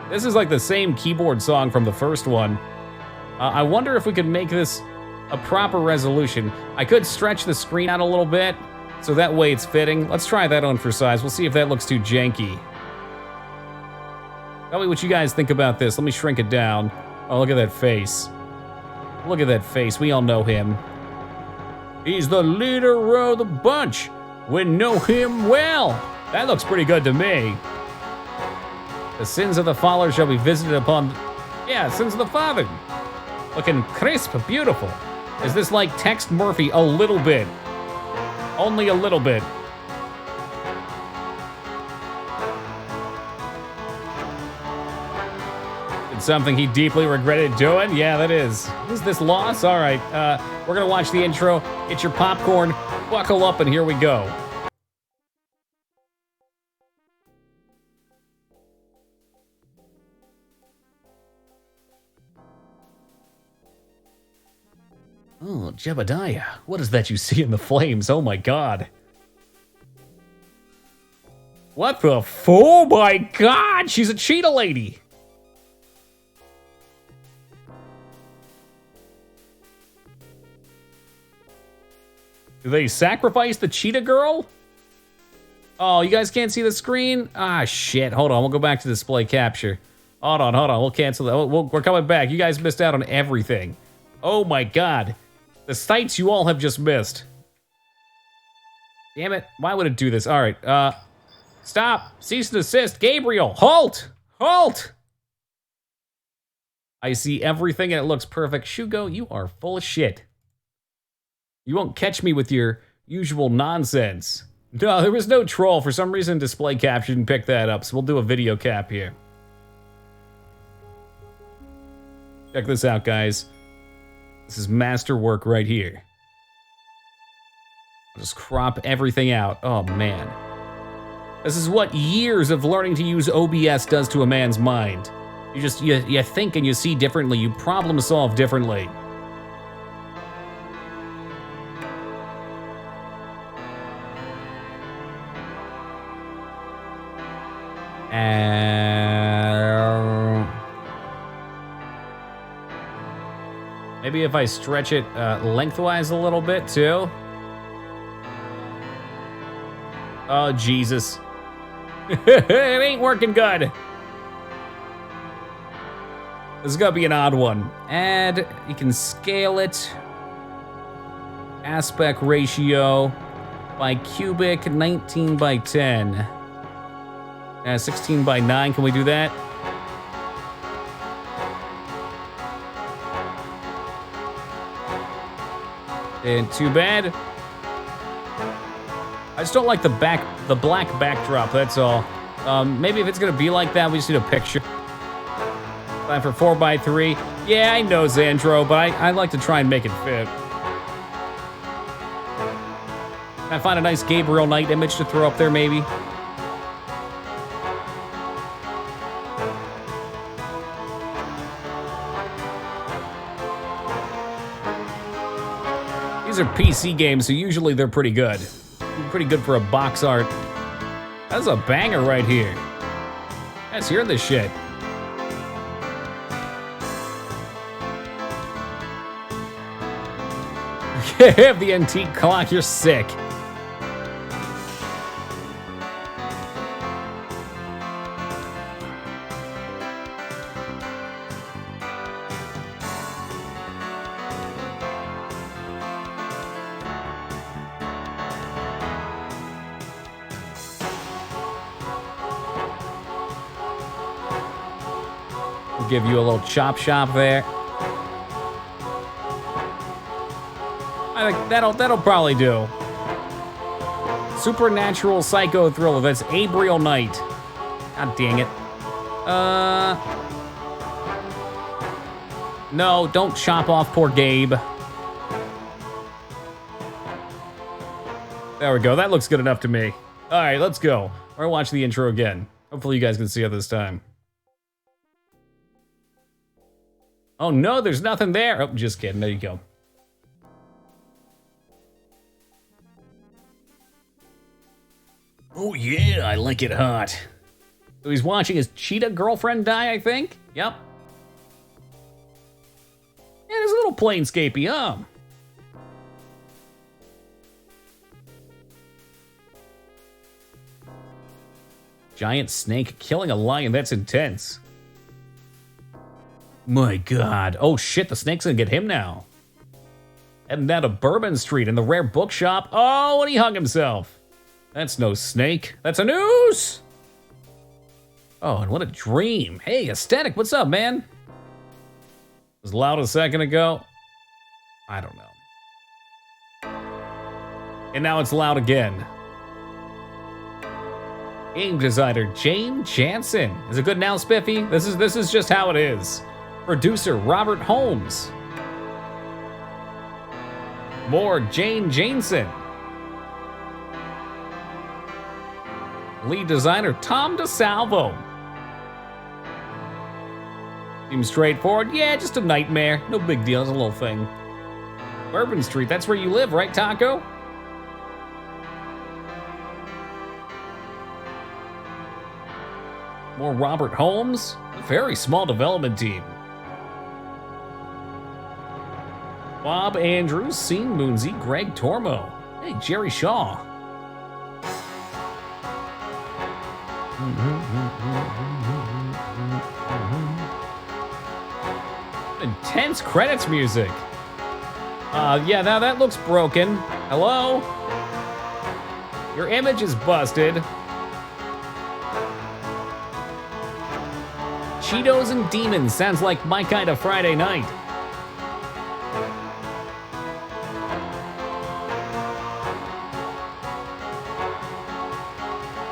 This is like the same keyboard song from the first one. I wonder if we could make this a proper resolution. I could stretch the screen out a little bit, so that way it's fitting. Let's try that on for size. We'll see if that looks too janky. Tell me what you guys think about this. Let me shrink it down. Oh, look at that face. Look at that face. We all know him. He's the leader of the bunch. We know him well. That looks pretty good to me. The sins of the father shall be visited upon... Yeah, sins of the father. Looking crisp, beautiful. Is this like Text Murphy? A little bit. Only a little bit. It's something he deeply regretted doing? Yeah, that is. Is this loss? All right, we're gonna watch the intro. Get your popcorn, buckle up, and here we go. Oh, Jebediah, what is that you see in the flames? Oh my god. What the oh my god, she's a cheetah lady. Do they sacrifice the cheetah girl? Oh, you guys can't see the screen? Ah, shit. Hold on, we'll go back to display capture. Hold on, we'll cancel that. We're coming back. You guys missed out on everything. Oh my god. The sights you all have just missed. Damn it, why would it do this? All right, stop, cease and desist. Gabriel, halt, halt. I see everything and it looks perfect. Shugo, you are full of shit. You won't catch me with your usual nonsense. No, there was no troll. For some reason, display capture didn't pick that up, so we'll do a video cap here. Check this out, guys. This is masterwork right here. I'll just crop everything out. Oh, man. This is what years of learning to use OBS does to a man's mind. You think and you see differently. You problem solve differently. Maybe if I stretch it lengthwise a little bit too. Oh, Jesus. It ain't working good. This is gonna be an odd one. Add, you can scale it. Aspect ratio by cubic, 19 by 10. 16 by 9, can we do that? And too bad. I just don't like the black backdrop, that's all. Maybe if it's gonna be like that, we just need a picture. Time for 4x3. Yeah, I know, Xandro, but I like to try and make it fit. Can I find a nice Gabriel Knight image to throw up there, maybe? These are PC games, so usually they're pretty good. Pretty good for a box art. That's a banger right here. Let's hear this shit. Have the antique clock, you're sick. Give you a little chop shop there. I think that'll probably do. Supernatural psycho thriller. That's Gabriel Knight. God dang it. No, don't chop off poor Gabe. There we go. That looks good enough to me. All right, let's go. We're gonna watch the intro again. Hopefully you guys can see it this time. Oh no, there's nothing there. Oh, just kidding. There you go. Oh yeah, I like it hot. So he's watching his cheetah girlfriend die, I think? Yep. Yeah, it's a little planescapey, huh? Giant snake killing a lion, that's intense. My God. Oh shit, the snake's gonna get him now. Heading down to Bourbon Street in the rare bookshop. Oh, and he hung himself. That's no snake, that's a noose. Oh, and what a dream. Hey, Aesthetic, what's up, man? It was loud a second ago. I don't know. And now it's loud again. Game designer Jane Jansen. Is it good now, Spiffy? This is just how it is. Producer Robert Holmes. More Jane Jansen. Lead designer Tom DeSalvo. Seems straightforward. Yeah, just a nightmare. No big deal, it's a little thing. Bourbon Street, that's where you live, right, Taco? More Robert Holmes. A very small development team. Bob Andrews, Sean Moonsey, Greg Tormo. Hey, Jerry Shaw. Intense credits music. Yeah, now that looks broken. Hello? Your image is busted. Cheetos and Demons sounds like my kind of Friday night.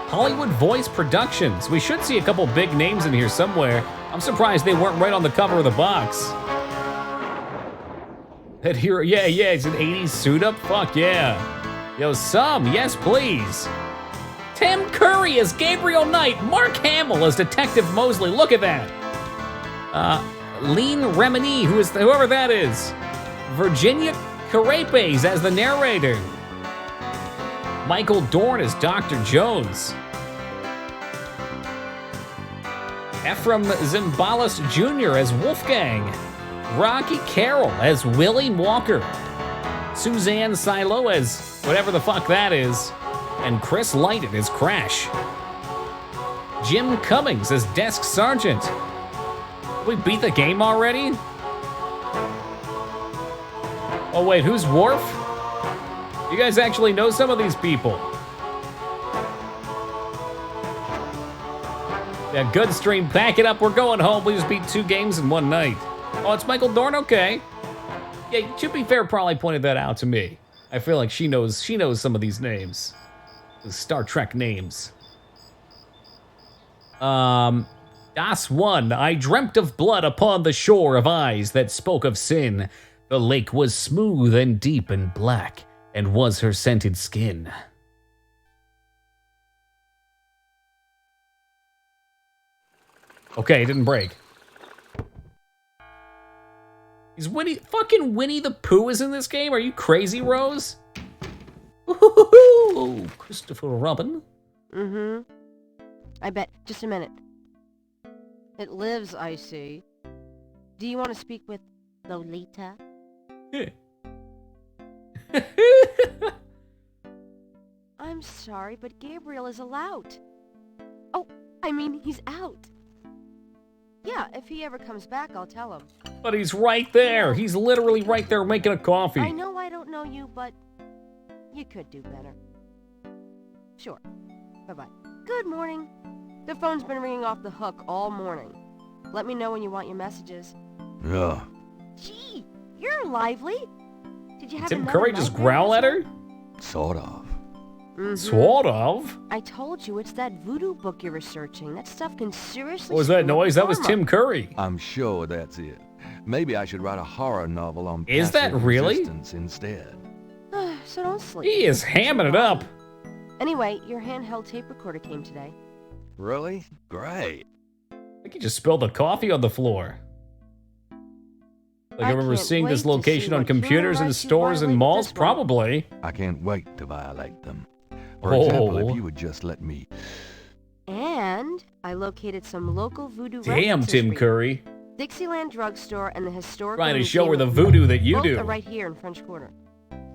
Hollywood Voice Productions. We should see a couple big names in here somewhere. I'm surprised they weren't right on the cover of the box. That hero, yeah, it's an 80s suit up? Fuck yeah. Yo, yes please. Tim Curry as Gabriel Knight, Mark Hamill as Detective Mosley, look at that. Lean Remini, whoever that is. Virginia Carapes as the narrator. Michael Dorn as Dr. Jones. Ephraim Zimbalis Jr. as Wolfgang. Rocky Carroll as Willie Walker. Suzanne Silo as whatever the fuck that is. And Chris Lighton as Crash. Jim Cummings as Desk Sergeant. We beat the game already? Oh wait, who's Worf? You guys actually know some of these people. Yeah, good stream, pack it up, we're going home. We just beat 2 games in one night. Oh, it's Michael Dorn, okay. Yeah, to be fair, probably pointed that out to me. I feel like she knows some of these names. The Star Trek names. Das 1, I dreamt of blood upon the shore of eyes that spoke of sin. The lake was smooth and deep and black, and was her scented skin. Okay, it didn't break. Is fucking Winnie the Pooh is in this game? Are you crazy, Rose? Ooh, Christopher Robin. Mm-hmm. I bet. Just a minute. It lives, I see. Do you want to speak with Lolita? I'm sorry, but Gabriel is allowed. Oh, I mean, he's out. Yeah, if he ever comes back, I'll tell him. But he's right there. He's literally right there making a coffee. I know I don't know you, but you could do better. Sure. Bye-bye. Good morning. The phone's been ringing off the hook all morning. Let me know when you want your messages. Yeah. Gee, you're lively. Did you have Tim another Curry just nightmare growl or at her? Sort of. Mm-hmm. Sort of. I told you, it's that voodoo book you're researching. That stuff can seriously... What was that noise? That was karma. Tim Curry. I'm sure that's it. Maybe I should write a horror novel on Is that passive really? resistance instead. So don't sleep. He is hamming it up. Anyway, your handheld tape recorder came today. Really? Great. I think he just spilled the coffee on the floor. Like I remember can't seeing wait this to location see on what computers human in rights you stores and violate malls. this one. Probably. I can't wait to violate them. For example, if you would just let me... And And I located some local voodoo Damn, references Tim for you. Curry. Dixieland Drugstore and the Historical Trying to show Museum her the of voodoo that you Both do. are right here in French Quarter.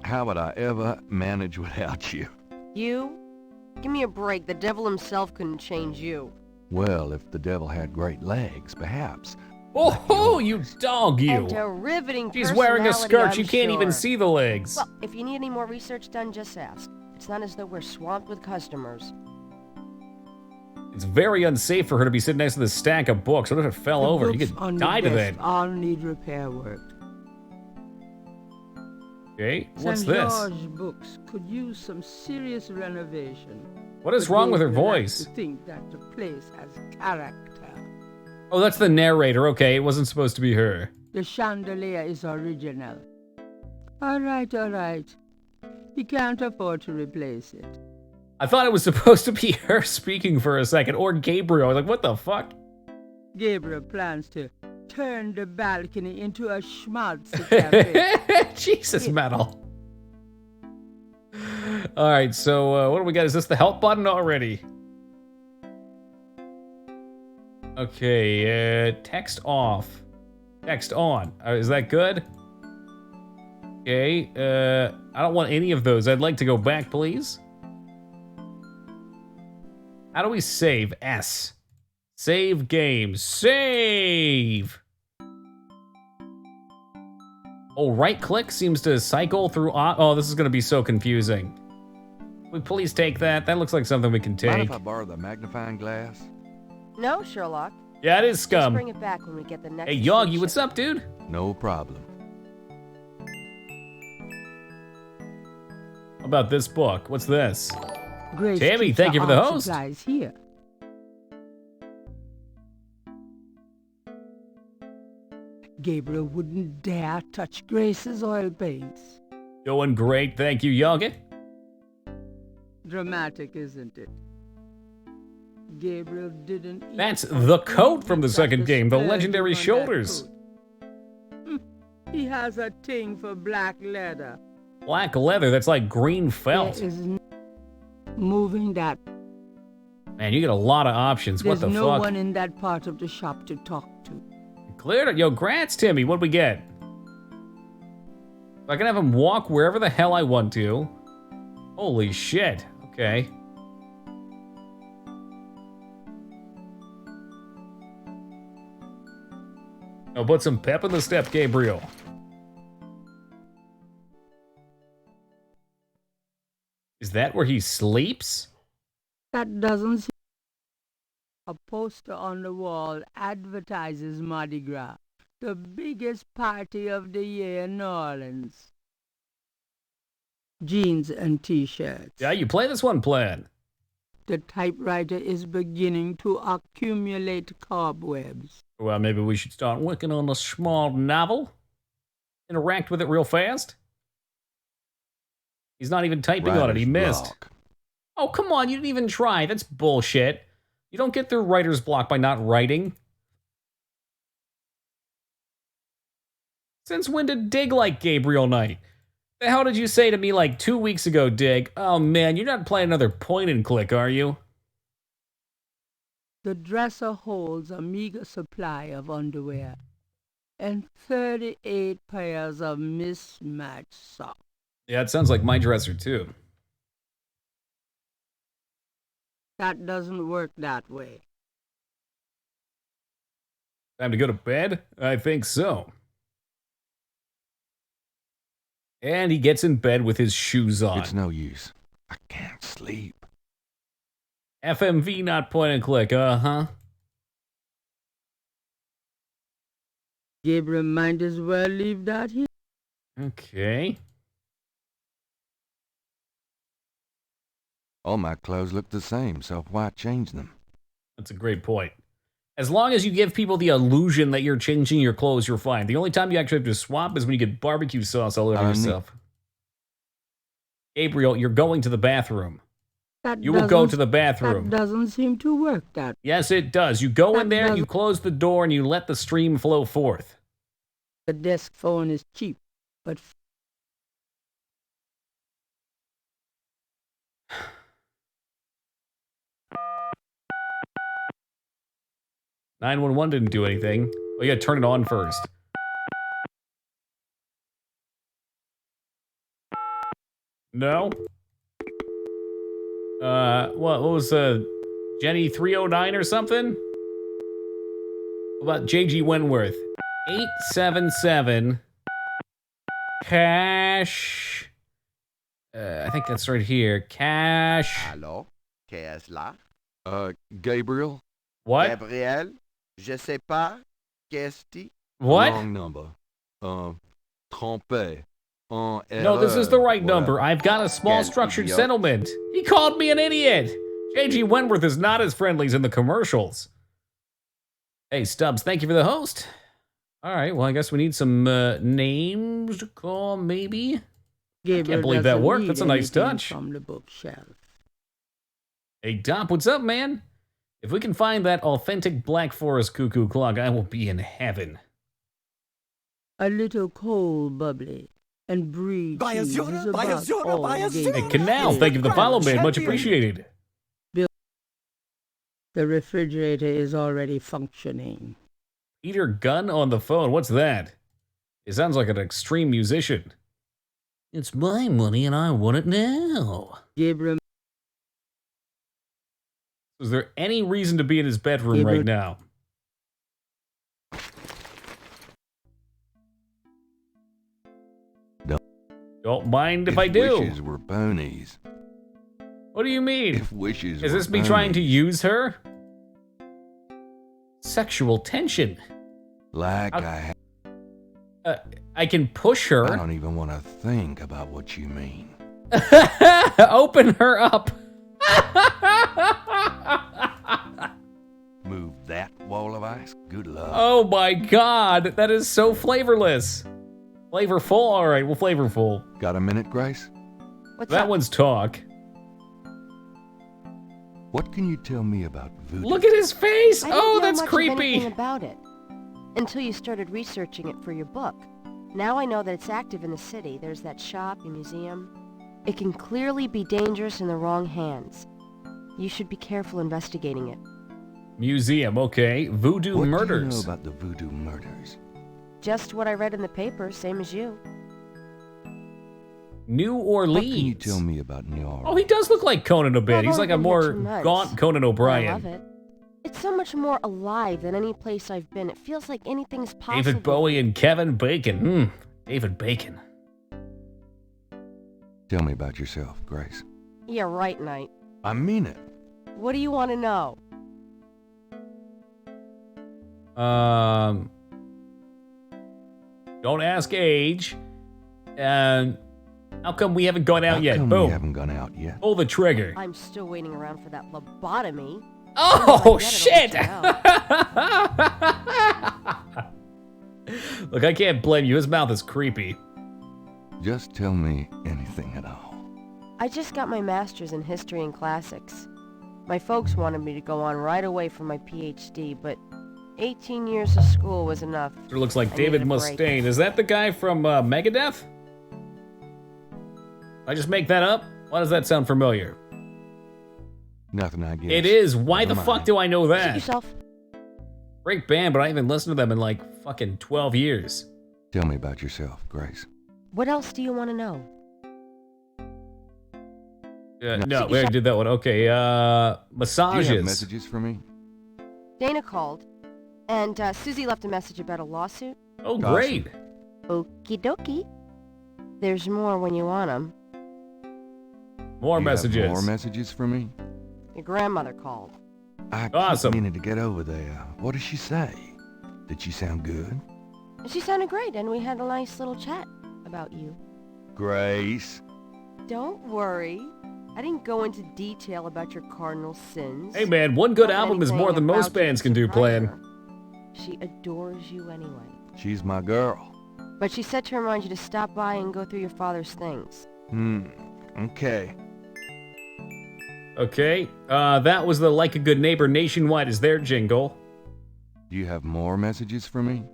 How would I ever manage without you? You? Give me a break. The devil himself couldn't change you. Well, if the devil had great legs, perhaps. Oh, you dog, you. And a riveting She's wearing a personality, skirt. I'm You can't even sure. see the legs. Well, if you need any more research done, just ask. It's not as though we're swamped with customers. It's very unsafe for her to be sitting next to this stack of books. What if it fell over? You could die to that. All need repair work. Okay, what's St. this? George books could use some serious renovation. What is But wrong with her Gabriel voice? likes to think that the place has character. Oh, that's the narrator. Okay, it wasn't supposed to be her. The chandelier is original. All right. He can't afford to replace it. I thought it was supposed to be her speaking for a second, or Gabriel. I was like, what the fuck? Gabriel plans to turn the balcony into a schmaltzy cafe. Jesus, metal. All right, so what do we got? Is this the help button already? Okay, text off. Text on. Is that good? Okay, I don't want any of those. I'd like to go back, please. How do we save? S. Save game. Save! Oh, right click seems to cycle through. Oh, this is going to be so confusing. Will we please take that? That looks like something we can Mind take. if I borrow the magnifying glass? No, Sherlock. Yeah, it is Just scum. bring it back when we get the next. Hey, Yogi, what's up, dude? No problem. How about this book? What's this? Grace Tammy, keeps thank you her for the art host. supplies here. Gabriel wouldn't dare touch Grace's oil paints. Doing great, thank you, Yogi. Dramatic, isn't it? Gabriel didn't eat That's or the drink coat from the without second game, the splurging legendary on that shoulders. coat. He has a thing for black leather. Black leather, that's like green felt. There is moving that. Man, you get a lot of options. What There's the no fuck? one in that part of the shop to talk to. Cleared it. Yo, grats, Timmy. What'd we get? I can have him walk wherever the hell I want to. Holy shit. Okay. Now put some pep in the step, Gabriel. Is that where he sleeps? That doesn't seem. A poster on the wall advertises Mardi Gras, the biggest party of the year in New Orleans. Jeans and t-shirts. Yeah, you play this one plan. The typewriter is beginning to accumulate cobwebs. Well, maybe we should start working on a small novel. Interact with it real fast. He's not even typing on it. He Writer's missed. block. Oh, come on. You didn't even try. That's bullshit. You don't get through writer's block by not writing. Since when did Dig like Gabriel Knight? The hell did you say to me like 2 weeks ago, Dig? Oh man, you're not playing another point and click, are you? The dresser holds a meager supply of underwear and 38 pairs of mismatched socks. Yeah, it sounds like my dresser too. That doesn't work that way. Time to go to bed? I think so. And he gets in bed with his shoes on. It's no use. I can't sleep. FMV, not point and click, uh-huh. Gabriel might as well leave that here. Okay. All my clothes look the same, so why change them? That's a great point. As long as you give people the illusion that you're changing your clothes, you're fine. The only time you actually have to swap is when you get barbecue sauce all over yourself. Gabriel, you're going to the bathroom. You will go to the bathroom. That doesn't seem to work that. Yes, it does. You go in That there, you doesn't- close the door, and you let the stream flow forth. The desk phone is cheap, but 911 didn't do anything. Oh, you gotta turn it on first. No? What was, Jenny 309 or something? What about JG Wentworth? 877 cash. I think that's right here. Cash. Allô? Qu'est-ce là? Gabriel? What? Gabriel? Je sais pas. Qu'est-ce que... What? Wrong number. Trompé. No, this is the right number. I've got a small Quel structured idiot. settlement. He called me an idiot. JG Wentworth is not as friendly as in the commercials. Hey, Stubbs, thank you for the host. All right, well, I guess we need some names to call, maybe? Gabriel believe that doesn't worked. read That's a nice anything touch. From the bookshelf. Hey, Dop, what's up, man? If we can find that authentic Black Forest cuckoo clock, I will be in heaven. A little cold bubbly and brie cheese is about all Gabriel Hey, Canal, says. thank you for the follow, man. Much appreciated. The refrigerator is already functioning. Peter Gunn on the phone. What's that? It sounds like an extreme musician. It's my money and I want it now. Gabriel Is there any reason to be in his bedroom Gabriel- right now? Don't mind if I do. Wishes were ponies. What do you mean? If wishes Is were this me trying to ponies. use her? Sexual tension. Like I'll- I I can push her. don't even want to think about what you mean. Open her up. Move that wall of ice? Good luck. Oh my god, that is so flavorless. Flavorful? Alright, well, flavorful. Got a minute, Grace? What's That up? one's talk. What can you tell me about voodoo? Look at his face. I didn't Oh, know that's much of creepy. anything about it until you started researching it for your book. Now I know that it's active in the city. There's that shop, a museum. It can clearly be dangerous in the wrong hands. You should be careful investigating it. Museum, okay. Voodoo What murders. do you know about the voodoo murders? Just what I read in the paper, same as you. New What Orleans. can you tell me about New Orleans? Oh, he does look like Conan a bit. I've He's only like a been here more 2 months, gaunt Conan but I O'Brien. love it. It's so much more alive than any place I've been. It feels like anything's possible. David Bowie and Kevin Bacon. David Bacon. Tell me about yourself, Grace. Yeah, right, Knight. I mean it. What do you want to know? Don't ask age. And how come we haven't gone out How yet? come Boom. we haven't gone out yet? Pull the trigger. I'm still waiting around for that lobotomy. Oh, If I shit! get it, I'll let Look, I can't blame you. His mouth is creepy. Just tell me anything at all. I just got my master's in history and classics. My folks wanted me to go on right away for my PhD, but 18 years of school was enough. It looks like I David needed a break. Mustaine. Is that the guy from Megadeth? Did I just make that up? Why does that sound familiar? Nothing, I guess. It is. Why the Never fuck mind. do I know Suit that? yourself. Great band, but I haven't listened to them in like fucking 12 years. Tell me about yourself, Grace. What else do you want to know? No, we already did that one. Okay, Do you massages. have messages for me? Dana called, and Susie left a message about a lawsuit. Oh, Awesome. great. Okie dokie. There's more when you want them. More Do you have messages. more messages for me? Your grandmother called. I keep Awesome. meaning to get over there. What did she say? Did she sound good? She sounded great, and we had a nice little chat about you. Grace. Don't worry. I didn't go into detail about your cardinal sins. Hey man, one good Not album is anything more than most about you bands to can do surprise playing. her. She adores you anyway. She's my girl. But she said to remind you to stop by and go through your father's things. Okay. Okay, that was the Like a Good Neighbor Nationwide is their jingle. Do you have more messages for me?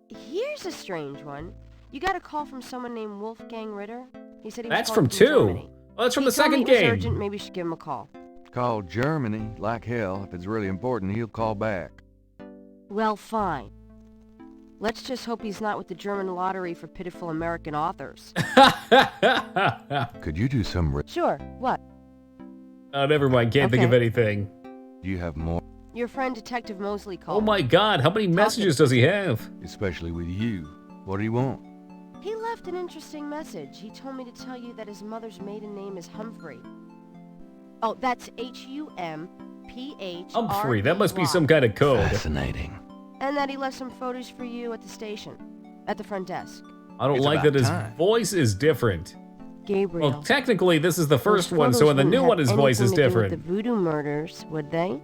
Here's a strange one. You got a call from someone named Wolfgang Ritter. He said he was That's calling from 2. Germany. Oh, that's from He the told me second it was game. urgent. Maybe you should give him a call. Call Germany like hell. If it's really important, he'll call back. Well, fine. Let's just hope he's not with the German lottery for pitiful American authors. Could you do some... Sure, what? Oh, never mind. Can't think of Okay. anything. Do you have more? Your friend Detective Mosley called. Oh my god, how many messages does he have? Especially with you. What do you want? He left an interesting message. He told me to tell you that his mother's maiden name is Humphrey. Oh, that's Humphrey. Humphrey, that must be some kind of code. Fascinating. And that he left some photos for you at the station. At the front desk. I don't It's like about that his time. voice is different. Gabriel. Well, technically, this is the first those one, so photos in the new wouldn't one, have his voice is anything to do with different. the voodoo murders, would they?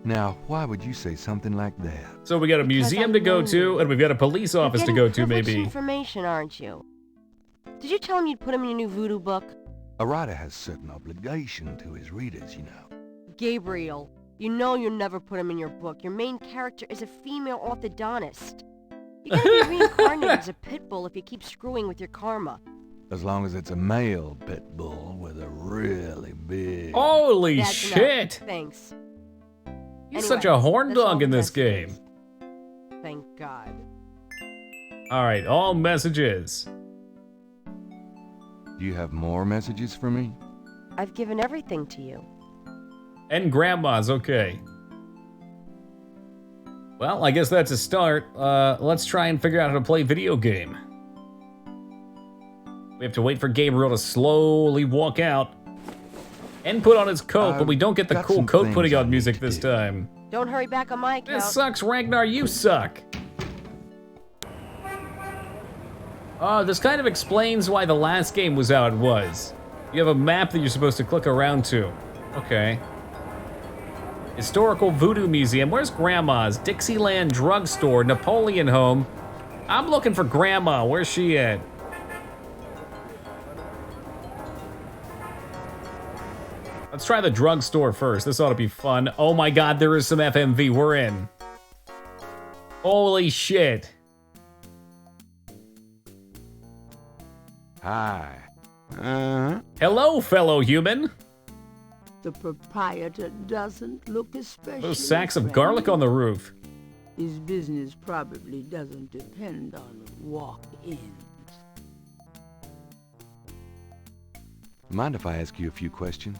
Now, why would you say something like that? So we got a Because museum I to go know to, you. and we've got a police office to You're go to, getting privileged maybe. information, aren't you? Did you tell him you'd put him in your new voodoo book? A writer has certain obligation to his readers, you know. Gabriel, you know you'll never put him in your book. Your main character is a female orthodontist. You're gonna be reincarnated as a pit bull if you keep screwing with your karma. As long as it's a male pit bull with a really big... Holy That's shit! enough. Thanks. He's Anyway, such a horn that's all dog in the this game. messages. Thank God. Alright, all messages. Do you have more messages for me? I've given everything to you. And grandma's, okay. Well, I guess that's a start. Let's try and figure out how to play video game. We have to wait for Gabriel to slowly walk out and put on his coat, but we don't get the got cool some coat things putting I on need music to this do. time. Don't hurry back on my account. This sucks, Ragnar, you suck. Oh, this kind of explains why the last game was how it was. You have a map that you're supposed to click around to. Okay. Historical Voodoo Museum. Where's Grandma's? Dixieland Drugstore. Napoleon Home. I'm looking for Grandma. Where's she at? Let's try the drugstore first. This ought to be fun. Oh my god, there is some FMV. We're in. Holy shit. Hi. Hello, fellow human. The proprietor doesn't look especially Those sacks of garlic on the roof. His business probably doesn't depend on walk-ins. Mind if I ask you a few questions?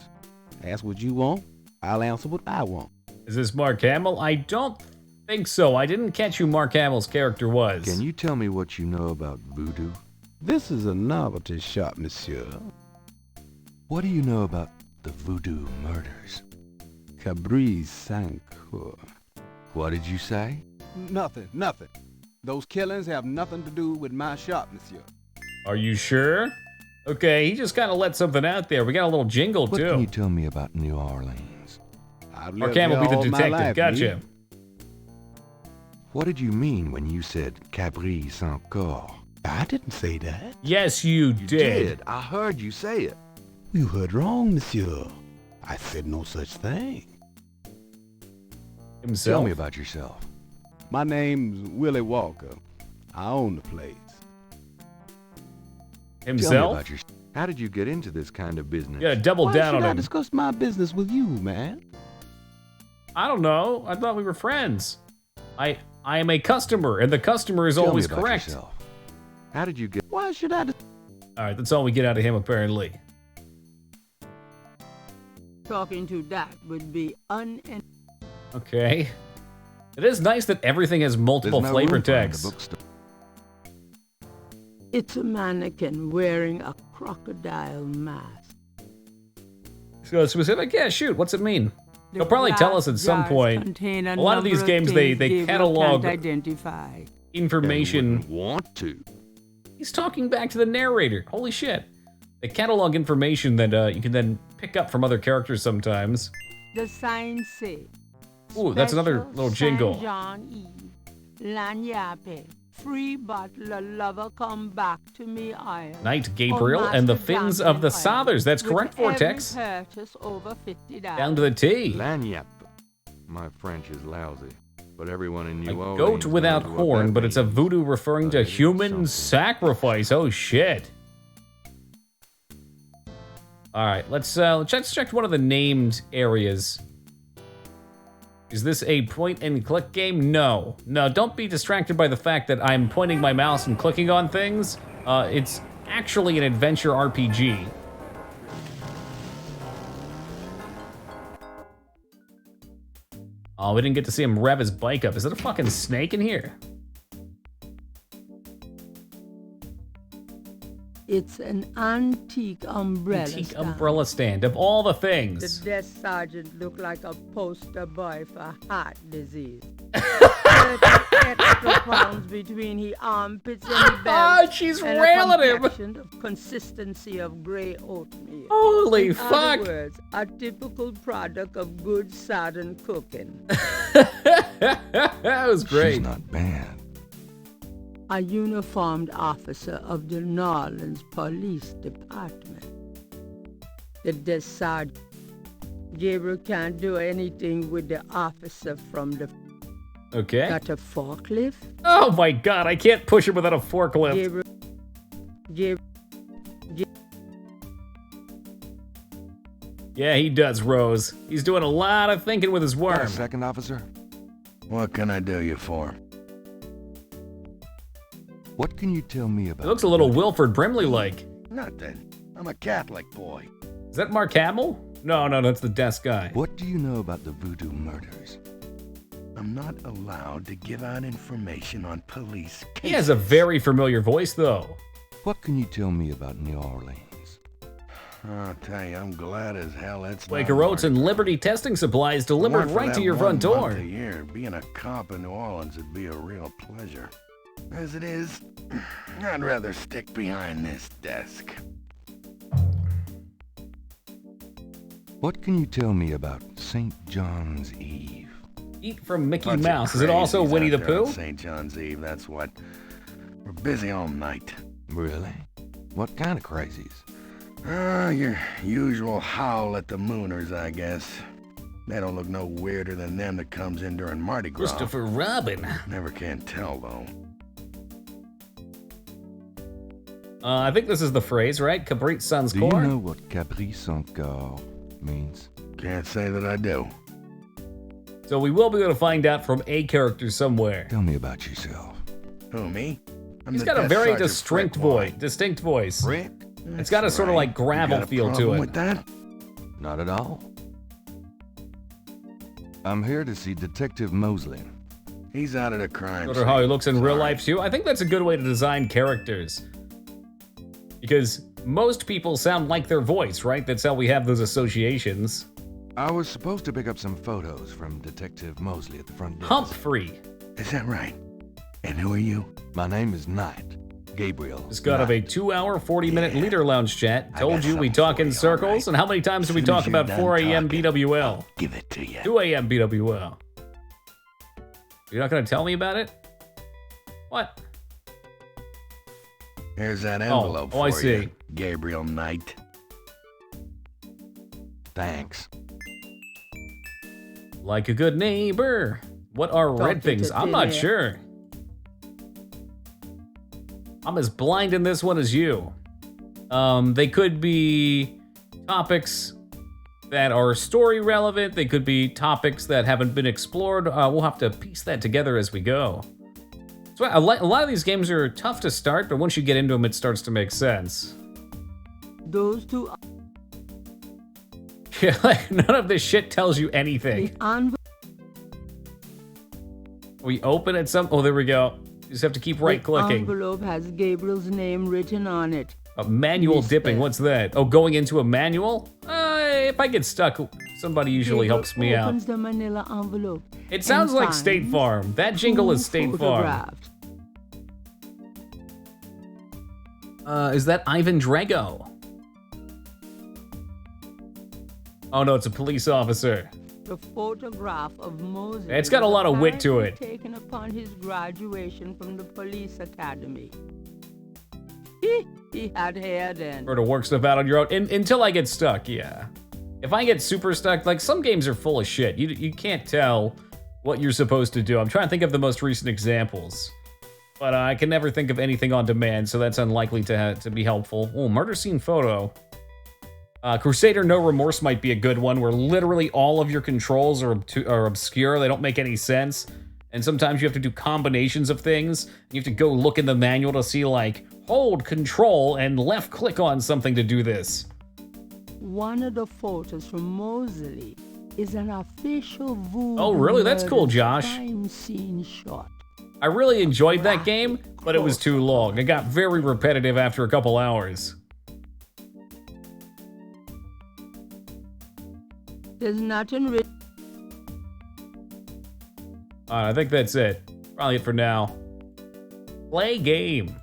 Ask what you want, I'll answer what I want. Is this Mark Hamill? I don't think so. I didn't catch who Mark Hamill's character was. Can you tell me what you know about voodoo? This is a novelty shop, monsieur. What do you know about the voodoo murders? Cabriz Sancour. What did you say? Nothing. Those killings have nothing to do with my shop, monsieur. Are you sure? Okay, he just kind of let something out there. We got a little jingle, What too. can you tell me about New Orleans? I've Mark lived Hamill here be the all my detective. life, Gotcha. me. What did you mean when you said Cabriz Sancour? I didn't say that. Yes, you You did. I heard you say it. You heard wrong, monsieur. I said no such thing. Himself. Tell me about yourself. My name's Willie Walker. I own the place. Tell me Himself? about yourself. How did you get into this kind of business? You gotta double Why down should on I him. discuss my business with you, man? I don't know. I thought we were friends. I am a customer, and the customer is Tell always me about correct. yourself. How did you get... Why should I... All right, that's all we get out of him, apparently. Talking to that would be Okay. It is nice that everything has multiple There's no flavor room for it in the texts. bookstore. It's a mannequin wearing a crocodile mask. So specific? Yeah, shoot. What's it mean? They'll probably tell us at some point. A lot of these games, they catalog identify. information. Wouldn't want to. He's talking back to the narrator. Holy shit. They catalog information that you can then pick up from other characters sometimes. The signs say. Ooh, that's another Special little jingle. Saint John Eve, Lanyapé, free bottle lover come back to me isle. Knight Gabriel and the fins of the Sothers. That's correct, Vortex. Purchase over $50. Down to the T. Lanyap. My French is lousy, but everyone in A New Orleans goat without knows what horn, that but it's a means. voodoo referring to But it is human something. sacrifice. Oh shit. All right, let's check one of the named areas. Is this a point and click game? No. No, don't be distracted by the fact that I'm pointing my mouse and clicking on things. It's actually an adventure RPG. Oh, we didn't get to see him rev his bike up. Is it a fucking snake in here? It's an antique umbrella Antique stand. umbrella stand, of all the The things. desk sergeant looked like a poster boy for heart disease. 30 extra pounds between his armpits and his belt. Oh, she's and railing a him. complexion of consistency of gray oatmeal. Holy In fuck. other words, a typical product of good southern cooking. That was great. She's not bad. A uniformed officer of the New Orleans Police Department. The desk sergeant. Gabriel can't do anything with the officer from the... Okay. Got a forklift? Oh my god, I can't push it without a forklift. Gabriel... Yeah, he does, Rose. He's doing a lot of thinking with his Got worm. a second, officer? What can I do you for? What can you tell me about... It looks a little Wilford Brimley-like. Nothing. I'm a Catholic boy. Is that Mark Hamill? No, that's the desk guy. What do you know about the voodoo murders? I'm not allowed to give out information on police cases. He has a very familiar voice, though. What can you tell me about New Orleans? I'll tell you, I'm glad as hell it's Quaker not Oats and Liberty Testing Supplies delivered More for right to that your front 1 door. month a year, being a cop in New Orleans would be a real pleasure. As it is, I'd rather stick behind this desk. What can you tell me about St. John's Eve? Eat from Mickey Bunch of Mouse. Is it also crazies Winnie the out there on Pooh? St. John's Eve, that's what. We're busy all night. Really? What kind of crazies? Your usual howl at the mooners, I guess. They don't look no weirder than them that comes in during Mardi Gras. Christopher Robin. Never can tell, though. I think this is the phrase, right? Capri Sun's Do core? you know what Capri Sans Corps means? Can't say that I do. So we will be able to find out from a character somewhere. Tell me about yourself. Who, me? I'm He's the got a desk very sergeant, distinct Frick. voice. Distinct voice. Rick? It's got a sort of like gravel You got a feel to problem it. with that? Not at all. I'm here to see Detective Mosley. He's out of the crime Sort of how he scene. looks in real Sorry. life too. I think that's a good way to design characters. Because most people sound like their voice, right? That's how we have those associations. I was supposed to pick up some photos from Detective Mosley at the front desk. Humphrey. Is that right? And who are you? My name is Knight. Gabriel. Just got of a 2-hour, 40-minute Yeah. leader lounge chat. I Told got you we something talk for in you, circles. all right. And how many times did we As soon talk as you're about done 4 a.m. talking, BWL? I'll give it to you. 2 a.m. BWL. You're not going to tell me about it? What? Here's that envelope I for see. you, Gabriel Knight. Thanks. Like a good neighbor. What are red Talking things? to I'm not Dilly. sure. I'm as blind in this one as you. They could be topics that are story relevant. They could be topics that haven't been explored. We'll have to piece that together as we go. So a lot of these games are tough to start, but once you get into them, it starts to make sense. Those two... Yeah, like none of this shit tells you anything. The envelope... We open at some... Oh, there we go. You just have to keep The right-clicking. envelope has Gabriel's name written on it. Manual Mr. dipping, what's that? Oh, going into a manual? If I get stuck, somebody usually Gabriel helps me out. opens the manila envelope. It sounds and like State finds Farm. That jingle is two State Farm. photographs. Is that Ivan Drago? Oh no, it's a police officer. The photograph of Moses. It's got a lot of wit to was it. Taken upon his graduation from the police academy. He had hair then. Or to work stuff out on your own. Until I get stuck, yeah. If I get super stuck, like some games are full of shit. You can't tell what you're supposed to do. I'm trying to think of the most recent examples. But I can never think of anything on demand, so that's unlikely to be helpful. Oh, murder scene photo. Crusader No Remorse might be a good one, where literally all of your controls are obscure. They don't make any sense. And sometimes you have to do combinations of things. You have to go look in the manual to see, like, hold control and left click on something to do this. One of the photos from Mosley is an official voodoo. Oh, really? That's cool, murder Josh. crime scene shot. I really enjoyed that game, but it was too long. It got very repetitive after a couple hours. There's nothing written. I think that's it. Probably it for now. Play game.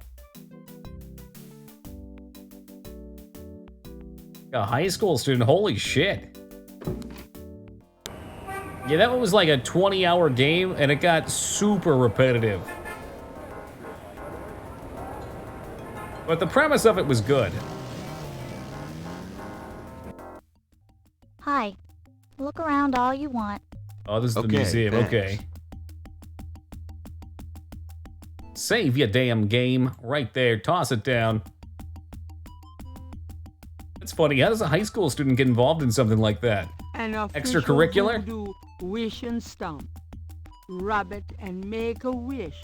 A high school student, holy shit. Yeah, that one was like a 20-hour game, and it got super repetitive. But the premise of it was good. Hi. Look around all you want. Oh, this is the Okay, museum, thanks. okay. Save your damn game. Right there, toss it down. It's funny, how does a high school student get involved in something like that? An official Extracurricular? voodoo wish and stomp. Rabbit and make a wish.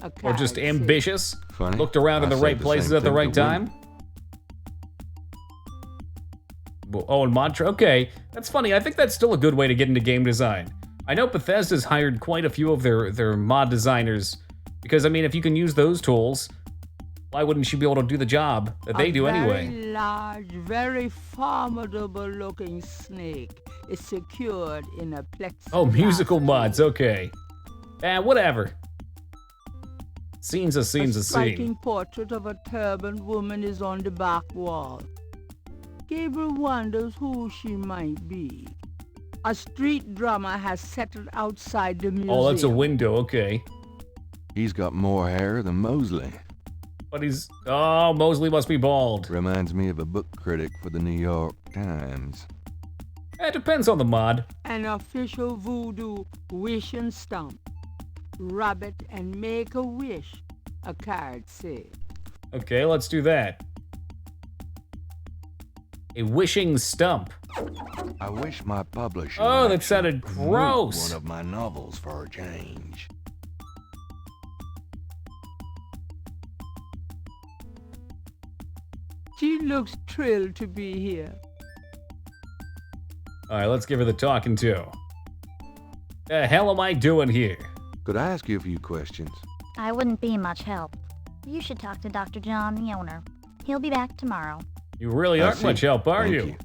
A Or card just says, ambitious? Funny. Looked around in I the said right the places same at the thing right to women. time? Oh, and mantra. Okay, that's funny. I think that's still a good way to get into game design. I know Bethesda's hired quite a few of their mod designers, because, I mean, if you can use those tools, why wouldn't you be able to do the job that they do anyway? A very large, very formidable-looking snake is secured in a plexiglass. Oh, musical mods. cage. Okay. Whatever. Scene's a A scene. striking portrait of a turbaned woman is on the back wall. Gabriel wonders who she might be. A street drummer has settled outside the museum. Oh, that's a window. Okay. He's got more hair than Mosley. But he's... Oh, Mosley must be bald. Reminds me of a book critic for the New York Times. It depends on the mod. An official voodoo wish and stomp. Rabbit and make a wish, a card says. Okay, let's do that. A wishing stump. I wish my publisher Oh, would that sounded actually promote gross. one of my novels for a change. She looks thrilled to be here. Alright, let's give her the talking to. The hell am I doing here? Could I ask you a few questions? I wouldn't be much help. You should talk to Dr. John, the owner. He'll be back tomorrow. You really I aren't see. much help, are Thank you?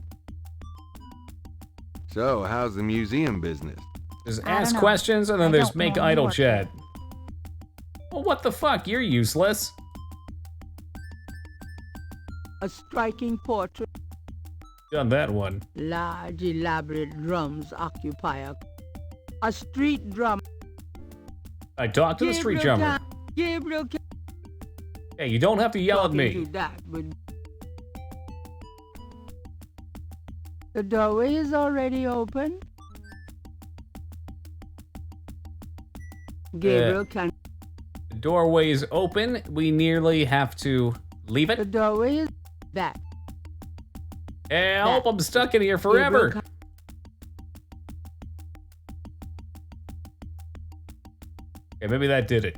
So, how's the museum business? There's I don't ask know. questions, and then I there's don't make know idle more. chat. Well, what the fuck? You're useless. A striking portrait. Done that one. Large, elaborate drums occupy a street drum. I talked to the street Gabriel drummer. Gabriel can Hey, you don't have to yell at talking me. to that, but the doorway is already open. Gabriel can. The doorway is open. We nearly have to leave The it. doorway is that. Help, I'm stuck in here Gabriel forever. can- Okay, maybe that did it.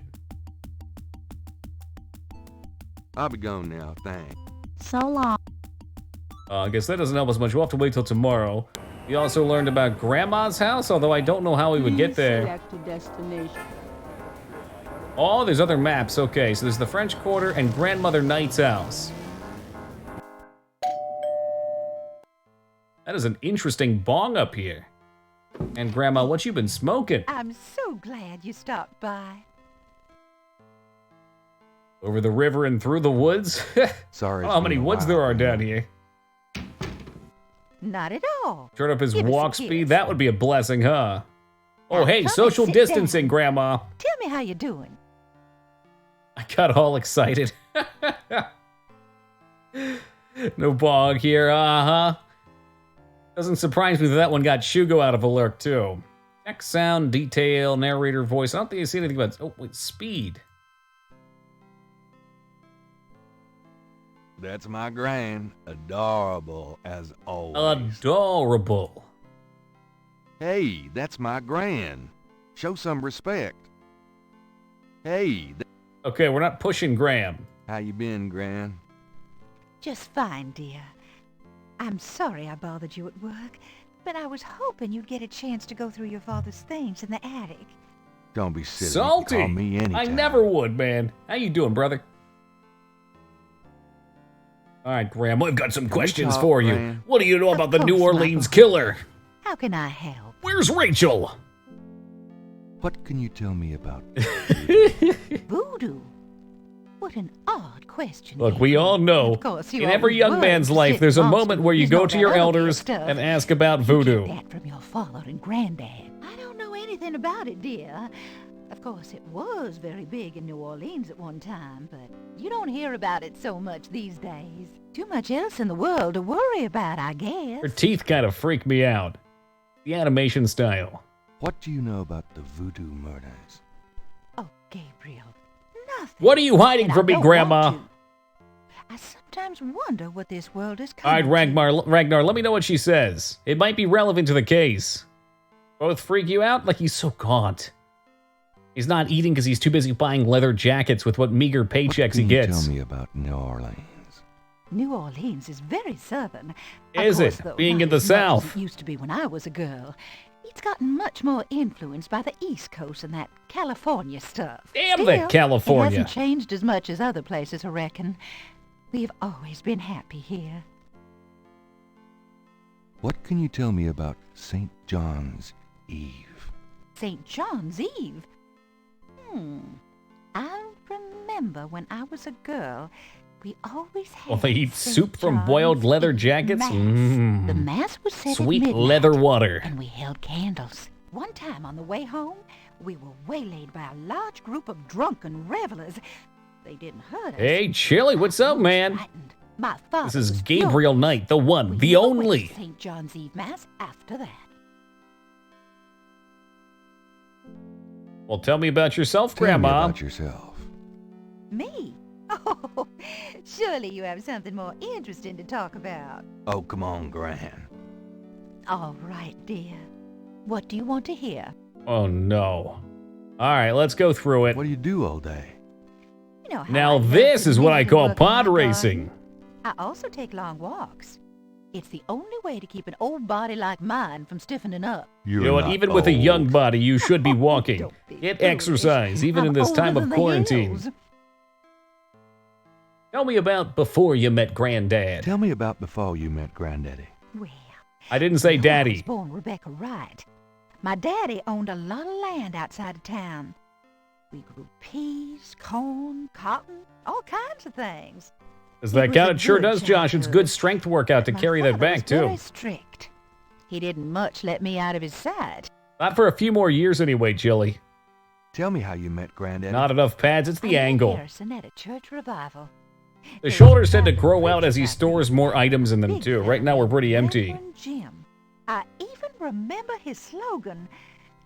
I'll be gone now, thanks. So long. I guess that doesn't help us much. We'll have to wait till tomorrow. We also learned about Grandma's house, although I don't know how we would get Please there. Select a destination. Oh, there's other maps. Okay, so there's the French Quarter and Grandmother Knight's house. That is an interesting bong up here. And Grandma, what you been smoking? I'm so glad you stopped by. Over the river and through the woods? Sorry. Oh, how many woods there are down here. Not at all. Turn up his Give us a walk kiss. speed. That would be a blessing, huh? Oh, Now hey, come and social sit distancing, down. Grandma. Tell me how you're doing. I got all excited. No bog here, uh-huh. Doesn't surprise me that that one got Shugo out of alert, too. Check sound, detail, narrator voice. I don't think I see anything about... Oh, wait, speed. That's my gran. Adorable as always. Adorable. Hey, that's my gran. Show some respect. Hey, Okay, we're not pushing Graham. how you been, gran? Just fine, dear. I'm sorry I bothered you at work, but I was hoping you'd get a chance to go through your father's things in the attic. Don't be silly. Salty. You can call me anytime. I never would, man. How you doing, brother? All right, Graham, I've got some we questions talk, for you. Graham? What do you know about the Of New course, Orleans Michael. killer? How can I help? Where's Rachel? What can you tell me about? Voodoo? What an odd question. Look, we all know, Of course, you in every always young were man's life, sick there's a monster moment where you movies go and to all your that other elders stuff. and ask about You voodoo. get that from your father and granddad. I don't know anything about it, dear. Of course, it was very big in New Orleans at one time, but you don't hear about it so much these days. Too much else in the world to worry about, I guess. Her teeth kind of freak me out. The animation style. What do you know about the voodoo murders? Oh, Gabriel, nothing. What are you hiding And I from me, don't Grandma? want to. I sometimes wonder what this world is All right, coming to. Ragnar, let me know what she says. It might be relevant to the case. Both freak you out? Like he's so gaunt. He's not eating because he's too busy buying leather jackets with what meager paychecks he What can you gets. tell me about New Orleans? New Orleans is very southern. Is Of course, it? though, Being not in the as much as South. It used to be when I was a girl. It's gotten much more influenced by the East Coast and that California stuff. Damn Still, that California. It hasn't changed as much as other places, I reckon. We've always been happy here. What can you tell me about St. John's Eve? St. John's Eve? I remember when I was a girl, we always had Well, they eat St. soup from boiled John's leather Eve jackets? Mass. Mm. The Mass was said at Sweet midnight, leather water. and we held candles. One time on the way home, we were waylaid by a large group of drunken revelers. They didn't hurt us. Hey, Chili, what's up, I was man? frightened. My father This is was Gabriel furious. Knight, the one, We the never went to only. St. John's Eve Mass after that. Well, tell me about yourself, Tell me Grandma. about yourself. Me? Oh, surely you have something more interesting to talk about. Oh, come on, Gran. All right, dear. What do you want to hear? Oh, no. All right, let's go through it. What do you do all day? You know how Now I love this to is what I knit and call work in my pod garden. racing. I also take long walks. It's the only way to keep an old body like mine from stiffening up. You're You know what? not Even with a young old. body, you should be walking. Don't be Get foolish. exercise, even I'm in this older time of than the quarantine. hills. Tell me about before you met Granddad. Tell me about before you met Granddaddy. Well, I didn't say I was Daddy. born Rebecca Wright. My daddy owned a lot of land outside of town. We grew peas, corn, cotton, all kinds of things. Because It that was kind a of sure good does, Josh. It's childhood. good strength workout to My carry that father back, was too. very strict. He didn't much let me out of his sight. Not for a few more years anyway, Chili. Tell me how you met Granddaddy. Not enough pads, it's I the met angle. Harrison at a church revival. The There shoulders was a tend to time grow the out as he preacher got stores more items in them, big too. fella Right now, we're named pretty empty. Reverend Jim. I even remember his slogan,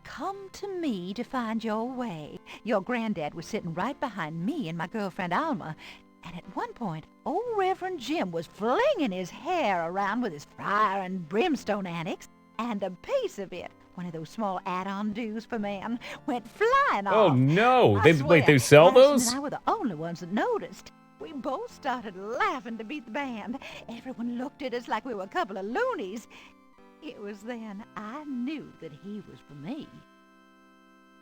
"Come to me to find your way." Your granddad was sitting right behind me and my girlfriend Alma, and at one point, old Reverend Jim was flinging his hair around with his fire and brimstone annex, and a piece of it, one of those small add-on doos for men, went flying off. Oh, no. I Wait, swear, they sell Harrison those? and I were the only ones that noticed. We both started laughing to beat the band. Everyone looked at us like we were a couple of loonies. It was then I knew that he was for me.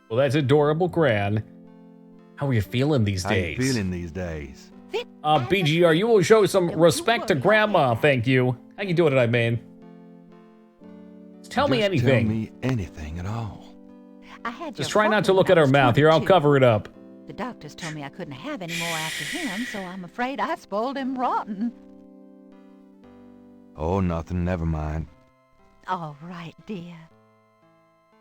Well, that's adorable, Gran. How are you feeling these How you days? feeling these days? Fit as a BGR, you will show some Don't you respect to worry, Grandma, I'll get thank you. How you doing tonight, man? Tell me Just anything. Tell me anything at all. I had Just your try not father to look when at I her was mouth. Here, I'll 22. cover it up. The doctors told me I couldn't have any more after him, so I'm afraid I spoiled him rotten. Oh, nothing. Never mind. All right, dear.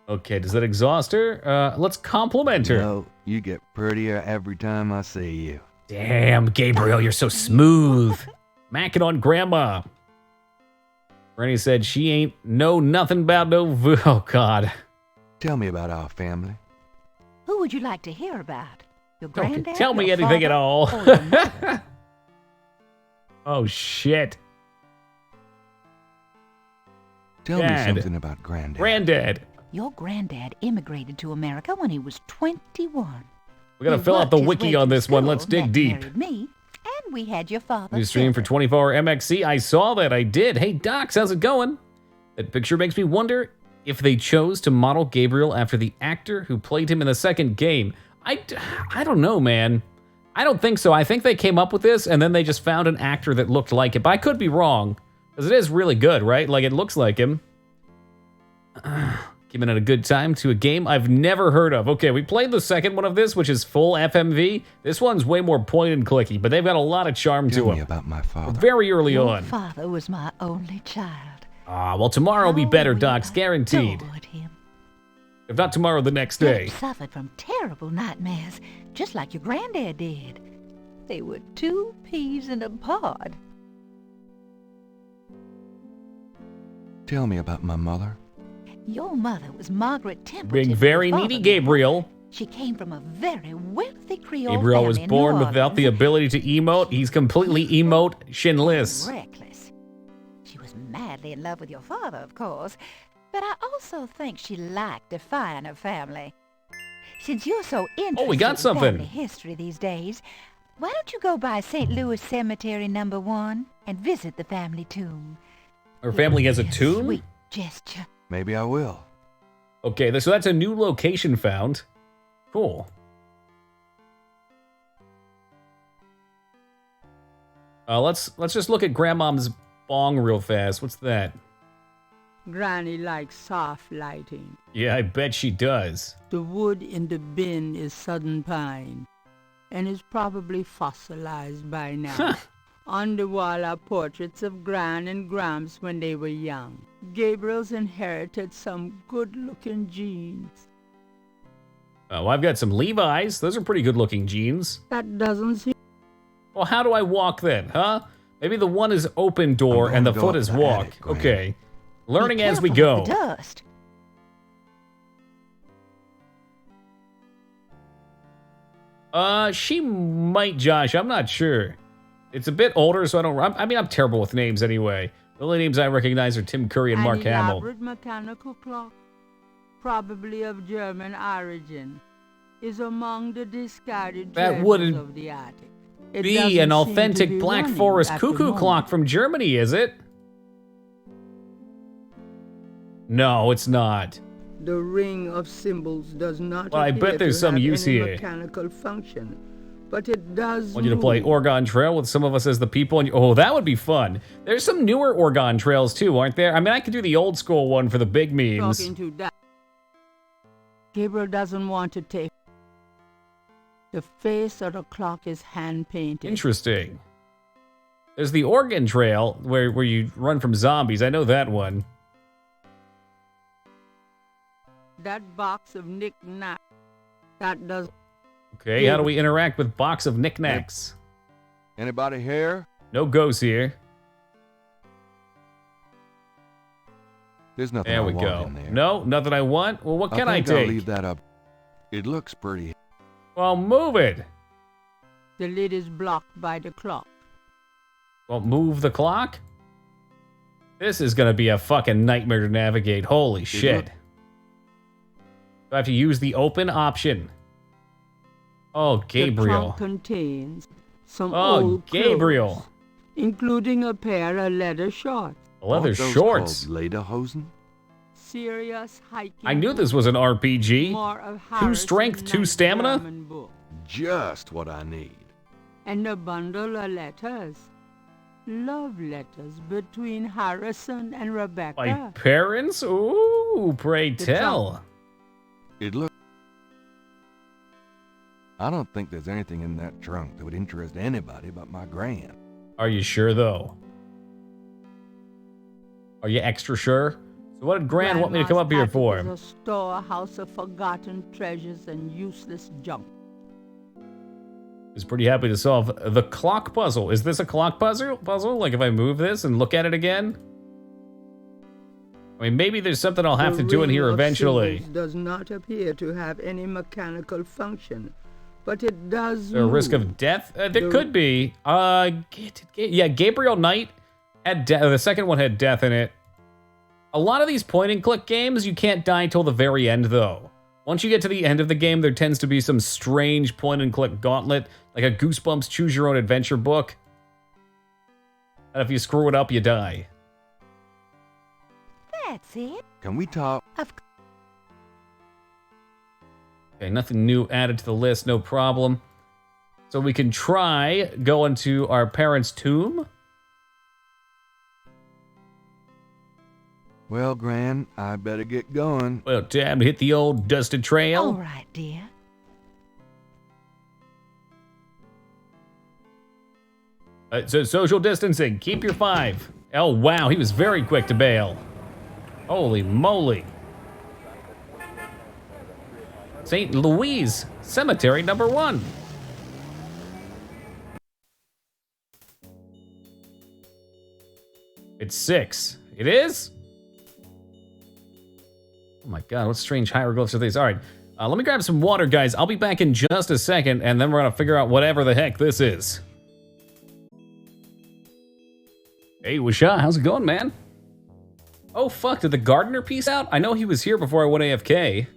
Okay, does that exhaust her? Let's compliment her. No, you get prettier every time I see you. Damn, Gabriel, you're so smooth. Macking on Grandma. Granny said she ain't know nothing about no oh, God. Tell me about our family. Who would you like to hear about? Your Okay, granddad? tell me your anything at father, all. or your mother? Oh, shit. Tell me Dad. something about Granddad. Granddad. Your granddad immigrated to America when he was 21. We gotta He fill out the worked his wiki way on through this one. school, Let's dig Matt deep. married me, and we had your father. New stream for Philip. 24 hour MXC. I saw that. I did. Hey, Docs, how's it going? That picture makes me wonder if they chose to model Gabriel after the actor who played him in the second game. I don't know, man. I don't think so. I think they came up with this and then they just found an actor that looked like it. But I could be wrong, because it is really good, right? Like, it looks like him. Giving it a good time to a game I've never heard of. Okay, we played the second one of this, which is full FMV. This one's way more point and clicky, but they've got a lot of charm Tell to me them. about my father. Very early Your on. father was my only child. Ah, well, tomorrow will be better, we Docs, guaranteed. adored him. If not tomorrow, the next Philip day. suffered from terrible nightmares, just like your granddad did. They were 2 peas in a pod. Tell me about my mother. Your mother was Margaret Templeton. Being very your needy, father. Gabriel. She came from a very wealthy Creole Gabriel was family in born New without the Orleans. ability to emote. He's completely emote-shinless. Reckless. She was madly in love with your father, of course, but I also think she liked defying her family. Since you're so interested we got in something. family history these days, why don't you go by St. Louis Cemetery No. 1 and visit the family tomb? Her family has a tomb? Sweet gesture. Maybe I will. Okay, so that's a new location found. Cool. Let's just look at Grandmom's bong real fast. What's that? Granny likes soft lighting. Yeah, I bet she does. The wood in the bin is southern pine and is probably fossilized by now. Huh. On the wall are portraits of Gran and Gramps when they were young. Gabriel's inherited some good-looking genes. Oh, I've got some Levi's. Those are pretty good-looking jeans. That doesn't seem... Well, how do I walk then, huh? Maybe the one is open door I'm and the gonna go foot up is the walk. attic, Gran. Okay. Learning Be as we careful of go. the dust. She might, Josh. I'm not sure. It's a bit older, so I don't... I mean, I'm terrible with names anyway. The only names I recognize are Tim Curry and Mark An Hamill. elaborate mechanical clock, probably of German origin, is among the discarded That treasures wouldn't of the attic. It Be doesn't an seem to authentic be Black running Forest at the cuckoo moment. clock from Germany, is it? No, it's not. The ring of symbols does not Well, I appear bet there's to some have use any here. mechanical function, but it does I want you to play move. Oregon Trail with some of us as the people. And oh, that would be fun. There's some newer Oregon Trails too, aren't there? I mean, I could do the old school one for the big memes. Talking to that. Gabriel doesn't want to take. The face of the clock is hand-painted. Interesting. There's the Oregon Trail where you run from zombies. I know that one. That box of knick-knack, that does... Okay, how do we interact with box of knickknacks? Anybody here? No ghosts here. There's nothing There I we want go. in there. No, nothing I want. Well, what can I think I'll take? leave that up. It looks pretty. Well, move it. The lid is blocked by the clock. Well, move the clock? This is gonna be a fucking nightmare to navigate. Holy shit. look- Do I have to use the open option? Oh, The Gabriel. trunk contains some Oh, old Gabriel. clothes, including a pair of leather shorts. Leather Aren't those shorts. called lederhosen? Serious hiking. I knew this was an RPG. More of 2 strength, 2 Harrison's stamina? German book. Just what I need. And a bundle of letters. Love letters between Harrison and Rebecca. My parents? Ooh, pray The tell. It look. I don't think there's anything in that trunk that would interest anybody but my gran. Are you sure, though? Are you extra sure? So what did Gran want me to come up here Grandma's for? attic is a storehouse of forgotten treasures and useless junk. Is pretty happy to solve the clock puzzle. Is this a clock puzzle? Like if I move this and look at it again? I mean, maybe there's something I'll have The to do in ring here of eventually. symbols does not appear to have any mechanical function, but it does there a risk move. of death? There could be. Yeah, Gabriel Knight had the second one had death in it. A lot of these point-and-click games, you can't die till the very end, though. Once you get to the end of the game, there tends to be some strange point-and-click gauntlet, like a Goosebumps choose-your-own-adventure book. And if you screw it up, you die. That's it. Can we talk? Okay, nothing new added to the list, no problem. So we can try going to our parents' tomb. Well, Gran, I better get going. Well, time to hit the old dusted trail. All right, dear. So social distancing, keep your 5. Oh, wow, he was very quick to bail. Holy moly. St. Louis Cemetery number 1. It's 6. It is? Oh my god, what strange hieroglyphs are these? All right, let me grab some water, guys. I'll be back in just a second, and then we're gonna figure out whatever the heck this is. Hey, Wisha, how's it going, man? Oh, fuck, did the gardener peace out? I know he was here before I went AFK.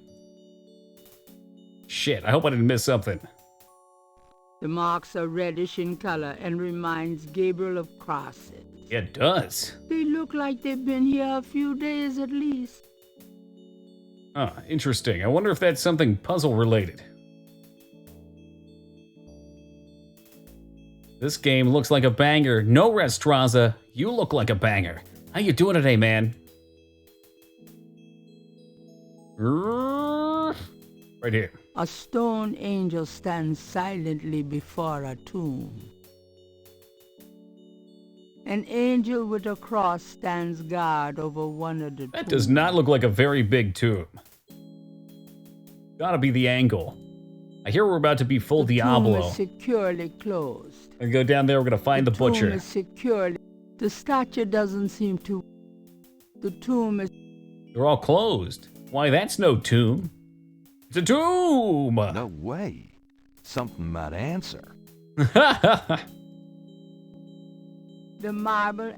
Shit, I hope I didn't miss something. The marks are reddish in color and reminds Gabriel of crosses. Yeah, it does. They look like they've been here a few days at least. Huh, interesting. I wonder if that's something puzzle-related. This game looks like a banger. No, Restraza, you look like a banger. How you doing today, man? Right here. A stone angel stands silently before a tomb. An angel with a cross stands guard over one of the That tombs. does not look like a very big tomb. Gotta be the angle. I hear we're about to be full The Diablo. tomb is securely closed. And go down there, we're gonna find the butcher. tomb is securely. The statue doesn't seem to. The tomb is. They're all closed. Why, that's no tomb. It's a tomb! No way. Something might answer. The marble.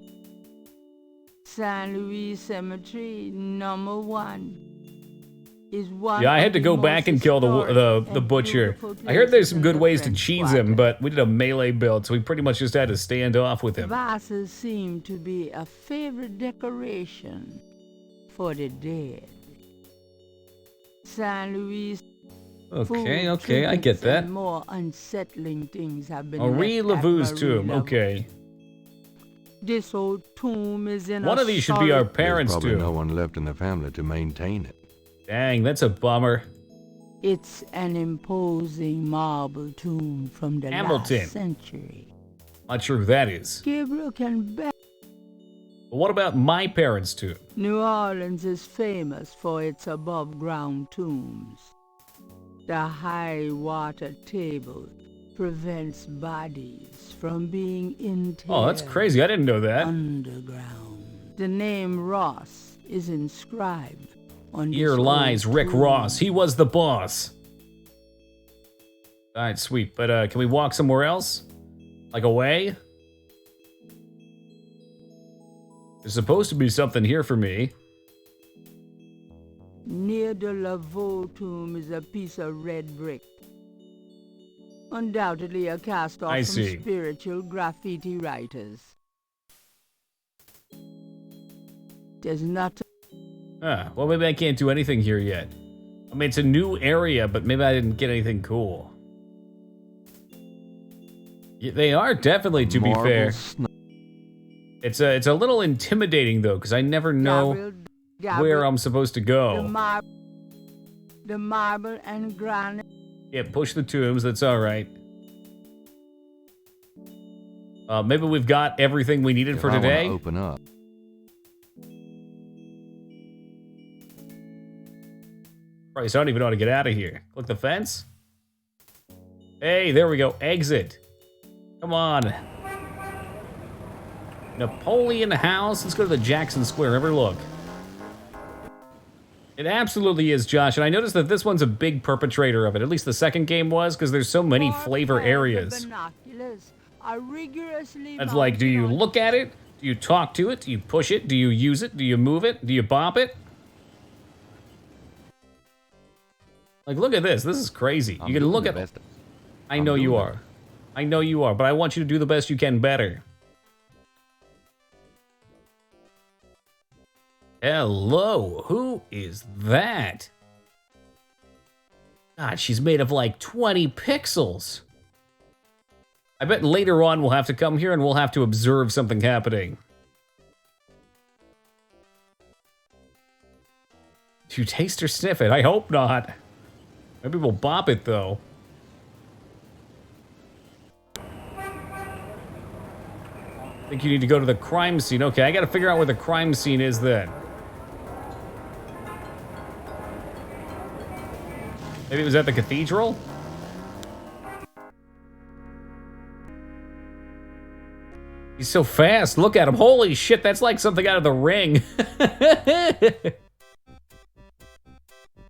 San Luis Cemetery, number 1. Is one Yeah, I had of to the go most back and kill the historic butcher. and beautiful I heard there's some places good in ways the to French cheese Quarter. him, but we did a melee build, so we pretty much just had to stand off with him. Vases seem to be a favorite decoration for the dead. San Luis. Okay, food, okay, I trinkets, get that. and more unsettling things have been Henri left at Lavou's tomb, Marie okay. This old tomb is in One a of these should be our solid- parents' There's probably no tomb. one left in the family to maintain it. Dang, that's a bummer. It's an imposing marble tomb from the Hamilton. last century. Not sure who that is. Gabriel can bet But what about my parents' tomb? New Orleans is famous for its above-ground tombs. The high water table prevents bodies from being interred Oh, that's crazy. I didn't know that. underground. The name Ross is inscribed on this Here lies old Rick tomb. Ross. He was the boss. All right, sweet. But can we walk somewhere else? Like away? There's supposed to be something here for me. Near the Laveau tomb is a piece of red brick. Undoubtedly a cast-off I from see. spiritual graffiti writers. There's not Well, maybe I can't do anything here yet. I mean, it's a new area, but maybe I didn't get anything cool. Yeah, they are definitely, to be Marble fair. snow. It's a little intimidating though, because I never know where I'm supposed to go. The marble and granite. Yeah, push the tombs. That's all right. Maybe we've got everything we needed If for I wanna today. open up. Christ, I don't even know how to get out of here. Click the fence. Hey, there we go. Exit. Come on. Napoleon House. Let's go to the Jackson Square. Ever look. It absolutely is, Josh, and I noticed that this one's a big perpetrator of it. At least the second game was, because there's so many flavor areas. Binoculars are rigorously It's like, do you look at it? Do you talk to it? Do you push it? Do you use it? Do you move it? Do you bop it? Like, look at this. This is crazy. You can look at... I know you are. I know you are, but I want you to do the best you can better. Hello, who is that? God, she's made of like 20 pixels. I bet later on we'll have to come here and we'll have to observe something happening. Do you taste or sniff it? I hope not. Maybe we'll bop it though. I think you need to go to the crime scene. Okay, I gotta figure out where the crime scene is then. Maybe it was at the cathedral? He's so fast. Look at him. Holy shit, that's like something out of The Ring.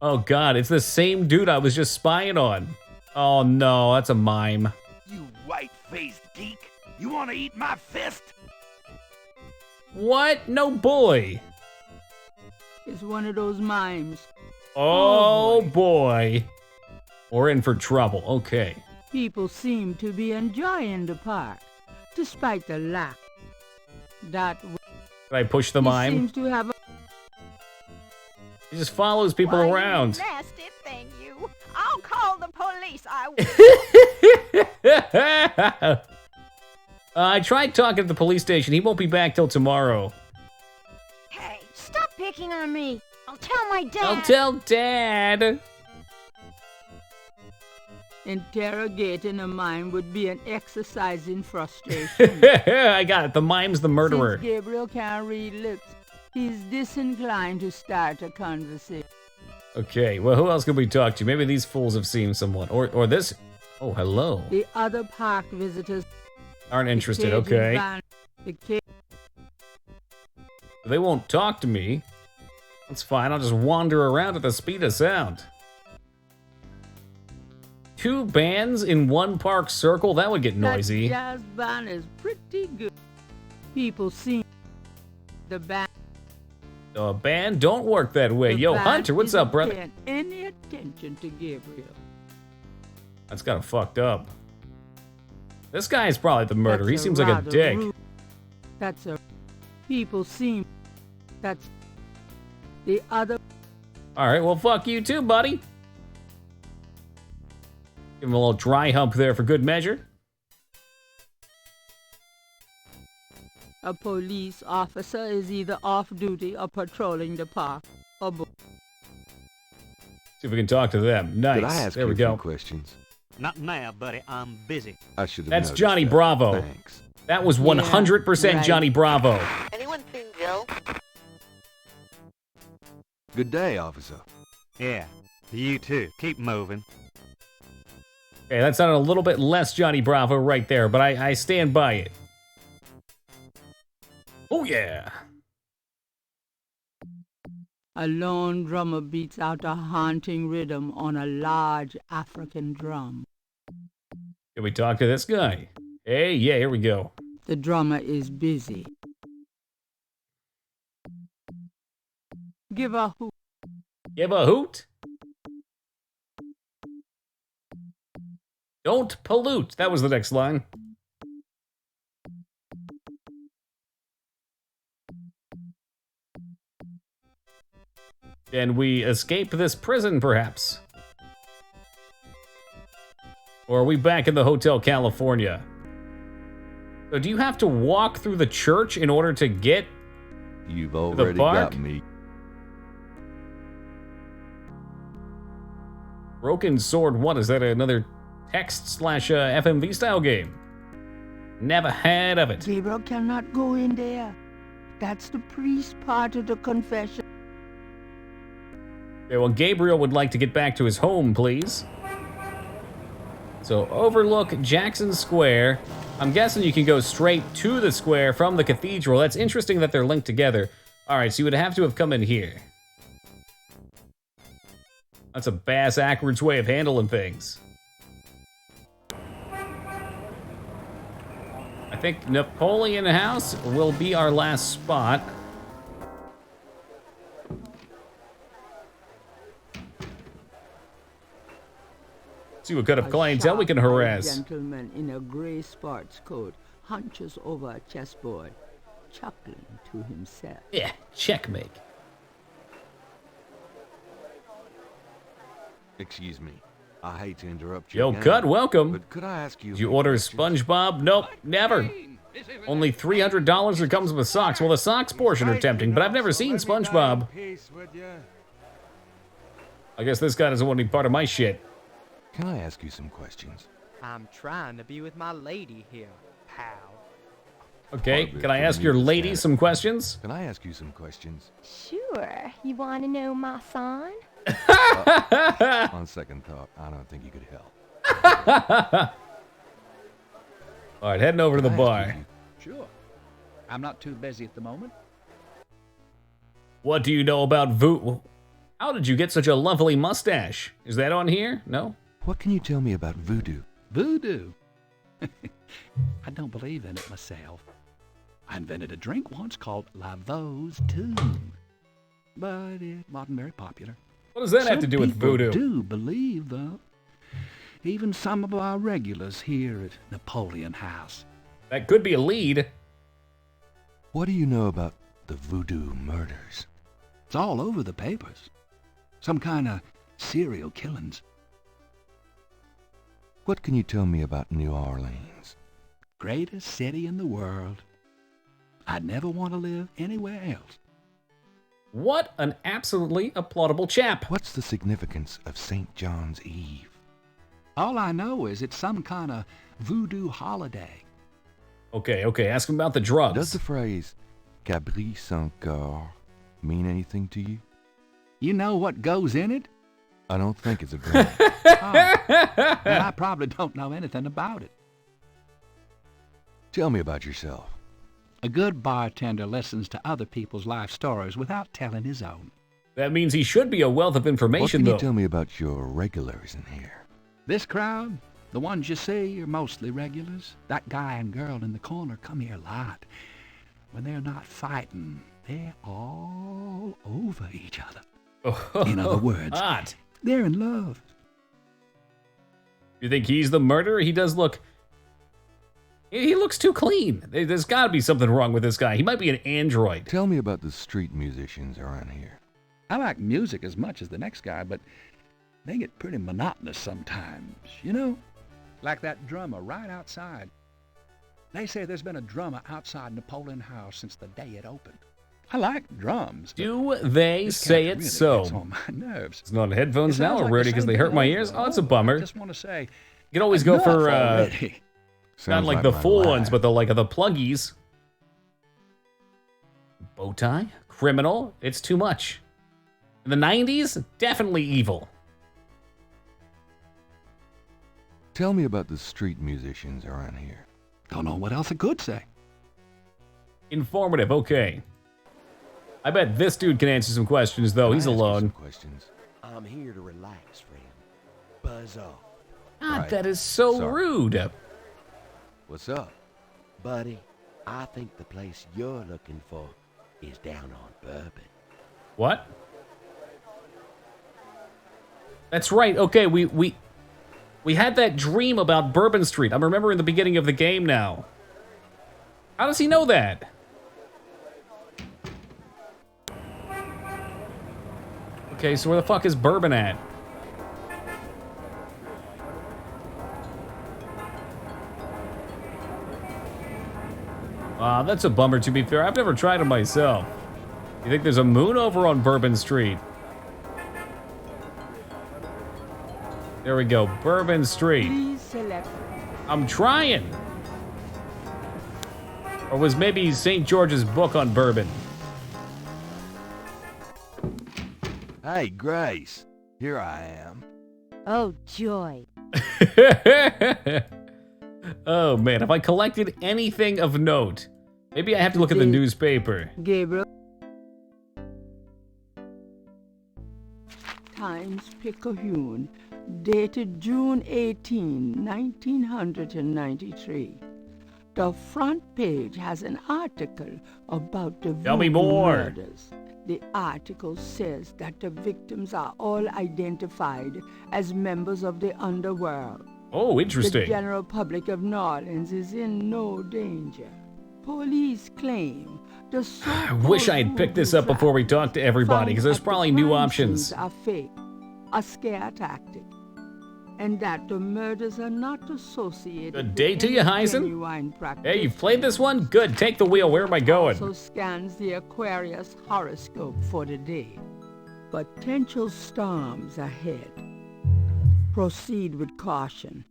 Oh god, it's the same dude I was just spying on. Oh no, that's a mime. You white-faced geek! You want to eat my fist? What? No boy. It's one of those mimes. Oh boy. We're in for trouble. Okay. People seem to be enjoying the park, despite the lack. That Did I push the he mime? seems to have a He just follows people Why, around. You nasty thing, you. I'll call the police. I will. I tried talking to the police station. He won't be back till tomorrow. Hey, stop picking on me. I'll tell my dad. I'll tell Dad. interrogating a mime would be an exercise in frustration. I got it. The mime's the murderer. Since Gabriel can't read lips, he's disinclined to start a conversation. Okay, well, who else could we talk to? Maybe these fools have seen someone. Or this. Oh, hello. The other park visitors Aren't interested, the Cajun okay. band- the Ca- They won't talk to me. That's fine, I'll just wander around at the speed of sound. 2 bands in one park circle? That would get noisy. That jazz band is pretty good. People seem the band. Band don't work that way. the Yo, band Hunter, what's up, isn't brother? paying any attention to Gabriel. That's kind of fucked up. This guy is probably the murderer. He That's seems like a rather dick. rude- That's a. People seem. That's. The other. Alright, well, fuck you too, buddy. Give him a little dry hump there for good measure. A police officer is either off duty or patrolling the park, or both. See if we can talk to them. Nice. Could I ask there you we a few go. questions? Not now, buddy. I'm busy. I should have That's noticed Johnny that. Bravo. Thanks. That was 100% right. Johnny Bravo. Anyone seen Joe? Good day, officer. Yeah. You too. Keep moving. Okay, that sounded a little bit less Johnny Bravo right there, but I stand by it. Oh, yeah. A lone drummer beats out a haunting rhythm on a large African drum. Can we talk to this guy? Hey, yeah, here we go. The drummer is busy. Give a hoot. Give a hoot. Don't pollute. That was the next line. Can we escape this prison, perhaps? Or are we back in the Hotel California? So do you have to walk through the church in order to get... You've already got me. Broken Sword 1, is that another text/FMV style game? Never heard of it. Gabriel cannot go in there. That's the priest part of the confession. Okay, well, Gabriel would like to get back to his home, please. So, overlook Jackson Square. I'm guessing you can go straight to the square from the cathedral. That's interesting that they're linked together. All right, so you would have to have come in here. That's a bass-ackwards way of handling things. I think Napoleon House will be our last spot. See what kind of clientele we can harass. A gentleman in a gray sports coat hunches over a chessboard, chuckling to himself. Yeah, checkmate. Excuse me. I hate to interrupt you. Yo, again, Cut, welcome. But could I ask you? Did you order SpongeBob? Nope, never. Only $300 that comes with socks. Well, the socks portion are tempting, but I've never seen SpongeBob. I guess this guy doesn't want any part of my shit. Can I ask you some questions? I'm trying to be with my lady here, pal. Okay, Hardly can I for ask me your to lady stand. some questions? Can I ask you some questions? Sure. You want to know my son? On second thought, I don't think you could help. All right, heading over to the bar. Sure. I'm not too busy at the moment. What do you know about voodoo? How did you get such a lovely mustache? Is that on here? No? What can you tell me about voodoo? Voodoo? I don't believe in it myself. I invented a drink once called Laveau's Tomb, but it wasn't very popular. What does that have to do with voodoo? Some people do believe, though. Even some of our regulars here at Napoleon House. That could be a lead. What do you know about the voodoo murders? It's all over the papers. Some kind of serial killings. What can you tell me about New Orleans? Greatest city in the world. I'd never want to live anywhere else. What an absolutely applaudable chap. What's the significance of St. John's Eve? All I know is it's some kind of voodoo holiday. Okay, ask him about the drugs. Does the phrase Cabri sans corps mean anything to you? You know what goes in it? I don't think it's a drink. Well, I probably don't know anything about it. Tell me about yourself. A good bartender listens to other people's life stories without telling his own. That means he should be a wealth of information, What can though. you tell me about your regulars in here? This crowd, the ones you see, are mostly regulars. That guy and girl in the corner come here a lot. When they're not fighting, they're all over each other. In other words, hot. They're in love. You think he's the murderer? He does look... He looks too clean. There's got to be something wrong with this guy. He might be an android. Tell me about the street musicians around here. I like music as much as the next guy, but they get pretty monotonous sometimes, you know? Like that drummer right outside. They say there's been a drummer outside Napoleon House since the day it opened. I like drums. Do they say it really so? gets on my nerves. It's not headphones It now, sounds or like Rudy, the because same they hurt thing my over ears. and Oh, it's a over. bummer. I just want to say, You can always go enough for already. not like Sounds the my full life. ones, but the pluggies. Bow tie, criminal. It's too much. In the 90s, definitely evil. Tell me about the street musicians around here. Don't know what else I could say. Informative. Okay. I bet this dude can answer some questions, though. He's Can I ask you alone. some questions? I'm here to relax, friend. Buzz off. God, Right. that is so Sorry. rude. What's up? Buddy, I think the place you're looking for is down on Bourbon. What? That's right. Okay, we had that dream about Bourbon Street. I'm remembering the beginning of the game now. How does he know that? Okay, so where the fuck is Bourbon at? That's a bummer, to be fair. I've never tried it myself. You think there's a moon over on Bourbon Street? There we go, Bourbon Street. Please select. I'm trying. Or was maybe St. George's book on bourbon? Hey, Grace. Here I am. Oh, joy. Oh man, have I collected anything of note? Maybe I have to look at the newspaper. Gabriel. Times-Picayune, dated June 18, 1993. The front page has an article about the Tell me voodoo more. murders. The article says that the victims are all identified as members of the underworld. Oh, interesting. The general public of New Orleans is in no danger. Police claim the I wish I had picked this up before we talked to everybody, because there's probably new options. Are fake, a scare tactic, and that the murders are not associated. Good day to you, genuine Heisen. Hey, you've played this one? Good. Take the wheel. Where am I going? Also scans the Aquarius horoscope for the day. Potential storms ahead. Proceed with caution,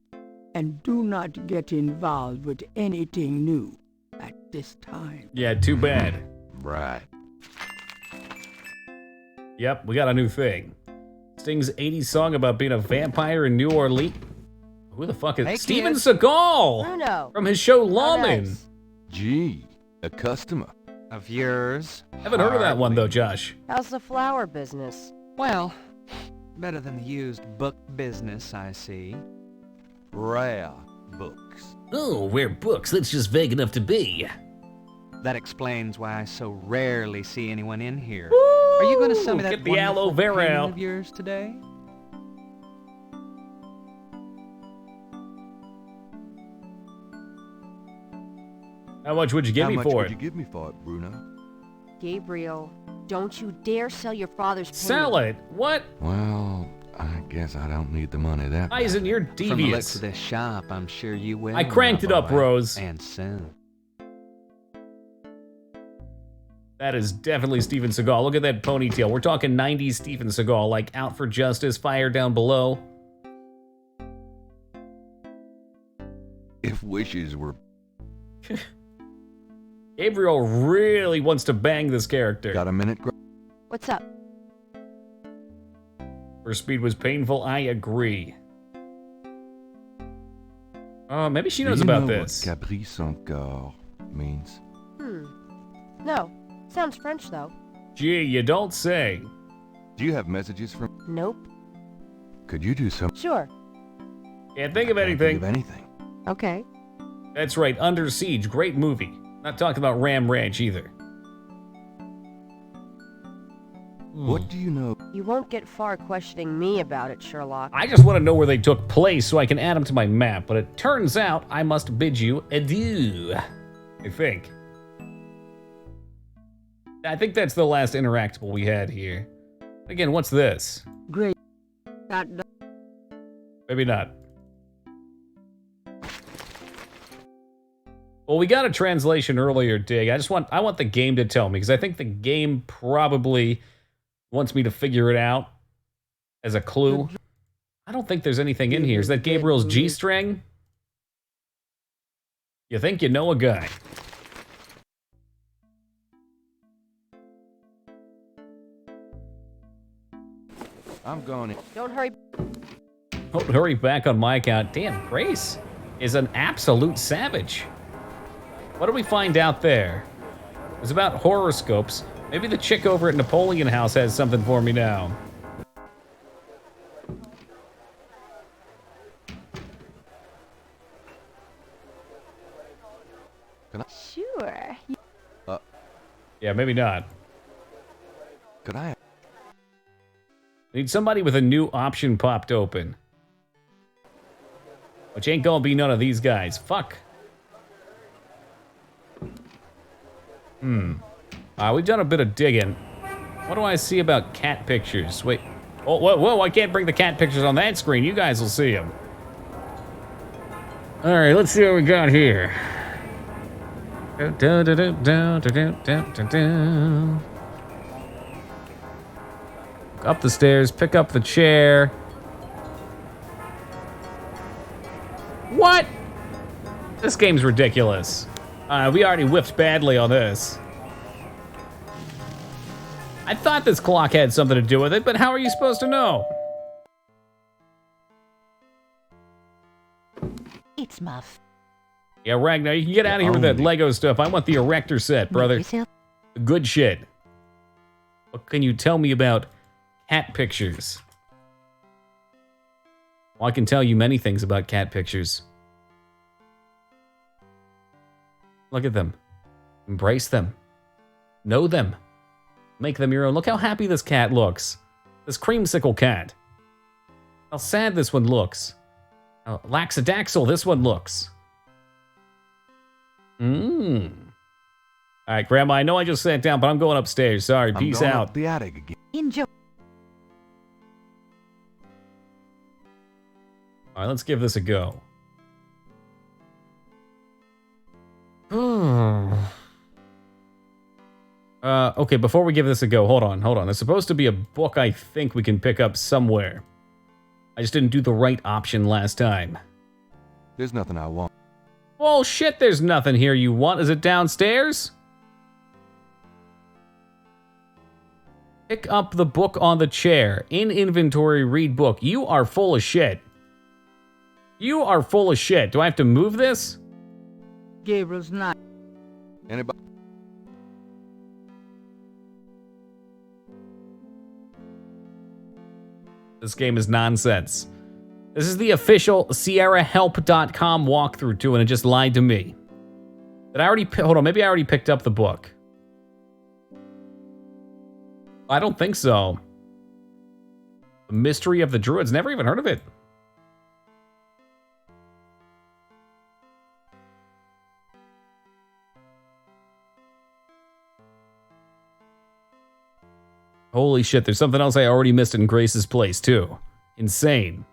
and do not get involved with anything new at this time. Yeah, too bad. Right. Yep, we got a new thing. Sting's 80s song about being a vampire in New Orleans. Who the fuck is Hey, Steven kids. Seagal? Bruno. From his show How Lawman. nice. Gee, a customer. Of yours. Haven't heard of that one though, Hardly. Josh. How's the flower business? Well, better than the used book business, I see. Rare books. Oh, we're books. That's just vague enough to be. That explains why I so rarely see anyone in here. Are you going to sell me that Get the aloe wonderful vera painting out. of yours today? How much would you give How me much for would it? you give me for it, Bruno? Gabriel, don't you dare sell your father's painting. Sell it. What? Well, I guess I don't need the money that bad. Eisen, you're From the looks devious. of this shop, I'm sure you will. I cranked my it up, boy. Rose. And soon. That is definitely Steven Seagal. Look at that ponytail. We're talking 90s Steven Seagal, like Out for Justice, Fire Down Below. If wishes were... Gabriel really wants to bang this character. Got a minute? What's up? Her speed was painful, I agree. Maybe she knows Do you about know this. what Caprice encore means? No. Sounds French, though. Gee, you don't say. Do you have messages from... Nope. Could you do some... Sure. Can't think of Can't anything. Think of anything. Okay. That's right, Under Siege, great movie. Not talking about Ram Ranch either. What do you know? You won't get far questioning me about it, Sherlock. I just want to know where they took place so I can add them to my map, but it turns out I must bid you adieu. I think. I think that's the last interactable we had here. Again, what's this? Great. That Maybe not. Well, we got a translation earlier, Dig. I want the game to tell me, because I think the game probably wants me to figure it out as a clue. I don't think there's anything in here. Is that Gabriel's G-string? You think you know a guy. I'm going. Don't hurry. Don't hurry back on my account. Damn, Grace is an absolute savage. What do we find out there? It's about horoscopes. Maybe the chick over at Napoleon House has something for me now. Sure. Yeah, maybe not. Could I? Need somebody with a new option popped open. Which ain't gonna be none of these guys. Fuck. We've done a bit of digging. What do I see about cat pictures? Wait. Oh, whoa, I can't bring the cat pictures on that screen. You guys will see them. Alright, let's see what we got here. Up the stairs, pick up the chair. What? This game's ridiculous. We already whiffed badly on this. I thought this clock had something to do with it, but how are you supposed to know? It's my Yeah, Ragnar, you can get out of here with that Lego stuff. I want the Erector set, brother. Good shit. What can you tell me about cat pictures? Well, I can tell you many things about cat pictures. Look at them. Embrace them. Know them. Make them your own. Look how happy this cat looks. This creamsicle cat. How sad this one looks. How laxadaxel this one looks. All right, Grandma, I know I just sat down, but I'm going upstairs. Sorry, peace I'm going out. up the attic again. Enjoy. All right, let's give this a go. Okay, before we give this a go, hold on. There's supposed to be a book I think we can pick up somewhere. I just didn't do the right option last time. There's nothing I want. Oh shit, there's nothing here you want. Is it downstairs? Pick up the book on the chair. In inventory, read book. You are full of shit. You are full of shit. Do I have to move this? Gabriel's Knight. Anybody? This game is nonsense. This is the official SierraHelp.com walkthrough too, and it just lied to me. Did I already hold on, maybe I already picked up the book. I don't think so. The Mystery of the Druids. Never even heard of it. Holy shit, there's something else I already missed in Grace's place, too. Insane.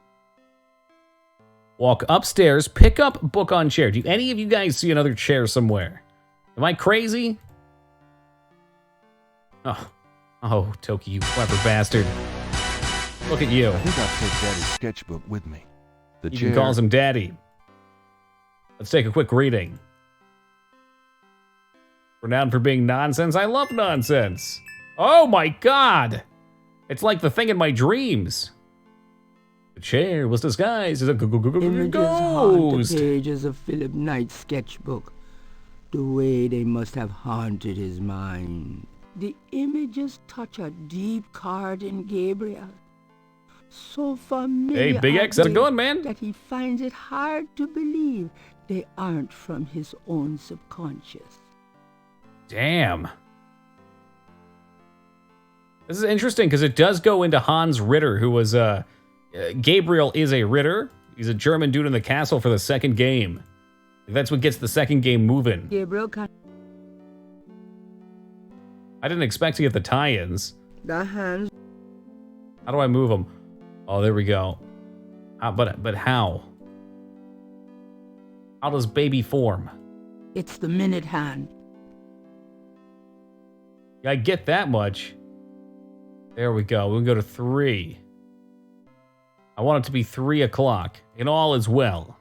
Walk upstairs, pick up book on chair. Do any of you guys see another chair somewhere? Am I crazy? Oh, Toki, you clever bastard. Look at you. I think I'll take Daddy's sketchbook with me. The chair. Even calls him Daddy. Let's take a quick reading. Renowned for being nonsense. I love nonsense. Oh my god! It's like the thing in my dreams. The chair was disguised as a Images haunt ghost. the pages of Philip Knight's sketchbook, the way they must have haunted his mind. The images touch a deep chord in Gabriel. So familiar Hey, Big X, how's it going, man? that he finds it hard to believe they aren't from his own subconscious. Damn. This is interesting because it does go into Hans Ritter, who was Gabriel is a Ritter. He's a German dude in the castle for the second game. That's what gets the second game moving. Gabriel can I didn't expect to get the tie-ins. the hands. How do I move them? Oh, there we go. But how? How does baby form? It's the minute hand. I get that much. There we go. We'll go to 3. I want it to be 3 o'clock. And all is well.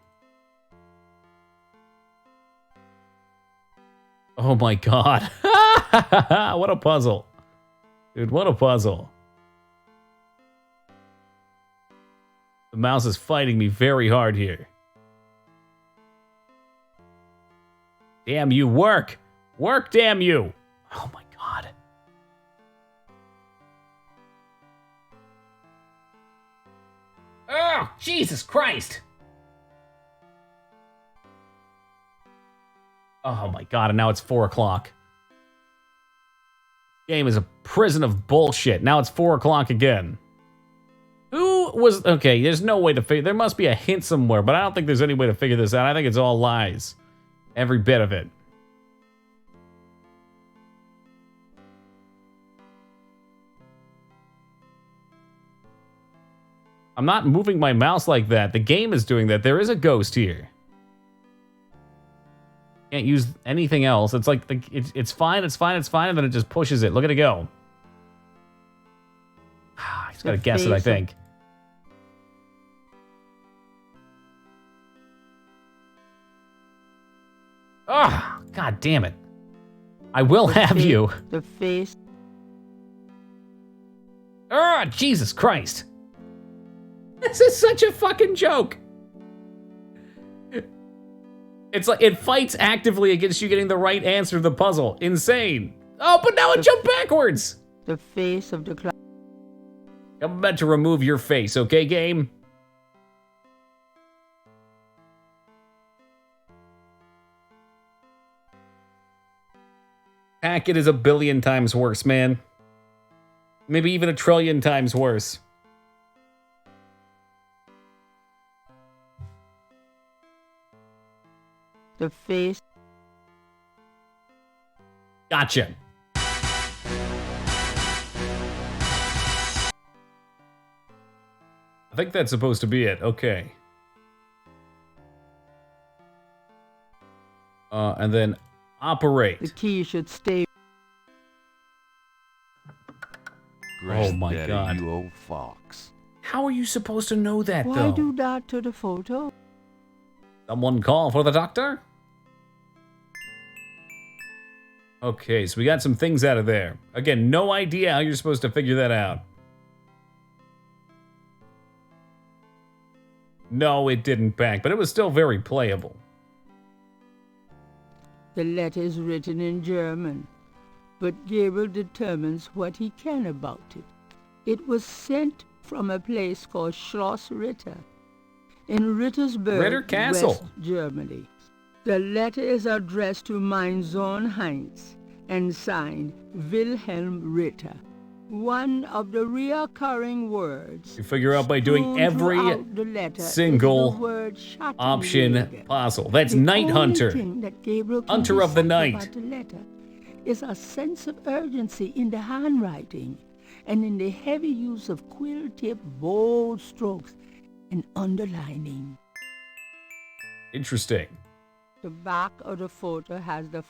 Oh my god. What a puzzle. Dude, what a puzzle. The mouse is fighting me very hard here. Damn you, work! Work, damn you! Oh my god. Oh, Jesus Christ! Oh my god, and now it's 4 o'clock. Game is a prison of bullshit. Now it's 4 o'clock again. Who was... Okay, there's no way to figure... There must be a hint somewhere, but I don't think there's any way to figure this out. I think it's all lies. Every bit of it. I'm not moving my mouse like that. The game is doing that. There is a ghost here. Can't use anything else. It's like, it's fine, it's fine, it's fine, and then it just pushes it. Look at it go. He's got to guess it, I think. Ah, god damn it. I will have you. The face. Ah, Jesus Christ. This is such a fucking joke. It's like it fights actively against you getting the right answer to the puzzle. Insane. Oh, but now it jumped backwards. The face of the cloud. I'm about to remove your face, okay, game? packet is a billion times worse, man. Maybe even a trillion times worse. The face. Gotcha. I think that's supposed to be it. Okay. And then operate. The key should stay. Oh my Granddaddy, God. you old fox. How are you supposed to know that, Why though? do that to the photo? Someone call for the doctor? Okay, so we got some things out of there. Again, no idea how you're supposed to figure that out. No, it didn't bank, but it was still very playable. The letter is written in German, but Gabriel determines what he can about it. It was sent from a place called Schloss Ritter in Rittersberg, Ritter Castle. West Germany. The letter is addressed to mein Sohn Heinz and signed Wilhelm Ritter. One of the reoccurring words You figure out by doing strewn every throughout the letter single is the word Schattenjäger. option possible. That's The Night only Hunter. thing that Gabriel can Hunter of the decipher Night. about the letter is a sense of urgency in the handwriting and in the heavy use of quill-tip bold strokes and underlining. Interesting. The back of the photo has the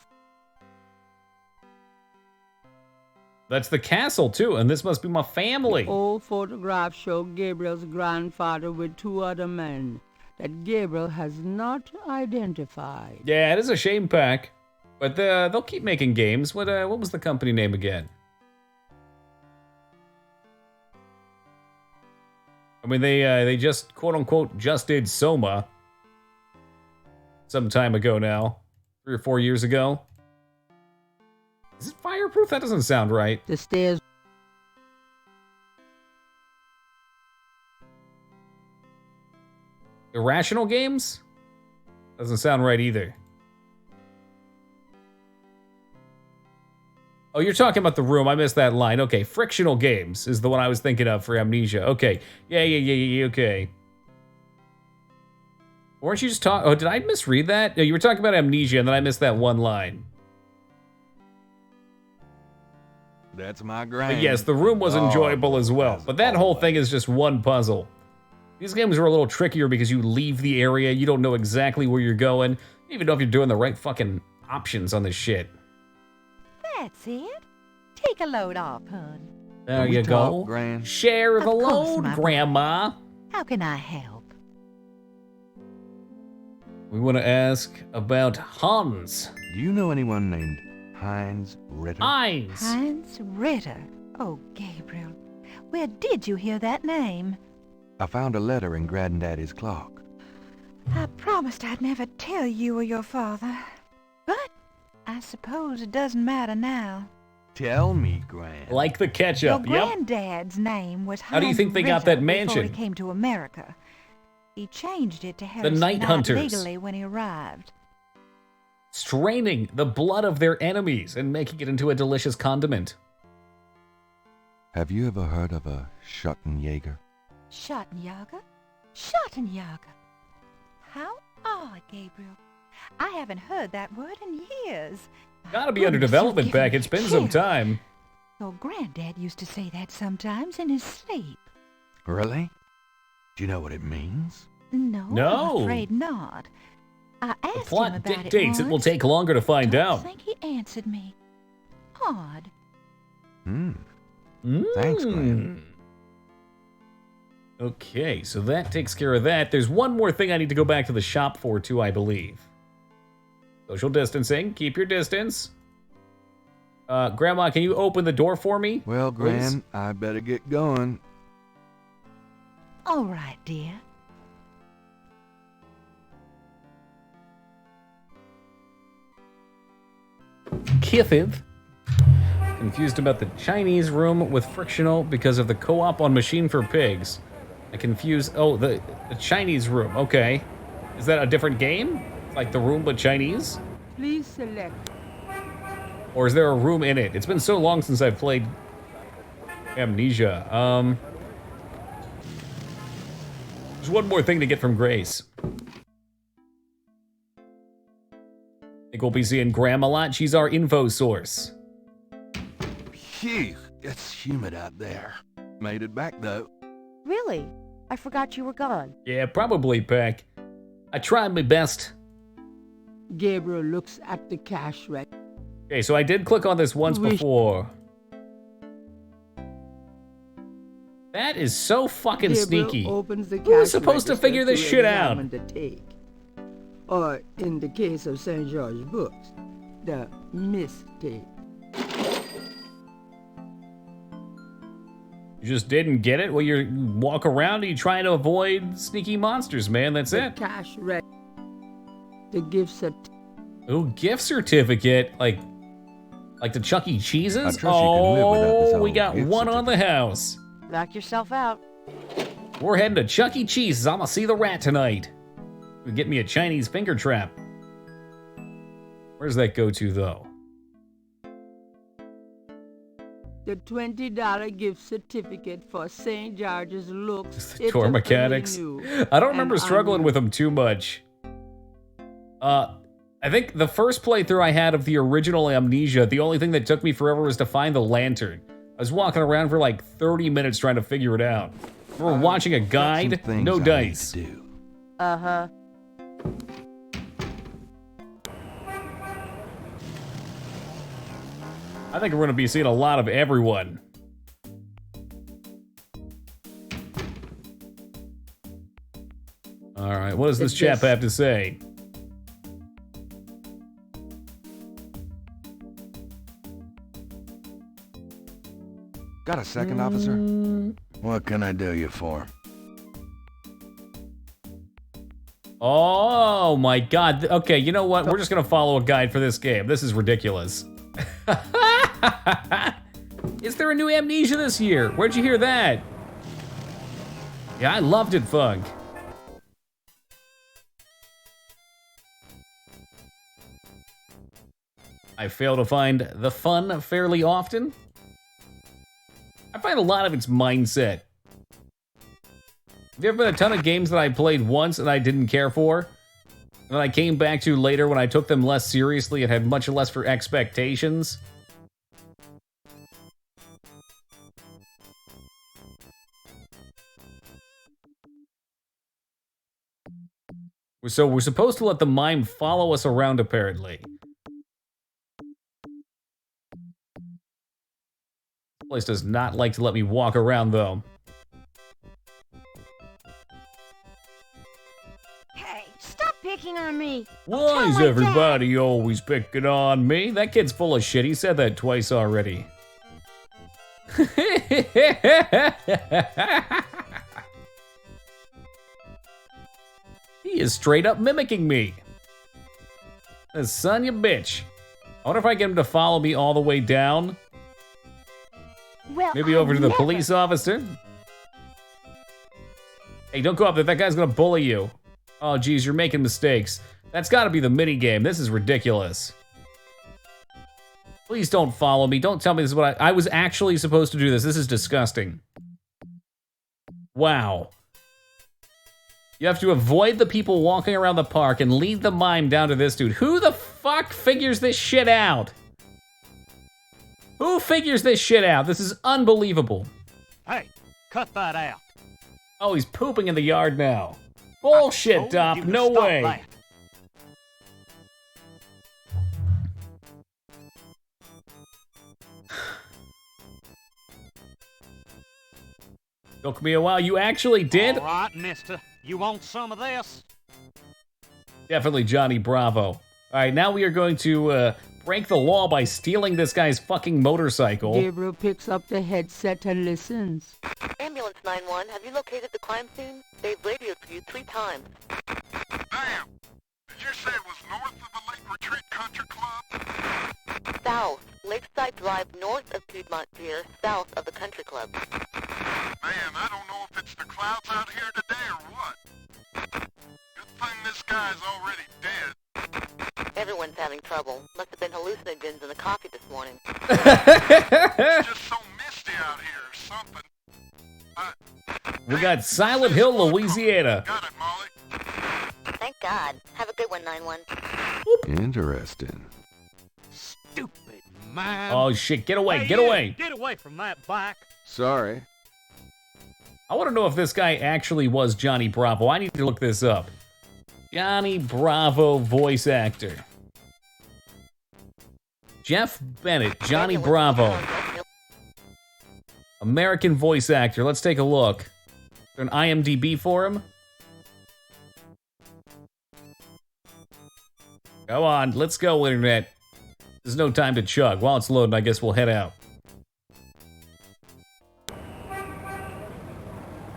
That's the castle, too, and this must be my family. old photograph show Gabriel's grandfather with two other men that Gabriel has not identified. Yeah, it is a shame pack, but they'll keep making games. What was the company name again? I mean, they just, quote-unquote, just did Soma some time ago now. 3 or 4 years ago. Is it fireproof? That doesn't sound right. The stairs. Irrational Games? Doesn't sound right either. Oh, you're talking about The Room. I missed that line. Okay, Frictional Games is the one I was thinking of for Amnesia. Okay. Yeah, okay. Weren't you just talking... Oh, did I misread that? No, you were talking about Amnesia, and then I missed that one line. That's my But grand. yes, The Room was enjoyable as well. But that whole thing is just one puzzle. These games are a little trickier because you leave the area, you don't know exactly where you're going, you even know if you're doing the right fucking options on this shit. That's it. Take a load off, hun. There Can we you talk, go. Gran? Share the Of course, load, my boy. Grandma. How can I help? We want to ask about Hans. Do you know anyone named Heinz Ritter? Heinz. Heinz Ritter. Oh, Gabriel. Where did you hear that name? I found a letter in Granddaddy's clock. I promised I'd never tell you or your father. But I suppose it doesn't matter now. Tell me, Gran. Like the ketchup, Your yep. granddad's name was Heinz How do you think they got Ritter that mansion? before he came to America. He changed it to The Harrison Night Knight Hunters. legally when he arrived. Straining the blood of their enemies and making it into a delicious condiment. Have you ever heard of a Schottenjäger? Schottenjäger? Schottenjäger. How odd, Gabriel. I haven't heard that word in years. Gotta be under development back. It's been some time. Your granddad used to say that sometimes in his sleep. Really? Do you know what it means? No, No. I'm afraid not. I asked The him plot about dictates it it will once. take longer to find Don't out. think he answered me. Odd. Thanks, Gran. Okay, so that takes care of that. There's one more thing I need to go back to the shop for, too, I believe. Social distancing. Keep your distance. Grandma, can you open the door for me? Well, please? Gran, I better get going. All right, dear. Kithith. Confused about the Chinese room with frictional because of the co-op on Machine for Pigs. I confuse... Oh, the Chinese room. Okay. Is that a different game? Like the room but Chinese? Please select. Or is there a room in it? It's been so long since I've played Amnesia. There's one more thing to get from Grace. I think we'll be seeing Graham a lot. She's our info source. Phew, it's humid out there. Made it back, though. Really? I forgot you were gone. Yeah, probably, Peck. I tried my best. Gabriel looks at the cash register. Okay, so I did click on this once before. That is so fucking sneaky. Opens the Who is supposed to figure this shit out? Or, in the case of St. George books, the mistake. You just didn't get it? Well, you walk around and you try to avoid sneaky monsters, man. That's it. Cash register. The gift certificate. Oh, gift certificate? Like the Chuck E. Cheese's? Oh, we got one on the house. Knock yourself out. We're heading to Chuck E. Cheese's. I'm gonna see the rat tonight. Get me a Chinese finger trap. Where does that go to, though? The $20 gift certificate for St. George's looks. Tour mechanics. I don't remember struggling with them too much. I think the first playthrough I had of the original Amnesia, the only thing that took me forever was to find the lantern. I was walking around for like 30 minutes trying to figure it out. We're watching a guide, no dice. Uh-huh. I think we're going to be seeing a lot of everyone. All right, what does this chap have to say? Got a second, officer? What can I do you for? Oh my god. Okay, you know what? We're just gonna follow a guide for this game. This is ridiculous. Is there a new Amnesia this year? Where'd you hear that? Yeah, I loved it, Funk. I fail to find the fun fairly often. I find a lot of its mindset. Have there been a ton of games that I played once and I didn't care for? And I came back to later when I took them less seriously and had much less for expectations? So we're supposed to let the mime follow us around, apparently. This place does not like to let me walk around, though. Picking on me. Why is everybody always picking on me? That kid's full of shit. He said that twice already. He is straight up mimicking me. Son, you bitch. I wonder if I get him to follow me all the way down. Well, maybe over to the police officer. Hey, don't go up there. That guy's gonna bully you. Oh, geez, you're making mistakes. That's gotta be the mini game. This is ridiculous. Please don't follow me. Don't tell me this is what I was actually supposed to do this. This is disgusting. Wow. You have to avoid the people walking around the park and lead the mime down to this dude. Who the fuck figures this shit out? Who figures this shit out? This is unbelievable. Hey, cut that out. Oh, he's pooping in the yard now. Bullshit, Dop. No way. That. Took me a while. You actually did? All right, mister. You want some of this? Definitely Johnny Bravo. All right, now we are going to break the law by stealing this guy's fucking motorcycle. Gabriel picks up the headset and listens. Ambulance 911, have you located the crime scene? They've radioed for you 3 times. Damn! Did you say it was north of the Lake Retreat Country Club? South. Lakeside Drive north of Piedmont Pier, south of the Country Club. Man, I don't know if it's the clouds out here today or what. Good thing this guy's already dead. Everyone's having trouble. Must have been hallucinogens in the coffee this morning. It's just so misty out here or something. We got Silent Hill, Louisiana. Got it, Molly. Thank God. Have a good one, 9-1. Interesting. Stupid man. Oh shit, get away, Hey, get you, away. Get away from that bike. Sorry. I want to know if this guy actually was Johnny Bravo. I need to look this up. Johnny Bravo voice actor. Jeff Bennett, Johnny Bravo. American voice actor. Let's take a look. Is there an IMDb for him? Go on, let's go, internet. There's no time to chug. While it's loading, I guess we'll head out.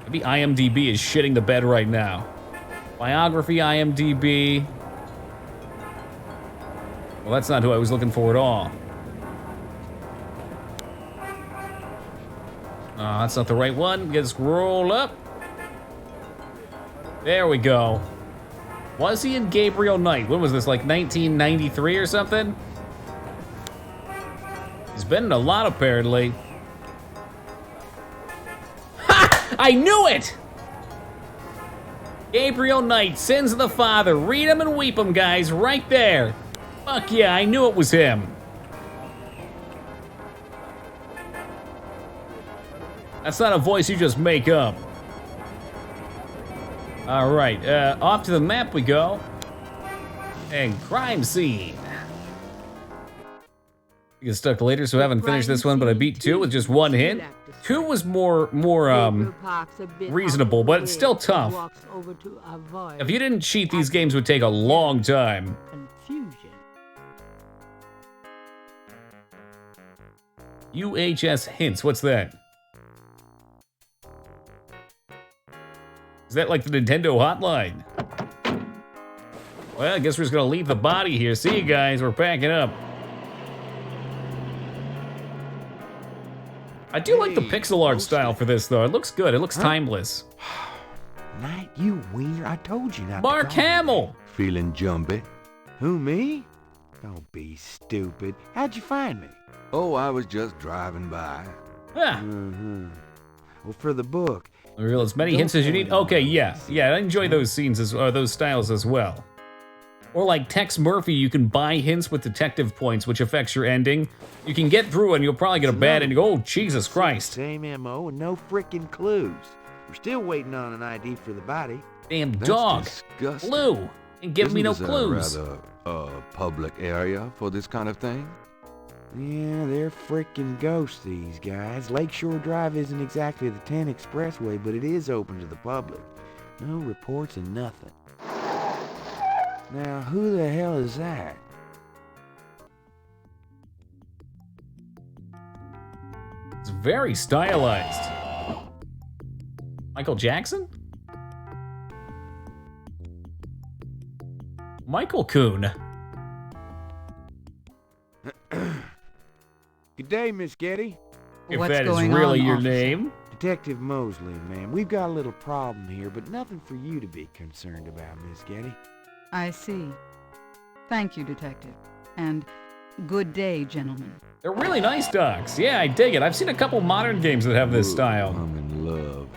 Maybe IMDb is shitting the bed right now. Biography, IMDb. Well, that's not who I was looking for at all. That's not the right one. Get scroll up. There we go. Was he in Gabriel Knight? When was this, like 1993 or something? He's been in a lot, apparently. Ha! I knew it! Gabriel Knight, Sins of the Father. Read 'em and weep 'em, guys, right there. Fuck yeah, I knew it was him. That's not a voice you just make up. All right, off to the map we go. And crime scene. You get stuck later, so I haven't finished this one, but I beat 2 with just 1 hit. 2 was more reasonable, but it's still tough. If you didn't cheat, these games would take a long time. UHS hints, what's that? Is that like the Nintendo hotline? Well, I guess we're just gonna leave the body here. See you guys, we're packing up. I do like the pixel art style for this, though. It looks good. It looks timeless. Knight, you wiener, I told you not Mark to call Hamill! me. Feeling jumpy? Who, me? Don't be stupid. How'd you find me? Oh, I was just driving by. Yeah. Well, for the book... Reveal as many hints as you need. Okay, yeah. I enjoy those scenes, those styles as well. Or like Tex Murphy, you can buy hints with detective points, which affects your ending. You can get through and you'll probably get a bad ending. Oh, Jesus Christ. Same MO and no frickin' clues. We're still waiting on an ID for the body. Damn dog. Disgusting. Blue. And give me no clues. Isn't this a rather, public area for this kind of thing? Yeah, they're frickin' ghosts, these guys. Lakeshore Drive isn't exactly the 10 expressway, but it is open to the public. No reports and nothing. Now, who the hell is that? It's very stylized. Michael Jackson? Michael Kuhn. Good day, Miss Getty. If that is really your name. Detective Mosley, ma'am. We've got a little problem here, but nothing for you to be concerned about, Miss Getty. I see. Thank you, Detective. And good day, gentlemen. They're really nice dogs. Yeah, I dig it. I've seen a couple modern games that have this style. I'm in love.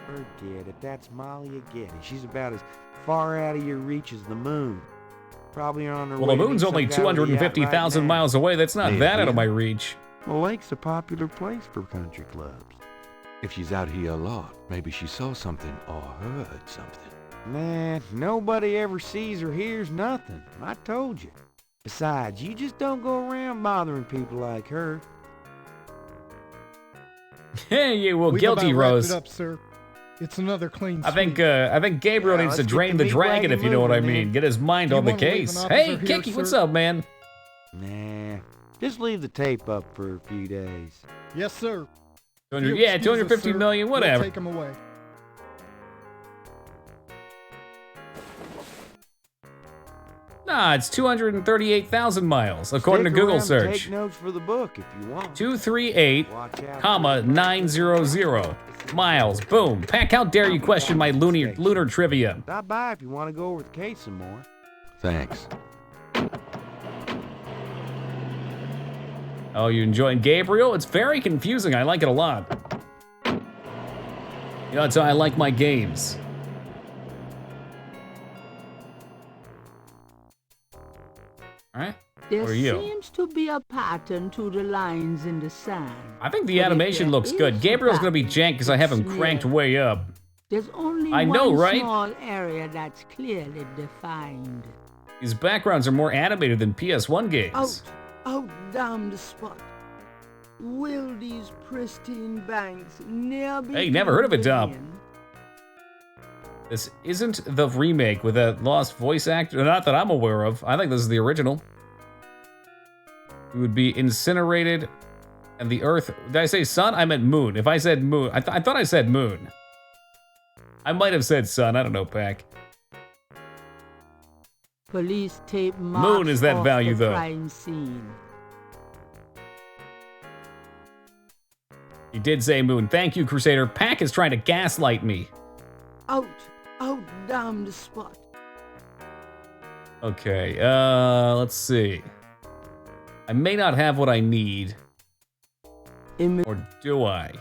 Forget it. That's Molly Getty. She's about as far out of your reach as the moon. Probably on her way. Well, the moon's only 250,000 miles away. That's not that out of my reach. The lake's a popular place for country clubs. If she's out here a lot, maybe she saw something or heard something. Man, nobody ever sees or hears nothing. I told you. Besides, you just don't go around bothering people like her. Hey, you will guilty, Rose. It up, sir. It's another clean I think Gabriel needs to drain the dragon, if you know what I mean. Get his mind on the case. Hey, Kiki, what's up, man? Nah, just leave the tape up for a few days. Yes, sir. 250 million, whatever. We'll take him away. Nah, it's 238,000 miles, according to Stick Google around and search. Take notes for the book if you want. 238, 900 miles. Boom. Pack, how dare you question my lunar trivia? Stop by if you want to go over the case some more. Thanks. Oh, you enjoying Gabriel? It's very confusing. I like it a lot. You know, that's how I like my games. All right. There What are you? seems to be a pattern to the lines in the sand. I think the But if animation there looks good. is Gabriel's gonna be pattern, janked because I have him it's cranked near. way up. There's only I know, one right? small area that's clearly defined. These backgrounds are more animated than PS1 games. Out down the spot. Will these pristine banks never be Hey, never heard of it, Dom. again? This isn't the remake with a lost voice actor, not that I'm aware of. I think this is the original. It would be incinerated, and the Earth. Did I say sun? I meant moon. If I said moon, I thought I said moon. I might have said sun. I don't know, Pack. Police tape Moon is that off value, the though. crime scene. He did say moon. Thank you, Crusader. Pack is trying to gaslight me. Out down the spot. Okay, let's see. I may not have what I need. Or do I?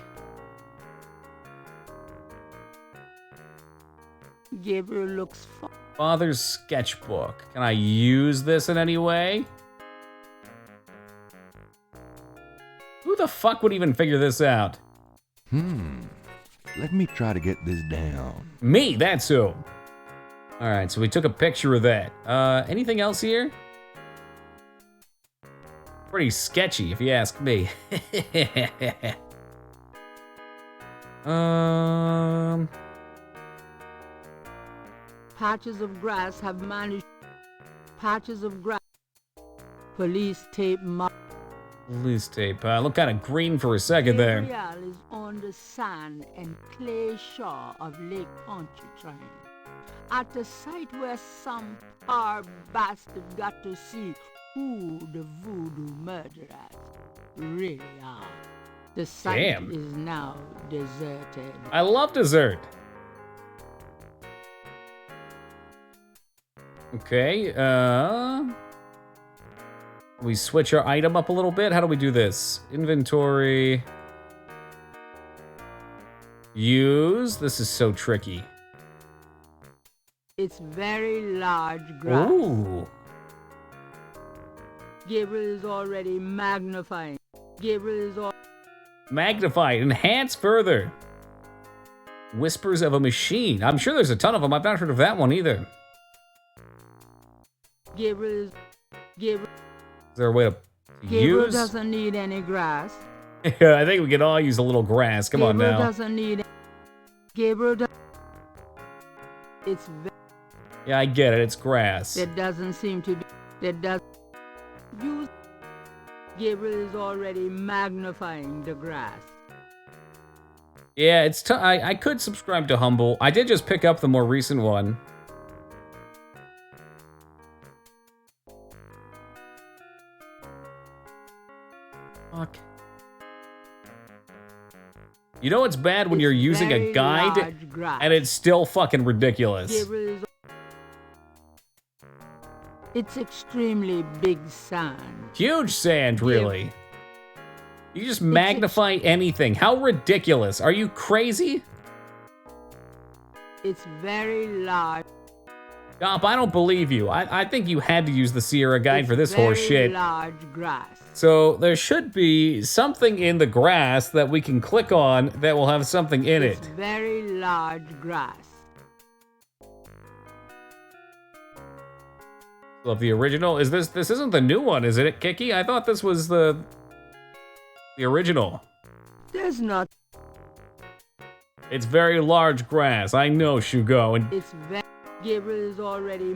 Gabriel looks Father's sketchbook. Can I use this in any way? Who the fuck would even figure this out? Let me try to get this down. Me, that's who. Alright, so we took a picture of that. Anything else here? Pretty sketchy, if you ask me. Patches of grass have managed. Patches of grass. Police tape Police tape. Look kind of green for a second there. Gabriel is on the sand and clay shore of Lake Pontchartrain, at the site where some poor bastard got to see who the voodoo murderers really are. The site Damn. is now deserted. I love dessert. Okay, we switch our item up a little bit. How do we do this? Inventory. Use. This is so tricky. It's very large grass. Ooh. Gabriel is already magnifying. Gabriel is all. Magnify. Enhance further. Whispers of a machine. I'm sure there's a ton of them. I've not heard of that one either. Gabriel is. Gabriel. Is there a way to Gabriel use? doesn't need any grass. Yeah, I think we can all use a little grass. Come on Gabriel now. doesn't need. Gabriel does. It's. Yeah, I get it. It's grass. There doesn't seem to be. There does. Use. Gabriel is already magnifying the grass. Yeah, it's. I could subscribe to Humble. I did just pick up the more recent one. Fuck. You know what's bad when you're using a very guide large grass. and it's still fucking ridiculous. Gabriel is. It's extremely big sand. Huge sand, really. You just magnify anything. How ridiculous. Are you crazy? It's very large. Stop, I don't believe you. I think you had to use the Sierra guide for this horse Very shit. large grass. So there should be something in the grass that we can click on that will have something in It's it. very large grass. Love the original. Is this isn't the new one, is it, Kiki? I thought this was the original. There's not. It's very large grass. I know, Shugo. And It's very. Gabriel is already.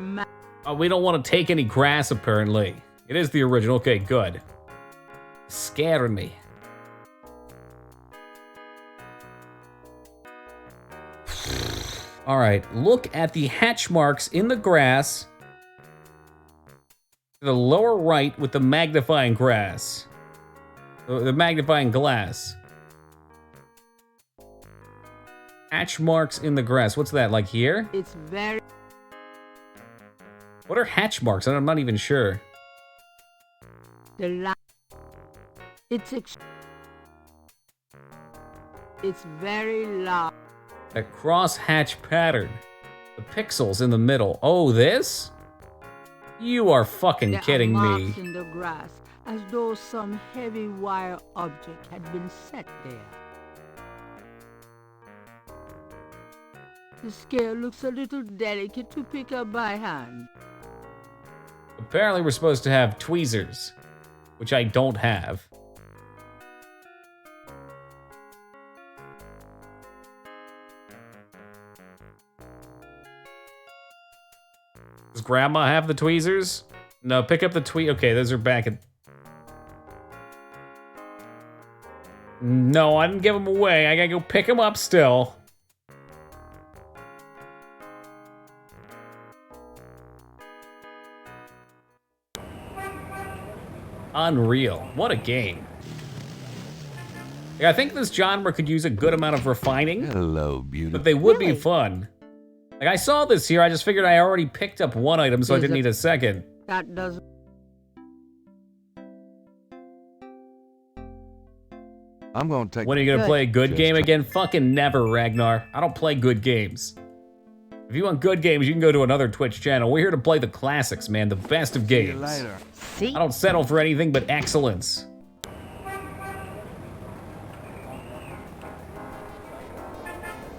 we don't want to take any grass, apparently. It is the original. Okay, good. Scaring me. All right, look at the hatch marks in the grass. To the lower right with the magnifying glass. The magnifying glass. Hatch marks in the grass. What's that, like here? It's very. What are hatch marks? I'm not even sure. The It's very large. That cross-hatch pattern. The pixels in the middle. Oh, this? You are fucking There kidding are me. marks in the grass, as though some heavy wire object had been set there. The scale looks a little delicate to pick up by hand. Apparently we're supposed to have tweezers, which I don't have. Does Grandma have the tweezers? No, pick up the Okay, those are back at... No, I didn't give them away. I gotta go pick them up still. Unreal. What a game. Yeah, I think this genre could use a good amount of refining. Hello, beauty. But they would be fun. Like, I saw this here, I just figured I already picked up one item, so I didn't need a second. That doesn't... I'm gonna take... When are you gonna play a good game again? Fucking never, Ragnar. I don't play good games. If you want good games, you can go to another Twitch channel. We're here to play the classics, man, the best of games. See you later. I don't settle for anything but excellence.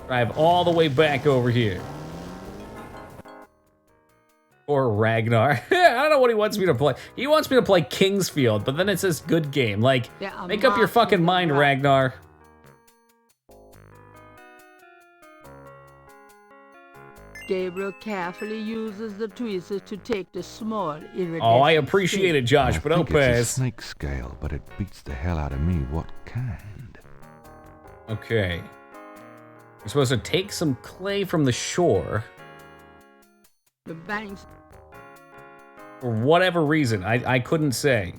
Drive all the way back over here. Or Ragnar. I don't know what he wants me to play. He wants me to play Kingsfield, but then it says good game. Like, make up your fucking mind, Ragnar. Gabriel carefully uses the tweezers to take the small iridescent... Oh, I appreciate it, Josh, but don't It's a pass. snake scale, but it beats the hell out of me. What kind? Okay. We're supposed to take some clay from the shore. The banks... For whatever reason, I couldn't say.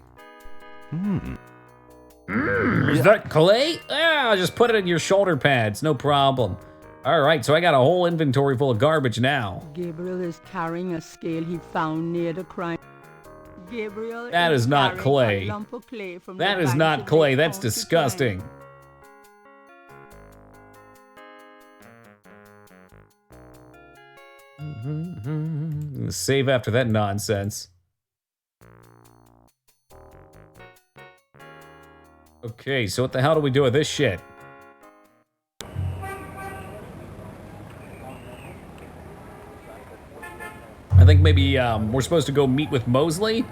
Is that clay? Ah, just put it in your shoulder pads, no problem. All right, so I got a whole inventory full of garbage now. Gabriel is carrying a scale he found near the crime. Gabriel That is not carrying clay. a lump of clay from That the is banks not of clay, Lake that's County disgusting. Save after that nonsense. Okay, so what the hell do we do with this shit? I think maybe we're supposed to go meet with Mosley?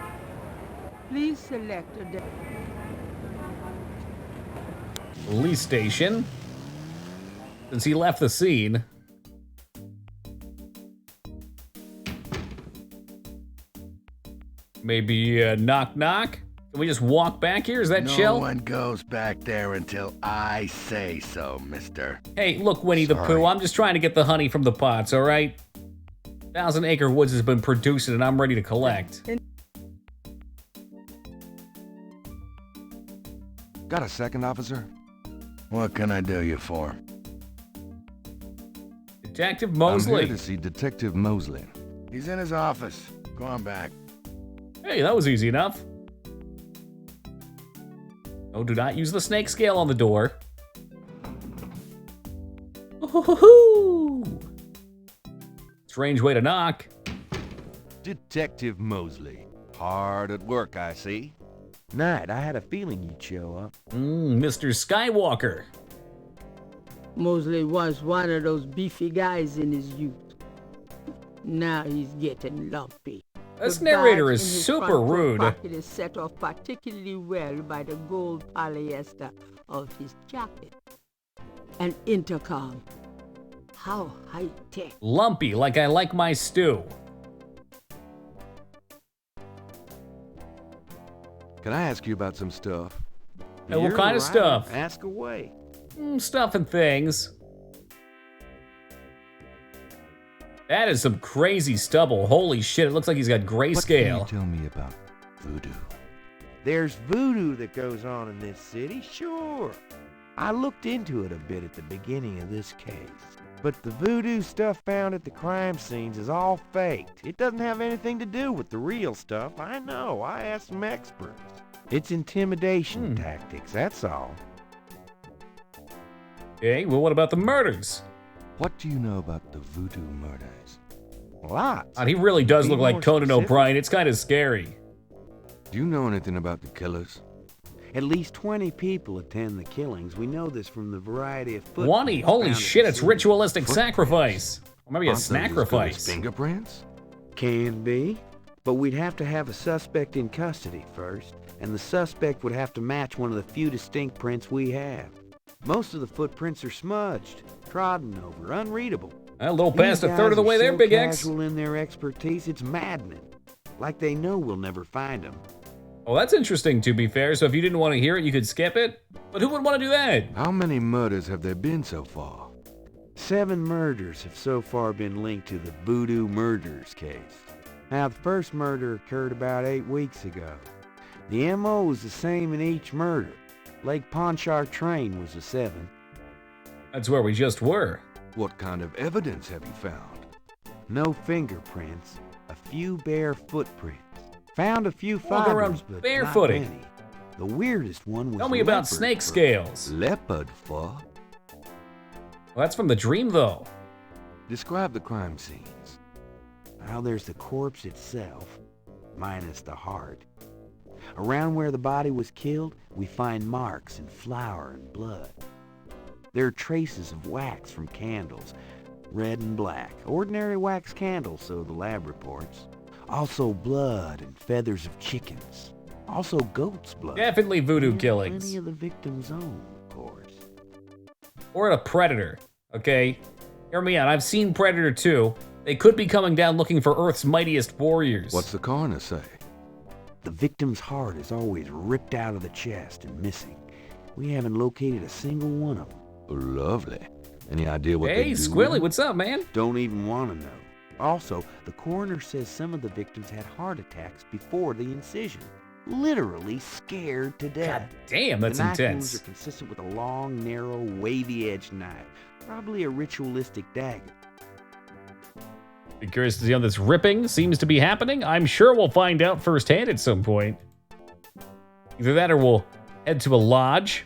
Please select a... Police station. Since he left the scene. Maybe knock knock? Can we just walk back here? Is that chill? No one goes back there until I say so, mister. Hey, look, Winnie the Pooh, I'm just trying to get the honey from the pots, all right? 1,000 Acre Woods has been producing and I'm ready to collect. Got a second, officer? What can I do you for? Detective Mosley. I'm here to see Detective Mosley. He's in his office. Go on back. Hey, that was easy enough. Oh, do not use the snake scale on the door. Ooh. Strange way to knock. Detective Mosley. Hard at work, I see. Knight, I had a feeling you'd show up. Mr. Skywalker. Mosley was one of those beefy guys in his youth. Now he's getting lumpy. This The narrator badge is in his super front coat rude. pocket is set off particularly well by the gold polyester of his jacket. An intercom. How high-tech. Lumpy, like I like my stew. Can I ask you about some stuff? Hey, what kind of stuff? Ask away. Stuff and things. That is some crazy stubble. Holy shit, it looks like he's got grayscale. What can you tell me about voodoo? There's voodoo that goes on in this city, sure. I looked into it a bit at the beginning of this case. But the voodoo stuff found at the crime scenes is all faked. It doesn't have anything to do with the real stuff. I know, I asked some experts. It's intimidation tactics, that's all. Okay, well, what about the murders? What do you know about the voodoo murders? Lots. God, he really does Be look like more Conan specific. O'Brien. It's kind of scary. Do you know anything about the killers? At least 20 people attend the killings. We know this from the variety of footprints 20? Holy found at shit, the it's scene. ritualistic sacrifice. Or maybe a Aren't those as good as snacrifice. fingerprints? Can be, but we'd have to have a suspect in custody first, and the suspect would have to match one of the few distinct prints we have. Most of the footprints are smudged, trodden over, unreadable. A little These past a guys third of the are way there, so Big X. casual in their expertise, it's maddening. Like they know we'll never find them. Well, that's interesting, to be fair. So if you didn't want to hear it, you could skip it. But who would want to do that? How many murders have there been so far? 7 murders have so far been linked to the Voodoo Murders case. Now, the first murder occurred about 8 weeks ago. The M.O. was the same in each murder. Lake Pontchartrain was the 7th. That's where we just were. What kind of evidence have you found? No fingerprints, a few bare footprints. Found a few Walking around fibers, but barefooted. not many. The weirdest one was Tell me about leopard snake fur. scales. Leopard fur? Well, that's from the dream, though. Describe the crime scenes. Now there's the corpse itself, minus the heart. Around where the body was killed, we find marks and flour and blood. There are traces of wax from candles, red and black. Ordinary wax candles, so the lab reports. Also blood and feathers of chickens. Also goat's blood. Definitely voodoo And killings. Plenty of the victim's own, of course. Or a predator, okay? Hear me out. I've seen Predator 2. They could be coming down looking for Earth's mightiest warriors. What's the coroner say? The victim's heart is always ripped out of the chest and missing. We haven't located a single one of them. Lovely. Any idea what they Hey, do? Squilly, what's up, man? Don't even want to know. Also, the coroner says some of the victims had heart attacks before the incision. Literally scared to death. God damn, that's the knife intense. wounds are consistent with a long, narrow, wavy-edged knife. Probably a ritualistic dagger. Be curious to see how this ripping seems to be happening. I'm sure we'll find out firsthand at some point. Either that or we'll head to a lodge.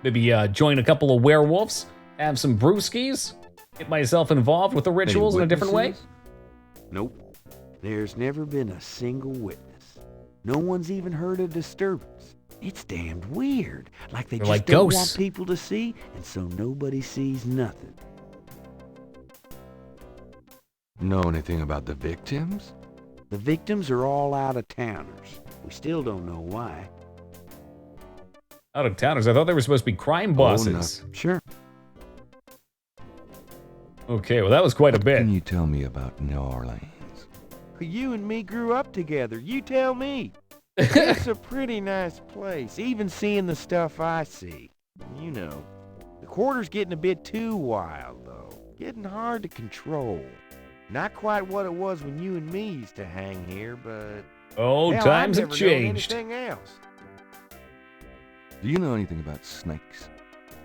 Maybe join a couple of werewolves. Have some brewskis. Get myself involved with the rituals in a different way. Nope. There's never been a single witness. No one's even heard a disturbance. It's damned weird. Like they They're just like don't ghosts. want people to see, and so nobody sees nothing. Know anything about the victims? The victims are all out-of-towners. We still don't know why. Out of towners. I thought they were supposed to be crime bosses. Sure. Okay, well that was quite a bit. Can you tell me about New Orleans? You and me grew up together. You tell me. It's a pretty nice place, even seeing the stuff I see. You know, the quarter's getting a bit too wild, though. Getting hard to control. Not quite what it was when you and me used to hang here, but... Oh, hell, times I've have never known changed. anything else. Do you know anything about snakes?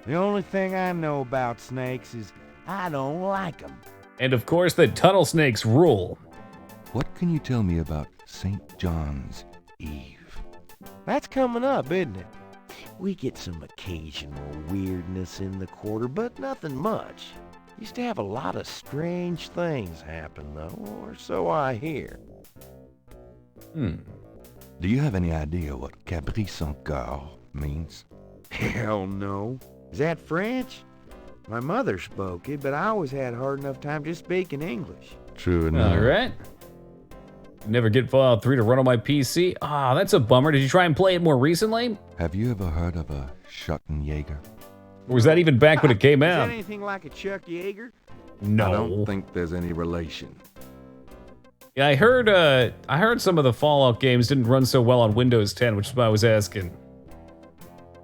The only thing I know about snakes is I don't like them. And of course, the tunnel snakes rule. What can you tell me about St. John's Eve? That's coming up, isn't it? We get some occasional weirdness in the quarter, but nothing much. Used to have a lot of strange things happen, though, or so I hear. Do you have any idea what Cabri sans Coeur means? Hell no. Is that French? My mother spoke it, but I always had a hard enough time just speaking English. True enough. All right. Never get Fallout 3 to run on my PC. Ah, that's a bummer. Did you try and play it more recently? Have you ever heard of a Schottenjäger? Or was that even back when it came Is out? that anything like a Chuck Yeager? No. I don't think there's any relation. Yeah, I heard some of the Fallout games didn't run so well on Windows 10, which is why I was asking.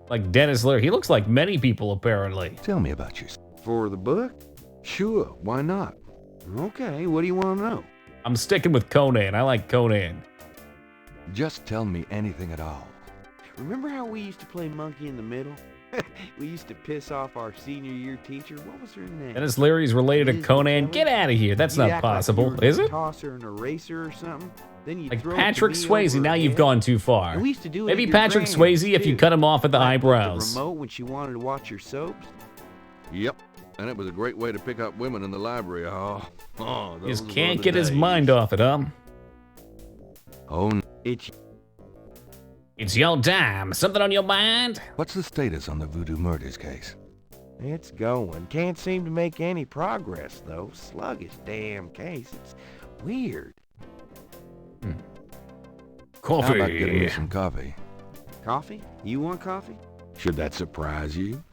Like Dennis Leary. He looks like many people, apparently. Tell me about yourself. For the book? Sure, why not? Okay, what do you want to know? I'm sticking with Conan. I like Conan. Just tell me anything at all. Remember how we used to play monkey in the middle? We used to piss off our senior year teacher. What was her name? Dennis Leary's related to Elizabeth Conan. Kelly? Get out of here. That's You'd not act like you possible, were is gonna it? Toss her an eraser or something. Then you Like throw Patrick it to me Swayze, over now her you've head. gone too far. And we used to do it Maybe at your Patrick granny's, Swayze if you too. cut him off at the Like with eyebrows. The remote when she wanted to watch your soaps. Yep. And it was a great way to pick up women in the library. He just can't get his mind off it, huh? Oh, It's your time. Something on your mind? what's the status on the Voodoo Murders case? It's going. Can't seem to make any progress, though. Sluggish damn case. It's weird. Coffee. How about getting me some coffee? Coffee? You want coffee? Should that surprise you?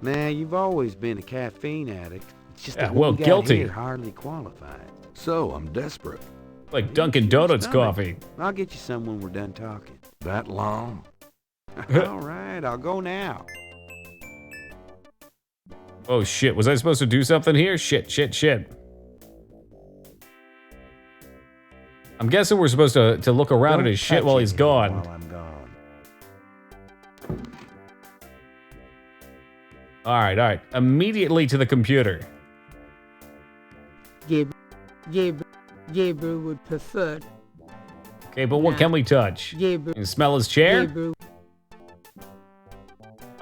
Nah, you've always been a caffeine addict. It's just Yeah, that well, one guy guilty. here hardly qualifies. So, I'm desperate. Like Dunkin' Donuts Stomach. coffee. I'll get you some when we're done talking. That long? All right, I'll go now. Oh shit, was I supposed to do something here? Shit. I'm guessing we're supposed to look around Don't at his shit touch while he's anything gone. While I'm gone. Alright. Immediately to the computer. Gabriel would prefer. Okay, but what can we touch? Gabriel. Can you smell his chair? Gabriel.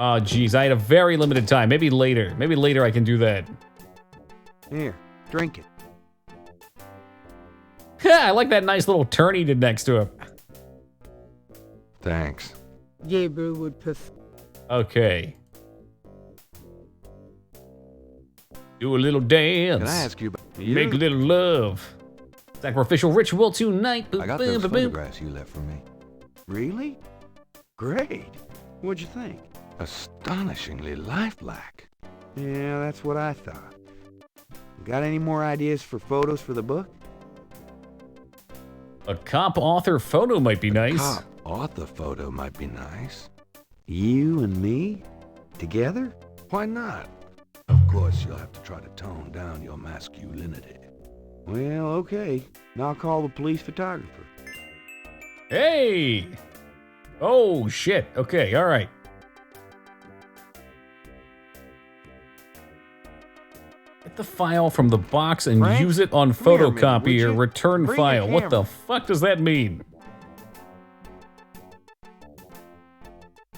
Oh jeez, I had a very limited time. Maybe later. Maybe later I can do that. Here, drink it. I like that nice little turn he did next to him. Thanks. Gabriel would prefer. Okay. Do a little dance. Can I ask you about Make a little love. Sacrificial ritual tonight. I got those photographs you left for me. Really? Great. What'd you think? Astonishingly lifelike. Yeah, that's what I thought. Got any more ideas for photos for the book? A cop author photo might be nice. Cop author photo might be nice. You and me? Together? Why not? Of course, you'll have to try to tone down your masculinity. Well, okay. Now I'll call the police photographer. Hey! Oh, shit. Okay, alright. Get the file from the box and Frank, use it on come here a minute, would photocopier. you? Return Bring your file. What the camera. fuck does that mean?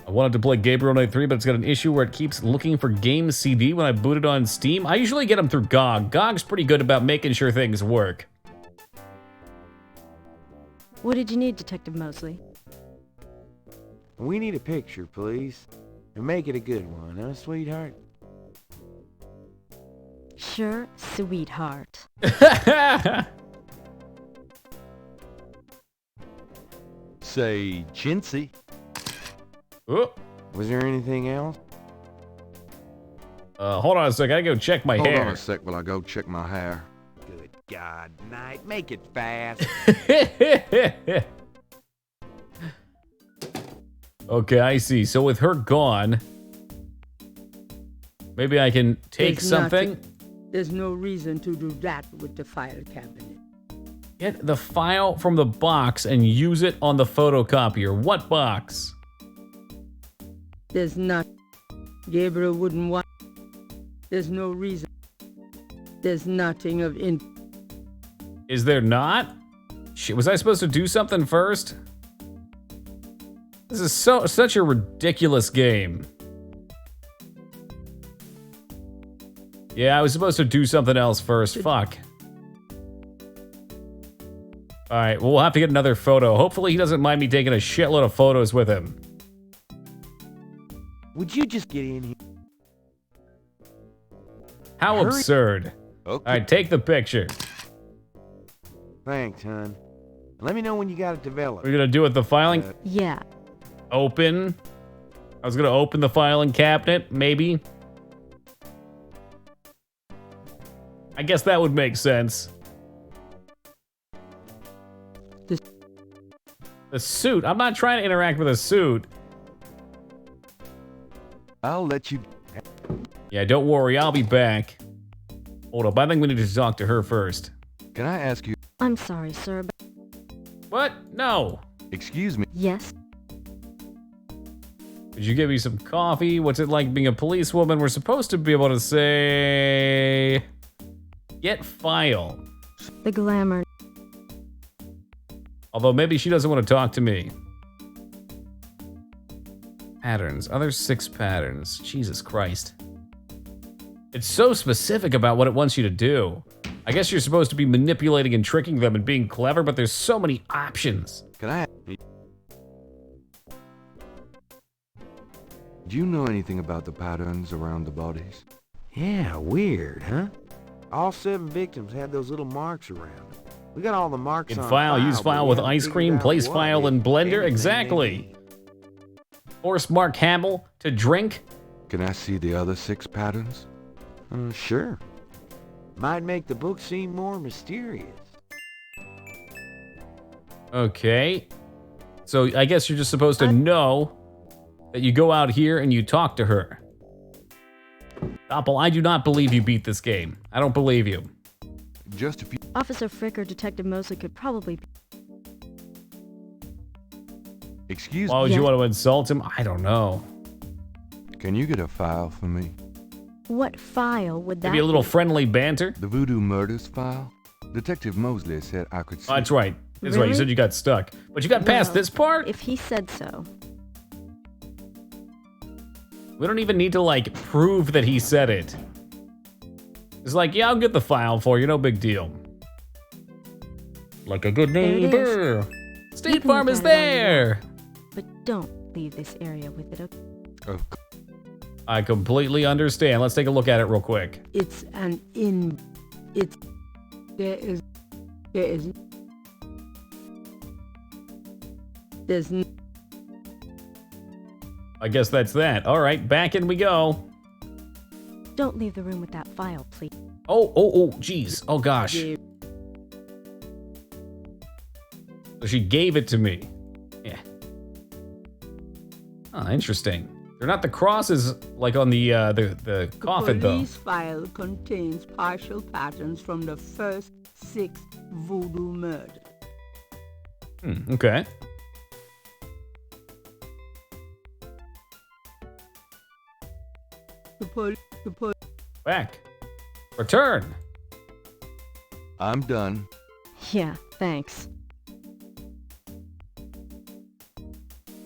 I wanted to play Gabriel Knight 3, but it's got an issue where it keeps looking for game CD when I boot it on Steam. I usually get them through GOG. GOG's pretty good about making sure things work. What did you need, Detective Mosley? We need a picture, please. And make it a good one, huh, sweetheart? Sure, sweetheart. Say, chintzy. Oh. Was there anything else? Hold on a sec. I gotta go check my Hold hair. on a sec while I go check my hair. Good God, Knight, make it fast. Okay, I see. So with her gone, maybe I can take There's something. There's no reason to do that with the file cabinet. Get the file from the box and use it on the photocopier. What box? There's not. Gabriel wouldn't want. There's no reason. There's nothing of in. Is there not? Shit, was I supposed to do something first? This is such a ridiculous game. Yeah, I was supposed to do something else first. Fuck. Alright, well, we'll have to get another photo. Hopefully he doesn't mind me taking a shitload of photos with him. Would you just get in here? How Hurry. absurd. Okay. Alright, take the picture. Thanks, hon. Let me know when you got it developed. We're gonna do it the filing. Yeah. Open. I was gonna open the filing cabinet, maybe. I guess that would make sense. The suit. I'm not trying to interact with a suit. I'll let you... Yeah, don't worry. I'll be back. Hold up. I think we need to talk to her first. Can I ask you... I'm sorry, sir, but... What? No. Excuse me. Yes? Could you give me some coffee? What's it like being a policewoman? We're supposed to be able to say... Get file. The glamour. Although maybe she doesn't want to talk to me. Patterns. Other 6 patterns. Jesus Christ. It's so specific about what it wants you to do. I guess you're supposed to be manipulating and tricking them and being clever, but there's so many options. Can I... Do you know anything about the patterns around the bodies? Yeah, weird, huh? All 7 victims had those little marks around them. We got all the marks In on file, use but file we with haven't ice figured cream, out place what, file if in blender. anything, Exactly. maybe. Force Mark Hamill to drink. Can I see the other 6 patterns? Sure. Might make the book seem more mysterious. Okay. So I guess you're just supposed to know that you go out here and you talk to her. Doppel, I do not believe you beat this game. I don't believe you. Just a few... Officer Frick or Detective Mosley could probably... Excuse Why would me? you want to insult him? I don't know. Can you get a file for me? What file would that Maybe a little be? friendly banter? The Voodoo Murders file? Detective Mosley said I could see... Oh, that's right. That's right. You Really? said you got stuck. But you got past Well, this part? If he said so. We don't even need to, like, prove that he said it. It's like, yeah, I'll get the file for you. No big deal. Like a good There it neighbor. You State can Farm look is at it all you there. But don't leave this area with it, okay? Of I completely understand. Let's take a look at it real quick. It's an it's there's I guess that's that. All right, back in we go. Don't leave the room with that file, please. Oh, geez. Oh, gosh. So she gave it to me. Yeah. Oh, interesting. They're not the crosses like on the coffin, the though. police file contains partial patterns from the first 6 voodoo murders. Okay. The police Back. Return. I'm done. Yeah, thanks.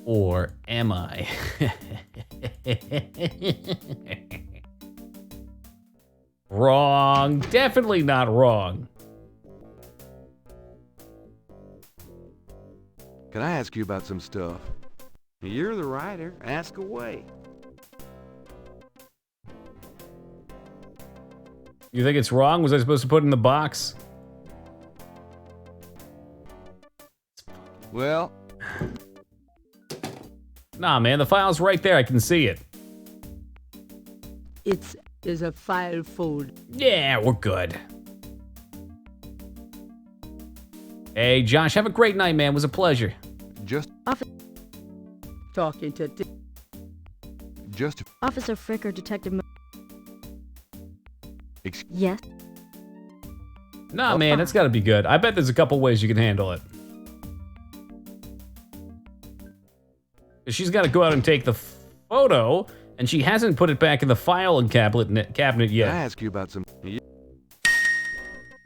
Or am I? Wrong. Definitely not wrong. Can I ask you about some stuff? You're the writer. Ask away. You think it's wrong? Was I supposed to put it in the box? Well... Nah, man, the file's right there. I can see it. There's a file folder. Yeah, we're good. Hey, Josh, have a great night, man. It was a pleasure. Just Talking to Officer Frick or Detective Yes. Nah, man, it's gotta be good. I bet there's a couple ways you can handle it. She's gotta go out and take the photo, and she hasn't put it back in the file and cabinet yet. Can I ask you about some...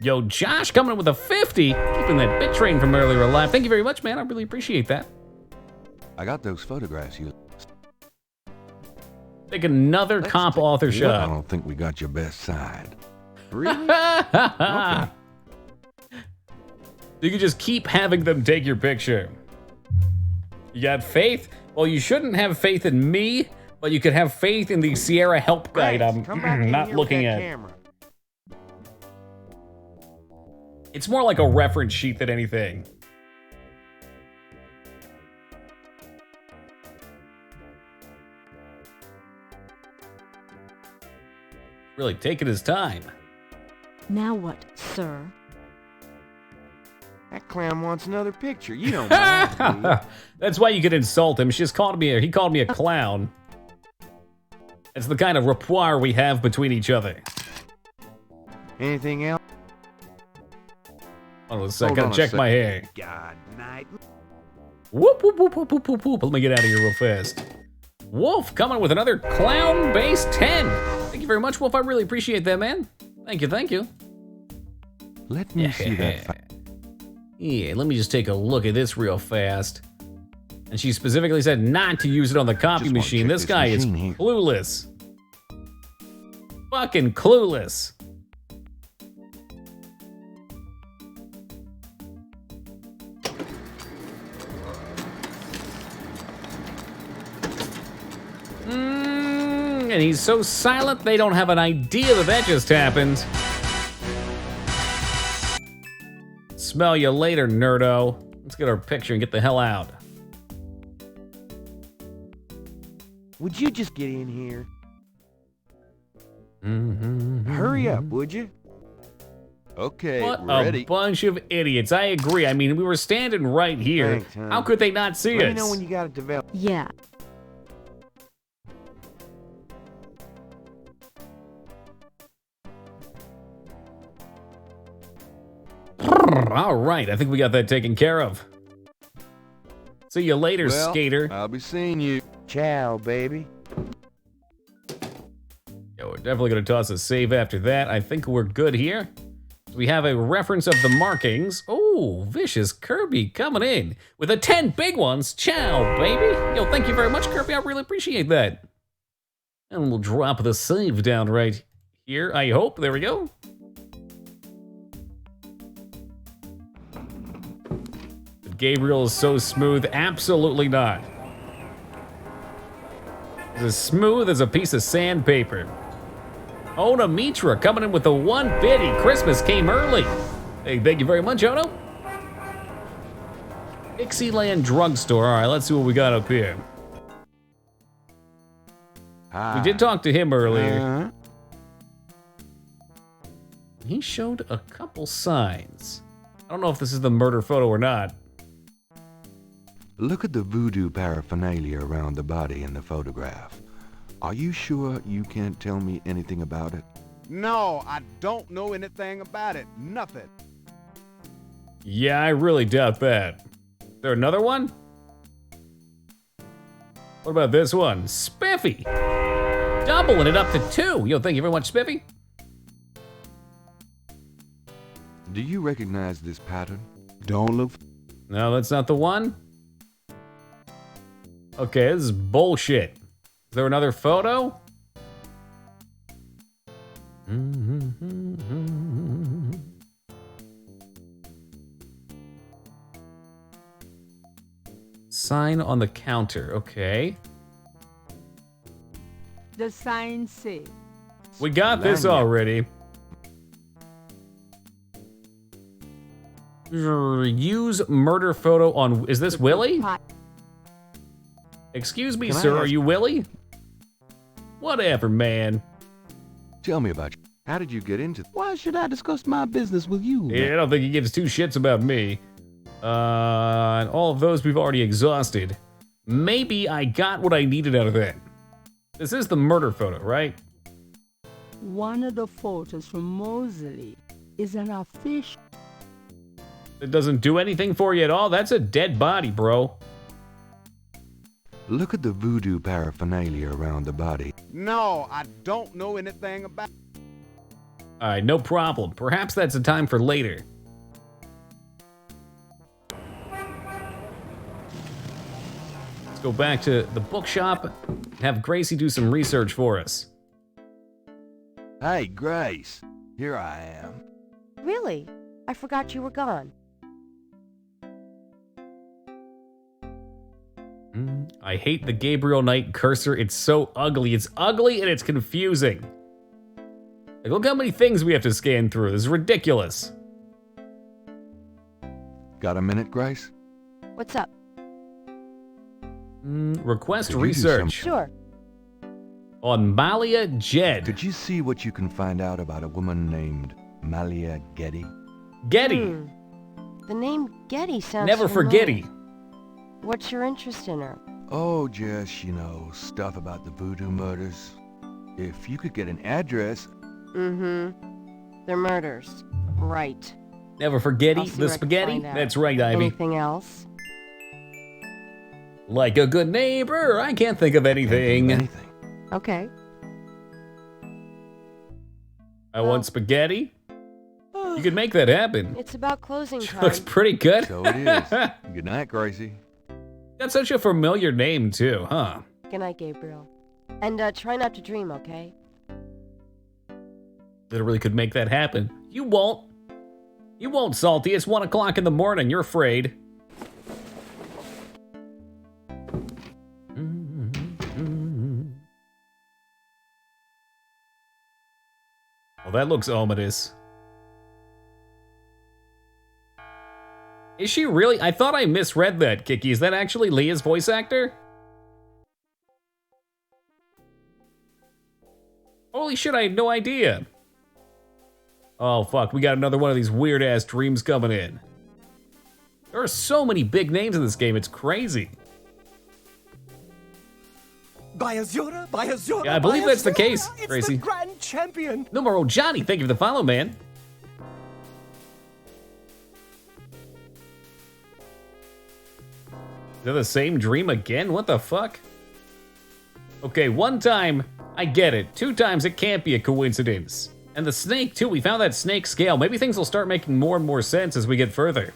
Yo, Josh coming in with a 50, keeping that bit train from earlier alive. Thank you very much, man. I really appreciate that. I got those photographs you... Take another comp author I shot. don't think we got your best side. Really? Okay. You can just keep having them take your picture. You got faith? Well, you shouldn't have faith in me, but you could have faith in the Sierra Help Guide I'm not looking at. Camera. It's more like a reference sheet than anything. Really taking his time. Now what, sir? That clown wants another picture. You don't mind, do you? That's why you could insult him. He called me a clown. It's the kind of rapport we have between each other. Anything else? Hold on a second, gotta check my hair. God, Knight. Whoop, whoop, whoop, whoop, whoop, whoop, whoop. Let me get out of here real fast. Wolf coming with another clown base 10. Thank you very much, Wolf. I really appreciate that, man. Thank you, thank you. Let me see that. Yeah, let me just take a look at this real fast. And she specifically said not to use it on the copy machine. This guy is clueless. Fucking clueless. And he's so silent they don't have an idea that just happened. Smell you later, nerdo. Let's get our picture and get the hell out. Would you just get in here? Hurry up, would you? Okay, What ready. a bunch of idiots. I agree. I mean, we were standing right here. Thanks, hon. How could they not see Let us? me know when you got it developed. Yeah. All right, I think we got that taken care of. See you later, Well, skater. I'll be seeing you. Ciao, baby. Yeah, we're definitely going to toss a save after that. I think we're good here. We have a reference of the markings. Oh, Vicious Kirby coming in with the 10 big ones. Ciao, baby. Yo, thank you very much, Kirby. I really appreciate that. And we'll drop the save down right here, I hope. There we go. But Gabriel is so smooth. Absolutely not. He's as smooth as a piece of sandpaper. Ona Mitra coming in with the 1 biddy. Christmas came early. Hey, thank you very much, Ono. Dixieland Drugstore. All right, let's see what we got up here. We did talk to him earlier. He showed a couple signs. I don't know if this is the murder photo or not. Look at the voodoo paraphernalia around the body in the photograph. Are you sure you can't tell me anything about it? No, I don't know anything about it. Nothing. Yeah, I really doubt that. Is there another one? What about this one? Spiffy! Doubling it up to 2. Yo, thank you very much, Spiffy. Do you recognize this pattern? Don't look. No, that's not the one. Okay, this is bullshit. Is there another photo? Sign on the counter, okay. The sign say. We got this already. Use murder photo on... Is this Willie? Excuse me, sir, are you Willie? Whatever, man. Tell me about you. How did you get into... Why should I discuss my business with you? Yeah, I don't think he gives 2 shits about me. And all of those we've already exhausted. Maybe I got what I needed out of that. This is the murder photo, right? One of the photos from Moseley is an official. It doesn't do anything for you at all? That's a dead body, bro. Look at the voodoo paraphernalia around the body. No, I don't know anything about. All right, no problem. Perhaps that's a time for later. Let's go back to the bookshop and have Gracie do some research for us. Hey, Grace. Here I am. Really? I forgot you were gone. I hate the Gabriel Knight cursor. It's so ugly. It's ugly and it's confusing. Like, look how many things we have to scan through. This is ridiculous. Got a minute, Grace? What's up? Request Could you do research. Sure. On Malia Jed. Could you see what you can find out about a woman named Malia Getty? Getty. The name Getty sounds Never familiar. forgetty. What's your interest in her? Oh, just, stuff about the voodoo murders. If you could get an address... They're murders. Right. Never forgetty the spaghetti? That's right, Ivy. Anything else? Like a good neighbor, I can't think of anything. Okay. I want spaghetti. You could make that happen. It's about closing time. Looks pretty good. So it is. Good night, Gracie. Got such a familiar name, too, huh? Good night, Gabriel. And try not to dream, okay? Literally could make that happen. You won't. You won't, Salty. It's 1 o'clock in the morning. You're afraid. Well, that looks ominous. Is she really? I thought I misread that, Kiki. Is that actually Leah's voice actor? Holy shit, I had no idea. Oh, fuck. We got another one of these weird-ass dreams coming in. There are so many big names in this game. It's crazy. Yeah, I believe that's the case, Gracie. It's the grand champion. Numero Johnny, thank you for the follow, man. Is that the same dream again? What the fuck? Okay, 1 time, I get it. 2 times, it can't be a coincidence. And the snake, too. We found that snake scale. Maybe things will start making more and more sense as we get further.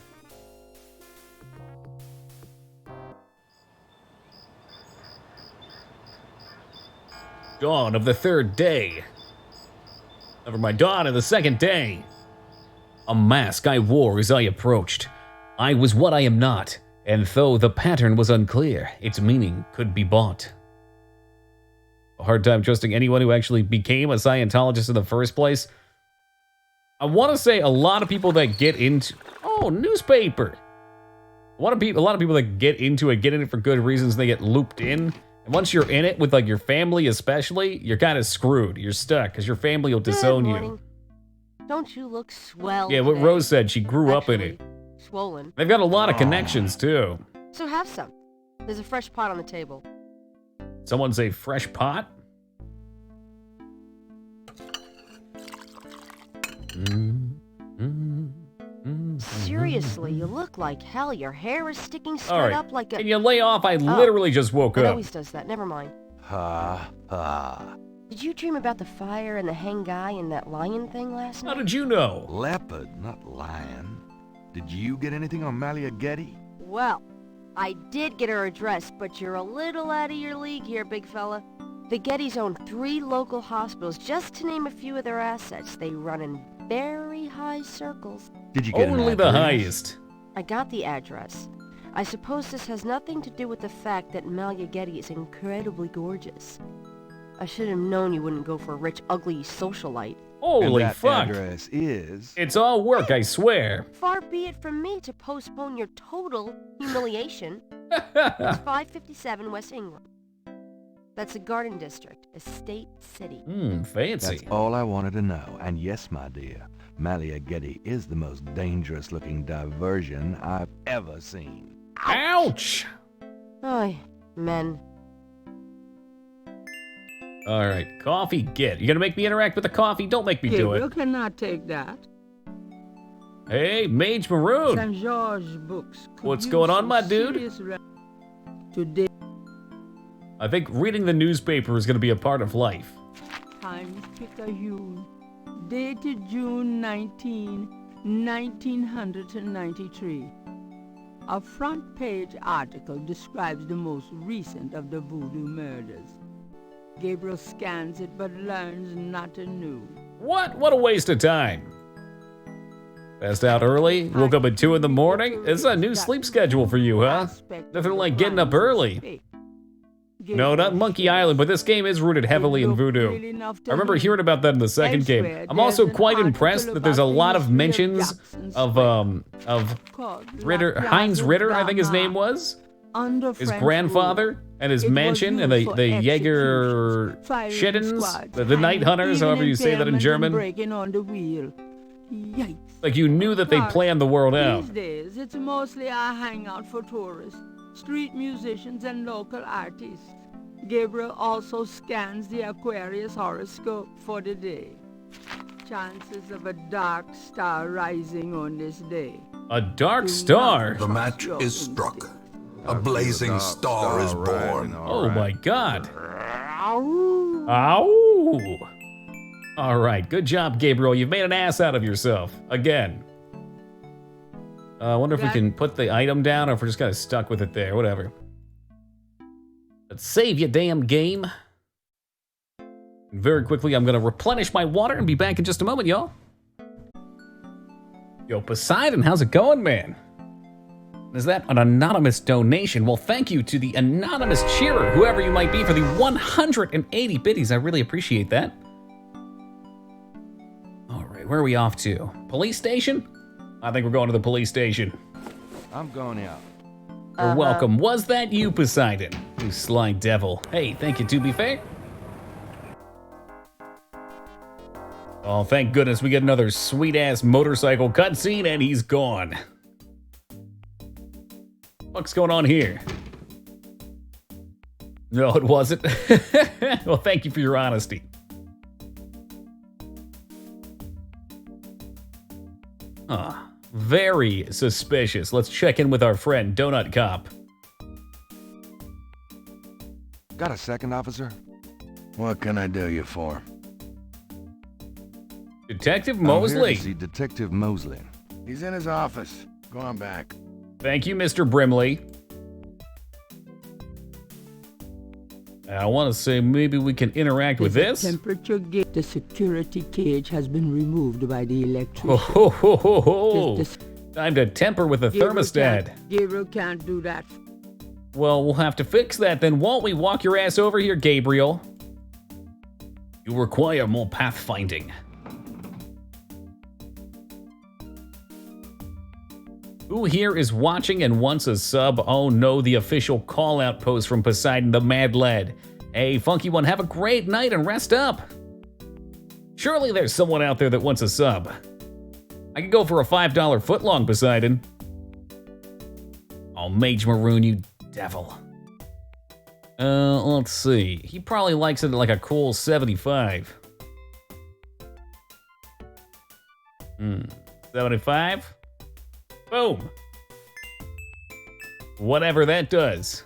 Dawn of the 3rd day. Never mind, dawn of the 2nd day. A mask I wore as I approached. I was what I am not, and though the pattern was unclear, its meaning could be bought. A hard time trusting anyone who actually became a Scientologist in the first place. I want to say a lot of people that get into... Oh, newspaper! A lot of people that get into it, get in it for good reasons, they get looped in. And once you're in it, with like your family especially, you're kind of screwed. You're stuck, because your family will disown you. Don't you look swell Yeah, what today? Rose said, she grew up in it. Swollen. They've got a lot of connections, too. So have some. There's a fresh pot on the table. Someone say fresh pot? Seriously, you look like hell. Your hair is sticking straight All right. up like a... Can you lay off? I literally just woke It up. always does that. Never mind. Ha ha. Did you dream about the fire and the hang guy and that lion thing last night? How did you know? Leopard, not lion. Did you get anything on Malia Getty? Well, I did get her address, but you're a little out of your league here, big fella. The Gettys own 3 local hospitals, just to name a few of their assets. They run in very high circles. Did you get Only the highest. I got the address. I suppose this has nothing to do with the fact that Malia Getty is incredibly gorgeous. I should have known you wouldn't go for a rich, ugly socialite. Holy and that fuck. address is... It's all work, I swear. Far be it from me to postpone your total humiliation. It's 557 West Ingram. That's a garden district, Estate City. Fancy. That's all I wanted to know. And yes, my dear, Malia Getty is the most dangerous-looking diversion I've ever seen. Ouch! Ay, men. All right, coffee, get. You gonna make me interact with the coffee? Don't make me do Gabriel it. cannot take that. Hey, Mage Maroon. St. George Books. What's going on, my dude? Today, I think reading the newspaper is gonna be a part of life. Times Picayune, dated June 19, 1993. A front-page article describes the most recent of the voodoo murders. Gabriel scans it but learns not anew. What? What a waste of time. Passed out early, woke up at 2 in the morning. It's a new sleep schedule for you, huh? Nothing like getting up early. No, not Monkey Island, but this game is rooted heavily in voodoo. I remember hearing about that in the second game. I'm also quite impressed that there's a lot of mentions of Ritter, Heinz Ritter, I think his name was. His grandfather and his mansion and the Jäger Schiddens, the Night Hunters, however you say that in German. Like you knew that they planned the world out. These days, it's mostly a hangout for tourists, street musicians, and local artists. Gabriel also scans the Aquarius horoscope for the day. Chances of a dark star rising on this day. A dark star? The match is struck. A blazing star is born. Oh my god. Ow! All right, good job, Gabriel. You've made an ass out of yourself. Again. I wonder if we can put the item down or if we're just kind of stuck with it there. Whatever. Let's save you, damn game. Very quickly, I'm going to replenish my water and be back in just a moment, y'all. Yo, Poseidon, how's it going, man? Is that an anonymous donation? Well, thank you to the anonymous cheerer, whoever you might be, for the 180 biddies. I really appreciate that. All right, where are we off to? Police station? I think we're going to the police station. I'm going out. You're welcome. Was that you, Poseidon? You sly devil. Hey, thank you, to be fair. Oh, thank goodness we get another sweet-ass motorcycle cutscene, and he's gone. What's going on here? No, it wasn't. Well, thank you for your honesty. Very suspicious. Let's check in with our friend, Donut Cop. Got a second, officer? What can I do you for? Detective I'm Mosley. here to see Detective Mosley. He's in his office. Go on back. Thank you, Mr. Brimley. I want to say maybe we can interact with this. Temperature gauge. The security cage has been removed by the electrician. Ho, ho, ho, ho. Time to temper with the thermostat. Gabriel can't do that. Well, we'll have to fix that then, won't we? Walk your ass over here, Gabriel. You require more pathfinding. Who here is watching and wants a sub? Oh no, the official call-out post from Poseidon the Mad Lad. Hey, Funky One, have a great night and rest up. Surely there's someone out there that wants a sub. I could go for a $5 footlong, Poseidon. Oh, Mage Maroon, you devil. Let's see. He probably likes it at like a cool 75. 75? Boom. Whatever that does.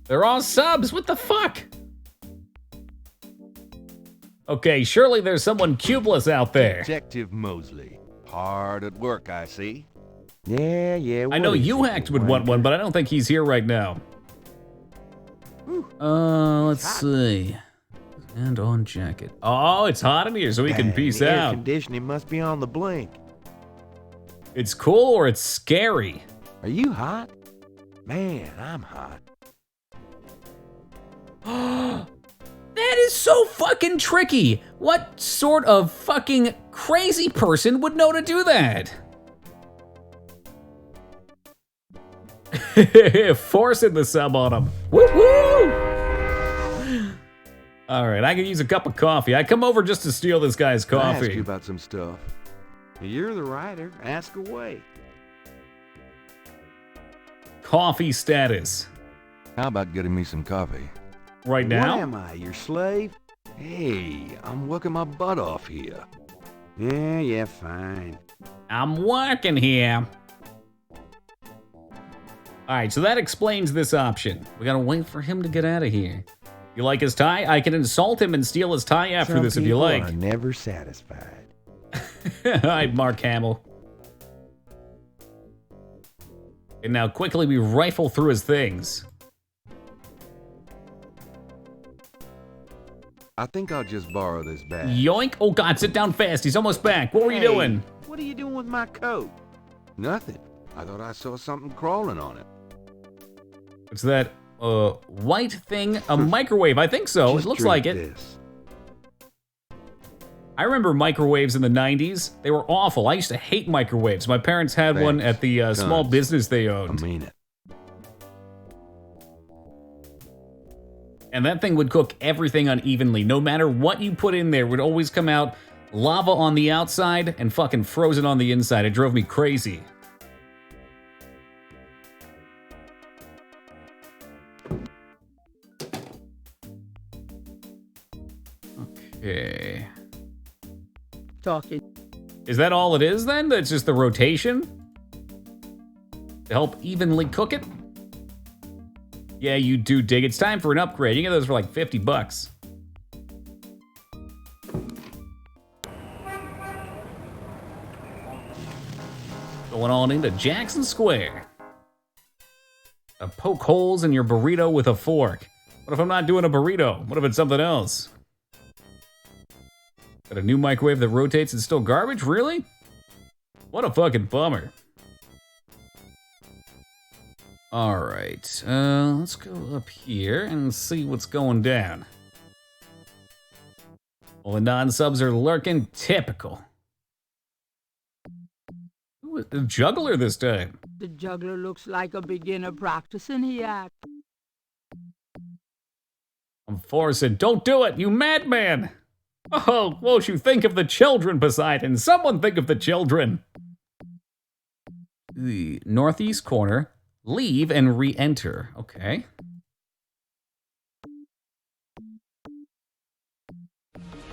They're all subs, what the fuck? Okay, surely there's someone cubeless out there. Detective Mosley. Hard at work, I see. Yeah. I know you hacked would want one, but I don't think he's here right now. Let's see. And on jacket. Oh, it's hot in here, so we can peace the out. Air conditioning must be on the blink. It's cool or it's scary. Are you hot? Man, I'm hot. That is so fucking tricky. What sort of fucking crazy person would know to do that? Forcing the sub on him. Woo-woo! All right, I could use a cup of coffee. I come over just to steal this guy's Can I ask coffee. you about some stuff? You're the writer. Ask away. Coffee status. How about getting me some coffee? Right now? What am I, your slave? Hey, I'm working my butt off here. Yeah, fine. I'm working here. All right, so that explains this option. We gotta wait for him to get out of here. You like his tie? I can insult him and steal his tie after Some this if you people like. are never satisfied. Hi, Mark Hamill. And now quickly we rifle through his things. I think I'll just borrow this bag. Yoink. Oh God, sit down fast. He's almost back. What were you doing? What are you doing with my coat? Nothing. I thought I saw something crawling on it. What's that? White thing? A microwave. I think so. Just It looks drink like it. this. I remember microwaves in the 90s. They were awful. I used to hate microwaves. My parents had one at the small Tons. business they owned. I mean it. And that thing would cook everything unevenly. No matter what you put in there, it would always come out lava on the outside and fucking frozen on the inside. It drove me crazy. Okay. Talking. Is that all it is then? That's just the rotation? To help evenly cook it? Yeah, you do dig. It's time for an upgrade. You get those for like 50 bucks. Going on into Jackson Square. Poke holes in your burrito with a fork. What if I'm not doing a burrito? What if it's something else? Got a new microwave that rotates and still garbage? Really? What a fucking bummer. Alright, let's go up here and see what's going down. All the non-subs are lurking. Typical. Who is the juggler this time? The juggler looks like a beginner practicing he act. I'm forcing. Don't do it, you madman! Oh, won't you think of the children, Poseidon? Someone think of the children! The northeast corner. Leave and re-enter. Okay.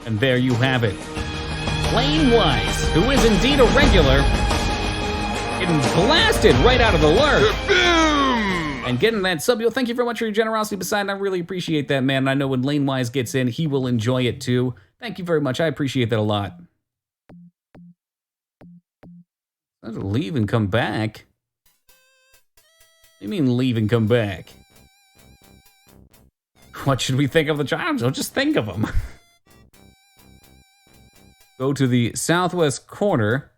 And there you have it. Lane-wise, who is indeed a regular, getting blasted right out of the lurk. And getting that sub. Thank you very much for your generosity, Poseidon. I really appreciate that, man. And I know when Lane-wise gets in, he will enjoy it too. Thank you very much. I appreciate that a lot. Let's leave and come back. What do you mean leave and come back? What should we think of the child? Don't just think of them. Go to the southwest corner.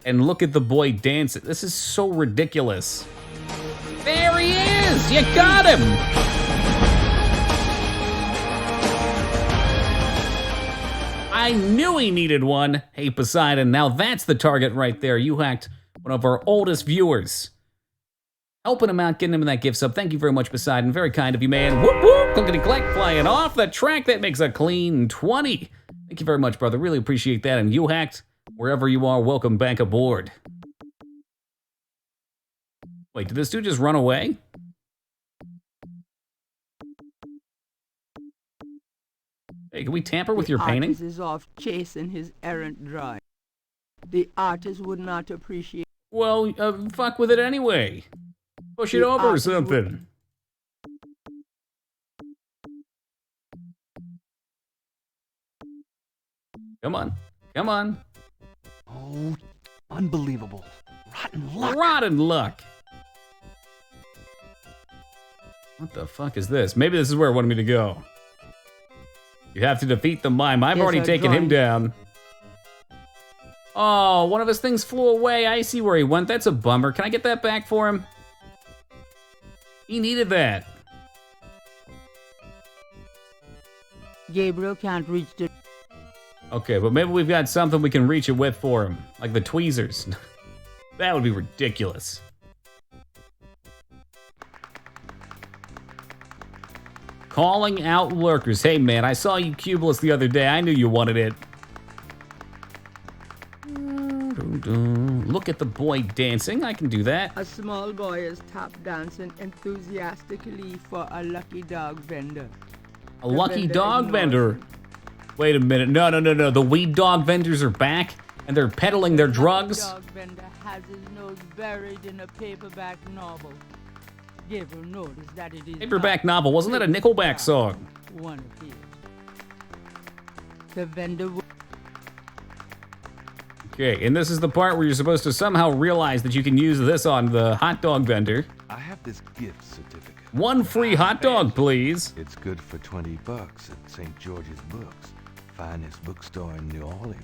And look at the boy dancing. This is so ridiculous. There he is! You got him! I knew he needed one. Hey, Poseidon, now that's the target right there. You hacked one of our oldest viewers. Helping him out, getting him that gift sub. Thank you very much, Poseidon. Very kind of you, man. Whoop, whoop, clickety-clack, flying off the track. That makes a clean 20. Thank you very much, brother. Really appreciate that. And you hacked, wherever you are, welcome back aboard. Wait, did this dude just run away? Hey, can we tamper with your painting? The artist is off chasing his errant drive. The artist would not appreciate... Well, fuck with it anyway. Push it over or something. Come on. Come on. Oh, unbelievable. Rotten luck. Rotten luck. What the fuck is this? Maybe this is where it wanted me to go. You have to defeat the mime. I've already taken him down. Oh, one of his things flew away. I see where he went. That's a bummer. Can I get that back for him? He needed that. Gabriel can't reach the... Okay, but maybe we've got something we can reach it with for him. Like the tweezers. That would be ridiculous. Calling out lurkers. Hey man, I saw you cubeless the other day. I knew you wanted it. Look at the boy dancing. I can do that. A small boy is tap dancing enthusiastically for a lucky dog vendor. A lucky dog vendor? Wait a minute. No. The weed dog vendors are back and they're peddling their drugs. The dog vendor has his nose buried in a paperback novel. Gabriel noticed that it is Paperback novel. Wasn't that a Nickelback song? One of his. The vendor... Okay, and this is the part where you're supposed to somehow realize that you can use this on the hot dog vendor. I have this gift certificate. One free hot dog, please. It's good for $20 at St. George's Books, finest bookstore in New Orleans.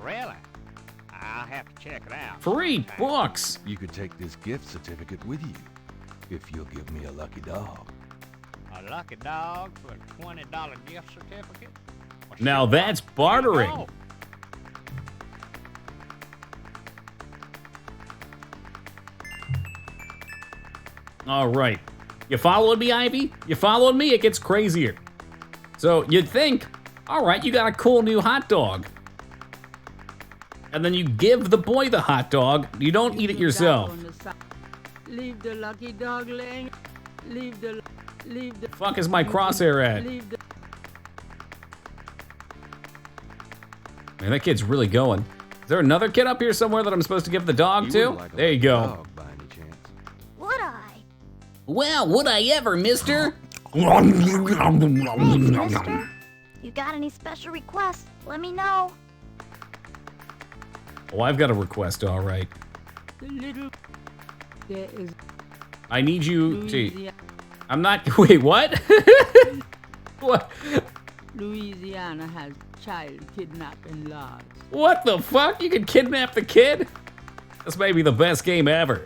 Really? I'll have to check it out. Free books. You could take this gift certificate with you if you'll give me a lucky dog. A lucky dog for a $20 gift certificate? Well, now that's bartering. All right. You following me, Ivy? You following me? It gets crazier. So you'd think, all right, you got a cool new hot dog. And then you give the boy the hot dog. You don't eat it yourself. Leave the lucky dog laying. Leave the... Fuck is my crosshair at? Man, that kid's really going. Is there another kid up here somewhere that I'm supposed to give the dog to? There you go. Would I? Well, would I ever, mister? Mister, you got any special requests? Let me know. Oh, I've got a request, all right. There is I need you to... I'm not... Wait, what? What? Louisiana has child kidnapping laws. What the fuck? You can kidnap the kid? This may be the best game ever.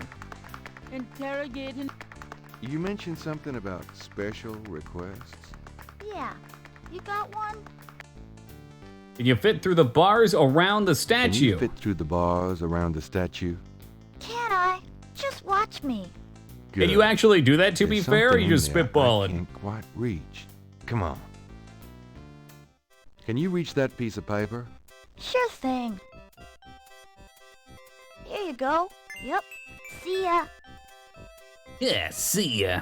Interrogating. You mentioned something about special requests. Yeah, you got one? Can you fit through the bars around the Can you statue? fit through the bars around the statue? Can I? Just watch me. Can you actually do that, to be There's fair, or something you just in there I spitballing? can't quite reach. Come on. Can you reach that piece of paper? Sure thing. Here you go. Yep. See ya. Yeah, see ya.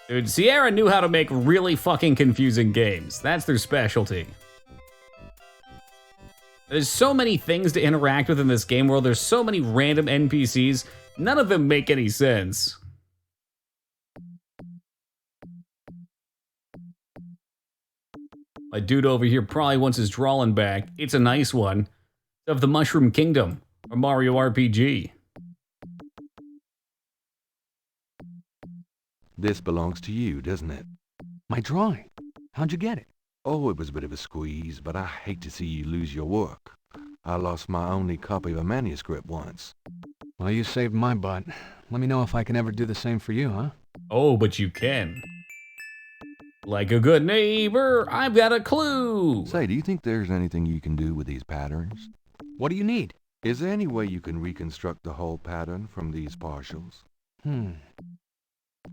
Dude, Sierra knew how to make really fucking confusing games. That's their specialty. There's so many things to interact with in this game world. There's so many random NPCs. None of them make any sense. My dude over here probably wants his drawing back. It's a nice one. Of the Mushroom Kingdom, or Mario RPG. This belongs to you, doesn't it? My drawing. How'd you get it? Oh, it was a bit of a squeeze, but I hate to see you lose your work. I lost my only copy of a manuscript once. Well, you saved my butt. Let me know if I can ever do the same for you, huh? Oh, but you can. Like a good neighbor, I've got a clue. Say, do you think there's anything you can do with these patterns? What do you need? Is there any way you can reconstruct the whole pattern from these partials?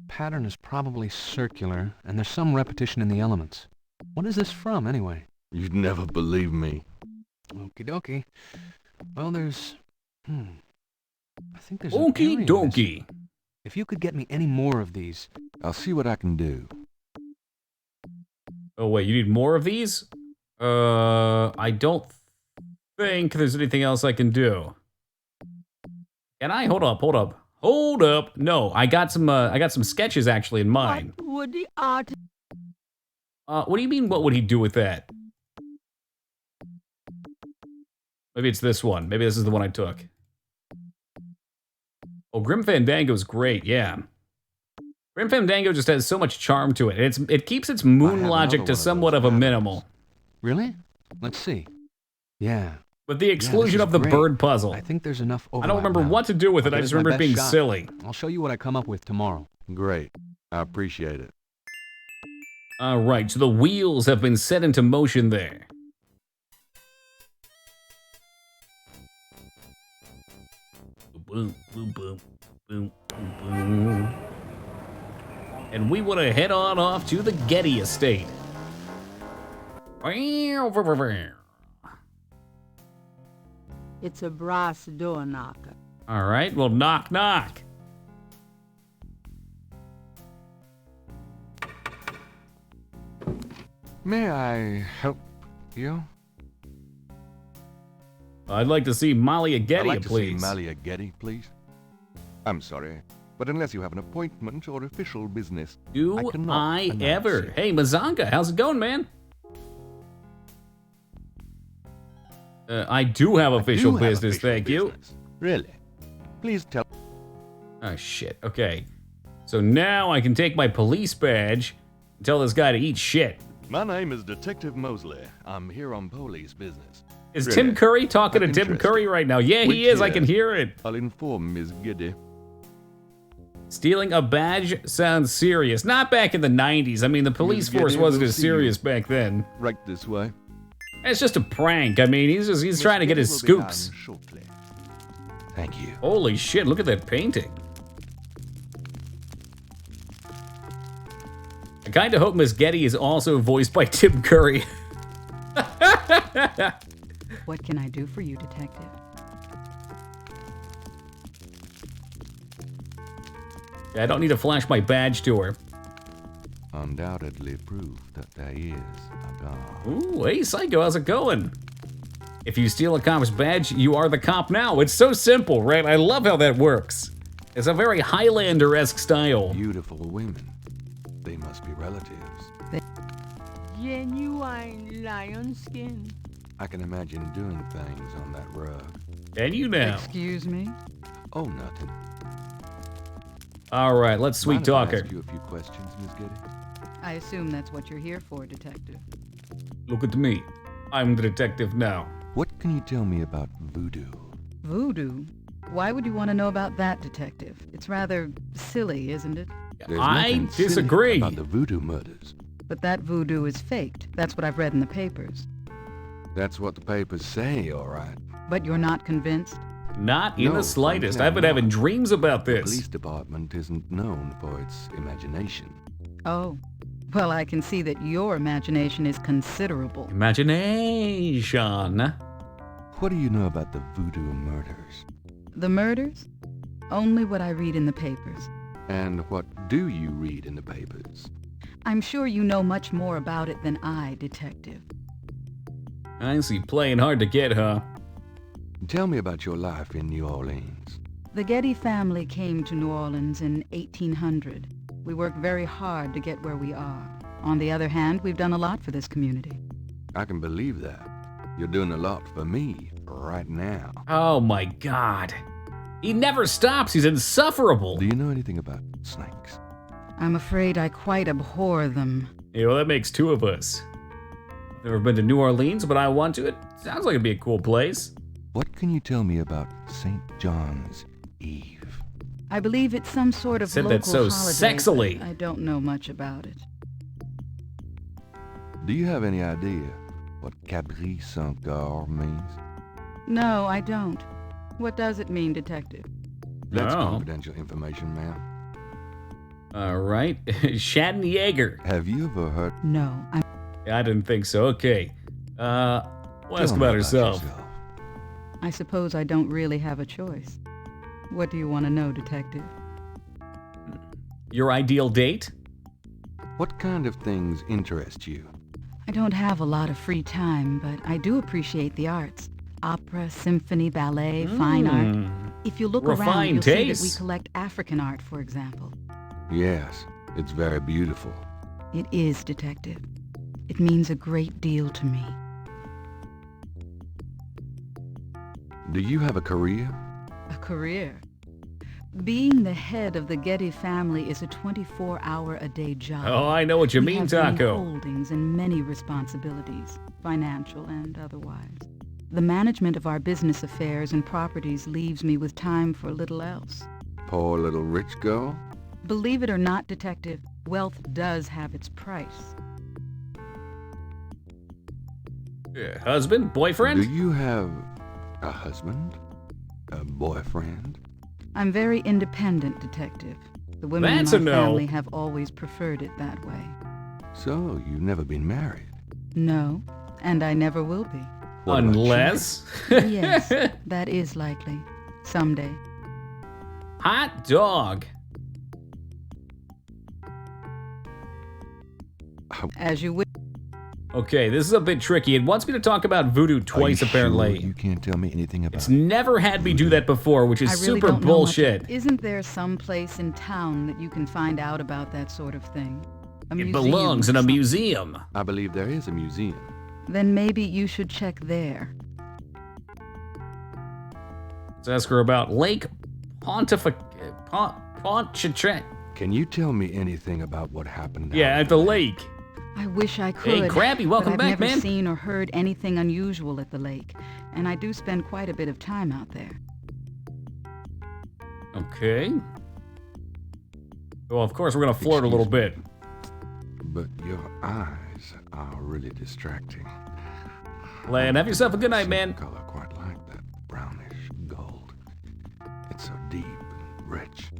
Pattern is probably circular, and there's some repetition in the elements. What is this from, anyway? You'd never believe me. Okie dokie. Well, there's... I think there's Okie an dokie. If you could get me any more of these... I'll see what I can do. Oh, wait, you need more of these? I don't think there's anything else I can do. Can I? Hold up. No, I got some sketches actually in mind. What would the artist... What do you mean, what would he do with that? Maybe it's this one. Maybe this is the one I took. Oh, Grim Fandango's great, yeah. Grim Fandango just has so much charm to it. It keeps its moon logic to somewhat of a minimal. Really? Let's see. Yeah. With the exclusion of the bird puzzle. I think there's enough overlap. I don't remember what to do with it. I just remember it being silly. I'll show you what I come up with tomorrow. Great. I appreciate it. Alright, so the wheels have been set into motion there. Boom, boom, boom, boom, boom, boom. And we want to head on off to the Getty Estate. It's a brass door knocker. Alright, well, knock, knock. May I help you? I'd like to see Malia Getty, I'd like to please. see Malia Getty, please. I'm sorry, but unless you have an appointment or official business, Do I cannot announce ever? it. Hey, Mazanga, how's it going, man? I do have official business, thank you. Really? Please tell... Oh, shit. Okay. So now I can take my police badge and tell this guy to eat shit. My name is Detective Mosley. I'm here on police business. Is Really? Tim Curry talking to I'm Tim interested. Curry right now? Yeah, Wait he is. I here. can hear it. I'll inform Ms. Getty. Stealing a badge sounds serious. Not back in the 90s. I mean, the police Ms. force Getty, wasn't we'll as see you serious back then. Right this way. It's just a prank. I mean, he's trying to get his Getty will be scoops. down shortly. Thank you. Holy shit, look at that painting. I kind of hope Miss Getty is also voiced by Tim Curry. What can I do for you, Detective? I don't need to flash my badge to her. undoubtedly proof that there is a God. Ooh, hey, Psycho, how's it going? If you steal a cop's badge, you are the cop now. It's so simple, right? I love how that works. It's a very Highlander-esque style. Beautiful women. They must be relatives. Genuine lion skin. I can imagine doing things on that rug. And you now. Excuse me? Oh, nothing. All right, let's sweet Mind if I talk her. ask you a few questions, Miss Getty? I assume that's what you're here for, Detective. Look at me. I'm the detective now. What can you tell me about voodoo? Voodoo? Why would you want to know about that, Detective? It's rather silly, isn't it? There's I nothing silly disagree. about the voodoo murders. But that voodoo is faked. That's what I've read in the papers. That's what the papers say, all right. But you're not convinced? Not in No, the slightest. frankly, I've been I'm having not. dreams about The this. police department isn't known for its imagination. Oh. Well, I can see that your imagination is considerable. Imagination. What do you know about the voodoo murders? The murders? Only what I read in the papers. And what do you read in the papers? I'm sure you know much more about it than I, Detective. I see, playing hard to get, huh? Tell me about your life in New Orleans. The Getty family came to New Orleans in 1800. We worked very hard to get where we are. On the other hand, we've done a lot for this community. I can believe that. You're doing a lot for me right now. Oh my god. He never stops. He's insufferable. Do you know anything about snakes? I'm afraid I quite abhor them. Yeah, well, that makes two of us. I've never been to New Orleans, but I want to. It sounds like it'd be a cool place. What can you tell me about St. John's Eve? I believe it's some sort of Said local that so holiday, sexily. but I don't know much about it. Do you have any idea what Cabri Saint-Gar means? No, I don't. What does it mean, Detective? That's Oh. confidential information, ma'am. All right. Schattenjäger. Have you ever heard? No, I didn't think so. Okay. We'll ask Tell me about herself. yourself. I suppose I don't really have a choice. What do you want to know, Detective? Your ideal date? What kind of things interest you? I don't have a lot of free time, but I do appreciate the arts. Opera, symphony, ballet, fine art. If you look around, Refined you'll see that we tastes. collect African art, for example. Yes, it's very beautiful. It is, Detective. It means a great deal to me. Do you have a career? A career? Being the head of the Getty family is a 24-hour-a-day job. Oh, I know what you We mean, have many Taco. holdings and many responsibilities, financial and otherwise. The management of our business affairs and properties leaves me with time for little else. Poor little rich girl? Believe it or not, Detective, wealth does have its price. Husband? Boyfriend? Do you have a husband? A boyfriend? I'm very independent, Detective. The women That's in a my no. family have always preferred it that way. So, you've never been married? No, and I never will be. What about Unless? Yes, that is likely. Someday. Hot dog. As you wish. Okay, this is a bit tricky. It wants me to talk about voodoo twice, Are you apparently. Sure you can't tell me anything about It's never had me do that before, which is I really super don't know much. bullshit. Isn't there some place in town that you can find out about that sort of thing? A It museum belongs or in a something? museum. I believe there is a museum. Then maybe you should check there. Let's ask her about Lake Pontefract. Can you tell me anything about what happened? Yeah, at the lake. I wish I could. Hey, Krabby, welcome but I've back, never man. seen or heard anything unusual at the lake, and I do spend quite a bit of time out there. Okay. Well, of course, we're going to flirt a little bit. But your eyes are really distracting. Lan, have yourself a good night, man. Color quite like that brownish gold. It's so deep and rich.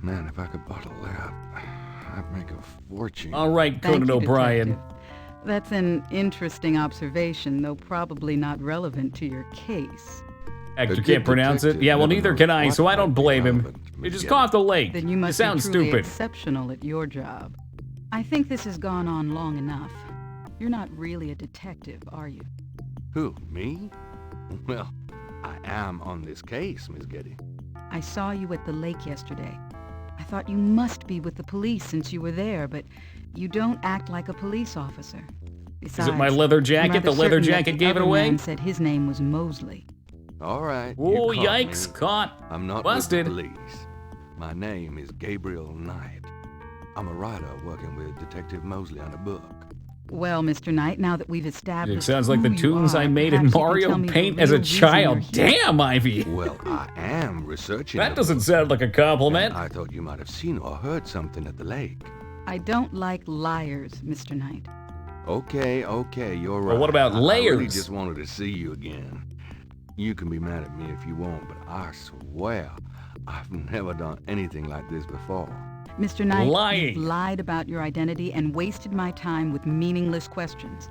Man, if I could bottle that, I'd make a fortune. All right, Thank Conan you, O'Brien. Detective. That's an interesting observation, though probably not relevant to your case. Hector good can't pronounce it. detective Yeah, well, never neither knows can I, what so I don't might be blame him. relevant, You Miss just Getty. call it the lake. Then you It must sounds be truly stupid. exceptional at your job. I think this has gone on long enough. You're not really a detective, are you? Who, me? Well, I am on this case, Miss Getty. I saw you at the lake yesterday. I thought you must be with the police since you were there, but you don't act like a police officer. Besides, Is it my leather jacket? I'm The rather leather certain that jacket the gave it other away? man said his name was Mosley. All right. Oh, you caught yikes, me. caught. I'm not Busted. with the police. My name is Gabriel Knight. I'm a writer working with Detective Mosley on a book. Well, Mr. Knight, now that we've established It sounds like who the you tunes are, I made in perhaps you can Mario tell me the Paint as a real reason child. you're here. Damn, Ivy. Well, I am researching. That the doesn't book, sound like a compliment. and I thought you might have seen or heard something at the lake. I don't like liars, Mr. Knight. Okay, you're right. Well, what about I really layers? just wanted to see you again. You can be mad at me if you want, but I swear I've never done anything like this before. Mr. Knight, Lying. you've lied about your identity and wasted my time with meaningless questions.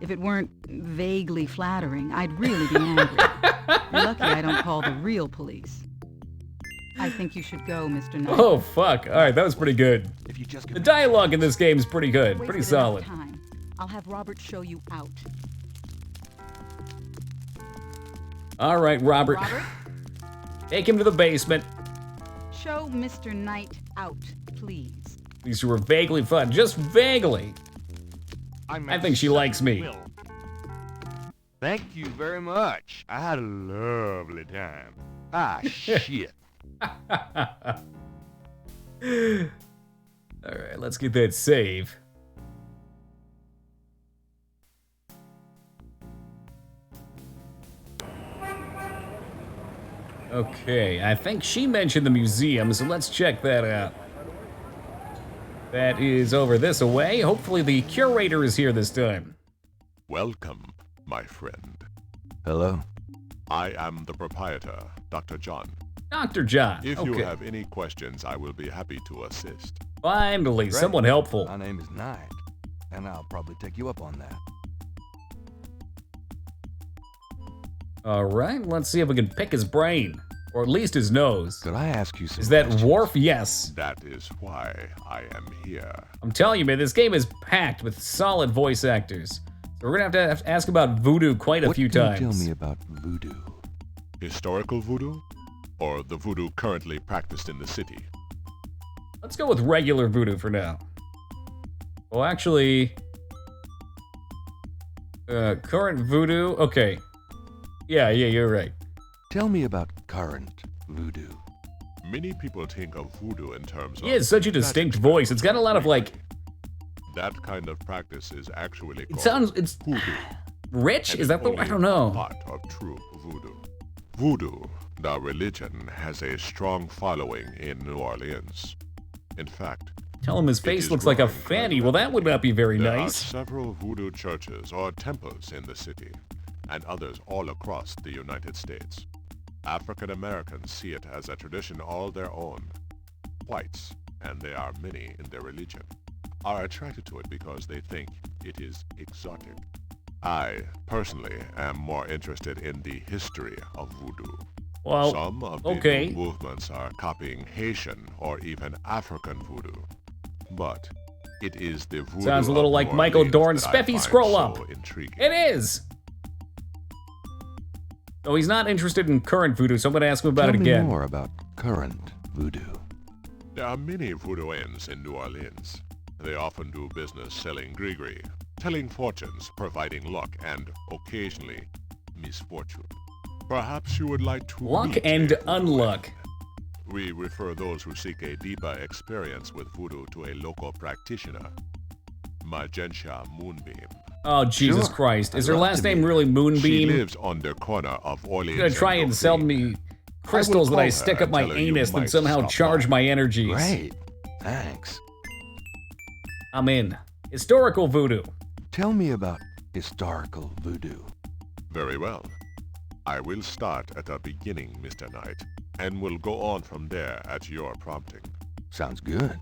If it weren't vaguely flattering, I'd really be angry. You're lucky I don't call the real police. I think you should go, Mr. Knight. Oh, fuck. All right, that was pretty good. If you just The dialogue in this game is pretty good. Pretty Wasted enough solid. time. I'll have Robert show you out. All right, Robert. Robert, Take him to the basement. show Mr. Knight out, please. These were vaguely fun. Just vaguely. I think she likes me. Thank you very much. I had a lovely time. Ah, shit. All right, let's get that save. Okay, I think she mentioned the museum, so let's check that out. That is over this away. Hopefully the curator is here this time. Welcome, my friend. Hello. I am the proprietor, Dr. John. Dr. John, If okay. you have any questions, I will be happy to assist. Finally, Great. someone helpful. My name is Knight, and I'll probably take you up on that. All right, let's see if we can pick his brain, or at least his nose. Could I ask you some Is that questions? Worf? Yes. That is why I am here. I'm telling you, man, this game is packed with solid voice actors. So we're gonna have to ask about voodoo quite a few times. What can you tell me about voodoo? Historical voodoo? Or the voodoo currently practiced in the city? Let's go with regular voodoo for now. Well, actually, current voodoo. Okay. Yeah, you're right. Tell me about current voodoo. Many people think of voodoo in terms of... He has such a distinct voice. It's got a lot of like. That kind of practice is actually It called sounds. It's voodoo. rich. And Is that the? I only don't know. part of true voodoo. Voodoo, the religion, has a strong following in New Orleans. In fact, Tell him his it face is looks like a growing fanny. Well, that would not be very there nice. are several voodoo churches or temples in the city, and others all across the United States. African Americans see it as a tradition all their own. Whites, and there are many in their religion, are attracted to it because they think it is exotic. I, personally, am more interested in the history of voodoo. Well, Some of the okay. new movements are copying Haitian or even African voodoo. But it is the voodoo Sounds a little of like New Michael Orleans Dorn's that I Speffy find Scroll so Up. intriguing. It is. So he's not interested in current voodoo, so I'm going to ask him about Tell it me again. more about current voodoo. There are many voodooians in New Orleans. They often do business selling gree-gree, telling fortunes, providing luck, and occasionally misfortune. Perhaps you would like to Luck meet and a voodooian. unluck. We refer those who seek a deeper experience with voodoo to a local practitioner, Magentia Moonbeam. Oh, Jesus Sure. Christ. Is I'd her love last to name meet her. really She Moonbeam? lives on the corner of Orleans. She's going to try and sell me crystals that call I her stick up and my tell her you anus and might somehow stop charge by. my energies. Great. Thanks. I'm in. Historical voodoo. Tell me about historical voodoo. Very well. I will start at the beginning, Mr. Knight, and will go on from there at your prompting. Sounds good.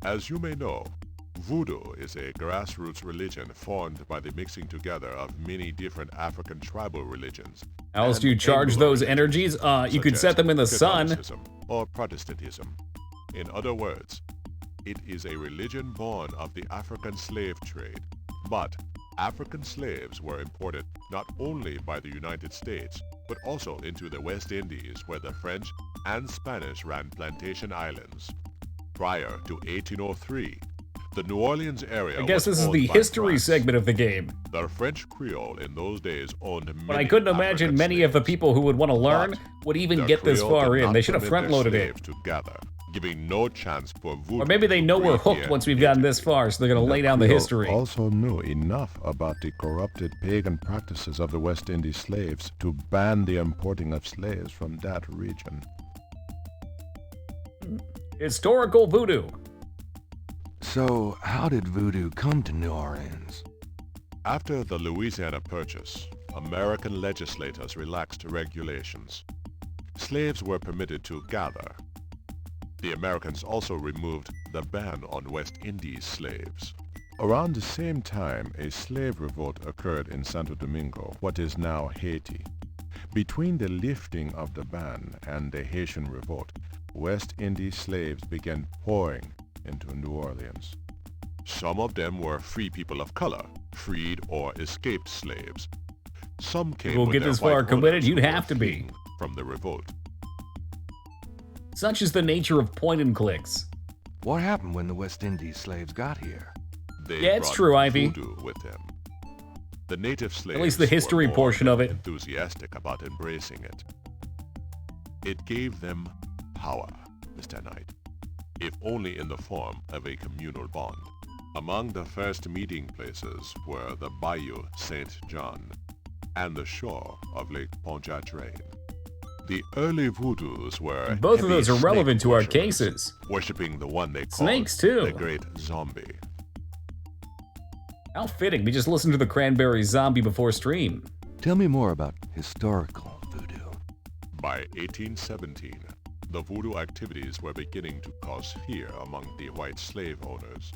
As you may know, voodoo is a grassroots religion formed by the mixing together of many different African tribal religions. How else and do you charge Anglo those religions, energies? You such could set as them in the sun. Catholicism or Protestantism. In other words, It is a religion born of the African slave trade. But African slaves were imported not only by the United States, but also into the West Indies, where the French and Spanish ran plantation islands. Prior to 1803, the New Orleans area I guess was this is owned the by history France. segment of the game. The French Creole in those days owned many But I couldn't imagine African many of the people who would want to learn But would even the get this Creole far did in. not They should have permit their front-loaded it. slaves to gather, giving no chance for voodoo. Or maybe they know to we're breed hooked here. once we've gotten this far, so they're going to lay down the Creole history. also knew enough about the corrupted pagan practices of the West Indies slaves to ban the importing of slaves from that region. Historical voodoo. So, how did voodoo come to New Orleans? After the Louisiana Purchase, American legislators relaxed regulations. Slaves were permitted to gather. The Americans also removed the ban on West Indies slaves. Around the same time, a slave revolt occurred in Santo Domingo, what is now Haiti. Between the lifting of the ban and the Haitian revolt, West Indies slaves began pouring into New Orleans. Some of them were free people of color, freed or escaped slaves. Some came We'll with get their this far white committed, owners you'd who were have to be. fleeing from the revolt. Such is the nature of point and clicks. What happened when the West Indies slaves got here? They Yeah, it's brought true, Ivy. voodoo with them. The native slaves At least the history were more portion of it. enthusiastic about embracing it. It gave them power, Mr. Knight, if only in the form of a communal bond. Among the first meeting places were the Bayou Saint John and the shore of Lake Pontchartrain. The early voodoos were Both of heavy those are relevant snake to our worshippers, cases. worshipping the one they called Snakes, too. the Great Zombie. How fitting, we just listened to the Cranberry Zombie before stream. Tell me more about historical voodoo. By 1817, the voodoo activities were beginning to cause fear among the white slave owners.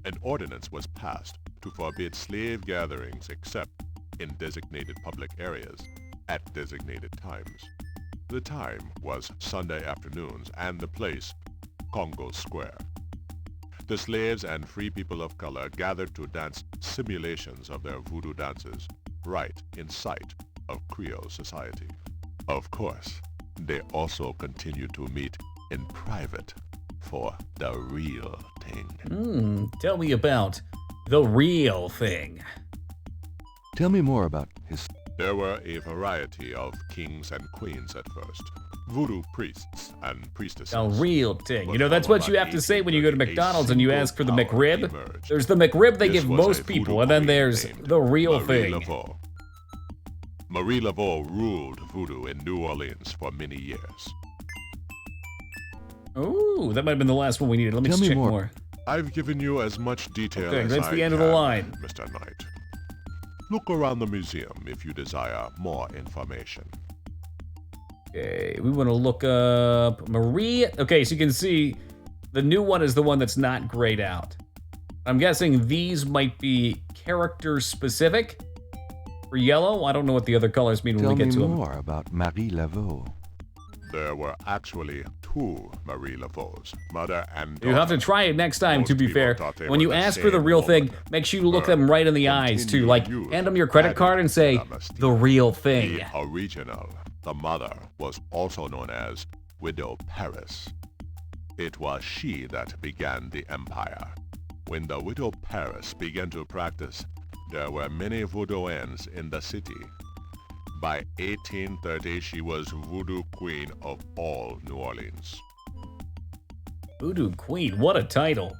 An ordinance was passed to forbid slave gatherings except in designated public areas at designated times. The time was Sunday afternoons and the place, Congo Square. The slaves and free people of color gathered to dance simulations of their voodoo dances right in sight of Creole society. Of course, they also continued to meet in private for the real thing. Tell me about the real thing. Tell me more about There were a variety of kings and queens at first. Voodoo priests and priestesses. The real thing. You know, that's what you have to say when you go to McDonald's and you ask for the McRib. There's the McRib they give most people, and then there's the real Marie thing. Laveau. Marie Laveau ruled voodoo in New Orleans for many years. Ooh, that might have been the last one we needed. Let me just check more. I've given you as much detail Okay, as that's I the end of the can, line. Mr. Knight. Look around the museum if you desire more information. Okay, we want to look up Marie. Okay, so you can see the new one is the one that's not grayed out. I'm guessing these might be character specific. For yellow, I don't know what the other colors mean when we get to them. Tell me more about Marie Laveau. There were actually two Marie Laveaus, mother and daughter. You have to try it next time, to be people fair. thought they When were you the ask for the same real thing, woman. make sure you look them right in the eyes, too. Like, hand them your credit card and say, the real thing. The original, the mother, was also known as Widow Paris. It was she that began the empire. When the Widow Paris began to practice, there were many voodooans in the city. By 1830, she was Voodoo Queen of all New Orleans. Voodoo Queen, what a title.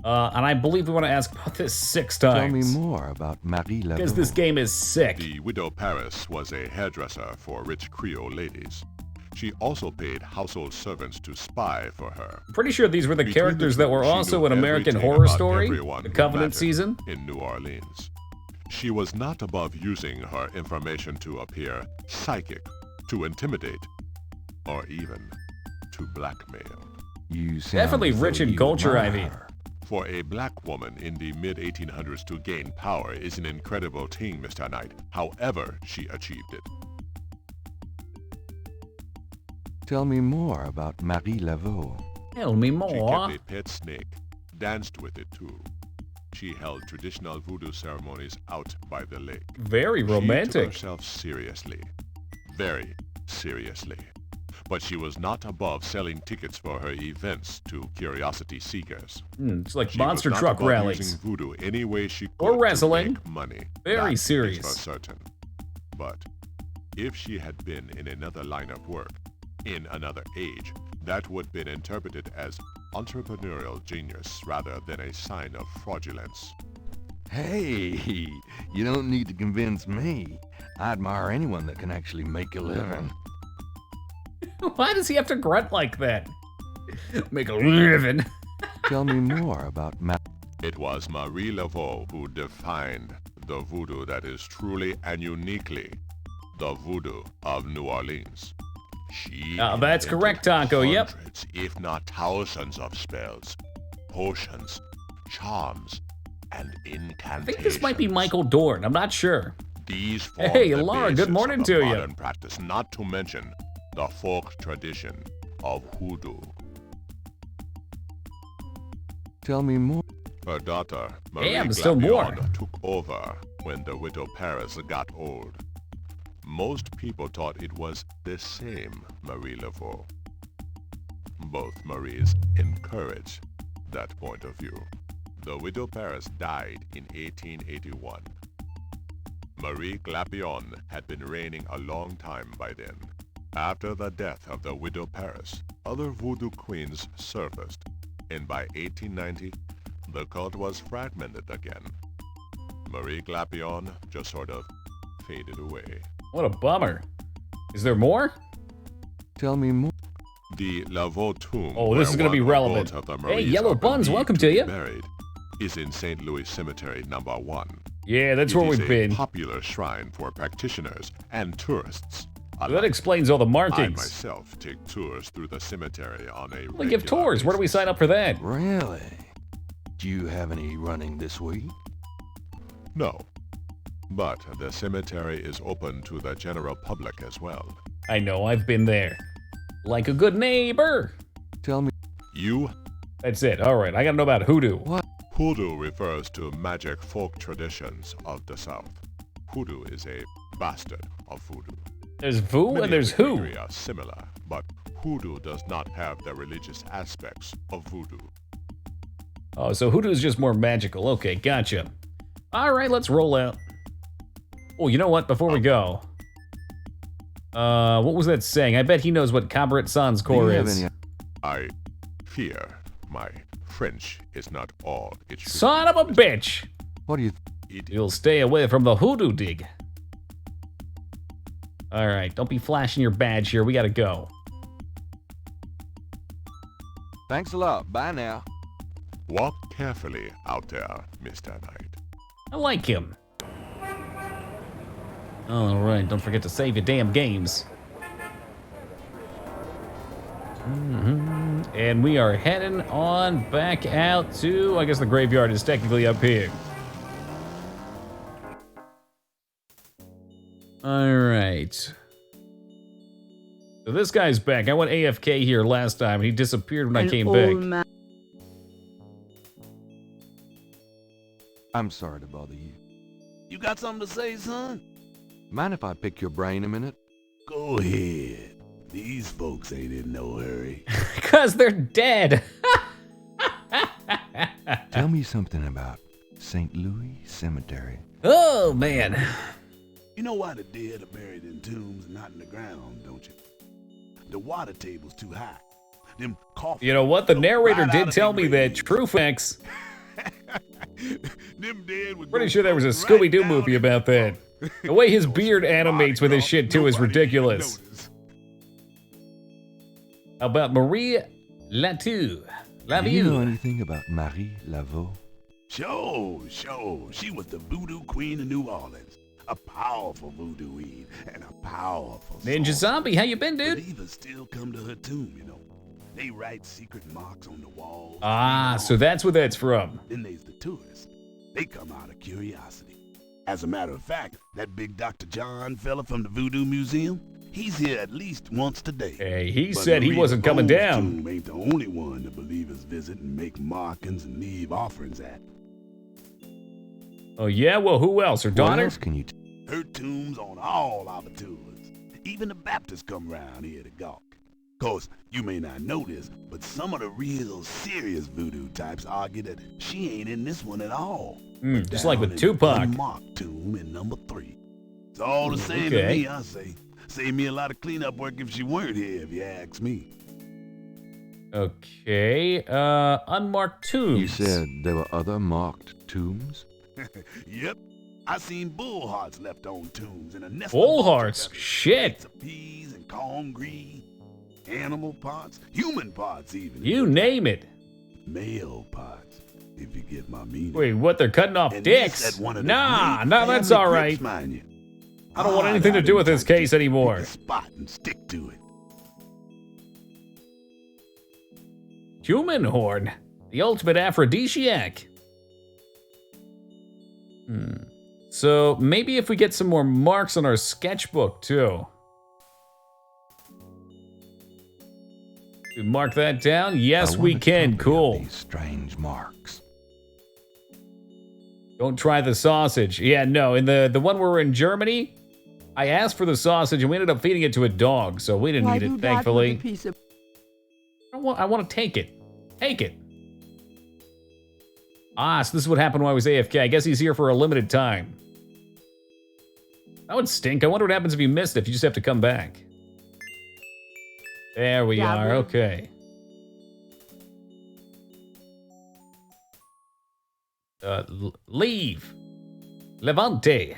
And I believe we want to ask about this 6 times. Tell me more about Marie Laveau. Because this game is sick. The Widow Paris was a hairdresser for rich Creole ladies. She also paid household servants to spy for her. I'm pretty sure these were the Between characters the that two, were she also knew in American everything Horror about Story, everyone the who Covenant mattered season. in New Orleans. She was not above using her information to appear psychic, to intimidate, or even to blackmail. You sound Definitely as rich though in you culture, admire Ivy. her. For a black woman in the mid-1800s to gain power is an incredible thing, Mr. Knight. However she achieved it. Tell me more about Marie Laveau. Tell me She more. kept a pet snake danced with it too. She held traditional voodoo ceremonies out by the lake. Very She romantic. took herself seriously. Very seriously. But she was not above selling tickets for her events to curiosity seekers. It's like She monster was not truck above rallies. using voodoo any way she could Or to wrestling. make money. Very That serious. is for certain. But if she had been in another line of work, in another age, that would have been interpreted as entrepreneurial genius rather than a sign of fraudulence. Hey, you don't need to convince me. I admire anyone that can actually make a living. Why does he have to grunt like that? Make a living. Tell me more about It was Marie Laveau who defined the voodoo that is truly and uniquely the voodoo of New Orleans. She That's invented correct, Taco, yep. hundreds, if not thousands of spells, potions, charms, and incantations. I think this might be Michael Dorn. I'm not sure. These form Hey, the Laura, good basis morning of the to you. modern practice, not to mention the folk tradition of hoodoo. Tell me more. Her daughter, Marie Damn, still more. Glapion, took over when the widow Paris got old. Most people thought it was the same Marie Laveau. Both Maries encouraged that point of view. The widow Paris died in 1881. Marie Glapion had been reigning a long time by then. After the death of the widow Paris, other voodoo queens surfaced, and by 1890, the cult was fragmented again. Marie Glapion just sort of faded away. What a bummer. Is there more? Tell me more. The Laveau tomb. Oh, this is where going to be one or relevant. both of the Hey, Maries Yellow are Buns, believed welcome to be you. Buried, is in St. Louis Cemetery number 1. Yeah, that's It where is we've a been. popular shrine for practitioners and tourists. So that explains all the I markings. myself take tours through the cemetery on a We give tours. Where do we sign up for that? Really? Do you have any running this week? No. But the cemetery is open to the general public as well. I know, I've been there. Like a good neighbor. Tell me. You? That's it. All right, I gotta know about hoodoo. What? Hoodoo refers to magic folk traditions of the South. Hoodoo is a bastard of voodoo. There's Voo Many and there's of the Who. theory are similar, but hoodoo does not have the religious aspects of voodoo. Oh, so hoodoo is just more magical. Okay, gotcha. All right, let's roll out. Oh, you know what? Before we go, what was that saying? I bet he knows what Cabaret Sans Corps is. I fear my French is not all it should Son of a bitch! What do you? You'll stay away from the hoodoo dig. All right, don't be flashing your badge here. We gotta go. Thanks a lot. Bye now. Walk carefully out there, Mr. Knight. I like him. All right, don't forget to save your damn games. And we are heading on back out to, I guess the graveyard is technically up here. All right. So this guy's back. I went AFK here last time. He disappeared when I came back. I'm sorry to bother you. You got something to say, son? Mind if I pick your brain a minute? Go ahead. These folks ain't in no hurry. Because they're dead. Tell me something about St. Louis Cemetery. Oh, man. You know why the dead are buried in tombs and not in the ground, don't you? The water table's too high. Them coffins. You know what? The narrator right out did of tell their me that graves. true facts. Them dead would Pretty go sure there was a right Scooby-Doo down movie in about that. The way his beard animates with his shit, too, is ridiculous. How about Marie Latou? Do you know anything about Marie Laveau? Sure. She was the voodoo queen of New Orleans. A powerful voodooine and a powerful Ninja Zombie, how you been, dude? Believers still come to her tomb, you know. They write secret marks on the walls. Ah, so that's where that's from. Then there's the tourists. They come out of curiosity. As a matter of fact, that big Dr. John fella from the Voodoo Museum, He's here at least once today. Hey, he But said he Maria wasn't coming Bones' down. tomb ain't the only one the believers visit and make markings and leave offerings at. Oh, yeah? Well, who else? Her daughter? What else can you Her tomb's on all our tours. Even the Baptists come round here to gawk. Course, you may not know this, but some of the real serious voodoo types argue that she ain't in this one at all. Just like with Down in Tupac. the unmarked tomb in number 3. It's all the same to me, I say. Save me a lot of cleanup work if she weren't here, if you ask me. Okay, unmarked tombs. You said there were other marked tombs? Yep. I seen bull hearts left on tombs and a nest Bull of hearts? Shit. peas and cornmeal, animal parts, human parts even. You name it. Male parts, if you get my meaning. Wait, what? They're cutting off And dicks? this at one of the Nah, great that's family all crypts, right. mind you. I don't want anything to do with this case anymore. Spot and stick to it. Human horn, the ultimate aphrodisiac. So maybe if we get some more marks on our sketchbook too. We mark that down? Yes, we can. Cool. These strange marks. Don't try the sausage. Yeah, no. In the one where we're in Germany, I asked for the sausage and we ended up feeding it to a dog, so we didn't eat it, thankfully. I want to take it. Take it. Ah, so this is what happened while I was AFK. I guess he's here for a limited time. That would stink. I wonder what happens if you missed it, if you just have to come back. There we are. Okay. Leave. Levante.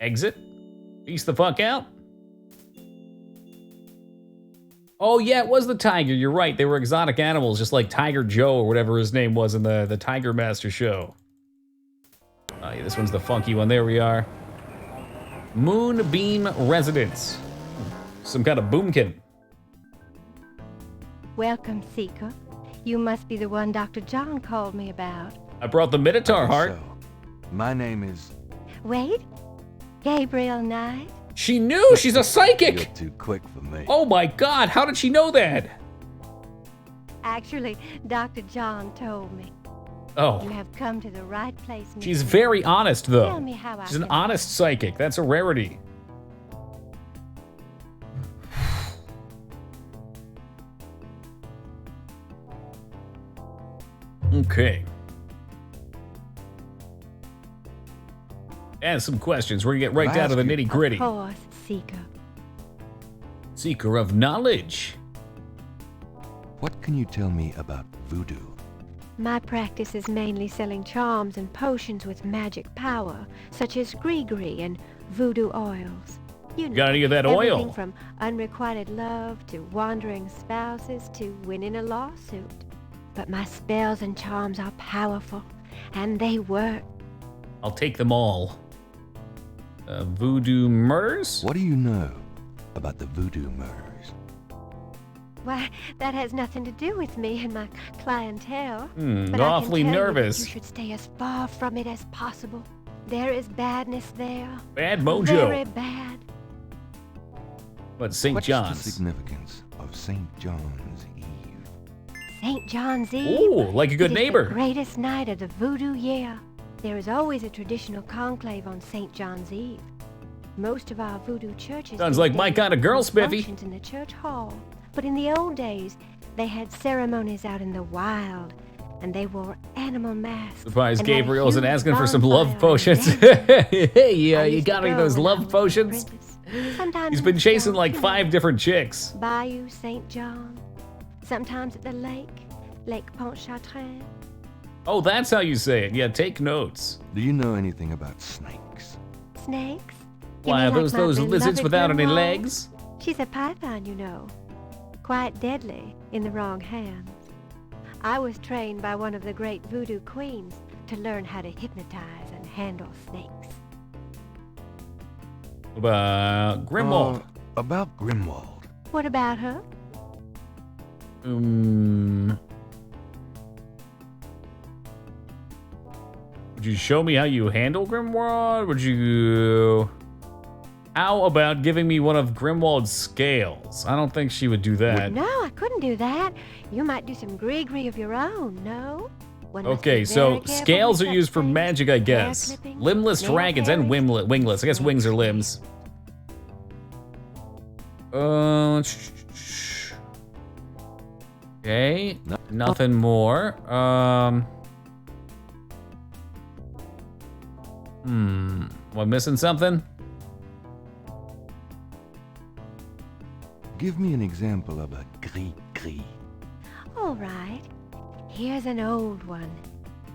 Exit. Peace the fuck out. Oh, yeah, it was the tiger. You're right. They were exotic animals, just like Tiger Joe or whatever his name was in the Tiger Master show. Oh, yeah, this one's the funky one. There we are. Moonbeam Residence. Some kind of boomkin. Welcome, Seeker. You must be the one Dr. John called me about. I brought the Minotaur heart. My name is... Wait? Gabriel Knight? She knew! She's a psychic! You're too quick for me. Oh my god, how did she know that? Actually, Dr. John told me. Oh. You have come to the right place, Miss. She's very honest, though. Tell me how She's an honest psychic. That's a rarity. Okay. And some questions. We're gonna get right down to the nitty-gritty. Of course, Seeker. Seeker of knowledge. What can you tell me about voodoo? My practice is mainly selling charms and potions with magic power, such as gree-gree and voodoo oils. You know, Got any of that everything oil? from unrequited love to wandering spouses to winning a lawsuit. But my spells and charms are powerful, and they work. I'll take them all. Voodoo murders? What do you know about the voodoo murders? Why, that has nothing to do with me and my clientele. But Awfully I can tell nervous. You should stay as far from it as possible. There is badness there. Bad mojo. Very bad. But St. What's John's. the significance of St. John's Eve? St. John's Eve. Ooh, like a good It is neighbor. the greatest night of the voodoo year. There is always a traditional conclave on St. John's Eve. Most of our voodoo churches Sounds these like my days kind of girl, hold Spiffy. functions in the church hall. But in the old days, they had ceremonies out in the wild, and they wore animal masks. Surprised and had a Gabriel isn't huge asking for some love bonfire potions. and dancing. Hey, I you used got to any of go those when I love was an potions? apprentice. Sometimes He's in been the chasing show, like you 5 know, different chicks. Bayou St. John. Sometimes at the lake, Lake Pontchartrain. Oh, that's how you say it. Yeah, take notes. Do you know anything about snakes? Snakes? Why, are those lizards without any legs? She's a python, you know. Quite deadly in the wrong hands. I was trained by one of the great voodoo queens to learn how to hypnotize and handle snakes. Grimwald. About Grimwald. What about her? Would you show me how you handle Grimwald? Would you... How about giving me one of Grimwald's scales? I don't think she would do that. No, I couldn't do that. You might do some gree-gree of your own, no? One must Okay, be so very careful scales with are such used for things. magic, I guess. Hair clipping, Limbless nail dragons and pairings. wingless. I guess wings are limbs. Okay, nothing more. Am I missing something? Give me an example of a gris-gris. All right. Here's an old one.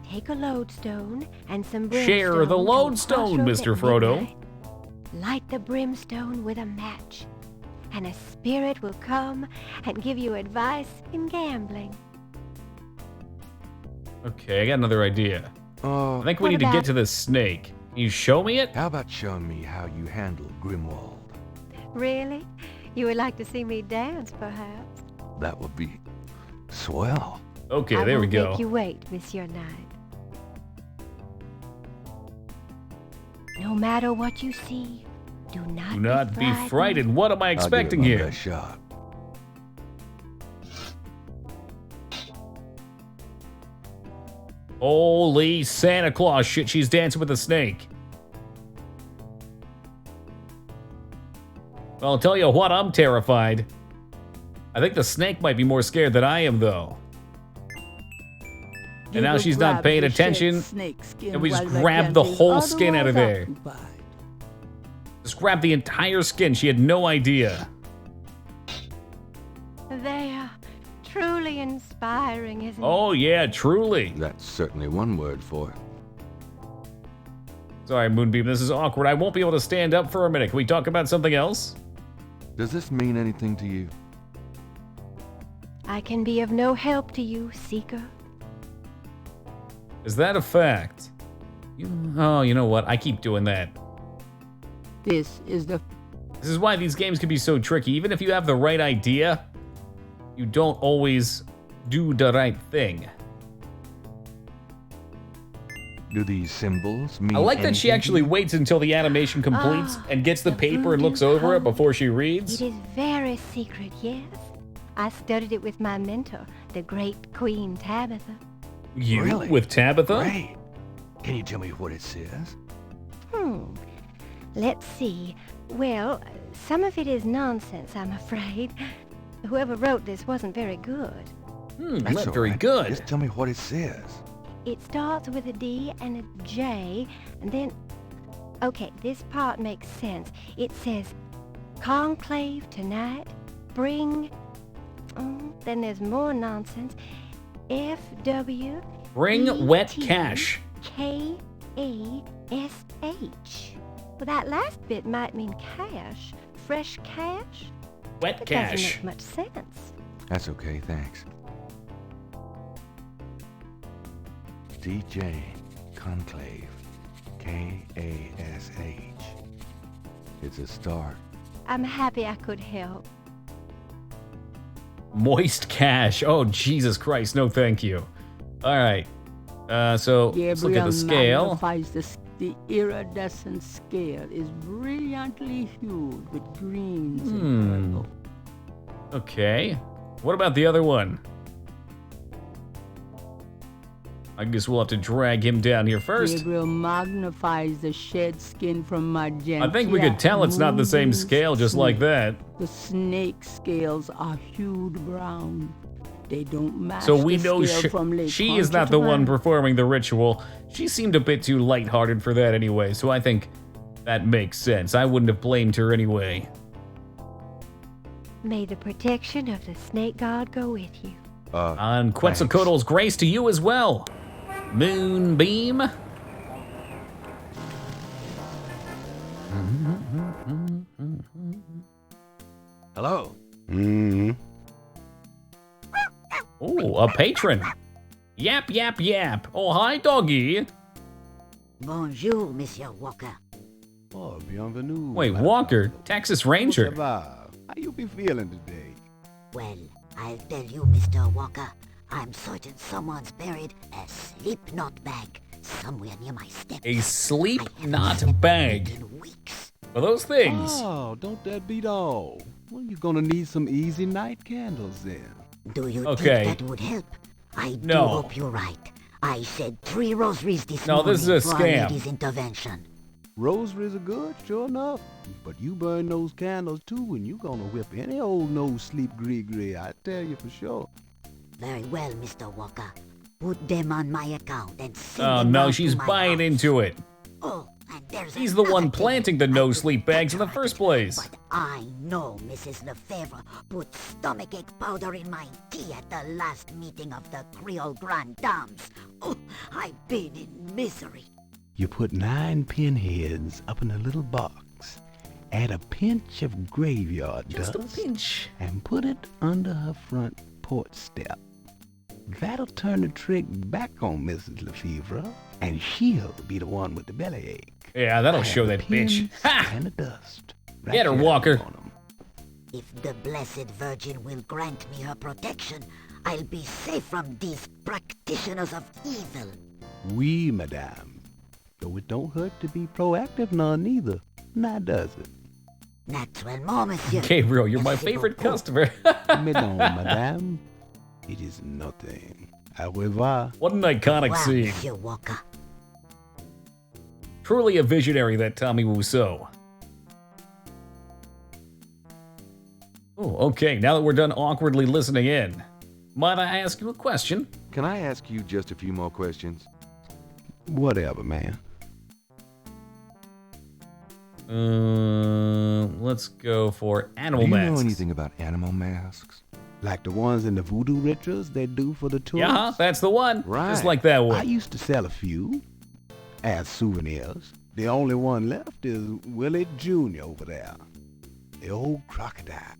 Take a lodestone and some brimstone. Share the to a lodestone, crossroads Mr. at Frodo. midnight. Light the brimstone with a match, and a spirit will come and give you advice in gambling. Okay, I got another idea. I think we What need to get about- to this snake. Can you show me it? How about showing me how you handle Grimwald? Really? You would like to see me dance, perhaps? That would be swell. Okay, I there we won't go. Make you wait, Monsieur Knight. No matter what you see, do not, Do not be frightened. What am I expecting I'll give it here? my best shot. Holy Santa Claus shit, she's dancing with a snake. Well, I'll tell you what, I'm terrified. I think the snake might be more scared than I am, though. And now she's not paying attention. And we just grab the whole skin out of there. Just grab the entire skin. She had no idea. They are truly inspiring, isn't it? Oh, yeah, truly. That's certainly one word for it. Sorry, Moonbeam, this is awkward. I won't be able to stand up for a minute. Can we talk about something else? Does this mean anything to you? I can be of no help to you, Seeker. Is that a fact? Oh, you know what? I keep doing that. This is why these games can be so tricky. Even if you have the right idea, you don't always do the right thing. Do these symbols mean I like that she anything actually to you? waits until the animation completes and gets the paper and looks over it before she reads. It is very secret, yes. I studied it with my mentor, the great Queen Tabitha. You Really? with Tabitha? Great. Can you tell me what it says? Let's see. Well, some of it is nonsense, I'm afraid. Whoever wrote this wasn't very good. That's Not all very right. good. Just tell me what it says. It starts with a D and a J, and then... Okay, this part makes sense. It says, conclave tonight, bring... then there's more nonsense. F-W... Bring wet cash. K-A-S-H. Well, that last bit might mean cash. Fresh cash? Wet It cash. doesn't make much sense. That's okay, thanks. DJ Conclave. K-A-S-H. It's a start. I'm happy I could help. Moist cash. Oh, Jesus Christ. No, thank you. All right. So let's look at the scale. Magnifies the iridescent scale is brilliantly hued with greens and purple. Okay. What about the other one? I guess we'll have to drag him down here first. Gabriel magnifies the shed skin from magenta. I think we could tell it's not the same moving scale just like snake. that. The snake scales are hued brown. They don't match So we the know scale from Lake she is not the one performing the ritual. She seemed a bit too lighthearted for that anyway, so I think that makes sense. I wouldn't have blamed her anyway. May the protection of the snake god go with you. On Quetzalcoatl's grace to you as well. Moonbeam. Hello. Oh, a patron. Yap, yap, yap. Oh, hi, doggy. Bonjour, Monsieur Walker. Oh, bienvenue. Wait, Walker, Texas Ranger. How you be feeling today? Well, I'll tell you, Mr. Walker. I'm certain someone's buried a slip knot bag somewhere near my steps. A sleep knot bag. For those things. Oh, don't that beat all? Well, you're gonna need some easy night candles then. Do you Okay. think that would help? I do No. hope you're right. I said 3 rosaries this No, morning this is a for scam. a lady's intervention. Rosaries are good, sure enough. But you burn those candles too, and you gonna whip any old no-sleep gree-gree, I tell you for sure. Very well, Mr. Walker. Put them on my account and send Oh them no, round she's to my buying house. into it. Oh, and there's He's the another one thing planting the no-sleep bags in the first place. But I know Mrs. Lefebvre put stomachache powder in my tea at the last meeting of the Creole Grand Dames. Oh, I've been in misery. You put 9 pinheads up in a little box, add a pinch of graveyard Just a dust, pinch. and put it under her front porch step. That'll turn the trick back on Mrs. Lefebvre, and she'll be the one with the bellyache. Yeah, that'll I show have that the bitch. pins Ha! and the dust. Get her, here Walker. on 'em. If the Blessed Virgin will grant me her protection, I'll be safe from these practitioners of evil. Oui, madame. Though it don't hurt to be proactive none neither. Now does it? Naturellement, monsieur. Gabriel, you're my Merci favorite beaucoup. customer. Mais non, madame. It is nothing. Au revoir. What an iconic Wow, scene. Monsieur Walker. Truly a visionary, that Tommy Wiseau. Oh, okay, now that we're done awkwardly listening in, might I ask you a question? Can I ask you just a few more questions? Whatever, man. Let's go for animal Do you masks. know anything about animal masks? Like the ones in the voodoo rituals they do for the tourists? Yeah, that's the one. Right. Just like that I one. used to sell a few as souvenirs. The only one left is Willie Jr. over there. The old crocodile.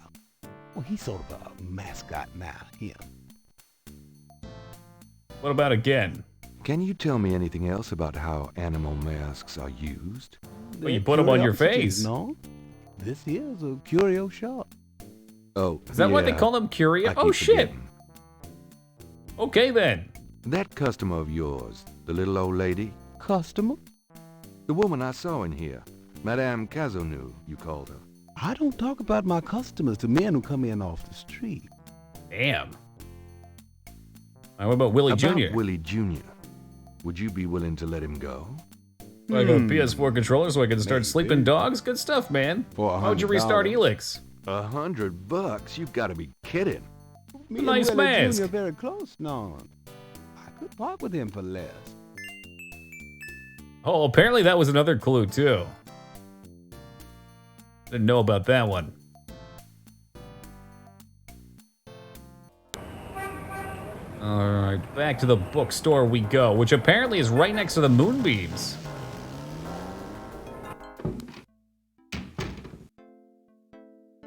Well, he's sort of a mascot now, him. What about again? Can you tell me anything else about how animal masks are used? Well, you put them on your Curiosities, face. No, this here's a curio shop. Oh, Is that what they yeah, call them? Curio? I Oh, keep shit. forgetting. Okay, then. That customer of yours, the little old lady, Customer? the woman I saw in here, Madame Cazonou, you called her. I don't talk about my customers to men who come in off the street. Damn. All right, what about Willie About Jr.? Willie Jr., would you be willing to let him go? I got a PS4 controller so I can start sleeping dogs? Good stuff, man. For Why would you restart $100. Helix? $100? You've got to be kidding. Me Nice and Willie mask. Jr. are very close, no. I could part with him for less. Oh, apparently that was another clue, too. Didn't know about that one. Alright, back to the bookstore we go, which apparently is right next to the moonbeams.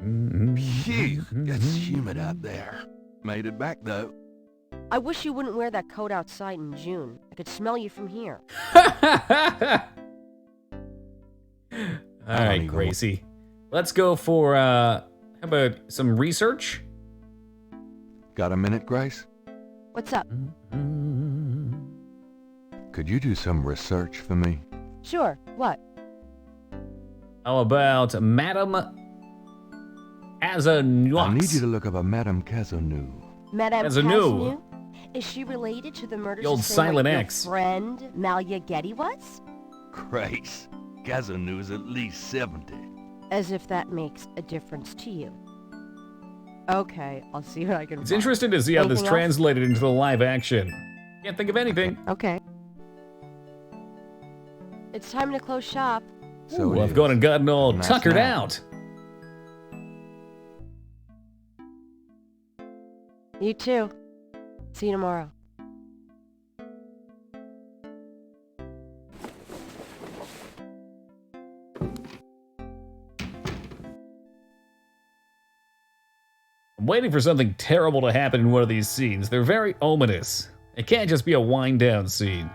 Phew, it's humid out there. Made it back, though. I wish you wouldn't wear that coat outside in June. I could smell you from here. Alright, Gracie. Let's go for, how about some research? Got a minute, Grace? What's up? Could you do some research for me? Sure. What? How about Madame Azanoux? I need you to look up a Madame Cazonou. Madame Cazonou. Cazonou? Is she related to the murders The old of say, Silent like, X. your friend Malia Getty was? Grace, Cazonou is at least 70. As if that makes a difference to you. Okay, I'll see what I can It's find. interesting to see how this Anything else? translated into the live action. Can't think of anything. Okay. It's time to close shop. So Ooh, it I've is. gone and gotten all Nice tuckered night. out. You too. See you tomorrow. I'm waiting for something terrible to happen in one of these scenes. They're very ominous. It can't just be a wind down scene.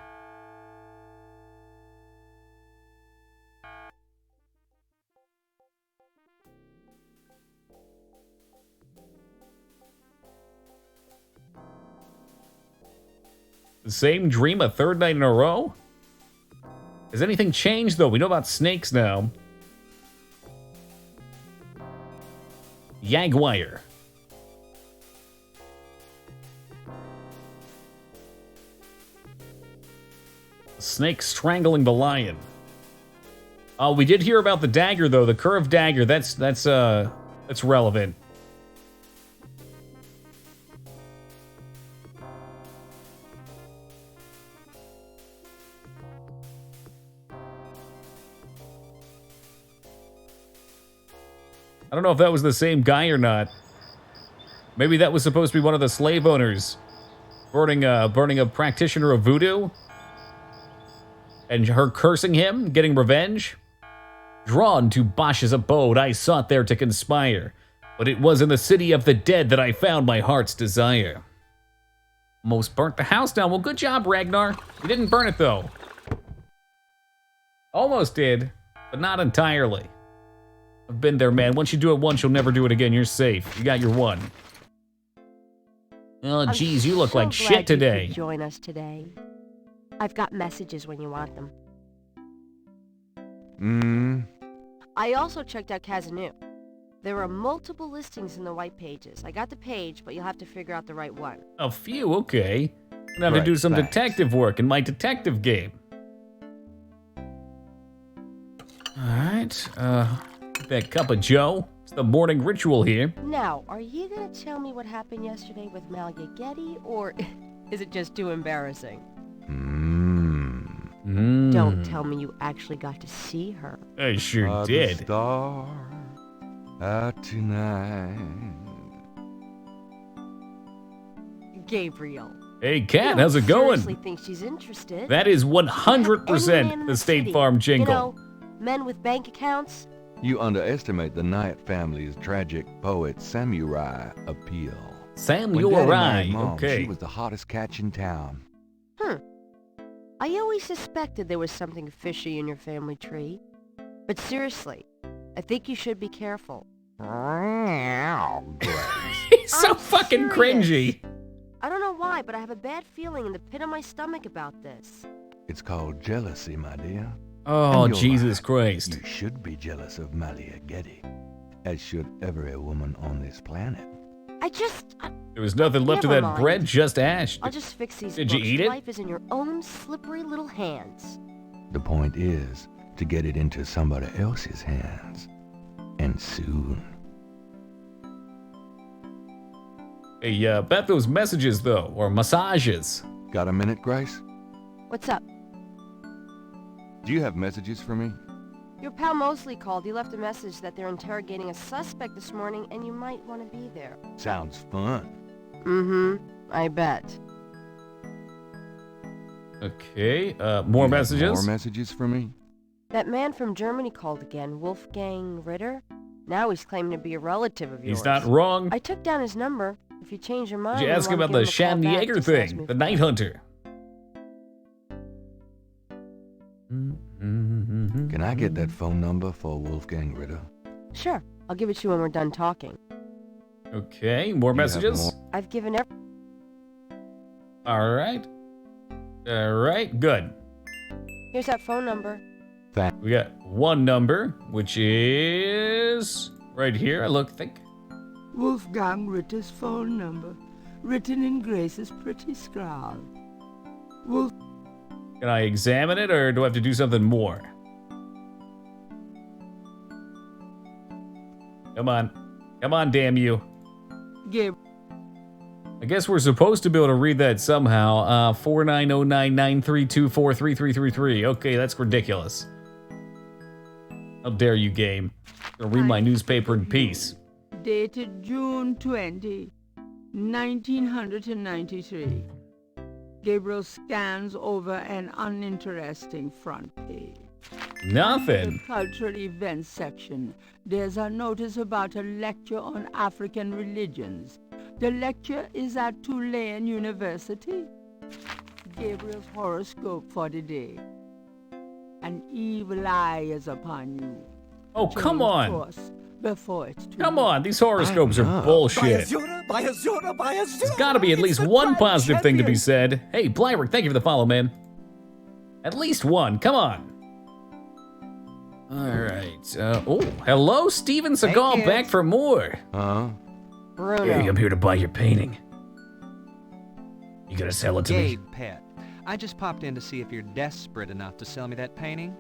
The same dream a third night in a row? Has anything changed, though? We know about snakes now. Jaguar. Snake strangling the lion. Oh, we did hear about the dagger, though. The curved dagger. That's relevant. I don't know if that was the same guy or not. Maybe that was supposed to be one of the slave owners burning a practitioner of voodoo, and her cursing him, getting revenge. Drawn to Bosch's abode, I sought there to conspire, but it was in the city of the dead that I found my heart's desire. Almost burnt the house down. Well, good job, Ragnar. You didn't burn it, though. Almost did, but not entirely. I've been there, man. Once you do it once, you'll never do it again. You're safe. You got your one. Oh, geez, you look like shit today. You could join us today. I've got messages when you want them. I also checked out Kazanu. There are multiple listings in the white pages. I got the page, but you'll have to figure out the right one. A few, okay. I'm gonna have to do some detective work in my detective game. Alright, that cup of joe. It's the morning ritual here. Now, are you gonna tell me what happened yesterday with Malia Getty, or is it just too embarrassing? Don't tell me you actually got to see her. I sure did. Star out tonight. Gabriel. Hey, Kat, how's it going? I seriously think she's interested. That is 100% the State Farm jingle. You know, men with bank accounts. You underestimate the Knight family's tragic poet samurai appeal. Samurai, Mom, okay. She was the hottest catch in town. I always suspected there was something fishy in your family tree. But seriously, I think you should be careful. He's so fucking cringy. I don't know why, but I have a bad feeling in the pit of my stomach about this. It's called jealousy, my dear. Oh, Jesus Christ. You should be jealous of Malia Getty, as should every woman on this planet. There was nothing left of that bread, just ash. I'll just fix these Did books. you eat it? Life is in your own slippery little hands. The point is to get it into somebody else's hands. And soon. Hey, about those messages, though, or massages. Got a minute, Grace? What's up? Do you have messages for me? Your pal Mosley called. He left a message that they're interrogating a suspect this morning, and you might want to be there. Sounds fun. I bet. Okay, more messages? More messages for me? That man from Germany called again, Wolfgang Ritter. Now he's claiming to be a relative of yours. He's not wrong. I took down his number. If you change your mind, Did you ask about the Shan Yeager thing? The Night Hunter. Can I get that phone number for Wolfgang Ritter? Sure. I'll give it to you when we're done talking. Okay, more messages? I've given every... Alright. Alright, good. Here's that phone number. We got one number, which is right here, I think. Wolfgang Ritter's phone number, written in Grace's pretty scrawl. Can I examine it, or do I have to do something more? Come on. Come on, damn you. I guess we're supposed to be able to read that somehow. 490993243333. Okay, that's ridiculous. How dare you, game. I'm gonna read my newspaper in peace. Dated June 20, 1993. Gabriel scans over an uninteresting front page. Nothing. In the cultural events section, there's a notice about a lecture on African religions. The lecture is at Tulane University. Gabriel's horoscope for the day. An evil eye is upon you. Oh, come on. Course before it's too Come on, these horoscopes are bullshit. There's gotta be at least one positive thing to be said. Hey, Blyrick, thank you for the follow, man. At least one, come on. Alright. Oh, hello, Steven Seagal, kids. back for more. Huh? Bruno. Hey, I'm here to buy your painting. You gonna sell it to me? Gabe, pet. I just popped in to see if you're desperate enough to sell me that painting.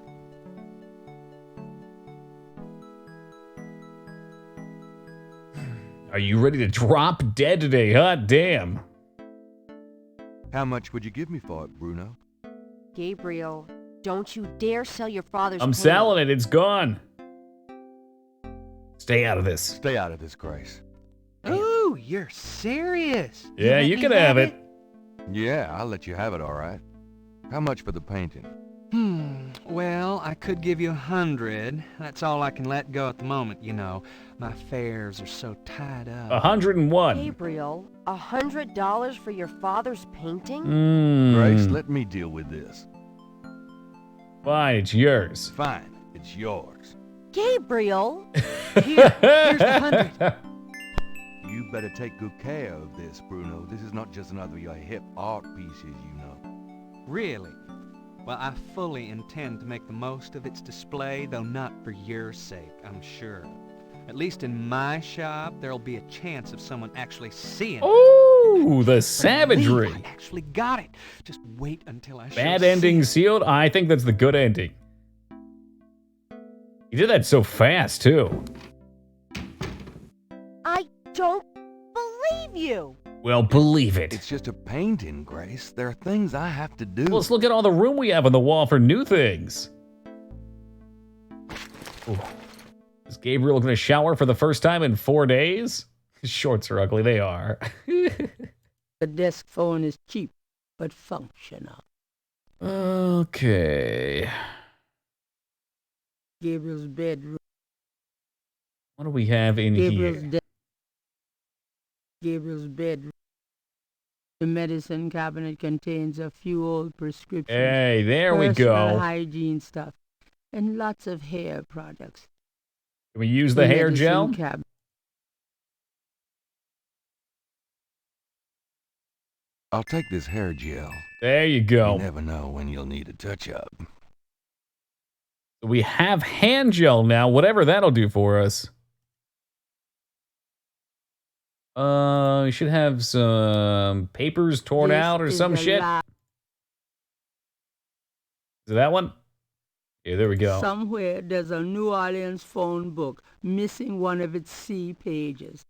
Are you ready to drop dead today, huh? Damn. How much would you give me for it, Bruno? Gabriel, don't you dare sell your father's I'm painting. selling it. It's gone. Stay out of this. Stay out of this, Grace. Ooh, you're serious. Yeah, you can have it. Yeah, I'll let you have it, all right. How much for the painting? Well, I could give you 100. That's all I can let go at the moment, you know. My fares are so tied up. 101. Gabriel, $100 for your father's painting? Grace, let me deal with this. Fine, it's yours. Fine, it's yours. Gabriel! Here's the 100. You better take good care of this, Bruno. This is not just another of your hip art pieces, you know. Really? Well, I fully intend to make the most of its display, though not for your sake, I'm sure. At least in my shop, there'll be a chance of someone actually seeing it. Ooh, the savagery. I actually got it. Just wait until I show Bad ending sealed? I think that's the good ending. You did that so fast, too. I don't believe you! Well, believe it. It's just a painting, Grace. There are things I have to do. Well, let's look at all the room we have on the wall for new things. Ooh. Is Gabriel going to shower for the first time in 4 days? His shorts are ugly, they are. The desk phone is cheap, but functional. Okay. Gabriel's bedroom. What do we have in Gabriel's here? Gabriel's bedroom. The medicine cabinet contains a few old prescriptions. Hey, there we personal go. hygiene stuff, and lots of hair products. Can we use the hair gel? I'll take this hair gel. There you go. You never know when you'll need a touch-up. We have hand gel now, whatever that'll do for us. We should have some papers torn out or some shit. Is it that one? Yeah, there we go. Somewhere there's a New Orleans phone book missing one of its C pages.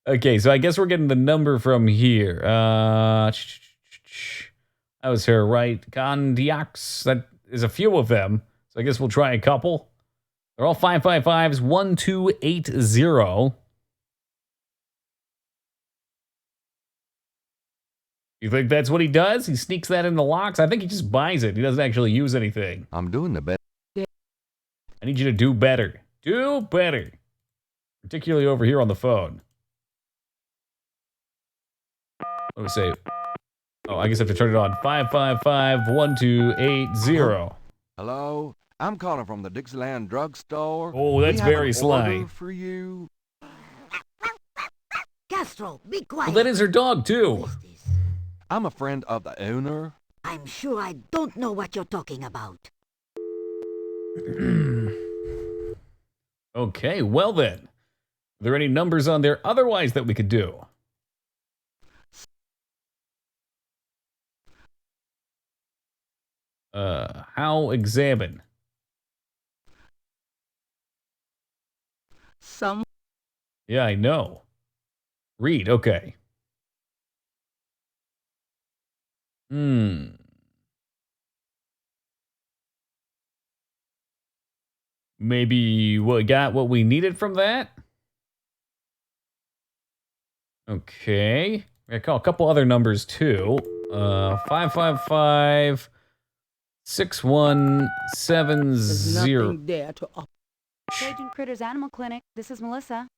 Okay, so I guess we're getting the number from here. That was her, right? Condiacs. That is a few of them. So I guess we'll try a couple. They're all 555s, 1280. You think that's what he does? He sneaks that in the locks? I think he just buys it. He doesn't actually use anything. I'm doing the best. I need you to do better. Do better. Particularly over here on the phone. What do we say? Oh, I guess I have to turn it on. 555-1280. Hello? I'm calling from the Dixieland drugstore. Oh, that's very sly. Order for you. Castro, be quiet. Well, that is her dog, too. I'm a friend of the owner. I'm sure I don't know what you're talking about. Okay, well then. Are there any numbers on there otherwise that we could do? How examine? Some. Yeah, I know. Read, okay. Maybe we got what we needed from that? Okay. I call a couple other numbers too. 555 6170. Nothing there to up. Raging Critters Animal Clinic. This is Melissa.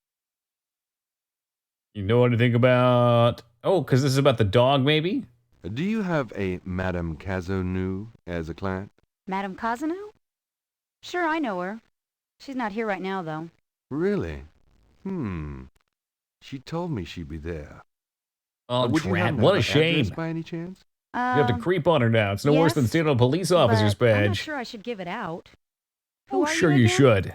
You know anything about... Oh, because this is about the dog, maybe? Do you have a Madame Cazonou as a client? Madame Kazanu? Sure, I know her. She's not here right now, though. Really? She told me she'd be there. Oh, Would you drat, happen to what have a her address shame. by any chance? You have to creep on her now. It's no worse than yes, stealing a police officer's but I'm not badge. sure I should give it out. Who Oh, are sure you you again? should.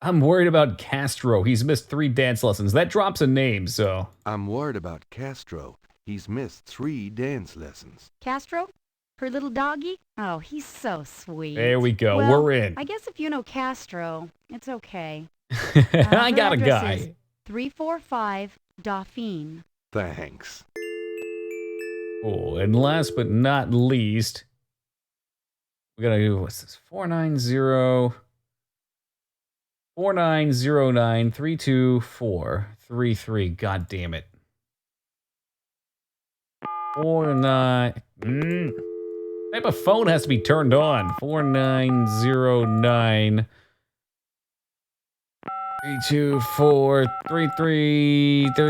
I'm worried about Castro. He's missed 3 dance lessons. That drops a name, so... I'm worried about Castro. He's missed 3 dance lessons. Castro? Her little doggy? Oh, he's so sweet. There we go. Well, We're in. I guess if you know Castro, it's okay. I got a Her address is guy. 345 Dauphine. Thanks. Oh, and last but not least, we gotta do, what's this? 490... 4909-32433. God damn it. 49... Type of phone has to be turned on. 4909...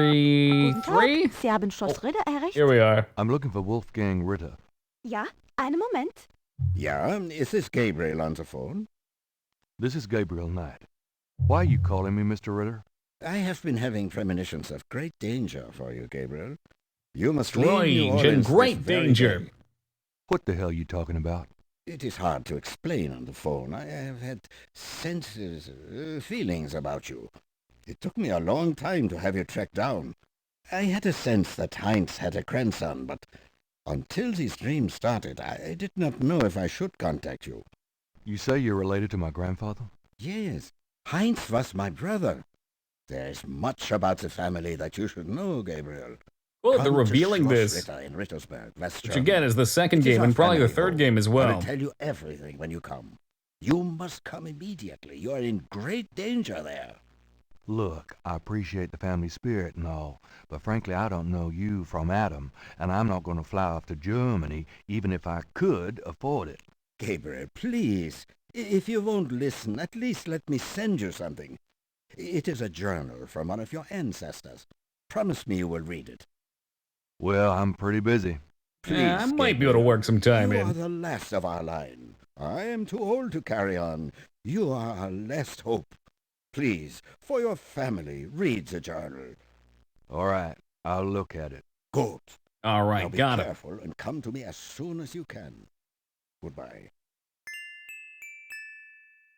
3243333. Sie haben Schloss Ritter erreicht? Here we are. I'm looking for Wolfgang Ritter. Ja, einen Moment. Ja, is this Gabriel on the phone? This is Gabriel Knight. Why are you calling me, Mr. Ritter? I have been having premonitions of great danger for you, Gabriel. You must leave New Strange Orleans and this great very danger. day. What the hell are you talking about? It is hard to explain on the phone. I have had feelings about you. It took me a long time to have you tracked down. I had a sense that Heinz had a grandson, but until these dreams started, I did not know if I should contact you. You say you're related to my grandfather? Yes, Heinz was my brother. There is much about the family that you should know, Gabriel. Well, Come they're to revealing Schloss this. Ritter in Rittersberg, West Which Germany. again is the second It is game our and probably the family third home. game as well. I'll tell you everything when you come. You must come immediately. You are in great danger there. Look, I appreciate the family spirit and all, but frankly I don't know you from Adam, and I'm not going to fly off to Germany even if I could afford it. Gabriel, please. If you won't listen, at least let me send you something. It is a journal from one of your ancestors. Promise me you will read it. Well, I'm pretty busy. Yeah, I might be able to work some time You in. are the last of our line. I am too old to carry on. You are our last hope. Please, for your family, read the journal. All right, I'll look at it. Good. All right, Now be got it. careful and come to me as soon as you can. Goodbye.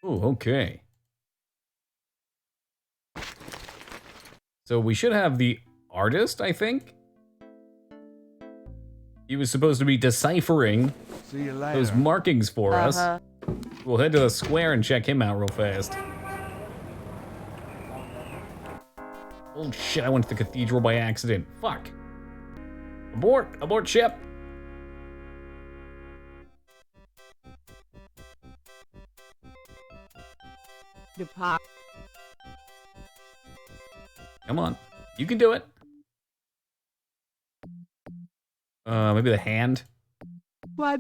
Oh, okay. So we should have the artist, I think. He was supposed to be deciphering See you later. those markings for us. We'll head to the square and check him out real fast. Oh shit, I went to the cathedral by accident. Fuck. Abort! Abort ship! Depart. Come on. You can do it. Maybe the hand? Why,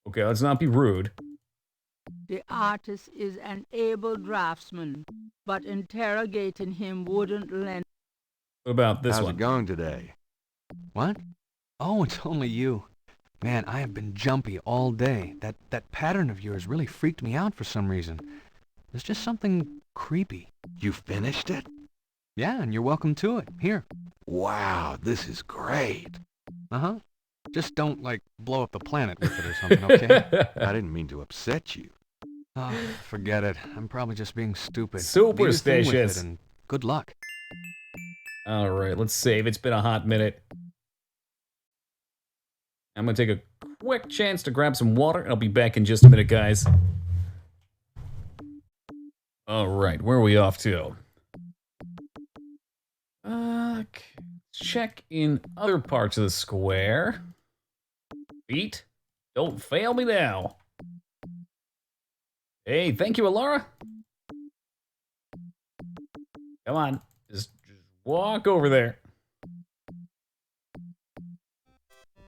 Okay, let's not be rude. the artist is an able draftsman, but interrogating him wouldn't lend. What about this How's one? it going today? What? Oh, it's only you. Man, I have been jumpy all day. That pattern of yours really freaked me out for some reason. There's just something creepy. You finished it? Yeah, and you're welcome to it. Here. Wow, this is great. Uh-huh. Just don't, like, blow up the planet with it or something, okay? I didn't mean to upset you. Oh, forget it. I'm probably just being stupid. Superstitious. Do your thing with it, and good luck. Alright, let's save. It's been a hot minute. I'm gonna take a quick chance to grab some water, and I'll be back in just a minute, guys. Alright, where are we off to? Okay. Check in other parts of the square. Feet, don't fail me now. Hey, thank you, Alara. Come on, just walk over there.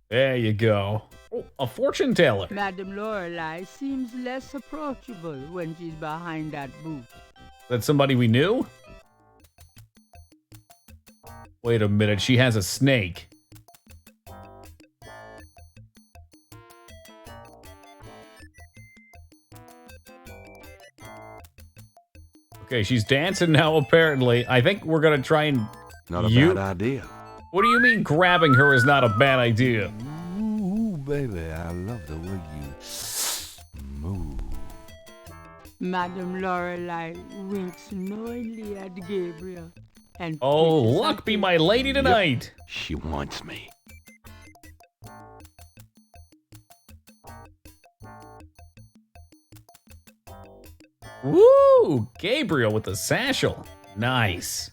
There you go. Oh, a fortune teller. Madame Lorelei seems less approachable when she's behind that booth. That's somebody we knew? Wait a minute, she has a snake. Okay, she's dancing now, apparently. I think we're gonna try and Not a bad idea. What do you mean grabbing her is not a bad idea? Ooh, baby, I love the way you move. Madame Lorelei winks knowingly at Gabriel. And oh, luck be my lady tonight. Yep. She wants me. Woo! Gabriel with the satchel. Nice.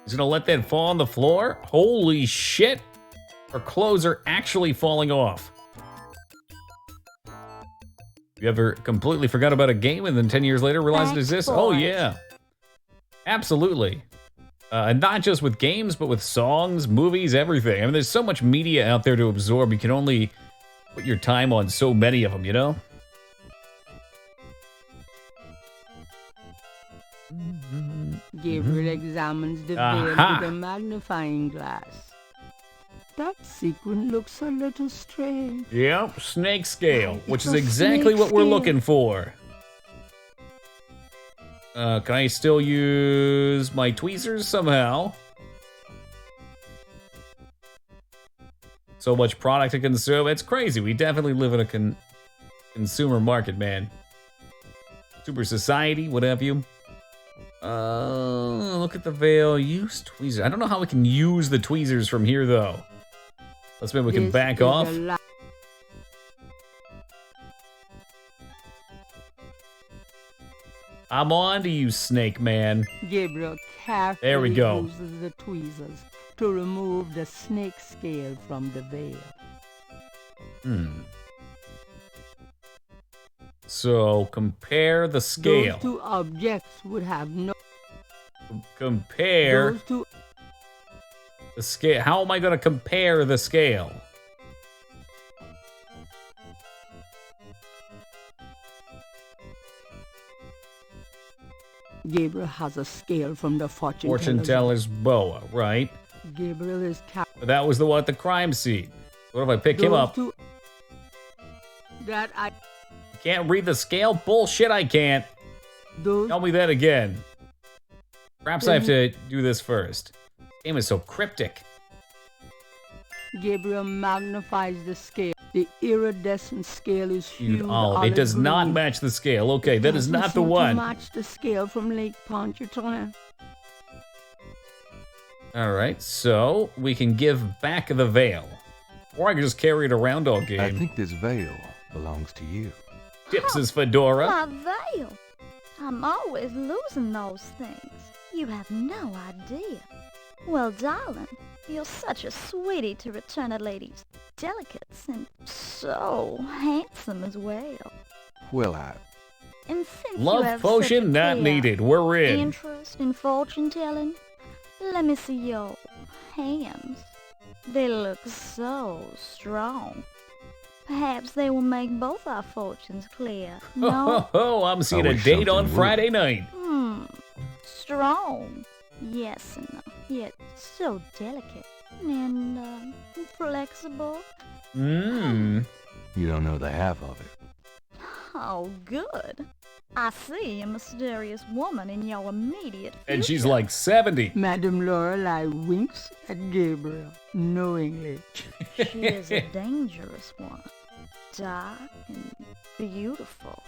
He's gonna let that fall on the floor? Holy shit! Her clothes are actually falling off. You ever completely forgot about a game and then 10 years later realized it exists? Oh yeah. Absolutely. And not just with games, but with songs, movies, everything. I mean, there's so much media out there to absorb. You can only put your time on so many of them, you know? Gabriel examines the veil with a magnifying glass. That sequin looks a little strange. Yep, snake scale, which is exactly what we're looking for. Can I still use my tweezers somehow? So much product to consume. It's crazy. We definitely live in a consumer market, man. Super society, what have you. Look at the veil. Use tweezers. I don't know how we can use the tweezers from here, though. Let's maybe we can back off. I'm on to you, Snake Man. Gabriel carefully there we go. uses the tweezers to remove the snake scale from the veil. So, compare the scale. Those two objects would have no... Compare... Those two... The scale. How am I going to compare the scale? Gabriel has a scale from the fortune teller's boa, right? Gabriel is... That was the one at the crime scene. What if I pick him up? That I... Can't read the scale? Bullshit, I can't. Tell me that again. Perhaps I have to do this first. This game is so cryptic. Gabriel magnifies the scale. The iridescent scale is huge. It does not match the scale. Okay, that is not the one. Match the scale from Lake Pontchartrain. All right, so we can give back the veil, or I can just carry it around all game. I think this veil belongs to you. Tips his fedora. My veil. I'm always losing those things. You have no idea. Well, darling, you're such a sweetie to return a lady's delicates, and so handsome as well. Well, and since love you have potion not needed. We're in. Interest in fortune telling? Let me see your hands. They look so strong. Perhaps they will make both our fortunes clear. No? I'm seeing a date on Friday night. Strong. Yes, and yet so delicate and flexible. You don't know the half of it. Oh, good. I see a mysterious woman in your immediate future. And she's like 70. Madame Lorelei winks at Gabriel knowingly. She is a dangerous one. Dark and beautiful.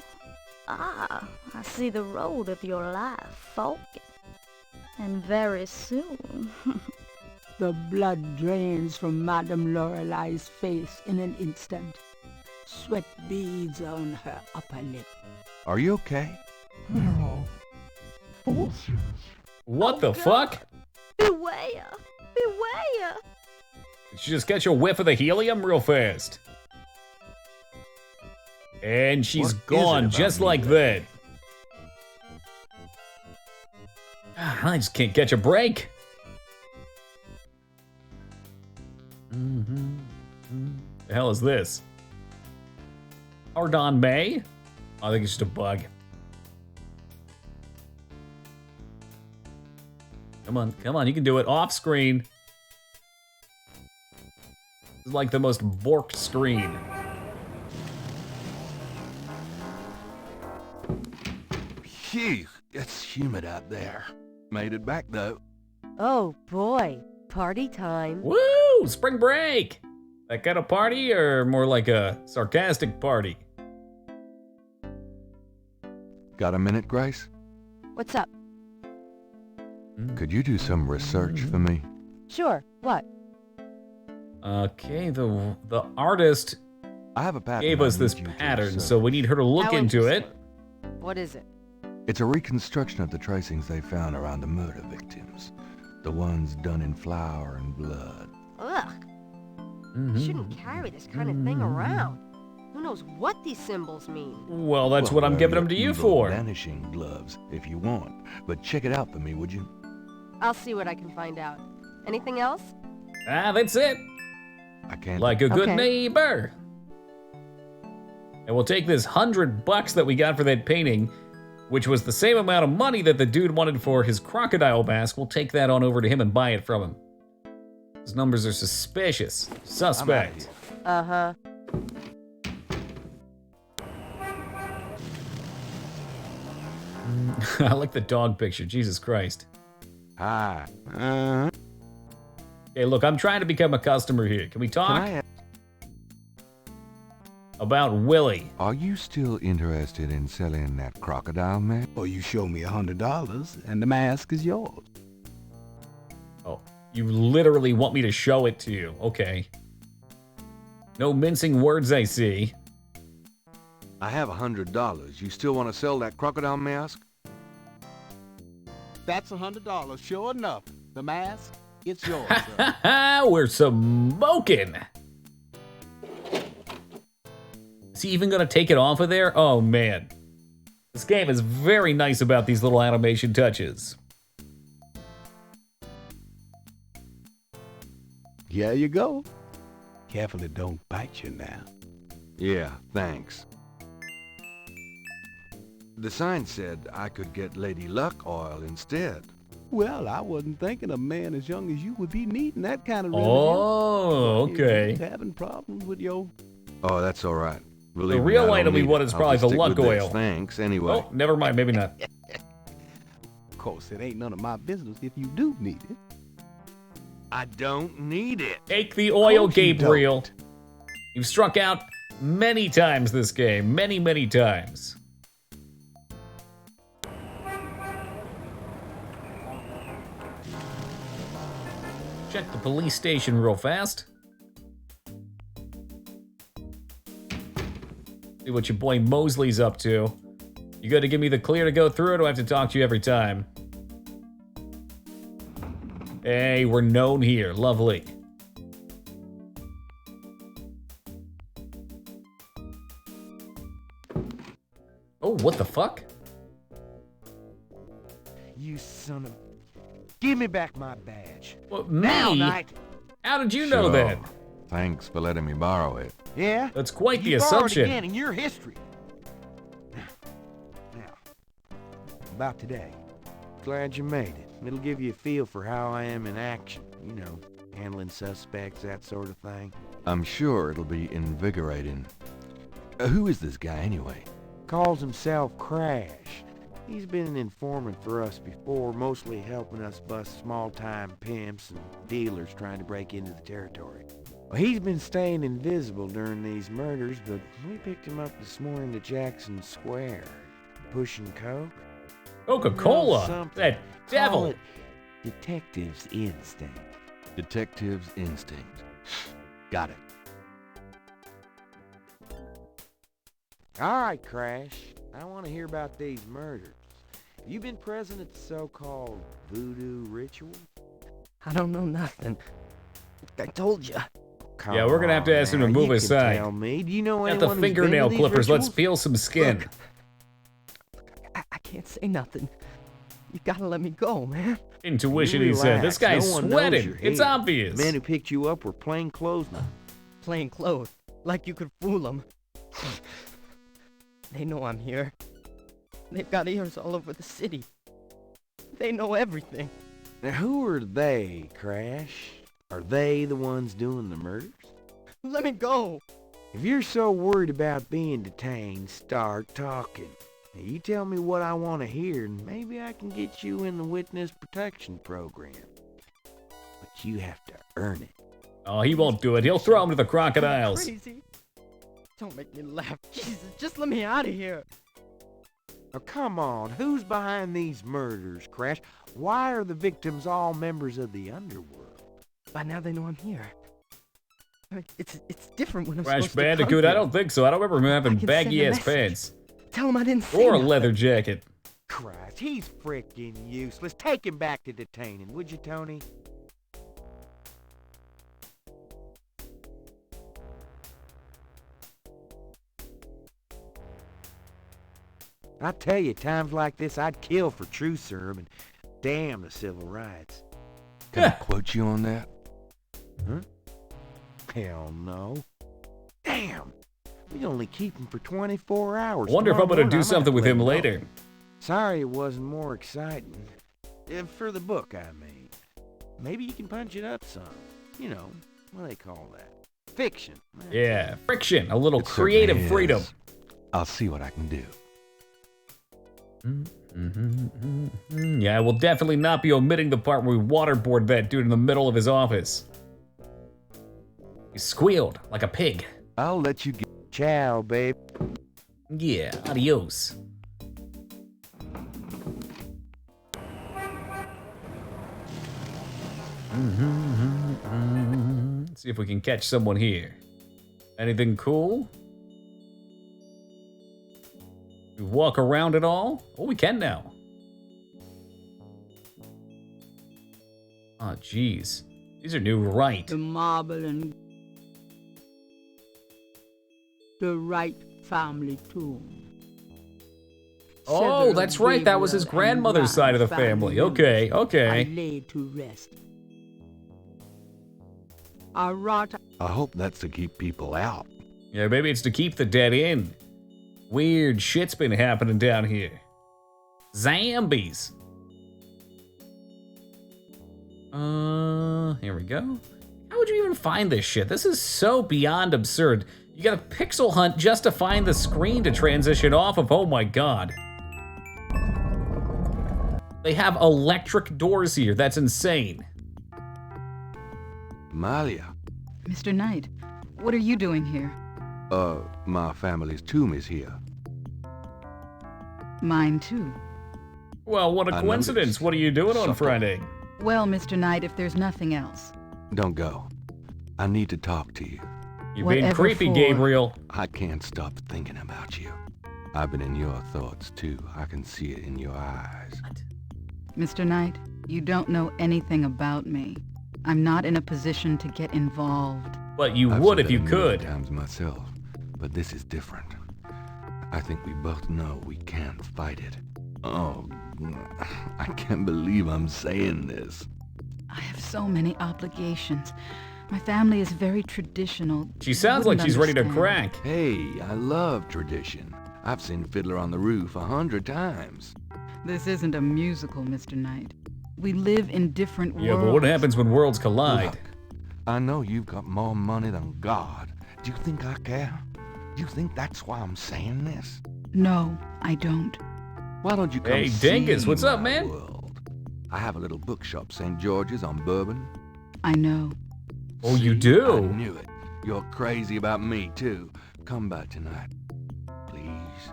Ah, I see the road of your life forking. And very soon... The blood drains from Madame Lorelei's face in an instant. Sweat beads on her upper lip. Are you okay? No. What the fuck? Beware! Beware! Did she just catch a whiff of the helium real fast? And she's gone just like that. I just can't catch a break. The hell is this? Pardon May? I think it's just a bug. Come on, you can do it off screen. This is like the most borked screen. Phew, it's humid out there. Made it back though. Oh boy, party time. Woo! Spring break! That kind of party or more like a sarcastic party? Got a minute, Grace? What's up? Could you do some research for me? Sure, what? Okay, the artist I have a pattern gave us this pattern, so we need her to look How into it. interesting. What is it? It's a reconstruction of the tracings they found around the murder victims. The ones done in flour and blood. Ugh. You shouldn't carry this kind of thing around. Who knows what these symbols mean? Well, that's what I'm wear giving your them to you evil for. vanishing gloves if you want. But check it out for me, would you? I'll see what I can find out. Anything else? Ah, that's it. I can't. Like a good Okay. neighbor. And we'll take this $100 that we got for that painting, which was the same amount of money that the dude wanted for his crocodile mask. We'll take that on over to him and buy it from him. His numbers are suspicious. Suspect. Uh-huh. I like the dog picture. Jesus Christ. Hi. Hey, look, I'm trying to become a customer here. Can we talk? About Willie. Are you still interested in selling that crocodile mask? Or you show me $100 and the mask is yours. Oh, you literally want me to show it to you. Okay. No mincing words, I see. I have $100. You still want to sell that crocodile mask? That's $100, sure enough. The mask, it's yours, sir. We're smoking. Is he even gonna take it off of there? Oh man. This game is very nice about these little animation touches. Here you go. Careful it don't bite you now. Yeah, thanks. The sign said I could get Lady Luck oil instead. Well, I wasn't thinking a man as young as you would be needing that kind of remedy. Oh, okay. You having problems with your... Oh, that's all right. The real item we want is probably the Luck oil. Thanks, anyway. Oh, never mind, maybe not. Of course, it ain't none of my business if you do need it. I don't need it. Take the oil, Course you Gabriel. You've struck out many times this game. Many, many times. Check the police station real fast. See what your boy Mosley's up to. You gotta give me the clear to go through, or do I have to talk to you every time? Hey, we're known here. Lovely. Oh, what the fuck? You son of... Give me back my badge. What, Now, me? Knight. How did you know that? Thanks for letting me borrow it. Yeah? That's quite the You borrowed assumption. again in your history. Now, about today. Glad you made it. It'll give you a feel for how I am in action. You know, handling suspects, that sort of thing. I'm sure it'll be invigorating. Who is this guy anyway? Calls himself Crash. He's been an informant for us before, mostly helping us bust small-time pimps and dealers trying to break into the territory. Well, he's been staying invisible during these murders, but we picked him up this morning at Jackson Square. Pushing coke. Coca-Cola? Something. That devil. Call it detective's instinct. Detective's instinct. Got it. All right, Crash. I want to hear about these murders. You been present at the so-called voodoo ritual? I don't know nothing. I told you. Yeah, we're gonna have to ask him to move aside. Tell me. Do you know At anyone the who's been to fingernail these clippers, let's rituals? peel some skin. Look, I can't say nothing. You gotta let me go, man. Intuition, You he said. relax. This guy's No one knows sweating. you're It's here. obvious. The men who picked you up were plain clothes now. Plain clothes. Like you could fool them. They know I'm here. They've got ears all over the city. They know everything. Now, who are they, Crash? Are they the ones doing the murders? Let me go. If you're so worried about being detained, start talking. Now, you tell me what I want to hear, and maybe I can get you in the witness protection program. you have to earn it. Oh, he won't do it. He'll throw him to the crocodiles. Crazy. Don't make me laugh. Jesus, just let me out of here. Oh, come on. Who's behind these murders, Crash? Why are the victims all members of the underworld? By now they know I'm here. I mean, it's different when I'm Crash supposed to come Bandicoot, I here. don't think so. I don't remember him having I can send a baggy-ass message. pants. Tell him I didn't say Or a nothing. leather jacket. Christ, he's freaking useless. Take him back to detaining, would you, Tony? I tell you, times like this, I'd kill for truth serum and damn the civil rights. Can I quote you on that? Huh? Hell no. Damn! We only keep him for 24 hours. I wonder if I'm Tomorrow gonna do morning, something with let him know. later. Sorry it wasn't more exciting. For the book, I mean. Maybe you can punch it up some. You know, what do they call that? Fiction. Yeah, friction. A little It certainly creative is. freedom. I'll see what I can do. Yeah, I will definitely not be omitting the part where we waterboard that dude in the middle of his office. He squealed like a pig. I'll let you get... Ciao, babe. Yeah, adios. Let's see if we can catch someone here. Anything cool? We walk around at all? Oh, we can now. Oh, jeez. These are new, right? The marble and the Wright family tomb. Oh, Several that's right. That was his Gabriel and grandmother's side of the Grant family. Okay, members okay. are laid to rest. I wrought I hope that's to keep people out. Yeah, maybe it's to keep the dead in. Weird shit's been happening down here. Zombies. Here we go. How would you even find this shit? This is so beyond absurd. You gotta pixel hunt just to find the screen to transition off of. Oh my god. They have electric doors here. That's insane. Malia, Mr. Knight, what are you doing here? my family's tomb is here. Mine too. Well, what a I coincidence. noticed. What are you doing on Supper. Friday? Well, Mr. Knight, if there's nothing else. Don't go. I need to talk to you. You're being Whatever creepy, for. Gabriel. I can't stop thinking about you. I've been in your thoughts too. I can see it in your eyes. Mr. Knight, you don't know anything about me. I'm not in a position to get involved. But you I've would said if you that a million could. times myself, but this is different. I think we both know we can't fight it. Oh, I can't believe I'm saying this. I have so many obligations. My family is very traditional. She You sounds like wouldn't she's ready to understand. crack. Hey, I love tradition. I've seen Fiddler on the Roof 100 times. This isn't a musical, Mr. Knight. We live in different worlds. Yeah, but what happens when worlds collide? Look, I know you've got more money than God. Do you think I care? Do you think that's why I'm saying this? No, I don't. Why don't you come Hey, see Dingus, what's up, my man? world? I have a little bookshop, St. George's on Bourbon. I know. Oh, you I do? knew it. You're crazy about me, too. Come by tonight. Please.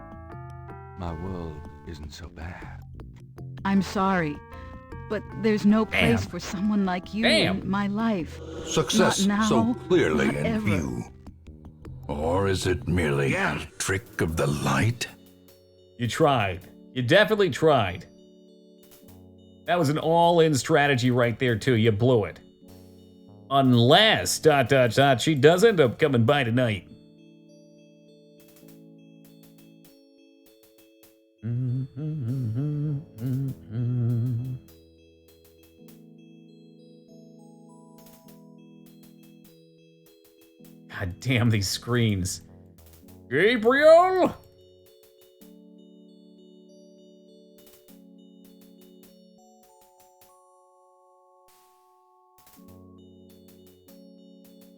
My world isn't so bad. I'm sorry, but there's no place Damn. for someone like you Damn. in my life. Success Not now, so clearly not in ever. view. Or is it merely a trick of the light? You tried. You definitely tried. That was an all-in strategy right there, too. You blew it. Unless, ... she does end up coming by tonight. God damn these screens. Gabriel!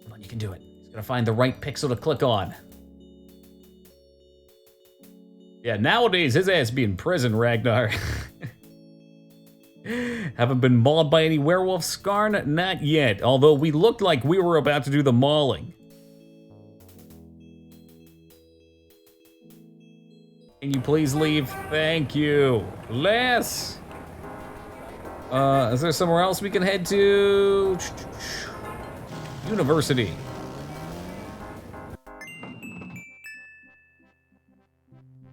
Come on, you can do it. Just gotta find the right pixel to click on. Yeah, nowadays his ass be in prison, Ragnar. Haven't been mauled by any werewolves, Skarn? Not yet, although we looked like we were about to do the mauling. Can you please leave? Thank you. Les! Is there somewhere else we can head to? University.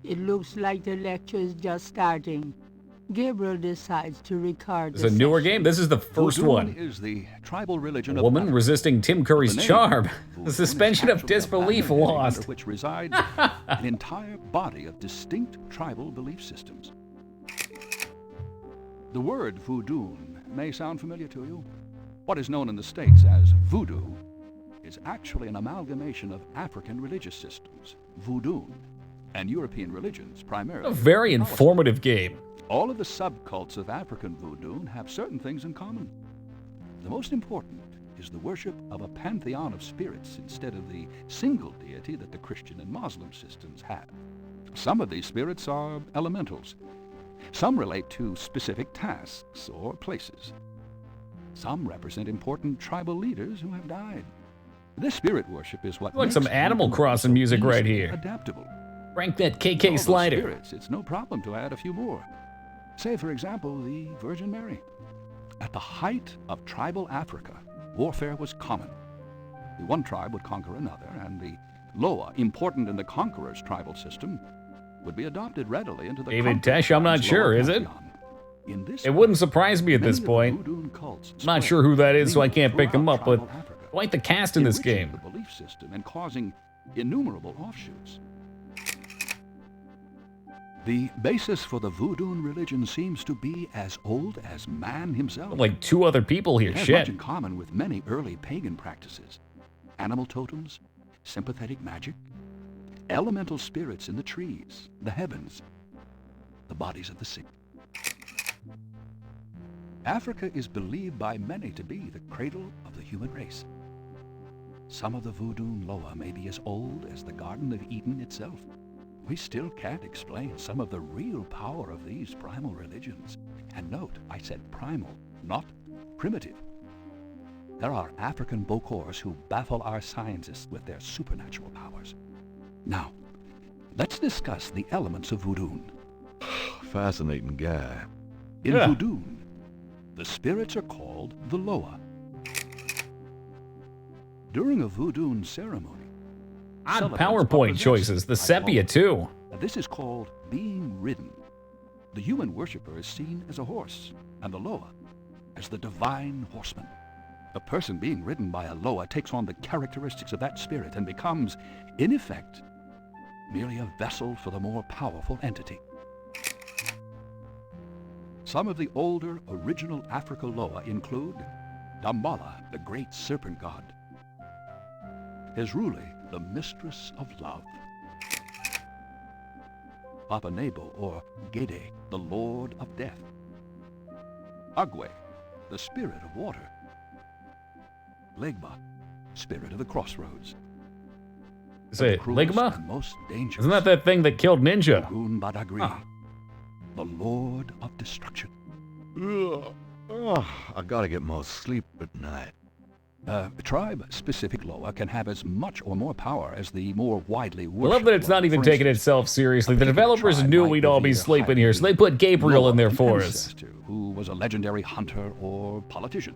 It looks like the lecture is just starting. Gabriel decides to record It's a newer game. This is the first one. Is the tribal religion A woman resisting Tim Curry's charm. The suspension of disbelief lost. Which resides an entire body of distinct tribal belief systems. The word voodoo may sound familiar to you. What is known in the States as voodoo is actually an amalgamation of African religious systems, voodoo, and European religions, primarily. A very informative game. All of the subcults of African voodoo have certain things in common. The most important is the worship of a pantheon of spirits instead of the single deity that the Christian and Muslim systems have. Some of these spirits are elementals. Some relate to specific tasks or places. Some represent important tribal leaders who have died. This spirit worship is what Like makes some Animal voodoo Crossing so music right easily here. Adaptable. Rank that All KK those slider. Spirits, it's no problem to add a few more. Say, for example, the Virgin Mary. At the height of tribal Africa, warfare was common. The one tribe would conquer another, and the Loa, important in the conqueror's tribal system, would be adopted readily into the David conquered Tesh, I'm not tribe's sure, Loa is it? pantheon. In this It wouldn't surprise me at many this of the point. voodoo cults I'm not spread, sure who that is, so I can't pick throughout them up, but tribal Africa, quite the cast in this enriching game. the belief system and causing innumerable offshoots. The basis for the voodoo religion seems to be as old as man himself. Like two other people here, It has shit. much in common with many early pagan practices. Animal totems, sympathetic magic, elemental spirits in the trees, the heavens, the bodies of the sick. Africa is believed by many to be the cradle of the human race. Some of the voodoo Loa may be as old as the Garden of Eden itself. We still can't explain some of the real power of these primal religions. And note, I said primal, not primitive. There are African Bokors who baffle our scientists with their supernatural powers. Now, let's discuss the elements of voodoo. Fascinating guy. In voodoo, the spirits are called the Loa. During a voodoo ceremony, Odd celebrants are PowerPoint possessed choices. The by sepia, Loa. too. This is called being ridden. The human worshiper is seen as a horse, and the Loa as the divine horseman. A person being ridden by a Loa takes on the characteristics of that spirit and becomes, in effect, merely a vessel for the more powerful entity. Some of the older original Africa Loa include Dambala, the great serpent god, Hezruli, the mistress of love, Papa Nebo, or Gede, the lord of death, Agwe, the spirit of water, Legba, spirit of the crossroads. Say, Ligma? And most dangerous, Isn't that that thing that killed Ninja? Ogun Badagri, the lord of destruction. I gotta get more sleep at night. Tribe-specific Loa can have as much or more power as the more widely I worshipped love that it's not Loa. even For taking instance, itself seriously. The Pagan developers tribe knew might we'd all be revere sleeping highly here, so they put Gabriel Loa, in there an for us. ancestor who was a legendary hunter or politician.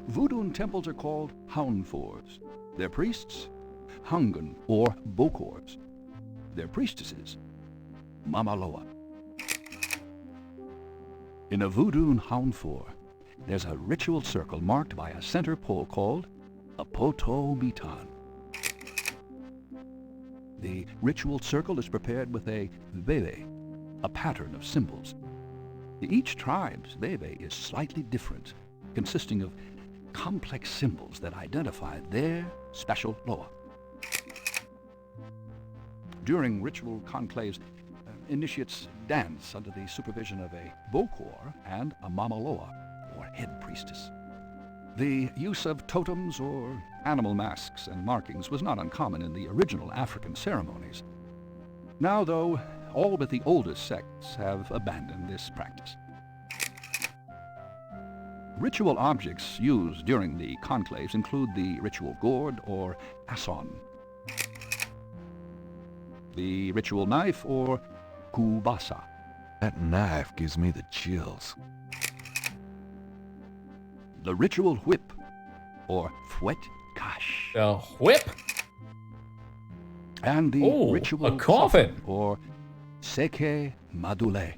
Voodoo temples are called Houndfors. Their priests, Hungan or Bokors. Their priestesses, Mama Loa. In a Voodoo Houndfor, there's a ritual circle marked by a center pole called a Poto Mitan. The ritual circle is prepared with a veve, a pattern of symbols. Each tribe's veve is slightly different, consisting of complex symbols that identify their special Loa. During ritual conclaves, initiates dance under the supervision of a Bokor and a Mama Loa, or head priestess. The use of totems or animal masks and markings was not uncommon in the original African ceremonies. Now, though, all but the oldest sects have abandoned this practice. Ritual objects used during the conclaves include the ritual gourd or asson, the ritual knife or kubasa. That knife gives me the chills. The ritual whip or fouet cache. The whip? And the ritual a coffin or seke madule.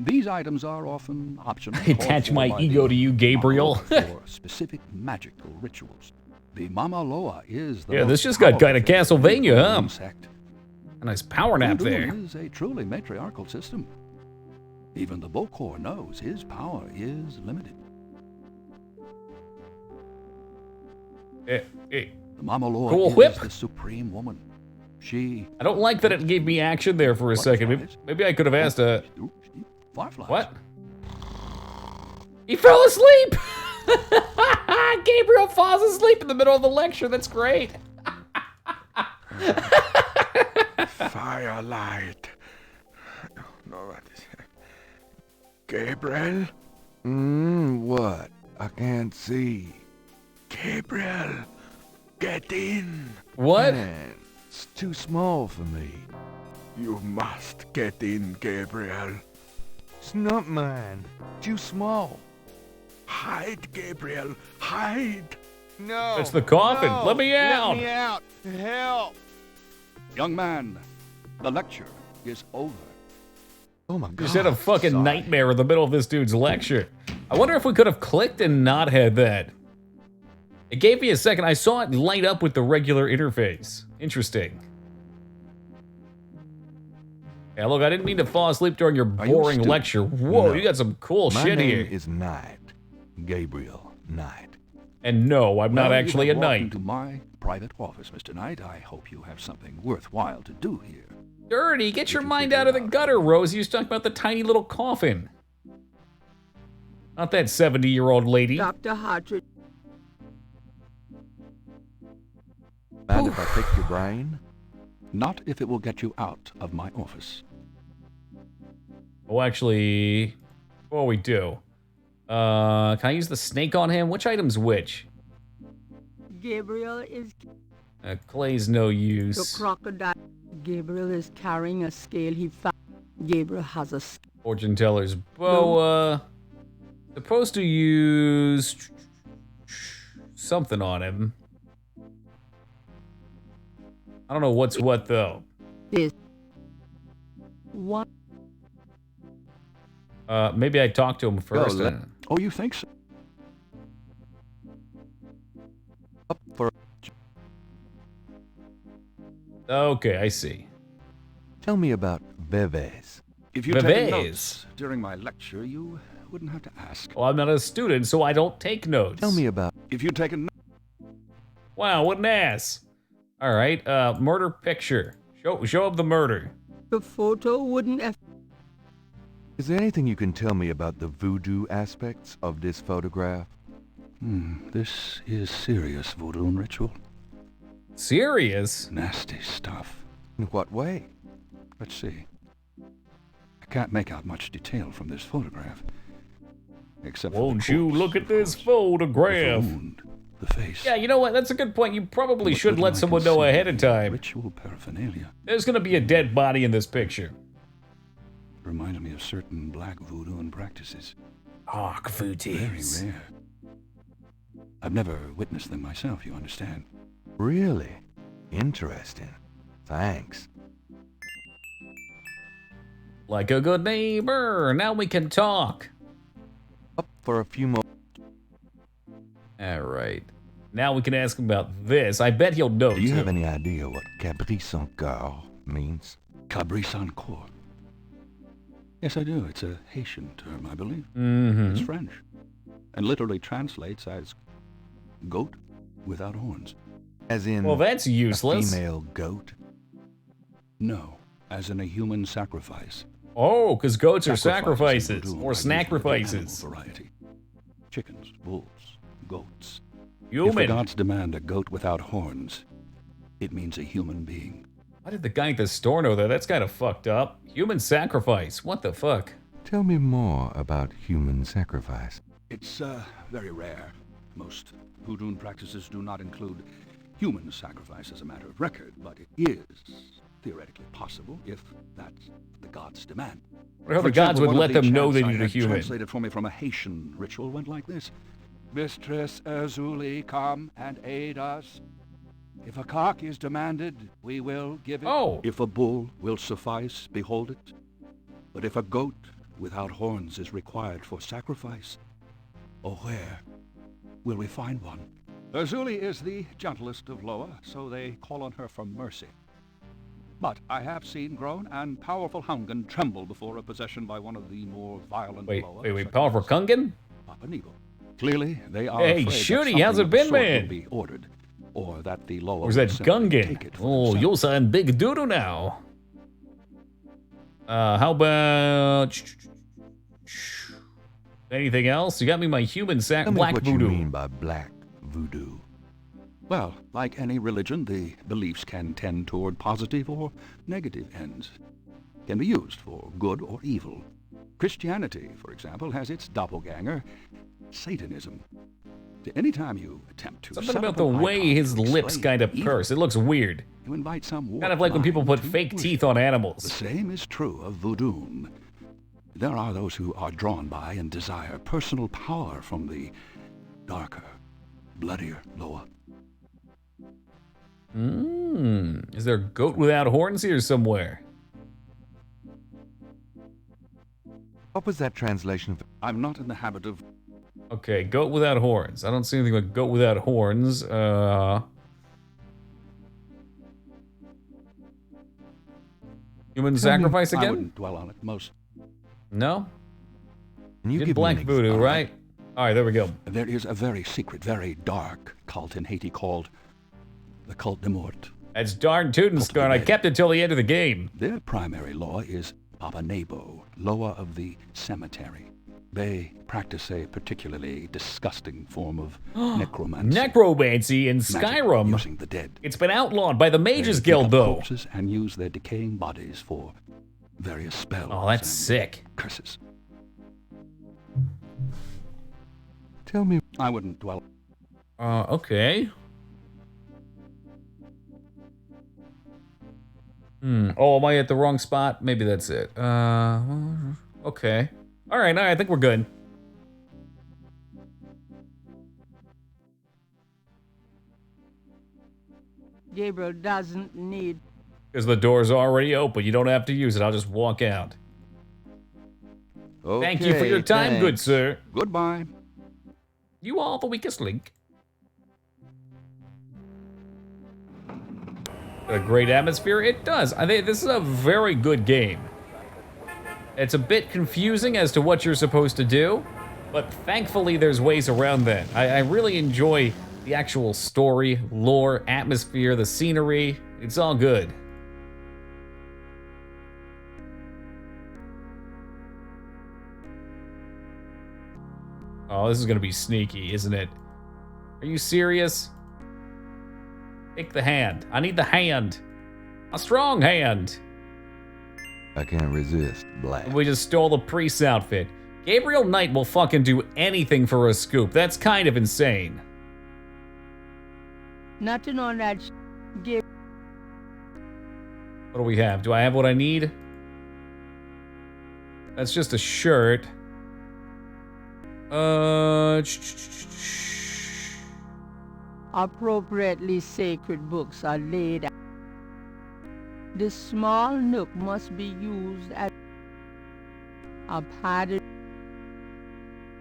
These items are often optional. I attach my ego to you, Gabriel. For specific magical rituals. The Mama Loa is the yeah, this just got kind of Castlevania, huh? Sect. A nice power nap Voodoo there. is a truly matriarchal system. Even the Bokor knows his power is limited. Hey. The Mama Loa Cool is whip. the supreme woman. She... I don't like that it gave me action there for a second. Maybe I could have asked Fireflies. What? He fell asleep! Gabriel falls asleep in the middle of the lecture. That's great. Firelight. No, what is it? Gabriel? What? I can't see. Gabriel, get in. What? Man, it's too small for me. You must get in, Gabriel. It's not mine. Too small. Hide, Gabriel. Hide. No. It's the coffin. No. Let me out. Let me out. Help. Young man, the lecture is over. Oh my God. Just had a fucking nightmare in the middle of this dude's lecture. I wonder if we could have clicked and not had that. It gave me a second. I saw it light up with the regular interface. Interesting. Yeah, look, I didn't mean to fall asleep during your boring lecture. Whoa, No. you got some cool My shit name here. is Knight. Gabriel Knight. And no, I'm not Well, actually you a have walked knight. into my private office, Mr. Knight. I hope you have something worthwhile to do here. Dirty, get your mind out of the gutter, Rose. You was talking about the tiny little coffin. Not that 70-year-old lady. Dr. Hartridge. Mind if I pick your brain? Not if it will get you out of my office. Oh, actually, before we do, can I use the snake on him? Which item's which? Gabriel is Clay's no the use. crocodile. Gabriel is carrying a scale he found. Gabriel has a scale. Fortune teller's bow. Supposed to use something on him. I don't know what's what though. This one. Maybe I talked to him first. Oh, you think so? Up for... Okay, I see. Tell me about Beves. If you take Bebes. notes during my lecture, you wouldn't have to ask. Well, I'm not a student, so I don't take notes. Tell me about... If you take a note... Wow, what an ass. All right, murder picture. Show up the murder. The photo wouldn't have. Is there anything you can tell me about the voodoo aspects of this photograph? This is serious voodoo ritual. Serious? Nasty stuff. In what way? Let's see. I can't make out much detail from this photograph. Except Won't for the you corpse, look at of this course. photograph? The wound, the face. Yeah, you know what? That's a good point. You probably What should little let I someone can know see ahead of time. Ritual paraphernalia. There's gonna be a dead body in this picture. Reminded me of certain black voodoo and practices. Dark voodoos. Very rare. I've never witnessed them myself, you understand. Really? Interesting. Thanks. Like a good neighbor. Now we can talk. Up for a few more. All right. Now we can ask him about this. I bet he'll know. Do you too. have any idea what Caprice encore means? Cabrice encore. Yes, I do. It's a Haitian term, I believe. Mm-hmm. It's French. And literally translates as goat without horns. As in Well, that's useless. a female goat? No, as in a human sacrifice. Oh, because goats are Sacrifices sacrifices in voodoo or are usually of the animal snackrifices. variety. Chickens, wolves, goats. If the Human. gods demand a goat without horns, it means a human being. Why did the guy at the store know that? That's kind of fucked up. Human sacrifice. What the fuck? Tell me more about human sacrifice. It's very rare. Most voodoo practices do not include human sacrifice as a matter of record, but it is theoretically possible if that's the gods demand. What if the gods would let them know they need need a human? Translated for me from a Haitian ritual went like this. Mistress Azuli, come and aid us. If a cock is demanded, we will give it. Oh. If a bull will suffice, behold it. But if a goat without horns is required for sacrifice, oh, where will we find one? Azuli is the gentlest of Loa, so they call on her for mercy. But I have seen grown and powerful Hungan tremble before a possession by one of the more violent Loa. Wait, powerful Kungan? Papa Nebo. Clearly, they are Hey, afraid Shooty, that how's it something been, of the sort man? will be ordered, or that the Loa Or is that will simply Gungan? take it for Oh, themselves. you're saying big doodle now. How about... Anything else? You got me my human Tell me black what voodoo. you mean by black voodoo. Well, like any religion, the beliefs can tend toward positive or negative ends. Can be used for good or evil. Christianity, for example, has its doppelganger, Satanism. Anytime you attempt to Something set about up the an way icon his to lips explain kind of evil, purse. It looks weird. you invite some Kind of like when people put fake teeth on The animals. same is true of voodoo. There are those who are drawn by and desire personal power from the darker, bloodier Loa. Is there a goat without horns here somewhere? What was that translation of? I'm not in the habit of... Okay, goat without horns. I don't see anything like goat without horns. Human sacrifice I again? wouldn't dwell on it. Most... No? Can you Did give black me an voodoo, right? All right, there we go. There is a very secret, very dark cult in Haiti called the Cult de Mort. That's darn tootin' scarn. I kept it till the end of the game. Their primary law is Papa Nebo, Loa of the cemetery. They practice a particularly disgusting form of necromancy. Necromancy in Magic Skyrim. using the dead. It's been outlawed by the Mages They dig Guild, up though. corpses and use their decaying bodies for various spells. Oh, that's and sick. Curses. Tell me. I wouldn't dwell. Okay. Oh, am I at the wrong spot? Maybe that's it. Okay. All right, I think we're good. Gabriel doesn't need... Because the door's already open. You don't have to use it. I'll just walk out. Thank you for your time, good sir. Goodbye. You are the weakest link. Got a great atmosphere? It does. I think this is a very good game. It's a bit confusing as to what you're supposed to do, but thankfully there's ways around that. I really enjoy the actual story, lore, atmosphere, the scenery. It's all good. Oh, this is gonna be sneaky, isn't it? Are you serious? Take the hand. I need the hand. A strong hand. I can't resist black. We just stole the priest's outfit. Gabriel Knight will fucking do anything for a scoop. That's kind of insane. Nothing on that Gabriel. What do we have? Do I have what I need? That's just a shirt. Appropriately sacred books are laid out. This small nook must be used as a padded.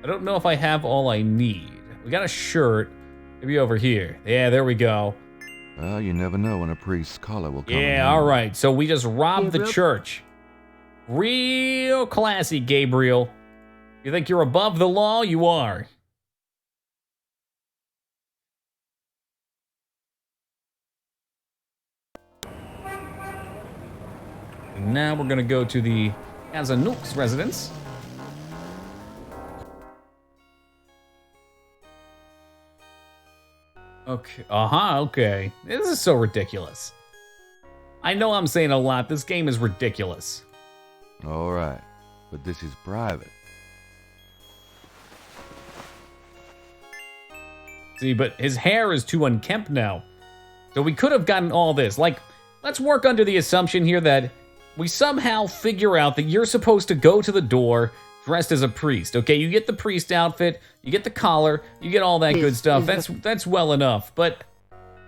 I don't know if I have all I need. We got a shirt. Maybe over here. Yeah, there we go. Well, you never know when a priest's collar will come. Yeah, all right. So we just robbed the church. Real classy, Gabriel. You think you're above the law? You are. And now we're gonna go to the Azanook's residence. Okay. Okay. This is so ridiculous. I know I'm saying a lot. This game is ridiculous. All right, but this is private. See, but his hair is too unkempt now. So we could have gotten all this. Like, let's work under the assumption here that we somehow figure out that you're supposed to go to the door dressed as a priest. Okay, you get the priest outfit, you get the collar, you get all that good stuff. That's well enough. But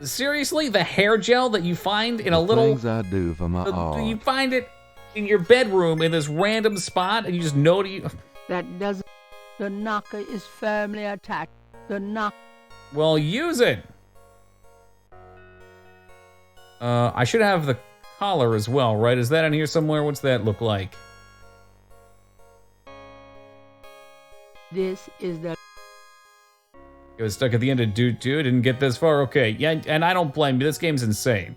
seriously, the hair gel that you find in a little things I do for my art. You find it in your bedroom in this random spot, and you just know to That doesn't... The knocker is firmly attached. The knock... Well, use it. I should have the collar as well, right? Is that in here somewhere? What's that look like? This is the... It was stuck at the end of Doot Doot, didn't get this far. Okay, yeah, and I don't blame you. This game's insane.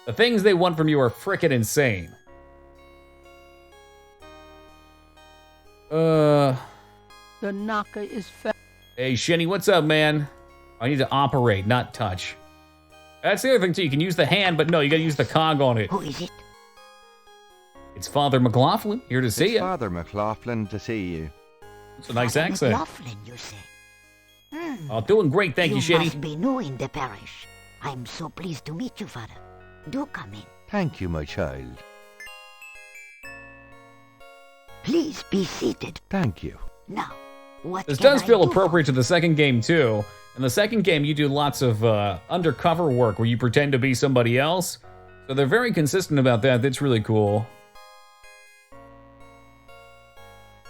The things they want from you are frickin' insane. The knocker is Hey, Shinny, what's up, man? I need to operate, not touch. That's the other thing, too. You can use the hand, but no, you gotta use the cog on it. Who is it? It's Father McLaughlin, here to see you. Father McLaughlin to see you. It's a nice accent. McLaughlin, you say? Oh, doing great, thank you, You Shinny. must be new in the parish. I'm so pleased to meet you, Father. Do come in. Thank you, my child. Please be seated. Thank you. Now, what This can does I feel do appropriate to the second game, too. In the second game, you do lots of undercover work where you pretend to be somebody else. So they're very consistent about that. That's really cool.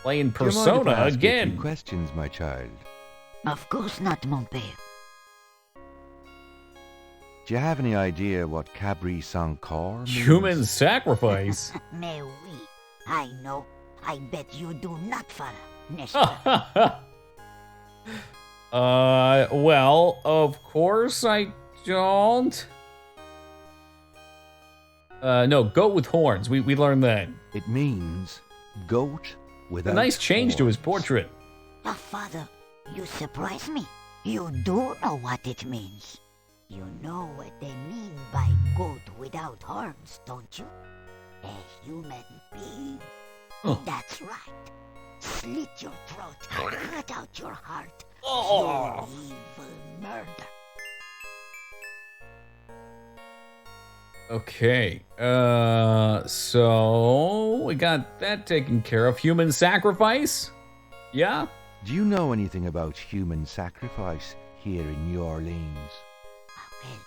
Playing Do you mind if Persona I ask you a few again. questions, my child. Of course not, mon père. Do you have any idea what Cabri Sankar means? Human sacrifice. Mais oui, I know. I bet you do not, Father. N'est-ce pas? Well, of course I don't. No, goat with horns. We learned that. It means goat without A nice change to his portrait. Oh, Father, you surprise me. You do know what it means. You know what they mean by goat without horns, don't you? A human being. Oh. That's right. Slit your throat, cut out your heart. Oh. You evil murder. Okay, so we got that taken care of. Human sacrifice? Yeah? Do you know anything about human sacrifice here in New Orleans? Well,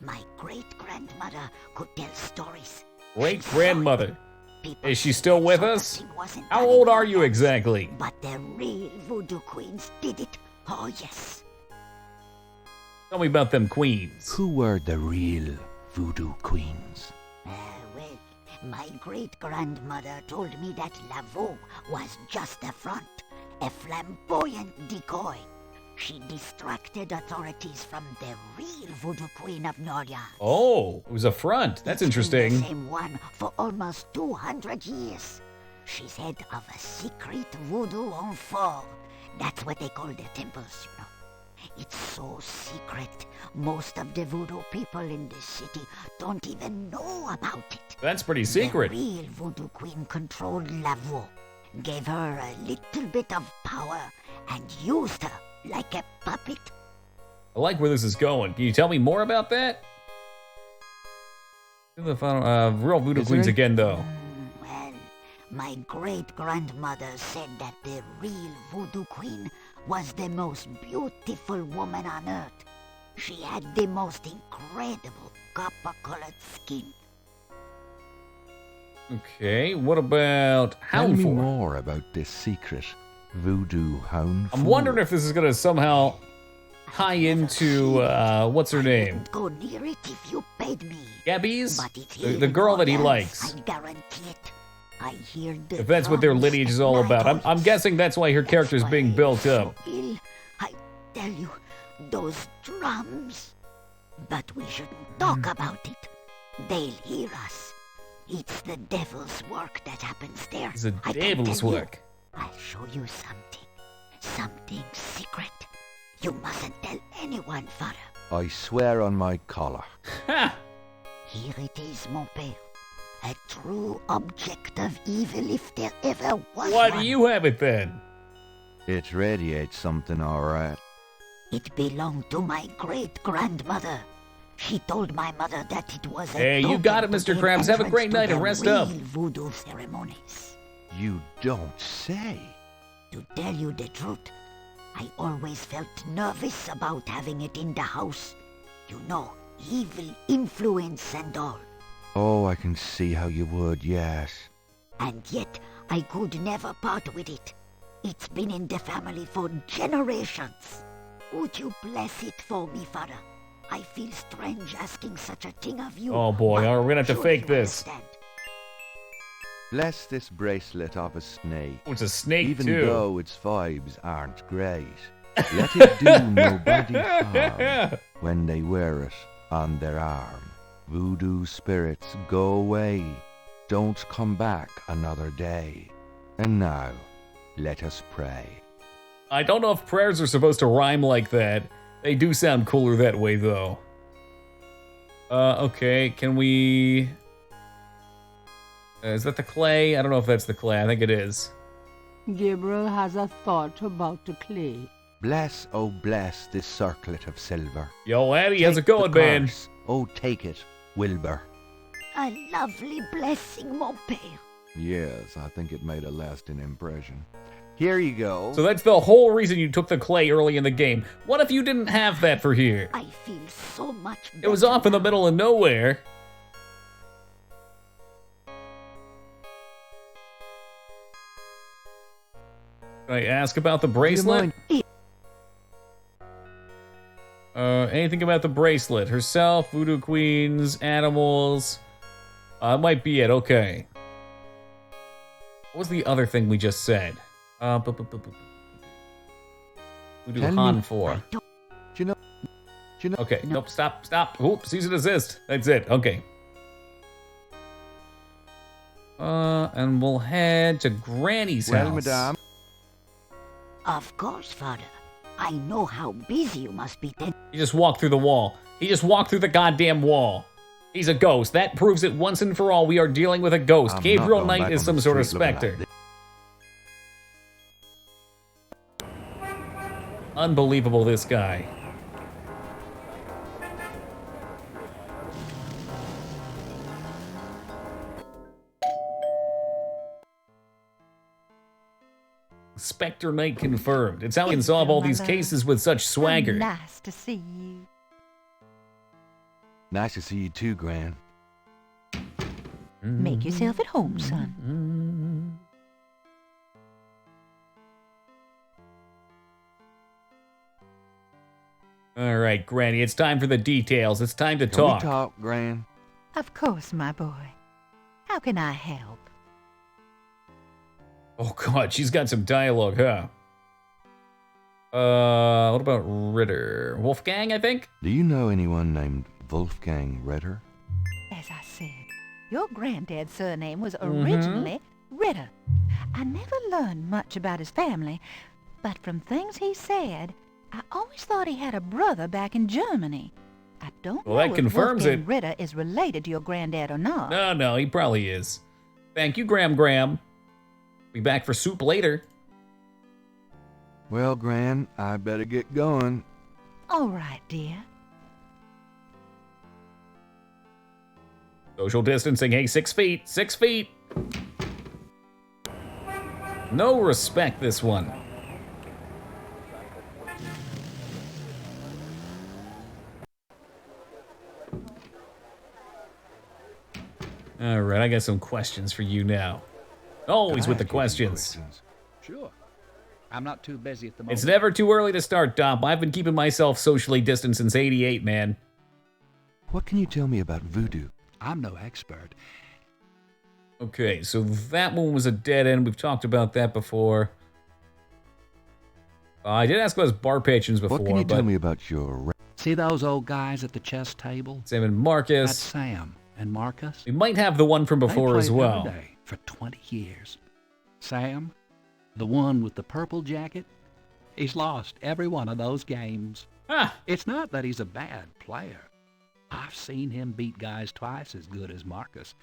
my great-grandmother could tell stories. Great-grandmother. Is she still with us? How old are you exactly? But the real voodoo queens did it. Oh, yes. Tell me about them queens. Who were the real voodoo queens? Well, my great-grandmother told me that Laveau was just a front, a flamboyant decoy. She distracted authorities from the real voodoo queen of New Orleans. Oh, it was a front. That's interesting. The same one for almost 200 years. She's head of a secret voodoo enfant. That's what they call the temples, you know. It's so secret, most of the voodoo people in the city don't even know about it. That's pretty secret. The real voodoo queen controlled Laveau, gave her a little bit of power, and used her like a puppet. I like where this is going. Can you tell me more about that? The final, real voodoo queens again, though. Well, my great-grandmother said that the real voodoo queen was the most beautiful woman on earth. She had the most incredible copper-colored skin. Okay, what about Tell me Houndford? more about this secret voodoo Houndford. I'm wondering if this is going to somehow tie into, what's her name? Go near it if you paid me. Gabby's? But it's The girl that he here, likes. I guarantee it. I hear the If that's what their drums lineage is at all night. about. I'm guessing that's why her character is being built up. Ill, I tell you, those drums. But we shouldn't talk about it. They'll hear us. It's the devil's work that happens there. It's the I can devil's tell you. work. I'll show you something. Something secret. You mustn't tell anyone, Father. I swear on my collar. Ha! Here it is, mon père. A true object of evil if there ever was Why one. do you have it then? It radiates something, all right. It belonged to my great-grandmother. She told my mother that it was a Hey, you got it, token to Mr. gain Krabs. Have a entrance great to night the and rest real up. voodoo ceremonies. You don't say. To tell you the truth, I always felt nervous about having it in the house. You know, evil influence and all. Oh, I can see how you would, yes. And yet, I could never part with it. It's been in the family for generations. Would you bless it for me, Father? I feel strange asking such a thing of you. Oh boy, we're gonna have to fake this. Bless this bracelet of a snake. Oh, it's a snake, even too. though its vibes aren't great. Let it do nobody harm when they wear it on their arm. Voodoo spirits, go away. Don't come back another day. And now, let us pray. I don't know if prayers are supposed to rhyme like that. They do sound cooler that way, though. Okay, can we... is that the clay? I don't know if that's the clay. I think it is. Gabriel has a thought about the clay. Bless, oh bless this circlet of silver. Yo, Eddie, how's it Take going, the man? curse. Oh, take it, Wilbur. A lovely blessing, mon père. Yes, I think it made a lasting impression. Here you go. So that's the whole reason you took the clay early in the game. What if you didn't have that for here? I feel so much better. It was off in the middle of nowhere. Can I ask about the bracelet? Anything about the bracelet? Herself, voodoo queens, animals. It might be it, okay. What was the other thing we just said? Voodoo Han 4. Okay, nope, stop. Oop, cease and desist. That's it, okay. And we'll head to Granny's house. Madame. Of course, Father. I know how busy you must be then. He just walked through the wall. He just walked through the goddamn wall. He's a ghost. That proves it once and for all. We are dealing with a ghost. I'm Gabriel not going Knight back is on some the sort of street looking specter. like Unbelievable, this guy. Spectre Knight confirmed. It's how we can solve all these cases with such swagger. Nice to see you. Nice to see you too, Gran. Make yourself at home, son. All right, Granny, it's time for the details. It's time to talk. Can we talk, Gran? Of course, my boy. How can I help? Oh God, she's got some dialogue, huh? What about Ritter? Wolfgang, I think? Do you know anyone named Wolfgang Ritter? As I said, your granddad's surname was originally Ritter. I never learned much about his family, but from things he said, I always thought he had a brother back in Germany. I don't know that if confirms Wolfgang it. Ritter is related to your granddad or not. No, he probably is. Thank you, Graham. Be back for soup later. Well, Gran, I better get going. All right, dear. Social distancing, hey, 6 feet, 6 feet. No respect, this one. All right, I got some questions for you now. Always with the questions. Sure. I'm not too busy at the moment. It's never too early to start, Dom. I've been keeping myself socially distanced since '88, man. What can you tell me about voodoo? I'm no expert. Okay, so that one was a dead end. We've talked about that before. I did ask about his bar patrons before, What can you but tell me about your... See those old guys at the chess table? Sam and Marcus. That's Sam and Marcus. We might have the one from before They as played well. every day for 20 years. Sam, the one with the purple jacket, he's lost every one of those games. Ah. It's not that he's a bad player. I've seen him beat guys twice as good as Marcus.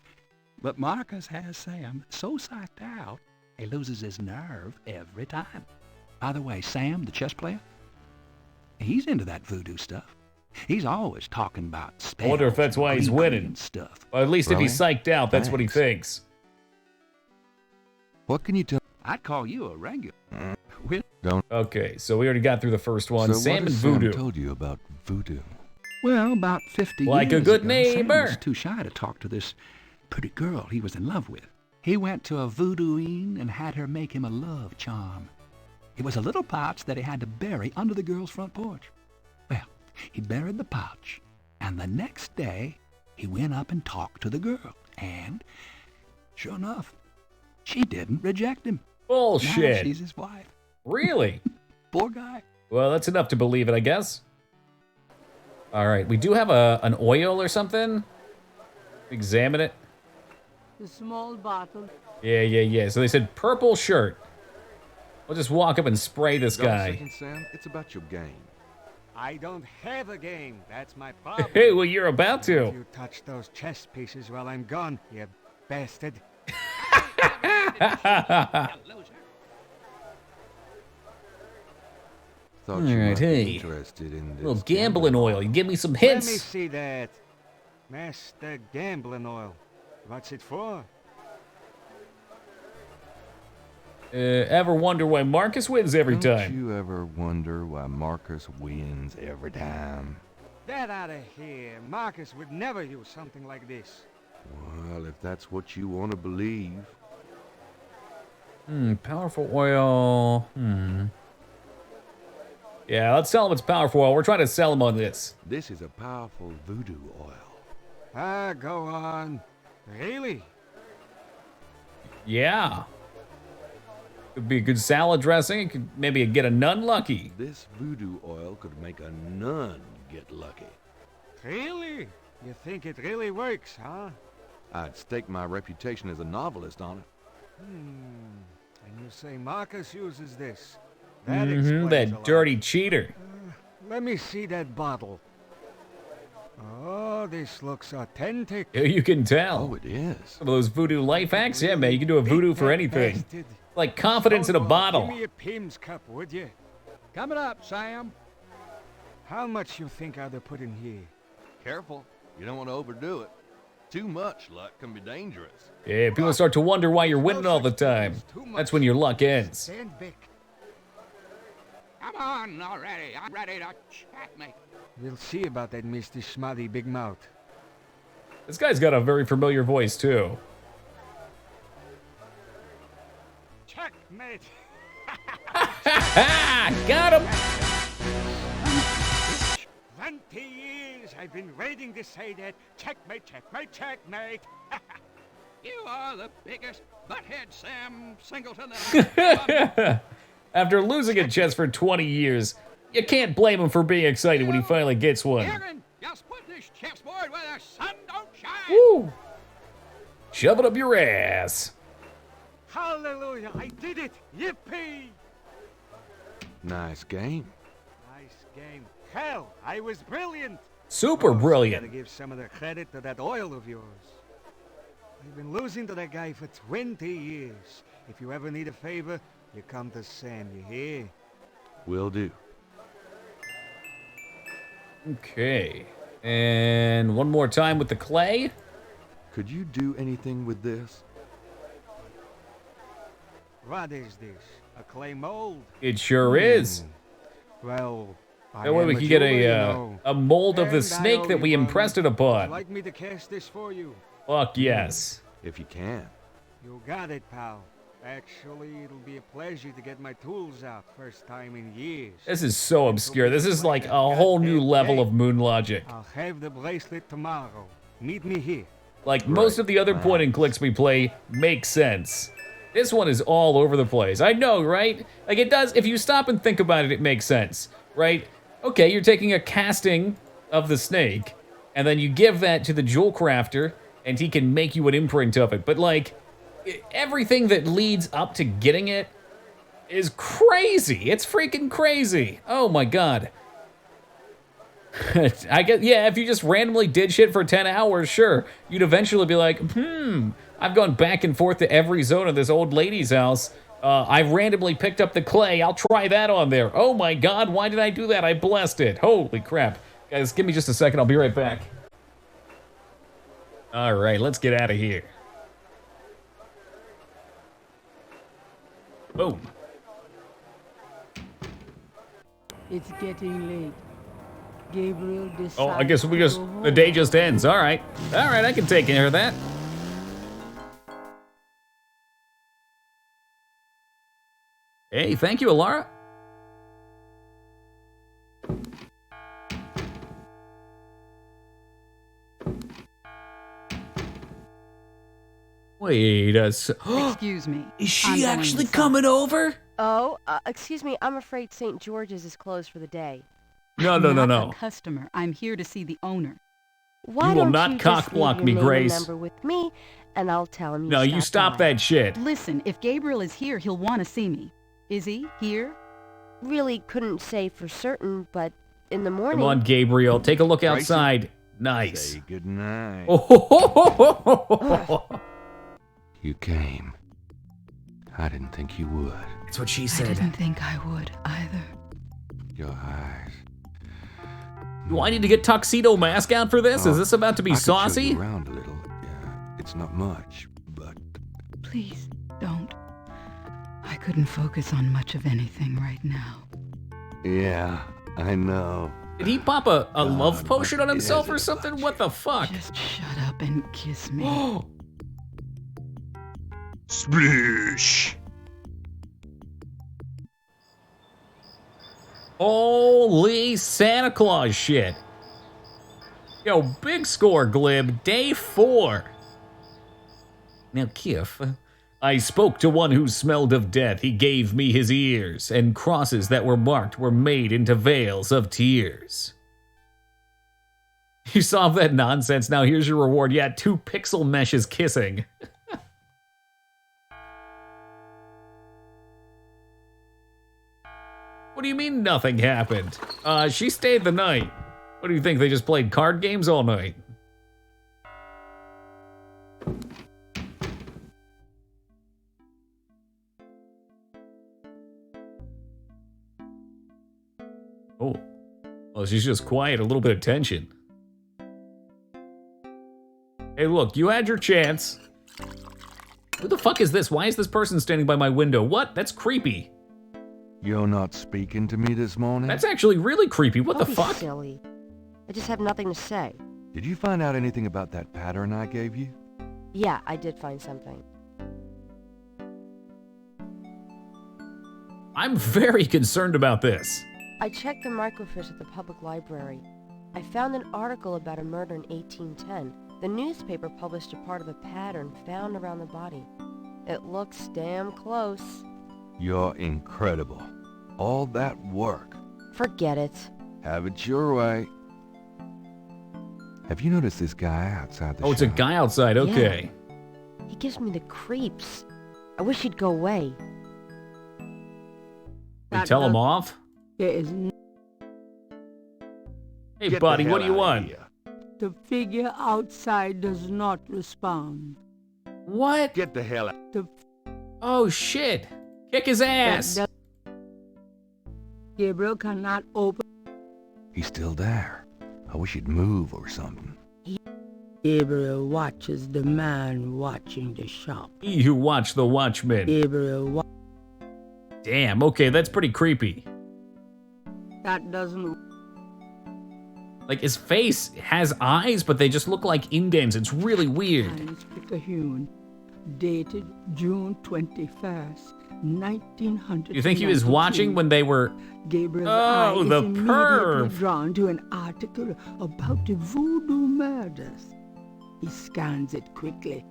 But Marcus has Sam so psyched out, he loses his nerve every time. By the way, Sam, the chess player, he's into that voodoo stuff. He's always talking about I spells. wonder if that's why he's winning. And stuff. Or at least if he's psyched out, that's what he thinks. What can you tell? I'd call you a regular. Don't. Okay, so we already got through the first one. So Sam what and has voodoo. Sam told you about voodoo? Well, about 50 Like years a good ago, neighbor. Sam was too shy to talk to this pretty girl he was in love with. He went to a voodooine and had her make him a love charm. It was a little pouch that he had to bury under the girl's front porch. Well, he buried the pouch, and the next day he went up and talked to the girl. And, sure enough, she didn't reject him. Bullshit. Now she's his wife. Really? Poor guy. Well, that's enough to believe it, I guess. All right, we do have an oil or something. Examine it. The small bottle. Yeah. So they said purple shirt. We'll just walk up and spray this guy. Second, Sam. It's about your game. I don't have a game. That's my problem. Hey, well, you're about to. You touch those chess pieces while I'm gone, you bastard. Thought you might hey. be interested in this. A little gambling oil. You give me some hints. Let me see that. Master Gambling Oil. What's it for? Ever wonder why Marcus wins every Don't time? you ever wonder why Marcus wins every time? Get out of here. Marcus would never use something like this. Well, if that's what you want to believe. Powerful oil. Yeah, let's tell him it's powerful oil. We're trying to sell him on this. This is a powerful voodoo oil. Ah, go on. Really? Yeah. Could be a good salad dressing. It could maybe get a nun lucky. This voodoo oil could make a nun get lucky. Really? You think it really works, huh? I'd stake my reputation as a novelist on it. And you say Marcus uses this? That explains a that lot. dirty cheater. Let me see that bottle. Oh, this looks authentic. Yeah, you can tell. Oh, it is. Some of those voodoo life hacks. Yeah, man, you can do a voodoo for anything. Like confidence in a bottle. Give me a Pim's cup, would you? Coming up, Sam. How much you think I'd have put in here? Careful. You don't want to overdo it. Too much luck can be dangerous. Yeah, people start to wonder why you're winning all the time. That's when your luck ends. Stand back. Come on already. I'm ready to checkmate. We'll see about that, Mr. Schmutty Big Mouth. This guy's got a very familiar voice, too. Checkmate! Got him! 20 years I've been waiting to say that. Checkmate, checkmate, checkmate. You are the biggest butthead, Sam Singleton. After losing at chess for 20 years, you can't blame him for being excited when he finally gets one. Aaron, just put this chessboard where the sun don't shine. Woo! Shove it up your ass. Hallelujah, I did it. Yippee! Nice game. Nice game. Hell, I was brilliant. Super brilliant. Gotta give some of the credit to that oil of yours. I've been losing to that guy for 20 years. If you ever need a favor, you come to Sam, you hear? Will do. Okay. And one more time with the clay. Could you do anything with this? What is this? A clay mold? It sure is. Well, I That way am we a can get jeweler, you know. a mold of the And I snake owe that you we one. impressed it Would you upon. like me to cast this for you? Fuck yes. If you can. You got it, pal. Actually, it'll be a pleasure to get my tools out. First time in years. This is so obscure. This is like a whole new level of moon logic. I'll have the bracelet tomorrow. Meet me here. Like most of the other point and clicks we play make sense. This one is all over the place. I know, right? Like it does, if you stop and think about it, it makes sense, right? Okay, you're taking a casting of the snake, and then you give that to the jewel crafter, and he can make you an imprint of it. But like, everything that leads up to getting it is crazy. It's freaking crazy. Oh my god. I guess, yeah, if you just randomly did shit for 10 hours, sure. You'd eventually be like, I've gone back and forth to every zone of this old lady's house. I randomly picked up the clay. I'll try that on there. Oh my God, why did I do that? I blessed it. Holy crap. Guys, give me just a second. I'll be right back. All right, let's get out of here. Boom. It's getting late. Gabriel decided. Oh, I guess the day just ends. All right, I can take care of that. Hey, thank you, Alara. Wait a Excuse me. Is she actually coming over? Oh, excuse me. I'm afraid St. George's is closed for the day. No. I'm not a customer. I'm here to see the owner. Why You will don't not you cock just block leave me, your name Grace. and number with me, and I'll tell him you No, you stop by. that shit. Listen, if Gabriel is here, he'll want to see me. Is he here? Really couldn't say for certain, but in the morning. Come on, Gabriel. Take a look Gracie. outside. Nice. Say goodnight. Oh, You came. I didn't think you would. That's what she I said. didn't think I would either. Your eyes. Do I need to get tuxedo mask out for this? Is this about to be I could show saucy? you around a little. Yeah, it's not much, but Please, don't. I couldn't focus on much of anything right now. yeah, I know. Did he pop a love potion on himself or something? What the fuck? Just shut up and kiss me. Splish. Holy Santa Claus shit. Yo, big score, Glib. Day 4. Now, Kif, I spoke to one who smelled of death. He gave me his ears, and crosses that were marked were made into veils of tears. You solved that nonsense. Now here's your reward. Yeah, 2 pixel meshes kissing. What do you mean nothing happened? She stayed the night. What do you think, they just played card games all night? Oh. Well, she's just quiet, a little bit of tension. Hey, look, you had your chance. Who the fuck is this? Why is this person standing by my window? What? That's creepy. You're not speaking to me this morning? That's actually really creepy. What Don't the be fuck? silly. I just have nothing to say. Did you find out anything about that pattern I gave you? Yeah, I did find something. I'm very concerned about this. I checked the microfiche at the public library. I found an article about a murder in 1810. The newspaper published a part of a pattern found around the body. It looks damn close. You're incredible. All that work. Forget it. Have it your way. Have you noticed this guy outside the Oh, it's a shop? guy outside. Okay. He gives me the creeps. I wish he'd go away. We tell him off? There is Hey, buddy, what do you want? the figure outside does not respond. What? Get the hell out. Oh, shit. Kick his ass. Gabriel cannot open. He's still there. I wish he'd move or something. Gabriel watches the man watching the shop. He who watched the Watchmen. Gabriel Damn, okay, that's pretty creepy. that doesn't. Like, his face has eyes, but they just look like in-games. It's really weird. Hans Picahune, dated June 21st, 1900. You think he was watching when they were... Gabriel's Oh, eye the is immediately perv. drawn to an article about the voodoo murders. He scans it quickly.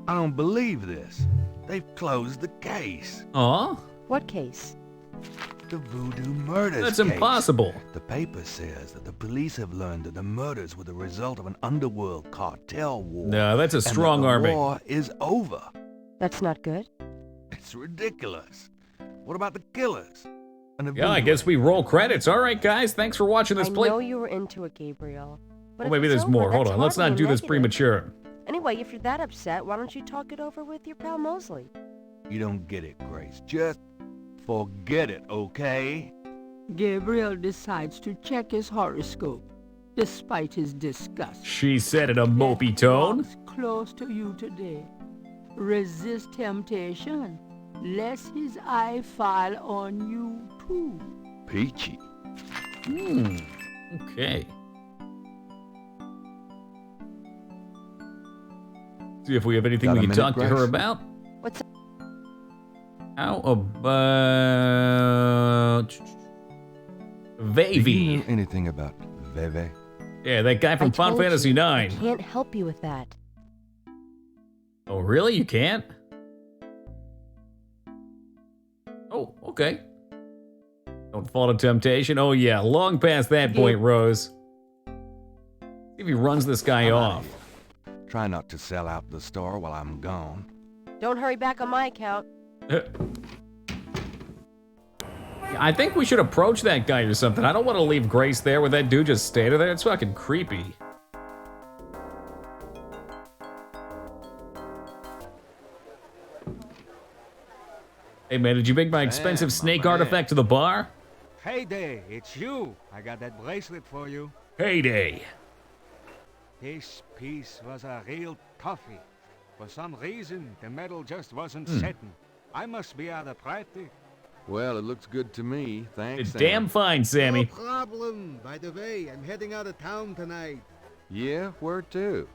I don't believe this. They've closed the case. Aw? What case? The voodoo murders That's case. impossible. The paper says that the police have learned that the murders were the result of an underworld cartel war. No, that's a and that strong the arming. war is over. That's not good. It's ridiculous. What about the killers? Yeah, I guess we roll credits. All right, guys, thanks for watching this play. I know you were into it, Gabriel. But Well, maybe if it's there's more. over, Hold that's on, let's hardly not a do this negative. premature. Anyway, if you're that upset, why don't you talk it over with your pal Mosley? You don't get it, Grace. Just forget it, okay? Gabriel decides to check his horoscope, despite his disgust. She said in a mopey tone. Walks close to you today. Resist temptation, lest his eye fall on you too. Peachy. Okay. See if we have anything Got we a can minute, talk to her Grace? about. What's up? How about Do Vavy? you know anything about Veve? Yeah, that guy from I Final told Fantasy you, IX. I can't help you with that. Oh, really? You can't? Oh, okay. Don't fall to temptation. Oh, yeah, long past that point, Rose. See if he runs this guy off. Try not to sell out the store while I'm gone. Don't hurry back on my account. I think we should approach that guy or something. I don't want to leave Grace there with that dude just standing there. It's fucking creepy. Hey man, did you bring my expensive snake artifact to the bar? Heyday, it's you. I got that bracelet for you. Heyday. This piece was a real toughie. For some reason, the metal just wasn't setting. I must be out of practice. Well, it looks good to me. Thanks. It's damn fine, Sammy. No problem. By the way, I'm heading out of town tonight. Yeah, where to?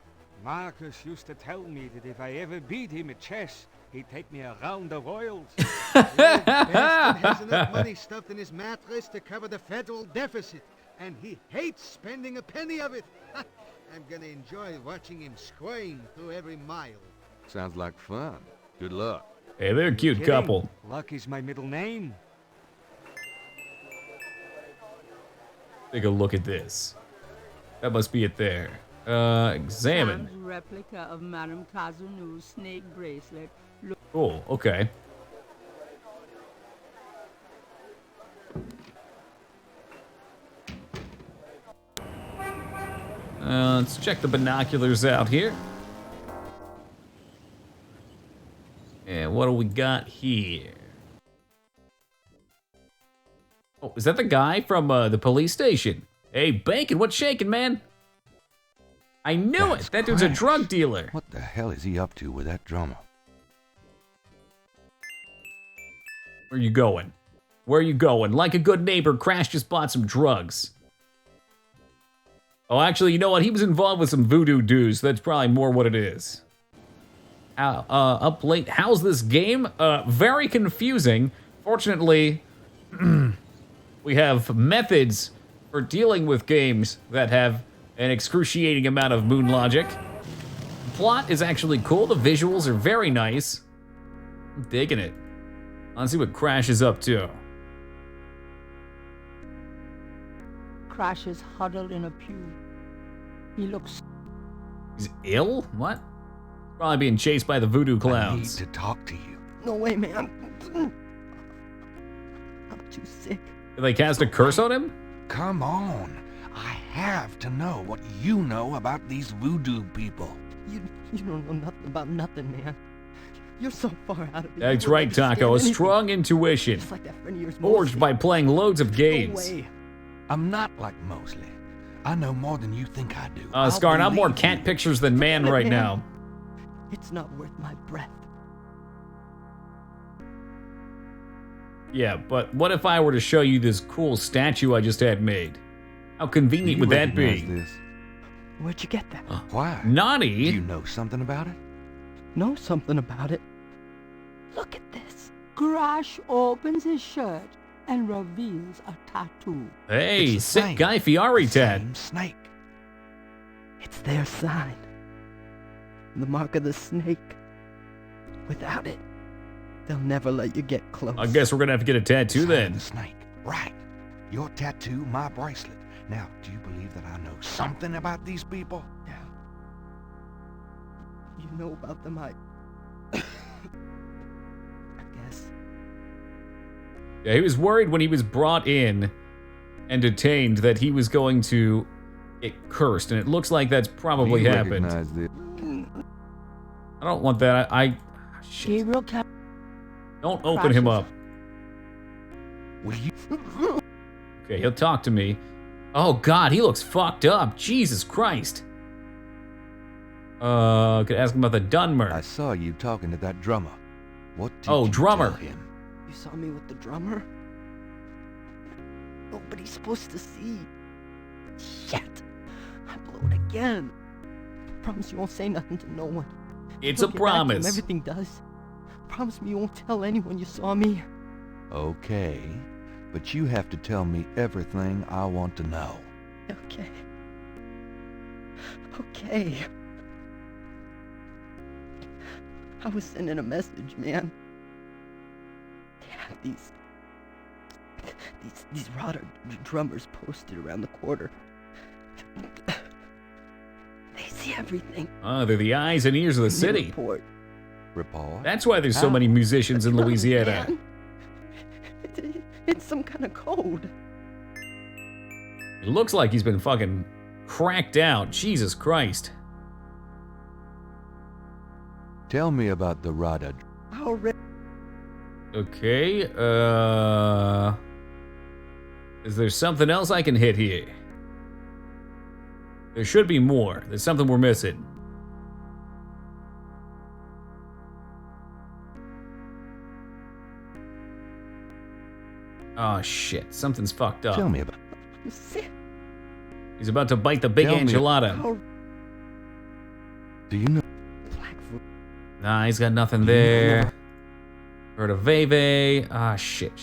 Marcus used to tell me that if I ever beat him at chess, he'd take me around the royals. Bastard has enough money stuffed in his mattress to cover the federal deficit, and he hates spending a penny of it. I'm gonna enjoy watching him squirm through every mile. Sounds like fun. Good luck. Hey, they're a cute Kidding? couple. Luck is my middle name. Take a look at this. That must be it there. Examine. Sam's replica of Madame Kazunu's snake bracelet. Cool, okay. Let's check the binoculars out here. And what do we got here? Oh, is that the guy from the police station? Hey, Bacon, what's shaking, man? I knew it! That dude's a drug dealer. What the hell is he up to with that drummer? Where you going? Where you going? Like a good neighbor, Crash just bought some drugs. Oh, actually, you know what? He was involved with some voodoo dudes. That's probably more what it is. Up late. How's this game? Very confusing. Fortunately, we have methods for dealing with games that have an excruciating amount of moon logic. The plot is actually cool. The visuals are very nice. I'm digging it. Let's see what Crash is up to. Crash is huddled in a pew. He looks... He's ill? What? Probably being chased by the voodoo I need clowns. to talk to you. No way, man. I'm too sick. Did they cast a curse on him? Come on. I have to know what you know about these voodoo people. You don't know nothing about nothing, man. You're so far out of it. That's You won't right, Taco. A understand anything. strong intuition. Just like that friend of yours, Forged Mosley. by playing loads of games. No way. I'm not like Mosley. I know more than you think I do. Scarn, I'm more believe cat pictures than man right now. It's not worth my breath. Yeah, but what if I were to show you this cool statue I just had made? How convenient would that be? This? Where'd you get that? Why? Naughty. Do you know something about it? Know something about it? Look at this. Crash opens his shirt and reveals a tattoo. Hey, It's the sick same. Guy Fieri tat. Same snake. It's their sign. The mark of the snake. Without it, they'll never let you get close. I guess we're gonna have to get a tattoo Sign of then. The snake. Right. Your tattoo, my bracelet. Now, do you believe that I know something about these people? Yeah. You know about them, I guess. Yeah, he was worried when he was brought in and detained that he was going to get cursed, and it looks like that's probably happened. I don't want that. Shit. Don't open him up. Okay, he'll talk to me. Oh God, he looks fucked up. Jesus Christ. Could ask him about the Dunmer. I saw you talking to that drummer. What did you drummer. tell him? You saw me with the drummer? Nobody's supposed to see. Shit. I blew it again. Promise you won't say nothing to no one. It's a promise. Everything does. Promise me you won't tell anyone you saw me. Okay, but you have to tell me everything I want to know. Okay. Okay. I was sending a message, man. Yeah, these rotter drummers posted around the quarter. They see everything. They're the eyes and ears of the city. Report. That's why there's so many musicians in Louisiana. It's some kind of code. It looks like he's been fucking cracked out. Jesus Christ. Tell me about the Rada. Okay, is there something else I can hit here? There should be more. There's something we're missing. Oh shit, something's fucked up. Tell me about He's about to bite the big enchilada. Do you know? Nah, he's got nothing there. Heard of Veve. Ah, shit.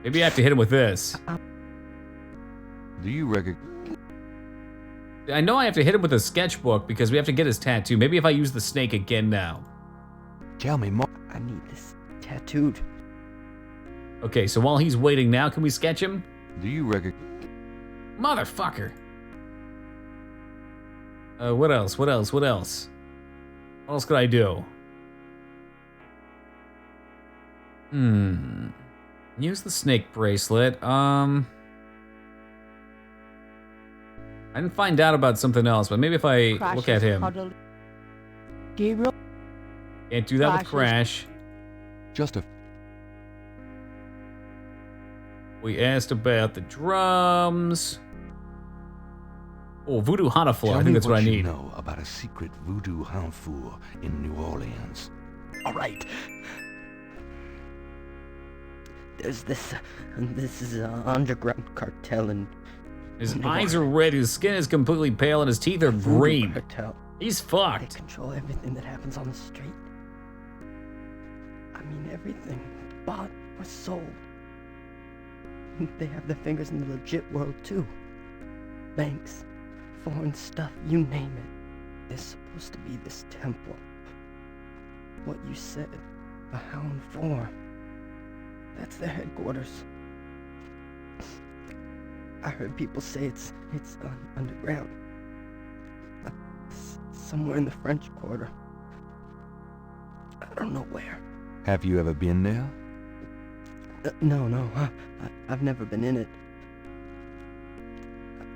Maybe I have to hit him with this. Do you reckon? I know I have to hit him with a sketchbook because we have to get his tattoo. Maybe if I use the snake again now. Tell me more. I need this tattooed. Okay, so while he's waiting now, can we sketch him? Do you reckon? Motherfucker. What else? What else could I do? Use the snake bracelet. I didn't find out about something else, but maybe if I look at him. Gabriel. Can't do that with Crash. We asked about the drums. Oh, Voodoo Hanafua. I think that's what I need. Tell me what you know about a secret Voodoo Hanafua in New Orleans. All right. There's this is an underground cartel and his eyes are red, his skin is completely pale, and his teeth are green. Cartel. He's fucked. They control everything that happens on the street. I mean, everything. Bought or sold. They have their fingers in the legit world, too. Banks, foreign stuff, you name it. There's supposed to be this temple. What you said, a hound form. That's their headquarters. I heard people say it's underground. Somewhere in the French Quarter. I don't know where. Have you ever been there? No. I've never been in it.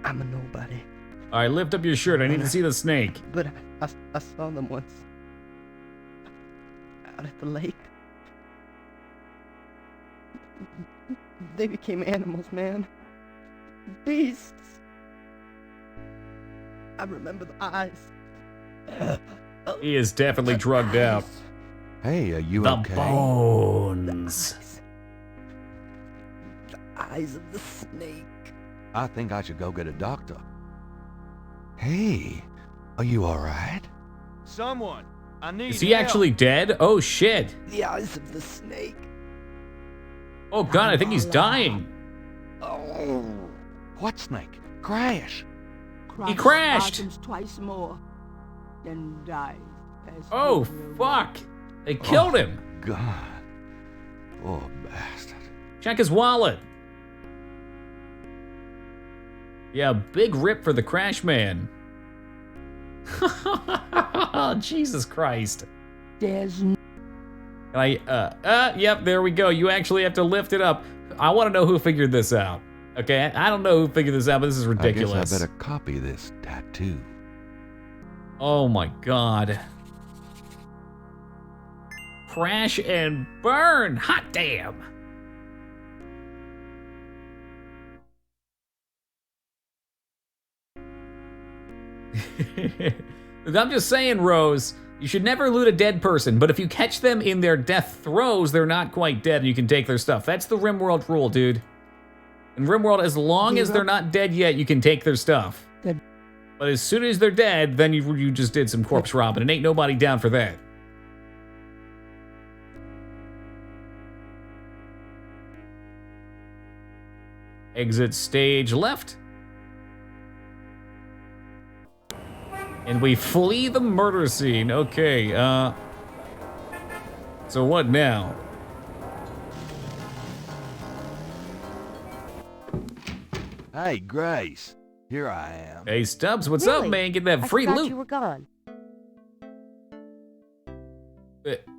I'm a nobody. All right, lift up your shirt. I need to see the snake. But I saw them once. Out at the lake. They became animals, man. Beasts. I remember the eyes. He is definitely drugged out. Hey, are you the okay? Bones. The eyes of the snake. I think I should go get a doctor. Hey, are you all right? Someone, I need Is he actually dead? Oh shit. The eyes of the snake. Oh god, I think he's dying. Oh. What snake? Crash. He crashed. Twice more, then dies. Oh fuck. They killed him. God. Poor bastard. Check his wallet. Yeah, big rip for the Crash Man. Jesus Christ. There's Yep, there we go. You actually have to lift it up. I want to know who figured this out. Okay, I don't know who figured this out, but this is ridiculous. I guess I better copy this tattoo. Oh my god. Crash and burn! Hot damn! I'm just saying, Rose, you should never loot a dead person, but if you catch them in their death throes, they're not quite dead and you can take their stuff. That's the RimWorld rule, dude. In RimWorld, as long as they're not dead yet, you can take their stuff. Good. But as soon as they're dead, then you just did some corpse robbing, and ain't nobody down for that. Exit stage left. And we flee the murder scene. Okay, so what now? Hey, Grace. Here I am. Hey, Stubbs, what's up, man? Get that free I forgot loot. you were gone.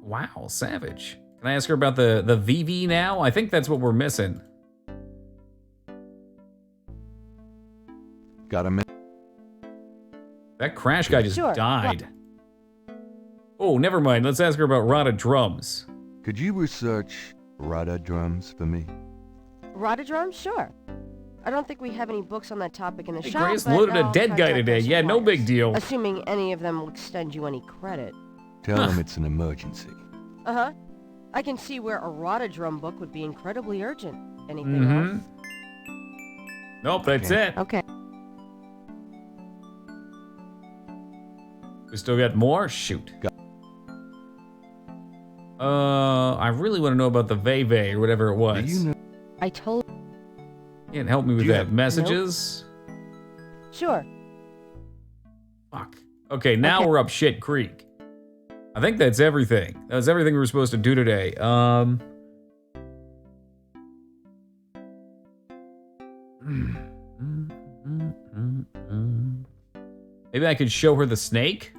Wow, savage. Can I ask her about the VV now? I think that's what we're missing. Got a minute? That Crash guy just Sure. died. Oh, never mind. Let's ask her about rotted drums. Could you research rudder drums for me? Rotodrum? Sure. I don't think we have any books on that topic in the Hey, shop, Grace but loaded a I'll dead guy contact today. our Yeah, no suppliers, big deal. Assuming any of them will extend you any credit. Tell them it's an emergency. Uh-huh. I can see where a Rotodrum book would be incredibly urgent. Anything else? Nope, that's it. Okay. We still got more? Shoot. I really want to know about the Veve or whatever it was. Do you know? I told... Can't help me with that. Messages? Sure. Fuck. Okay, now we're up shit creek. I think that's everything. That was everything we were supposed to do today. Maybe I could show her the snake?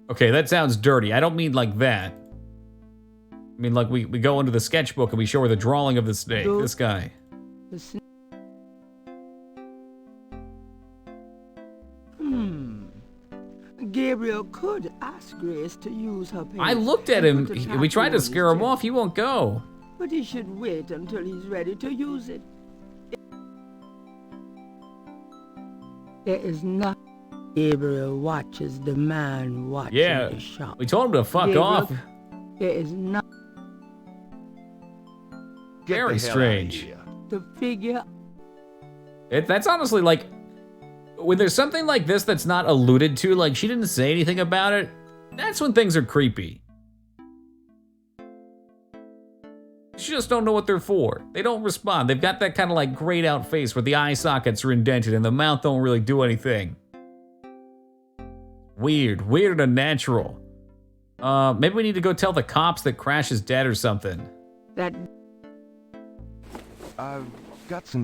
Okay, that sounds dirty. I don't mean like that. I mean like we go into the sketchbook and we show her the drawing of the snake. This guy. Gabriel could ask Grace to use her pen. I looked at him. We tried to scare him off. He won't go. But he should wait until he's ready to use it. There is not. Gabriel watches the man watching the shop. We told him to fuck Gabriel, off. There is not. Very strange. The figure. That's honestly like, when there's something like this that's not alluded to, like she didn't say anything about it, that's when things are creepy. You just don't know what they're for. They don't respond. They've got that kind of like grayed out face where the eye sockets are indented and the mouth don't really do anything. Weird and unnatural. Maybe we need to go tell the cops that Crash is dead or something. That. I've got some.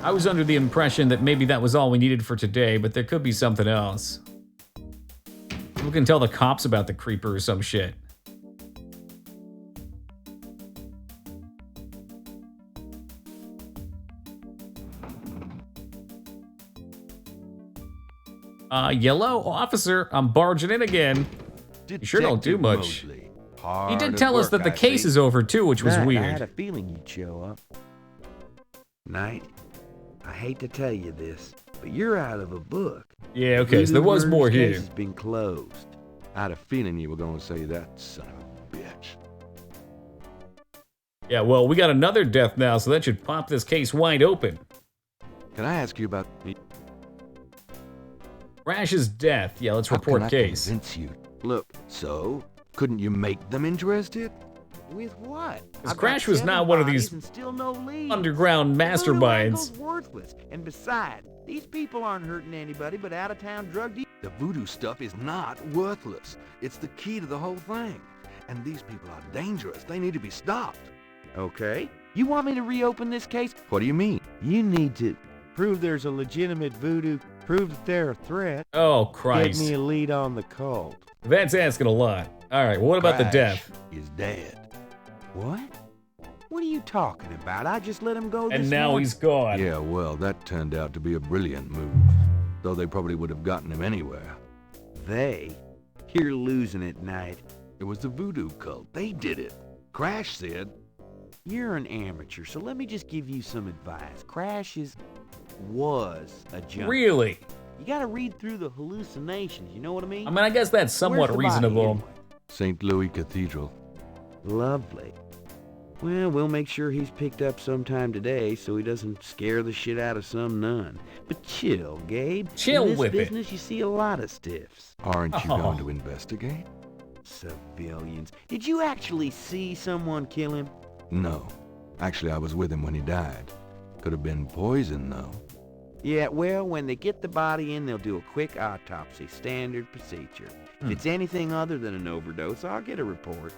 I was under the impression that maybe that was all we needed for today, but there could be something else. We can tell the cops about the creeper or some shit. Yellow officer, I'm barging in again. You sure don't do much. He did tell us that the case is over too, which was Knight, weird. I had a feeling you'd show up. Knight, I hate to tell you this, but you're out of a book. Yeah, okay, so there was more Voodoo here. Murder's case has been closed. I had a feeling you were going to say that, son of a bitch. Yeah, well, we got another death now, so that should pop this case wide open. Can I ask you about Crash's death. Yeah, let's report How can case. I convince you? Look, so couldn't you make them interested? With what? Because Crash was not one of these underground masterminds. Voodoo worthless. And besides, these people aren't hurting anybody but out-of-town drug dealers. The voodoo stuff is not worthless. It's the key to the whole thing. And these people are dangerous. They need to be stopped. Okay. You want me to reopen this case? What do you mean? You need to prove there's a legitimate voodoo Prove that they're a threat. Oh, Get Christ. me a lead on the cult. That's asking a lot. All right, what about the Crash death? is dead. What? What are you talking about? I just let him go And this now morning. he's gone. Yeah, well, that turned out to be a brilliant move. Though they probably would have gotten him anywhere. They? You're losing it, Knight. It was the voodoo cult. They did it. Crash said. You're an amateur, so let me just give you some advice. Crash was a junkie. Really? You gotta read through the hallucinations, you know what I mean? I mean, I guess that's somewhat Where's the body reasonable. anyway? St. Louis Cathedral. Lovely. Well, we'll make sure he's picked up sometime today so he doesn't scare the shit out of some nun. But chill, Gabe. Chill In this with it. business, you see a lot of stiffs. Aren't you Oh. going to investigate? Civilians. Did you actually see someone kill him? No. Actually, I was with him when he died. Could have been poison, though. Yeah, well, when they get the body in, they'll do a quick autopsy. Standard procedure. If it's anything other than an overdose, I'll get a report.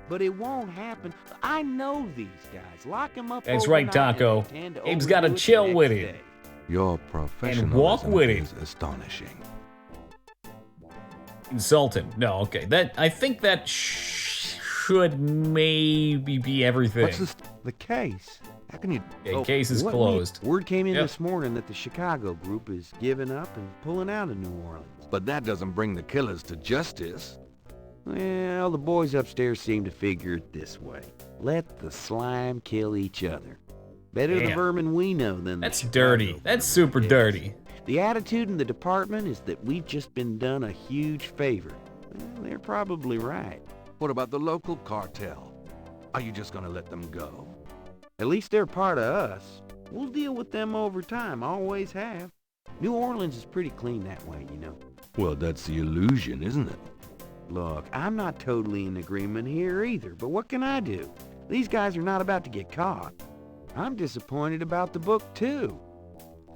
But it won't happen. I know these guys. Lock them up That's right, overnight Taco. and they tend to Gabe's got to overdo it the chill next with day. it. Your professionalism walk with it. is astonishing. Insult him. No, okay. I think that should maybe be everything. What's this? The case. How can you... Okay, case is what closed. Word came in Yep. this morning that the Chicago group is giving up and pulling out of New Orleans. But that doesn't bring the killers to justice. Well, the boys upstairs seem to figure it this way. Let the slime kill each other. Better the Damn. vermin we know than the That's Chicago dirty. That's super dirty. The attitude in the department is that we've just been done a huge favor. Well, they're probably right. What about the local cartel? Are you just gonna let them go? At least they're part of us. We'll deal with them over time, always have. New Orleans is pretty clean that way, you know. Well, that's the illusion, isn't it? Look, I'm not totally in agreement here either, but what can I do? These guys are not about to get caught. I'm disappointed about the book, too.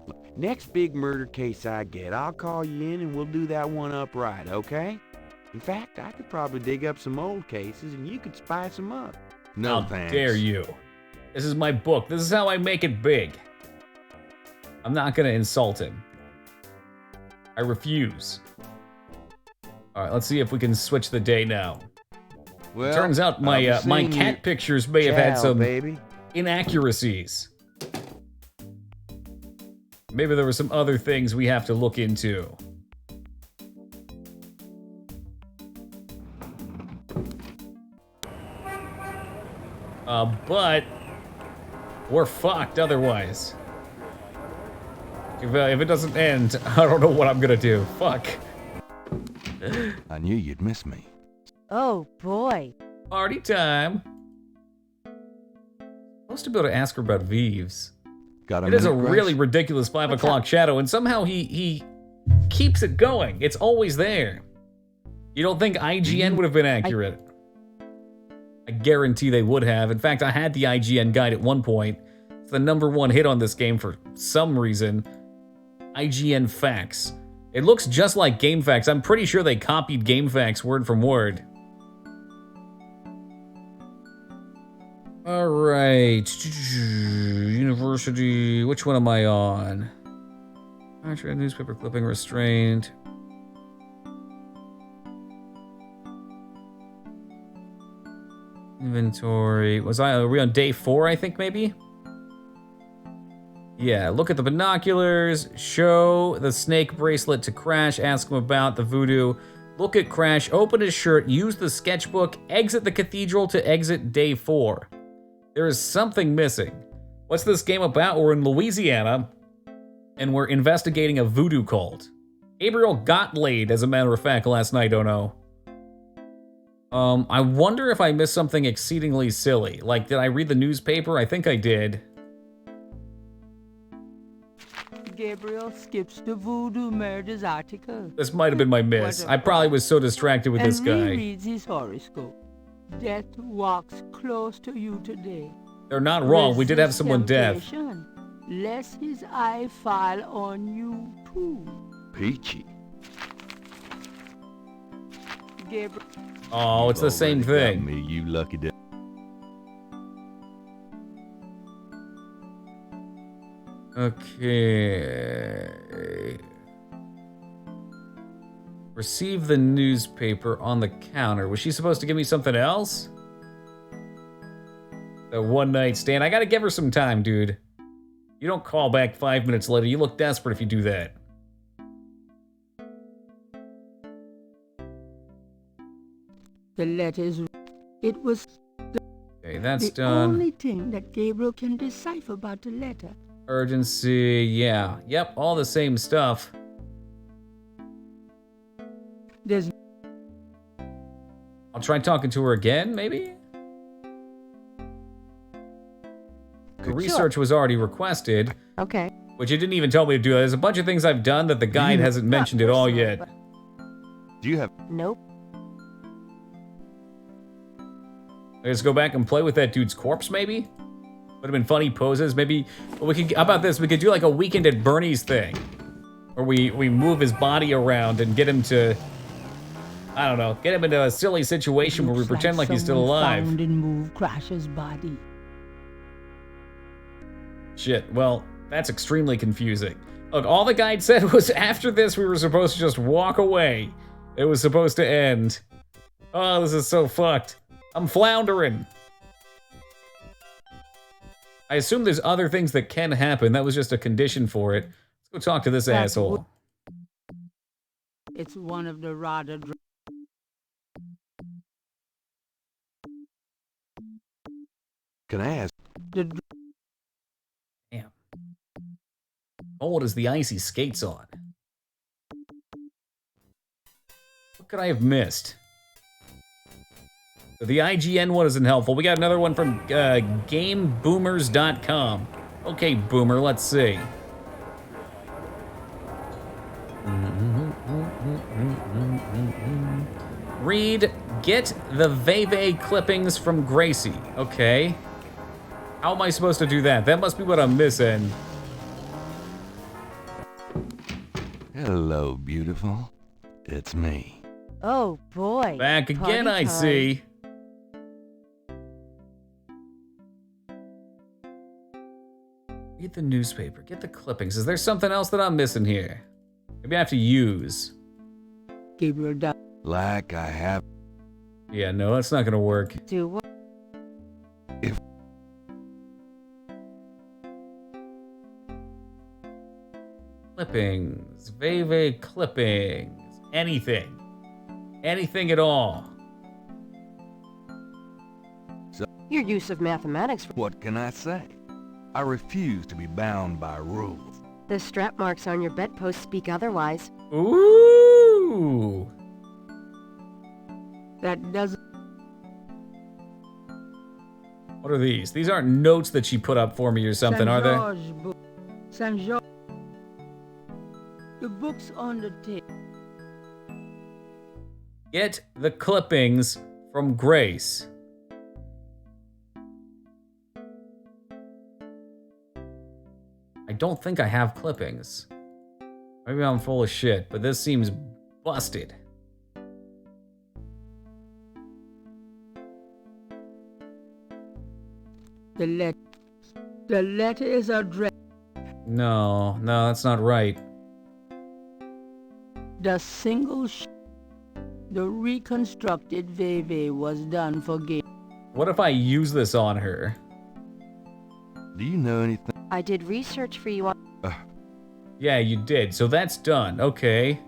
Look, next big murder case I get, I'll call you in and we'll do that one up right, okay? In fact, I could probably dig up some old cases and you could spice them up. No, How thanks. dare you? This is my book. This is how I make it big. I'm not going to insult him. I refuse. All right, let's see if we can switch the day now. Well, Turns out my I'll be my seeing cat you. pictures may have had Ciao, some baby. inaccuracies. Maybe there were some other things we have to look into. But we're fucked otherwise. If it doesn't end, I don't know what I'm gonna do. Fuck. I knew you'd miss me. Oh, boy. Party time. Supposed to be able to ask her about Vives. Got It is a minute, Grace? really ridiculous 5 o'clock shadow, and somehow he keeps it going. It's always there. You don't think IGN would have been accurate? I guarantee they would have. In fact, I had the IGN guide at one point. It's the #1 hit on this game for some reason. IGN Facts. It looks just like Game Facts. I'm pretty sure they copied Game Facts word from word. All right. University. Which one am I on? Contract newspaper clipping restrained. Inventory. Are we on day 4, I think, maybe? Yeah, look at the binoculars. Show the snake bracelet to Crash. Ask him about the voodoo. Look at Crash. Open his shirt. Use the sketchbook. Exit the cathedral to exit day 4. There is something missing. What's this game about? We're in Louisiana, and we're investigating a voodoo cult. Gabriel got laid, as a matter of fact, last night, oh no. I wonder if I missed something exceedingly silly. Like, did I read the newspaper? I think I did. Gabriel skips the voodoo murders article. This might have been my miss. I probably was so distracted with this And guy. rereads his horoscope. Death walks close to you today. They're not wrong. We did have Resist someone deaf. temptation, lest his eye fall on you too. Peachy. Gabriel. Oh, it's the same Already got thing. Me, you lucky devil. Okay. Receive the newspaper on the counter. Was she supposed to give me something else? The one night stand. I gotta give her some time, dude. You don't call back 5 minutes later. You look desperate if you do that. The letters. It was Okay, that's the done. only thing that Gabriel can decipher about the letter. Urgency, yeah. Yep, all the same stuff. There's. I'll try talking to her again, maybe? The research was already requested. Okay. Which it didn't even tell me to do. There's a bunch of things I've done that the guide hasn't mentioned at all yet. Do you have... Nope. Let's go back and play with that dude's corpse, maybe? Would have been funny poses, maybe. Well, we could. How about this? We could do like a Weekend at Bernie's thing, where we move his body around and get him to, I don't know, get him into a silly situation where we pretend like he's still alive. Found and moved Crasher's body. Shit. Well, that's extremely confusing. Look, all the guide said was after this we were supposed to just walk away. It was supposed to end. Oh, this is so fucked. I'm floundering. I assume there's other things that can happen. That was just a condition for it. Let's go talk to this asshole. It's one of the rather. Can I ask? Damn. Old as the icy skates on. What could I have missed? The IGN one isn't helpful. We got another one from GameBoomers.com. Okay, Boomer, let's see. Read, get the Veve clippings from Gracie. Okay. How am I supposed to do that? That must be what I'm missing. Hello, beautiful. It's me. Oh boy. Back again, Party I time. see. Read the newspaper. Get the clippings. Is there something else that I'm missing here? Maybe I have to use. Gabriel died. Like I have. Yeah, no, that's not gonna work. Do what? If Clippings. Veve clippings. Anything. Anything at all. Your use of mathematics. What can I say? I refuse to be bound by rules. The strap marks on your bedpost speak otherwise. Ooh. That doesn't. What are these? These aren't notes that she put up for me or something, are they? Saint George. The book's on the table. Get the clippings from Grace. I don't think I have clippings. Maybe I'm full of shit, but this seems busted. The letter is addressed. No, that's not right. The the reconstructed Veve was done for Gabe. What if I use this on her? Do you know anything? I did research for you on. Yeah, you did. So that's done. Okay.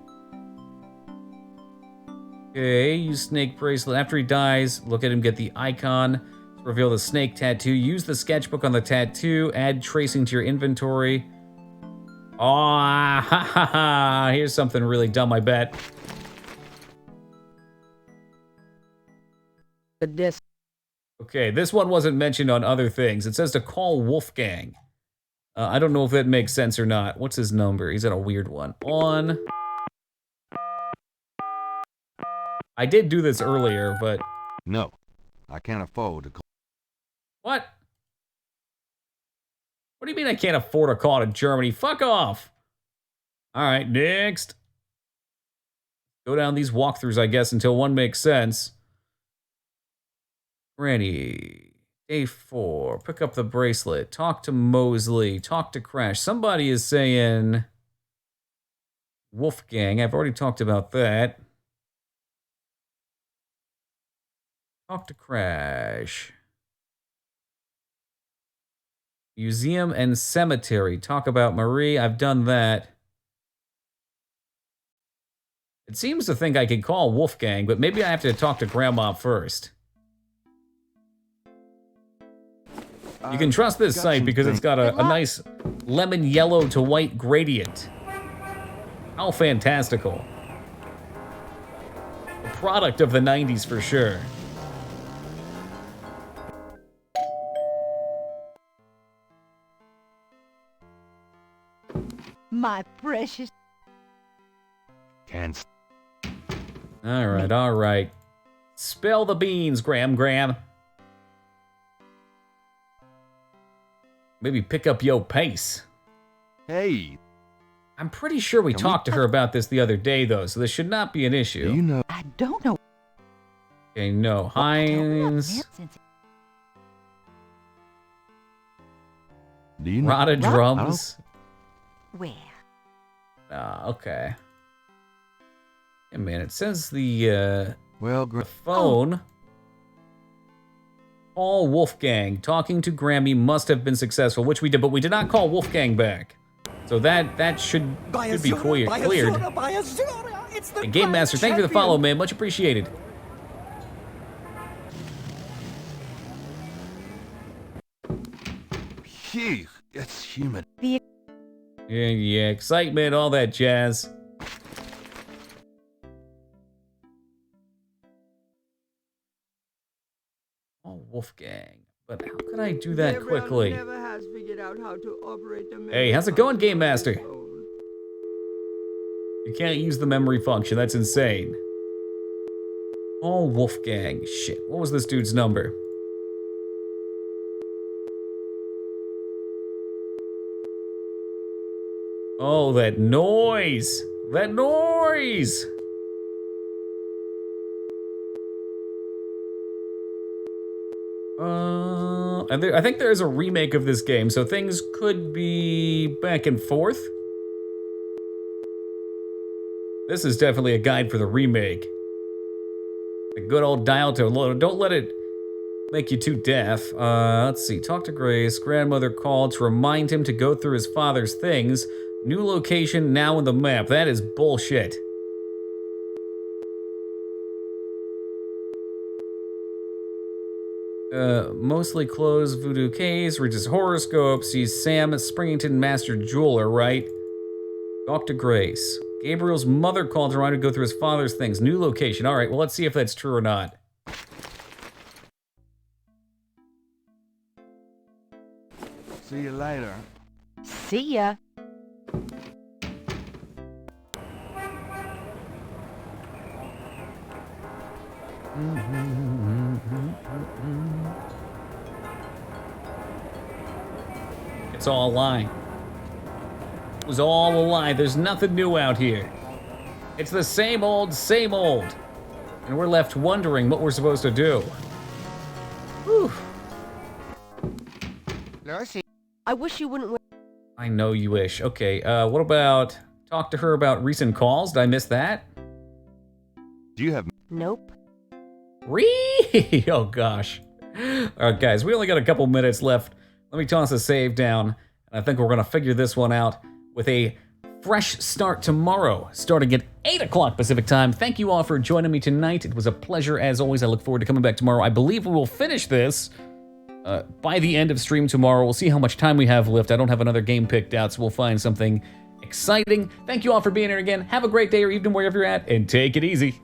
Okay, use snake bracelet. After he dies, look at him get the icon to reveal the snake tattoo. Use the sketchbook on the tattoo. Add tracing to your inventory. Oh, ha ha ha. Here's something really dumb, I bet. Okay, this one wasn't mentioned on other things. It says to call Wolfgang. I don't know if that makes sense or not. What's his number? He's at a weird one. On. I did do this earlier, but... No, I can't afford to call. What? What do you mean I can't afford a call to Germany? Fuck off! Alright, next. Go down these walkthroughs, I guess, until one makes sense. Ready. Day 4. Pick up the bracelet. Talk to Mosley. Talk to Crash. Somebody is saying... Wolfgang, I've already talked about that. Talk to Crash. Museum and cemetery. Talk about Marie. I've done that. It seems to think I can call Wolfgang, but maybe I have to talk to Grandma first. You can trust this site because it's got a nice lemon yellow to white gradient. How fantastical. A product of the 90s for sure. My precious... Can't. All right. Spill the beans, Graham. Maybe pick up yo pace. Hey. I'm pretty sure we talked to her about this the other day, though, so this should not be an issue. You know. I don't know. Okay, no. Hines. Do you know? Rotted drums. Where? Okay. Hey, man, it says the phone. Call Wolfgang. Talking to Grammy must have been successful, which we did, but we did not call Wolfgang back. So that should be cleared. And Game Master, thank you for the follow, man. Much appreciated. Phew, it's humid. Yeah, excitement, all that jazz. Oh, Wolfgang. But how could I do that quickly? Never has figured out how to operate the Hey, how's it going, Game Master? You can't use the memory function, that's insane. Oh, Wolfgang. Shit, what was this dude's number? Oh, that noise! That noise! I think there is a remake of this game, so things could be back and forth. This is definitely a guide for the remake. The good old dial tone. Don't let it make you too deaf. Let's see. Talk to Grace. Grandmother called to remind him to go through his father's things. New location now in the map. That is bullshit. Mostly closed voodoo case, reads his horoscope, sees Sam Springington Master Jeweler, right? Talk to Grace. Gabriel's mother called to remind him to go through his father's things. New location. All right, well, let's see if that's true or not. See you later. See ya. It's all a lie. It was all a lie. There's nothing new out here. It's the same old, same old. And we're left wondering what we're supposed to do. Whew. Lucy. I wish you wouldn't... I know you wish. Okay, what about... Talk to her about recent calls? Did I miss that? Do you have... Nope. Oh, gosh. All right, guys, we only got a couple minutes left. Let me toss a save down. And I think we're going to figure this one out with a fresh start tomorrow, starting at 8 o'clock Pacific time. Thank you all for joining me tonight. It was a pleasure, as always. I look forward to coming back tomorrow. I believe we will finish this by the end of stream tomorrow. We'll see how much time we have left. I don't have another game picked out, so we'll find something exciting. Thank you all for being here again. Have a great day or evening wherever you're at, and take it easy.